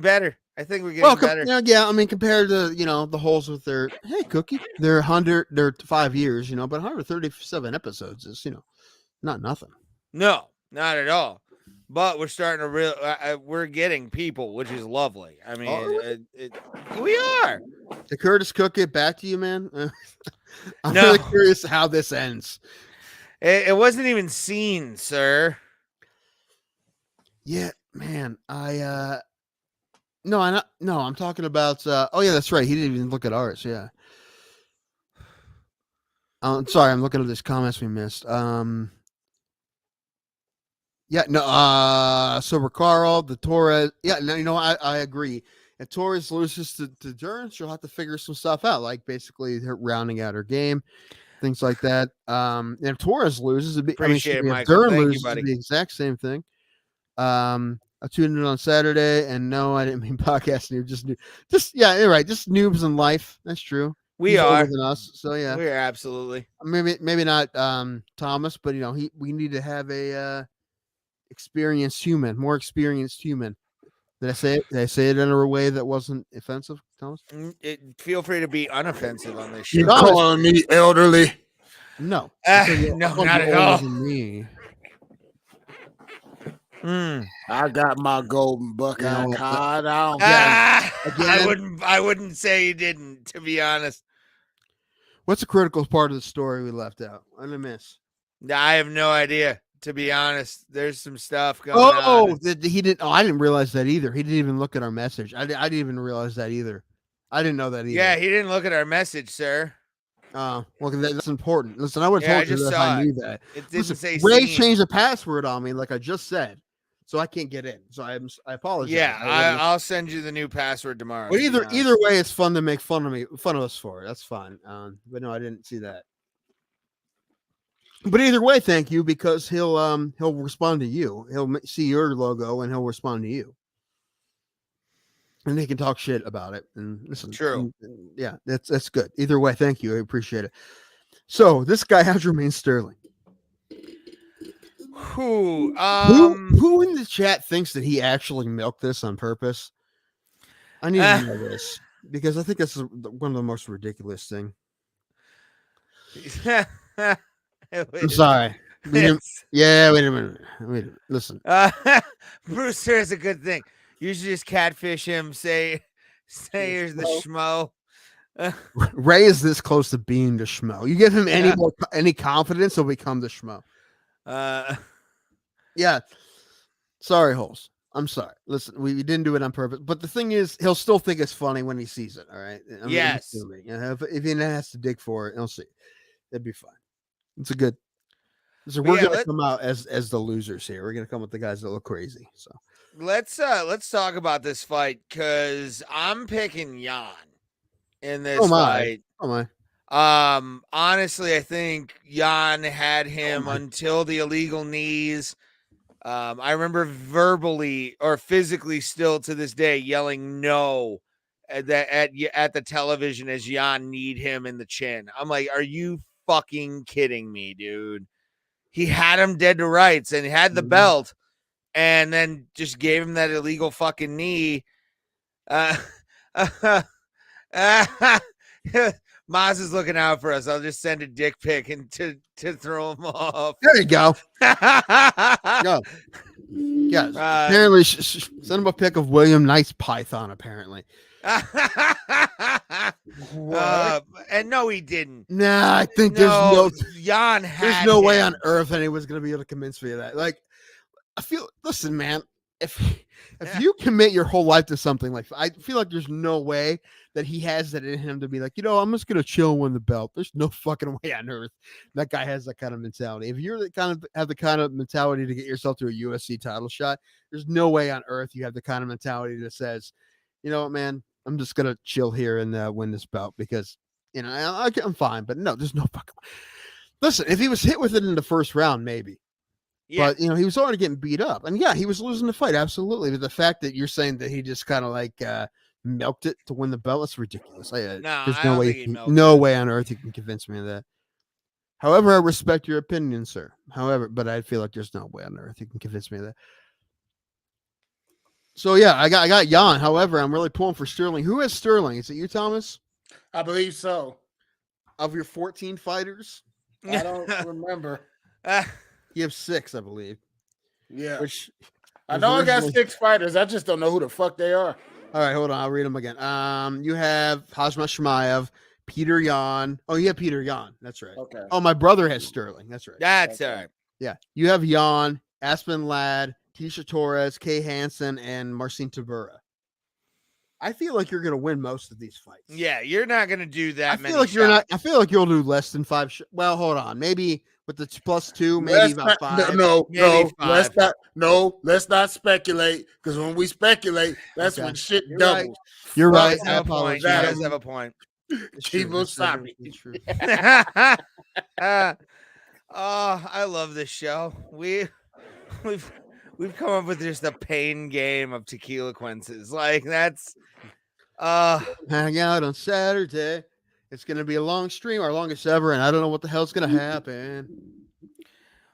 better. I think we're getting better. Yeah. I mean, compared to the holes with their Cookie, they're 5 years, but 137 episodes is not nothing. No, not at all. But we're starting to we're getting people, which is lovely. I mean, we are. The Curtis Cook, get back to you, man. I'm really curious how this ends. It wasn't even seen, sir. Yeah, man. I'm talking about. Oh yeah, that's right. He didn't even look at ours. Yeah. I'm sorry. I'm looking at these comments we missed. Yeah, no. So Carl, the Torres. Yeah, no, I agree. If Torres loses to Dern, she'll have to figure some stuff out, like basically her rounding out her game, things like that. And if Torres loses, if Dern loses, it'd be the exact same thing. I tuned in on Saturday, and no, I didn't mean podcast noob. Just you're right. Just noobs in life. That's true. He's older than us, so yeah, we're absolutely maybe not Thomas, but we need to have a more experienced human. Did I say it? Did I say it in a way that wasn't offensive, Thomas? Feel free to be unoffensive on this show. You calling me elderly? No, no, not at all. Me. I got my golden Buckeye card. I wouldn't say you didn't, to be honest. What's the critical part of the story we left out? I didn't miss. I have no idea. To be honest, there's some stuff going on. He didn't. Oh, I didn't realize that either. He didn't even look at our message. I didn't even realize that either. I didn't know that either. Yeah, he didn't look at our message, sir. Oh, well, that's important. Listen, I would have told you if I knew that. It didn't say Ray changed the password on me, like I just said, so I can't get in. So I apologize. Yeah, I'll send you the new password tomorrow. But either way, it's fun to make fun of us for it. That's fine. But no, I didn't see that. But either way, thank you, because he'll respond to you. He'll see your logo and he'll respond to you, and they can talk shit about it. And listen, true, yeah, that's good. Either way, thank you. I appreciate it. So this guy has Jermaine Sterling. Who in the chat thinks that he actually milked this on purpose? I need to know this because I think that's one of the most ridiculous things. I'm sorry. Wait a minute. Listen. Brewster is a good thing. You should just catfish him. Say here's the schmo. Ray is this close to being the schmo. You give him any confidence, he'll become the schmo. Yeah. Sorry, Holes. I'm sorry. Listen, we didn't do it on purpose. But the thing is, he'll still think it's funny when he sees it. All right. Yes. If he has to dig for it, he'll see. It'd be fine. It's a good. So we're gonna come out as the losers here. We're gonna come with the guys that look crazy. So let's talk about this fight because I'm picking Jan in this fight. Oh my. Honestly, I think Jan had him until the illegal knees. I remember verbally or physically still to this day yelling no at the television as Jan kneed him in the chin. I'm like, are you fucking kidding me, dude? He had him dead to rights and had the belt and then just gave him that illegal fucking knee. Maz is looking out for us. I'll just send a dick pic and to throw him off. There you go. Go. Yes. Apparently, send him a pic of William Knight's python. Apparently. And no, he didn't. Nah, I think Jan had there's no way him. on earth anyone's gonna be able to convince me of that. Like, listen, man, if you commit your whole life to something, like, I feel like there's no way that he has that in him to be like, I'm just gonna chill and win the belt. There's no fucking way on earth that guy has that kind of mentality. If you're have the kind of mentality to get yourself to a UFC title shot, there's no way on earth you have the kind of mentality that says, you know what, man, I'm just gonna chill here and win this belt because I'm fine. But no, there's no fucking. Listen, if he was hit with it in the first round, maybe. Yeah. But he was already getting beat up, and yeah, he was losing the fight, absolutely. But the fact that you're saying that he just kind of like milked it to win the belt, that's ridiculous. There's no way, no way on earth you can convince me of that. However, I respect your opinion, sir. But I feel like there's no way on earth you can convince me of that. So yeah, I got Jan. However, I'm really pulling for Sterling. Who has Sterling? Is it you, Thomas? I believe so. Of your 14 fighters, I don't remember. You have 6, I believe. Yeah. I know I got 6 fighters. I just don't know who the fuck they are. All right, hold on. I'll read them again. You have Hazmat Shmaev, Peter Yan. Oh, you have Peter Yan. That's right. Okay. Oh, my brother has Sterling. That's right. That's all right. Yeah. You have Yan, Aspen Ladd, Tisha Torres, Kay Hansen, and Marcin Tavera. I feel like you're going to win most of these fights. Yeah, you're not going to do that many shots. I feel like you'll do less than 5 well, hold on. Maybe with the +2, maybe about 5. No, let's not speculate, because when we speculate, that's when shit doubles. Right. You're right. I apologize. That does have a point. Chivo Sabi. I love this show. We've come up with just a pain game of Tequilaquences. Like, that's hang out on Saturday. It's gonna be a long stream, our longest ever, and I don't know what the hell's gonna happen.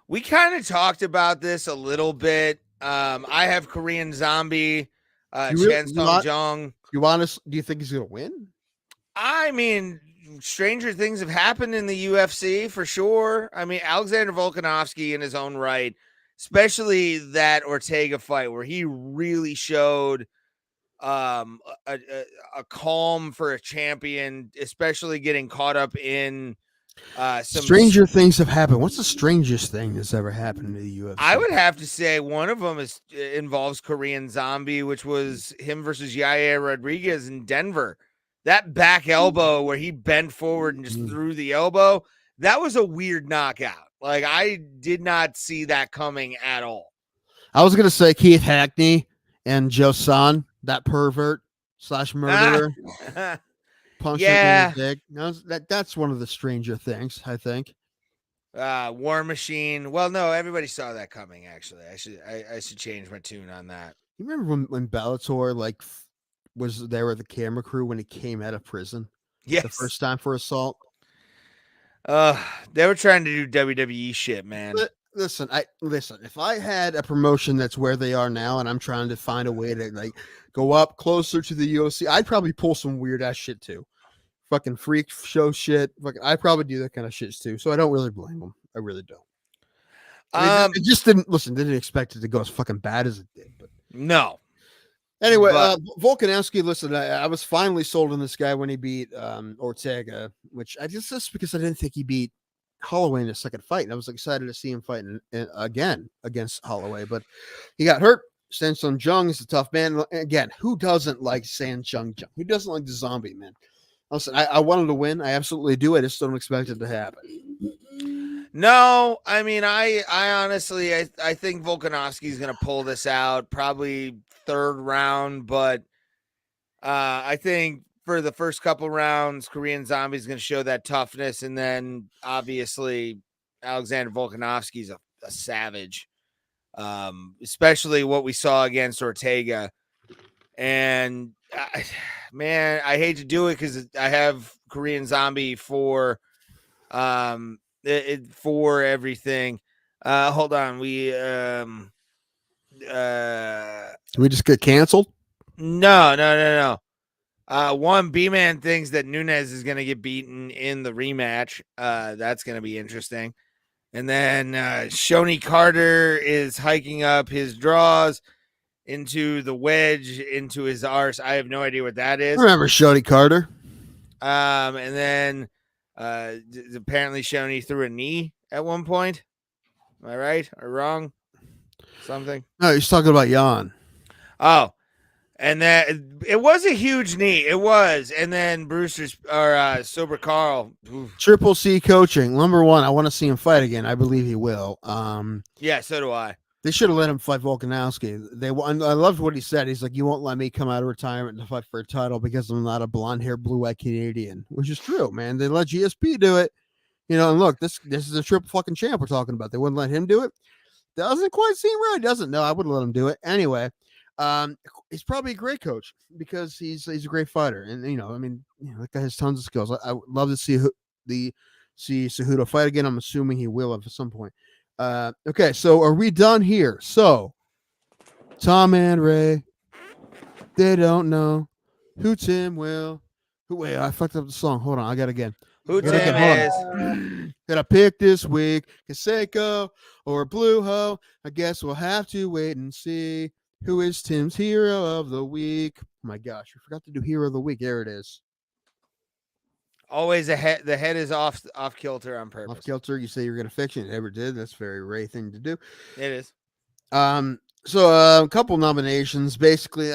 We kind of talked about this a little bit. I have Korean Zombie, Chen Sung Jung. Do you think he's gonna win? I mean, stranger things have happened in the UFC for sure. I mean, Alexander Volkanovski in his own right, especially that Ortega fight where he really showed a calm for a champion, especially getting caught up in some stranger things have happened. What's the strangest thing that's ever happened to the UFC? I would have to say one of them involves Korean Zombie, which was him versus Yair Rodriguez in Denver. That back elbow where he bent forward and just threw the elbow, that was a weird knockout. Like, I did not see that coming at all. I was going to say Keith Hackney and Joe Son, that pervert / murderer. Punch in the dick. That's one of the stranger things, I think. War Machine. Well, no, everybody saw that coming, actually. I should change my tune on that. You remember when Bellator was there with the camera crew when he came out of prison? Yes. The first time for assault? They were trying to do WWE shit, man. Listen, if I had a promotion that's where they are now and I'm trying to find a way to go up closer to the UFC, I'd probably pull some weird ass shit too. Fucking freak show shit. I'd probably do that kind of shit too. So I don't really blame them. I really don't. It just didn't expect it to go as fucking bad as it did. But no. Anyway, Volkanovski, listen, I was finally sold on this guy when he beat Ortega, which just because I didn't think he beat Holloway in the second fight. And I was excited to see him fight again against Holloway, but he got hurt. Sansung Jung is a tough man. Again, who doesn't like Sansung Jung? Who doesn't like the zombie, man? Listen, I wanted to win. I absolutely do. I just don't expect it to happen. No, I mean, I honestly, I think Volkanovski is going to pull this out, probably third round, but I think for the first couple rounds, Korean Zombie is going to show that toughness, and then obviously Alexander Volkanovski is a savage, especially what we saw against Ortega. And man, I hate to do it because I have Korean Zombie for for everything. Hold on, Did we just get canceled? No. One B-Man thinks that Nunes is going to get beaten in the rematch. That's going to be interesting. And then Shoney Carter is hiking up his draws into the wedge into his arse. I have no idea what that is. Remember Shoney Carter? And then apparently Shoney threw a knee at one point. Am I right or wrong? Something. No, he's talking about Jan. Oh, and that it was a huge knee. It was, and then Brewster's or Sober Carl. Oof. Triple C coaching. Number one, I want to see him fight again. I believe he will. Yeah, so do I. They should have let him fight Volkanovski. I loved what he said. He's like, "You won't let me come out of retirement to fight for a title because I'm not a blonde-haired, blue-eyed Canadian," which is true, man. They let GSP do it, and look, this is a triple fucking champ we're talking about. They wouldn't let him do it. Doesn't quite seem right, doesn't? No, I wouldn't let him do it anyway. He's probably a great coach because he's a great fighter, and that guy has tons of skills. I would love to see Cejudo fight again. I'm assuming he will at some point. Okay, so are we done here? So Tom and Ray, they don't know who Tim will. Wait, I fucked up the song. Hold on, I got it again. Who Tim is? Gotta pick this week, Kaseko or Blue Ho. I guess we'll have to wait and see. Who is Tim's hero of the week? Oh my gosh, I forgot to do hero of the week. There it is. Always ahead. The head is off kilter on purpose. Off kilter. You say you're gonna fix it. It never did. That's a very Ray thing to do. It is. So a couple nominations, basically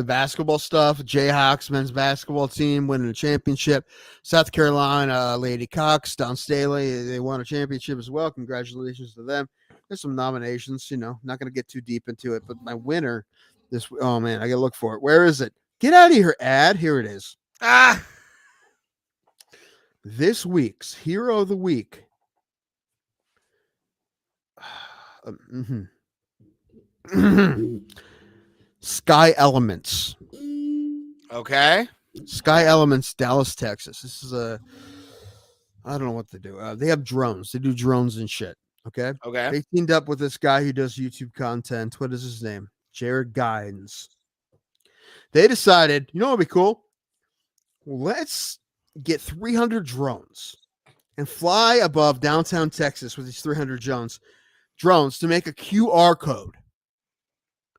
basketball stuff. Jayhawks men's basketball team winning a championship. South Carolina Lady Cox, Don Staley, they won a championship as well. Congratulations to them. There's some nominations, not going to get too deep into it, but my winner oh man, I got to look for it. Where is it? Get out of here, ad. Here it is. This week's hero of the week. Sky Elements. Okay. Sky Elements, Dallas, Texas. This is I don't know what they do. They have drones. They do drones and shit. Okay. They teamed up with this guy who does YouTube content. What is his name? Jared Guidance. They decided, what would be cool? Let's get 300 drones and fly above downtown Texas with these 300 drones to make a QR code.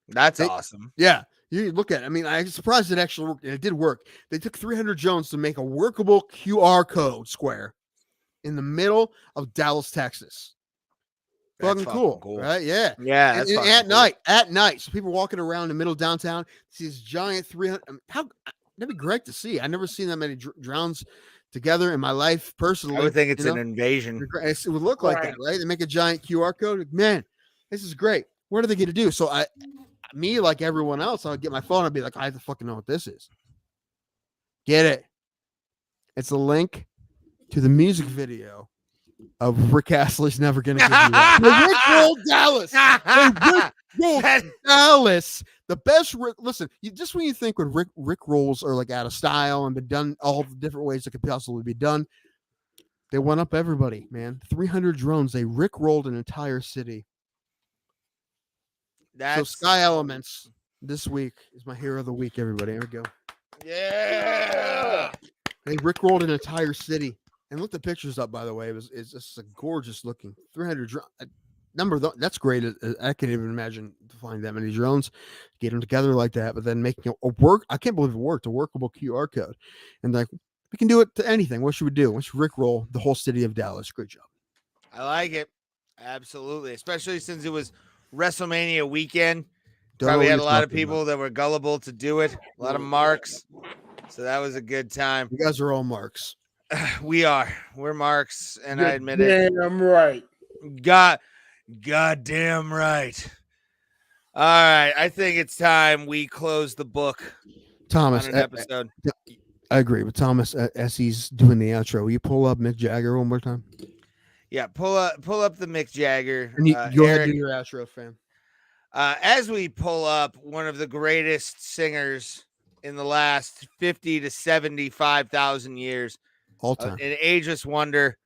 That's awesome. Yeah. You look at it. I mean, I'm surprised it actually worked. And it did work. They took 300 drones to make a workable QR code square in the middle of Dallas, Texas. Fucking cool, right? Yeah. Yeah. And at night. So people walking around in the middle of downtown, see this giant 300. That'd be great to see. I've never seen that many drones together in my life personally. I would think it's an invasion. It would look like that, right? They make a giant QR code. Man, this is great. What are they going to do? So me, like everyone else, I would get my phone and be like, I have to fucking know what this is. Get it? It's a link to the music video of Rick Astley's Never Gonna Give You Up. Rick rolled Dallas. Rick rolled Dallas. The best listen, just when you think when Rick rolls are like out of style and been done all the different ways it could possibly be done, they went up everybody, man. 300 drones. They Rick rolled an entire city. So Sky Elements this week is my hero of the week, everybody. Here we go. Yeah. They Rick rolled an entire city. And look the pictures up, by the way. It's just a gorgeous looking 300 number. That's great. I can't even imagine flying that many drones, get them together like that, but then making a work. I can't believe it worked. A workable QR code, and like we can do it to anything. What should we do? Let's Rickroll the whole city of Dallas. Great job. I like it. Absolutely, especially since it was WrestleMania weekend. Probably had a lot of people that were gullible to do it. A lot of marks. So that was a good time. You guys are all marks. We are. We're marks, and I admit it. Damn right. Goddamn right. All right. I think it's time we close the book. Thomas, on an episode. I agree with Thomas as he's doing the outro. Will you pull up Mick Jagger one more time? Yeah, pull up the Mick Jagger. And go ahead and do your outro, fam. As we pull up one of the greatest singers in the last 50 to 75,000 years. All time. An ageless wonder,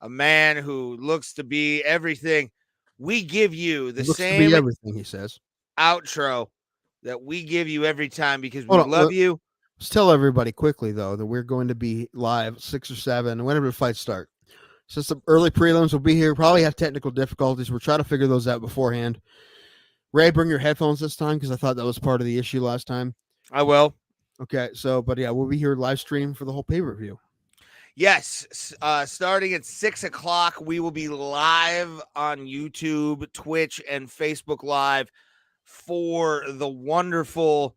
a man who looks to be everything. We give you the same everything he says outro that we give you every time because we love you Just tell everybody quickly though that we're going to be live 6 or 7 whenever the fights start. So some early prelims will be here. Probably have technical difficulties. We're trying to figure those out beforehand. Ray, bring your headphones this time because I thought that was part of the issue last time. I will. Okay, so but yeah, we'll be here live stream for the whole pay-per-view. Yes, starting at 6 o'clock, we will be live on YouTube, Twitch, and Facebook Live for the wonderful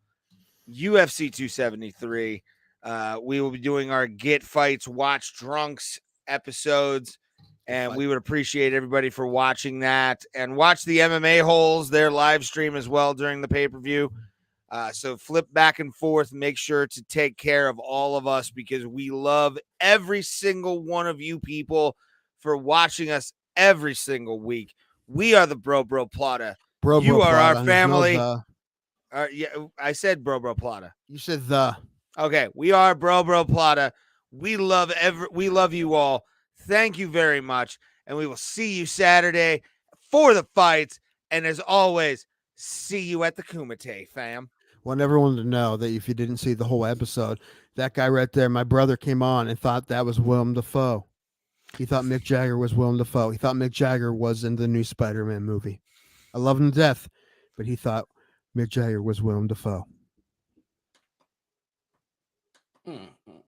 UFC 273. We will be doing our Get Fights, Watch Drunks episodes, and we would appreciate everybody for watching that. And watch the MMA Holes, their live stream as well during the pay-per-view. So flip back and forth. Make sure to take care of all of us because we love every single one of you people for watching us every single week. We are the Bro Plata. You are our family. Yeah, I said Bro Plata. You said the. Okay, we are Bro Plata. We love you all. Thank you very much, and we will see you Saturday for the fights. And as always, see you at the Kumite, fam. Want everyone to know that if you didn't see the whole episode, that guy right there, my brother, came on and thought that was Willem Dafoe. He thought Mick Jagger was Willem Dafoe. He thought Mick Jagger was in the new Spider-Man movie. I love him to death, but he thought Mick Jagger was Willem Dafoe.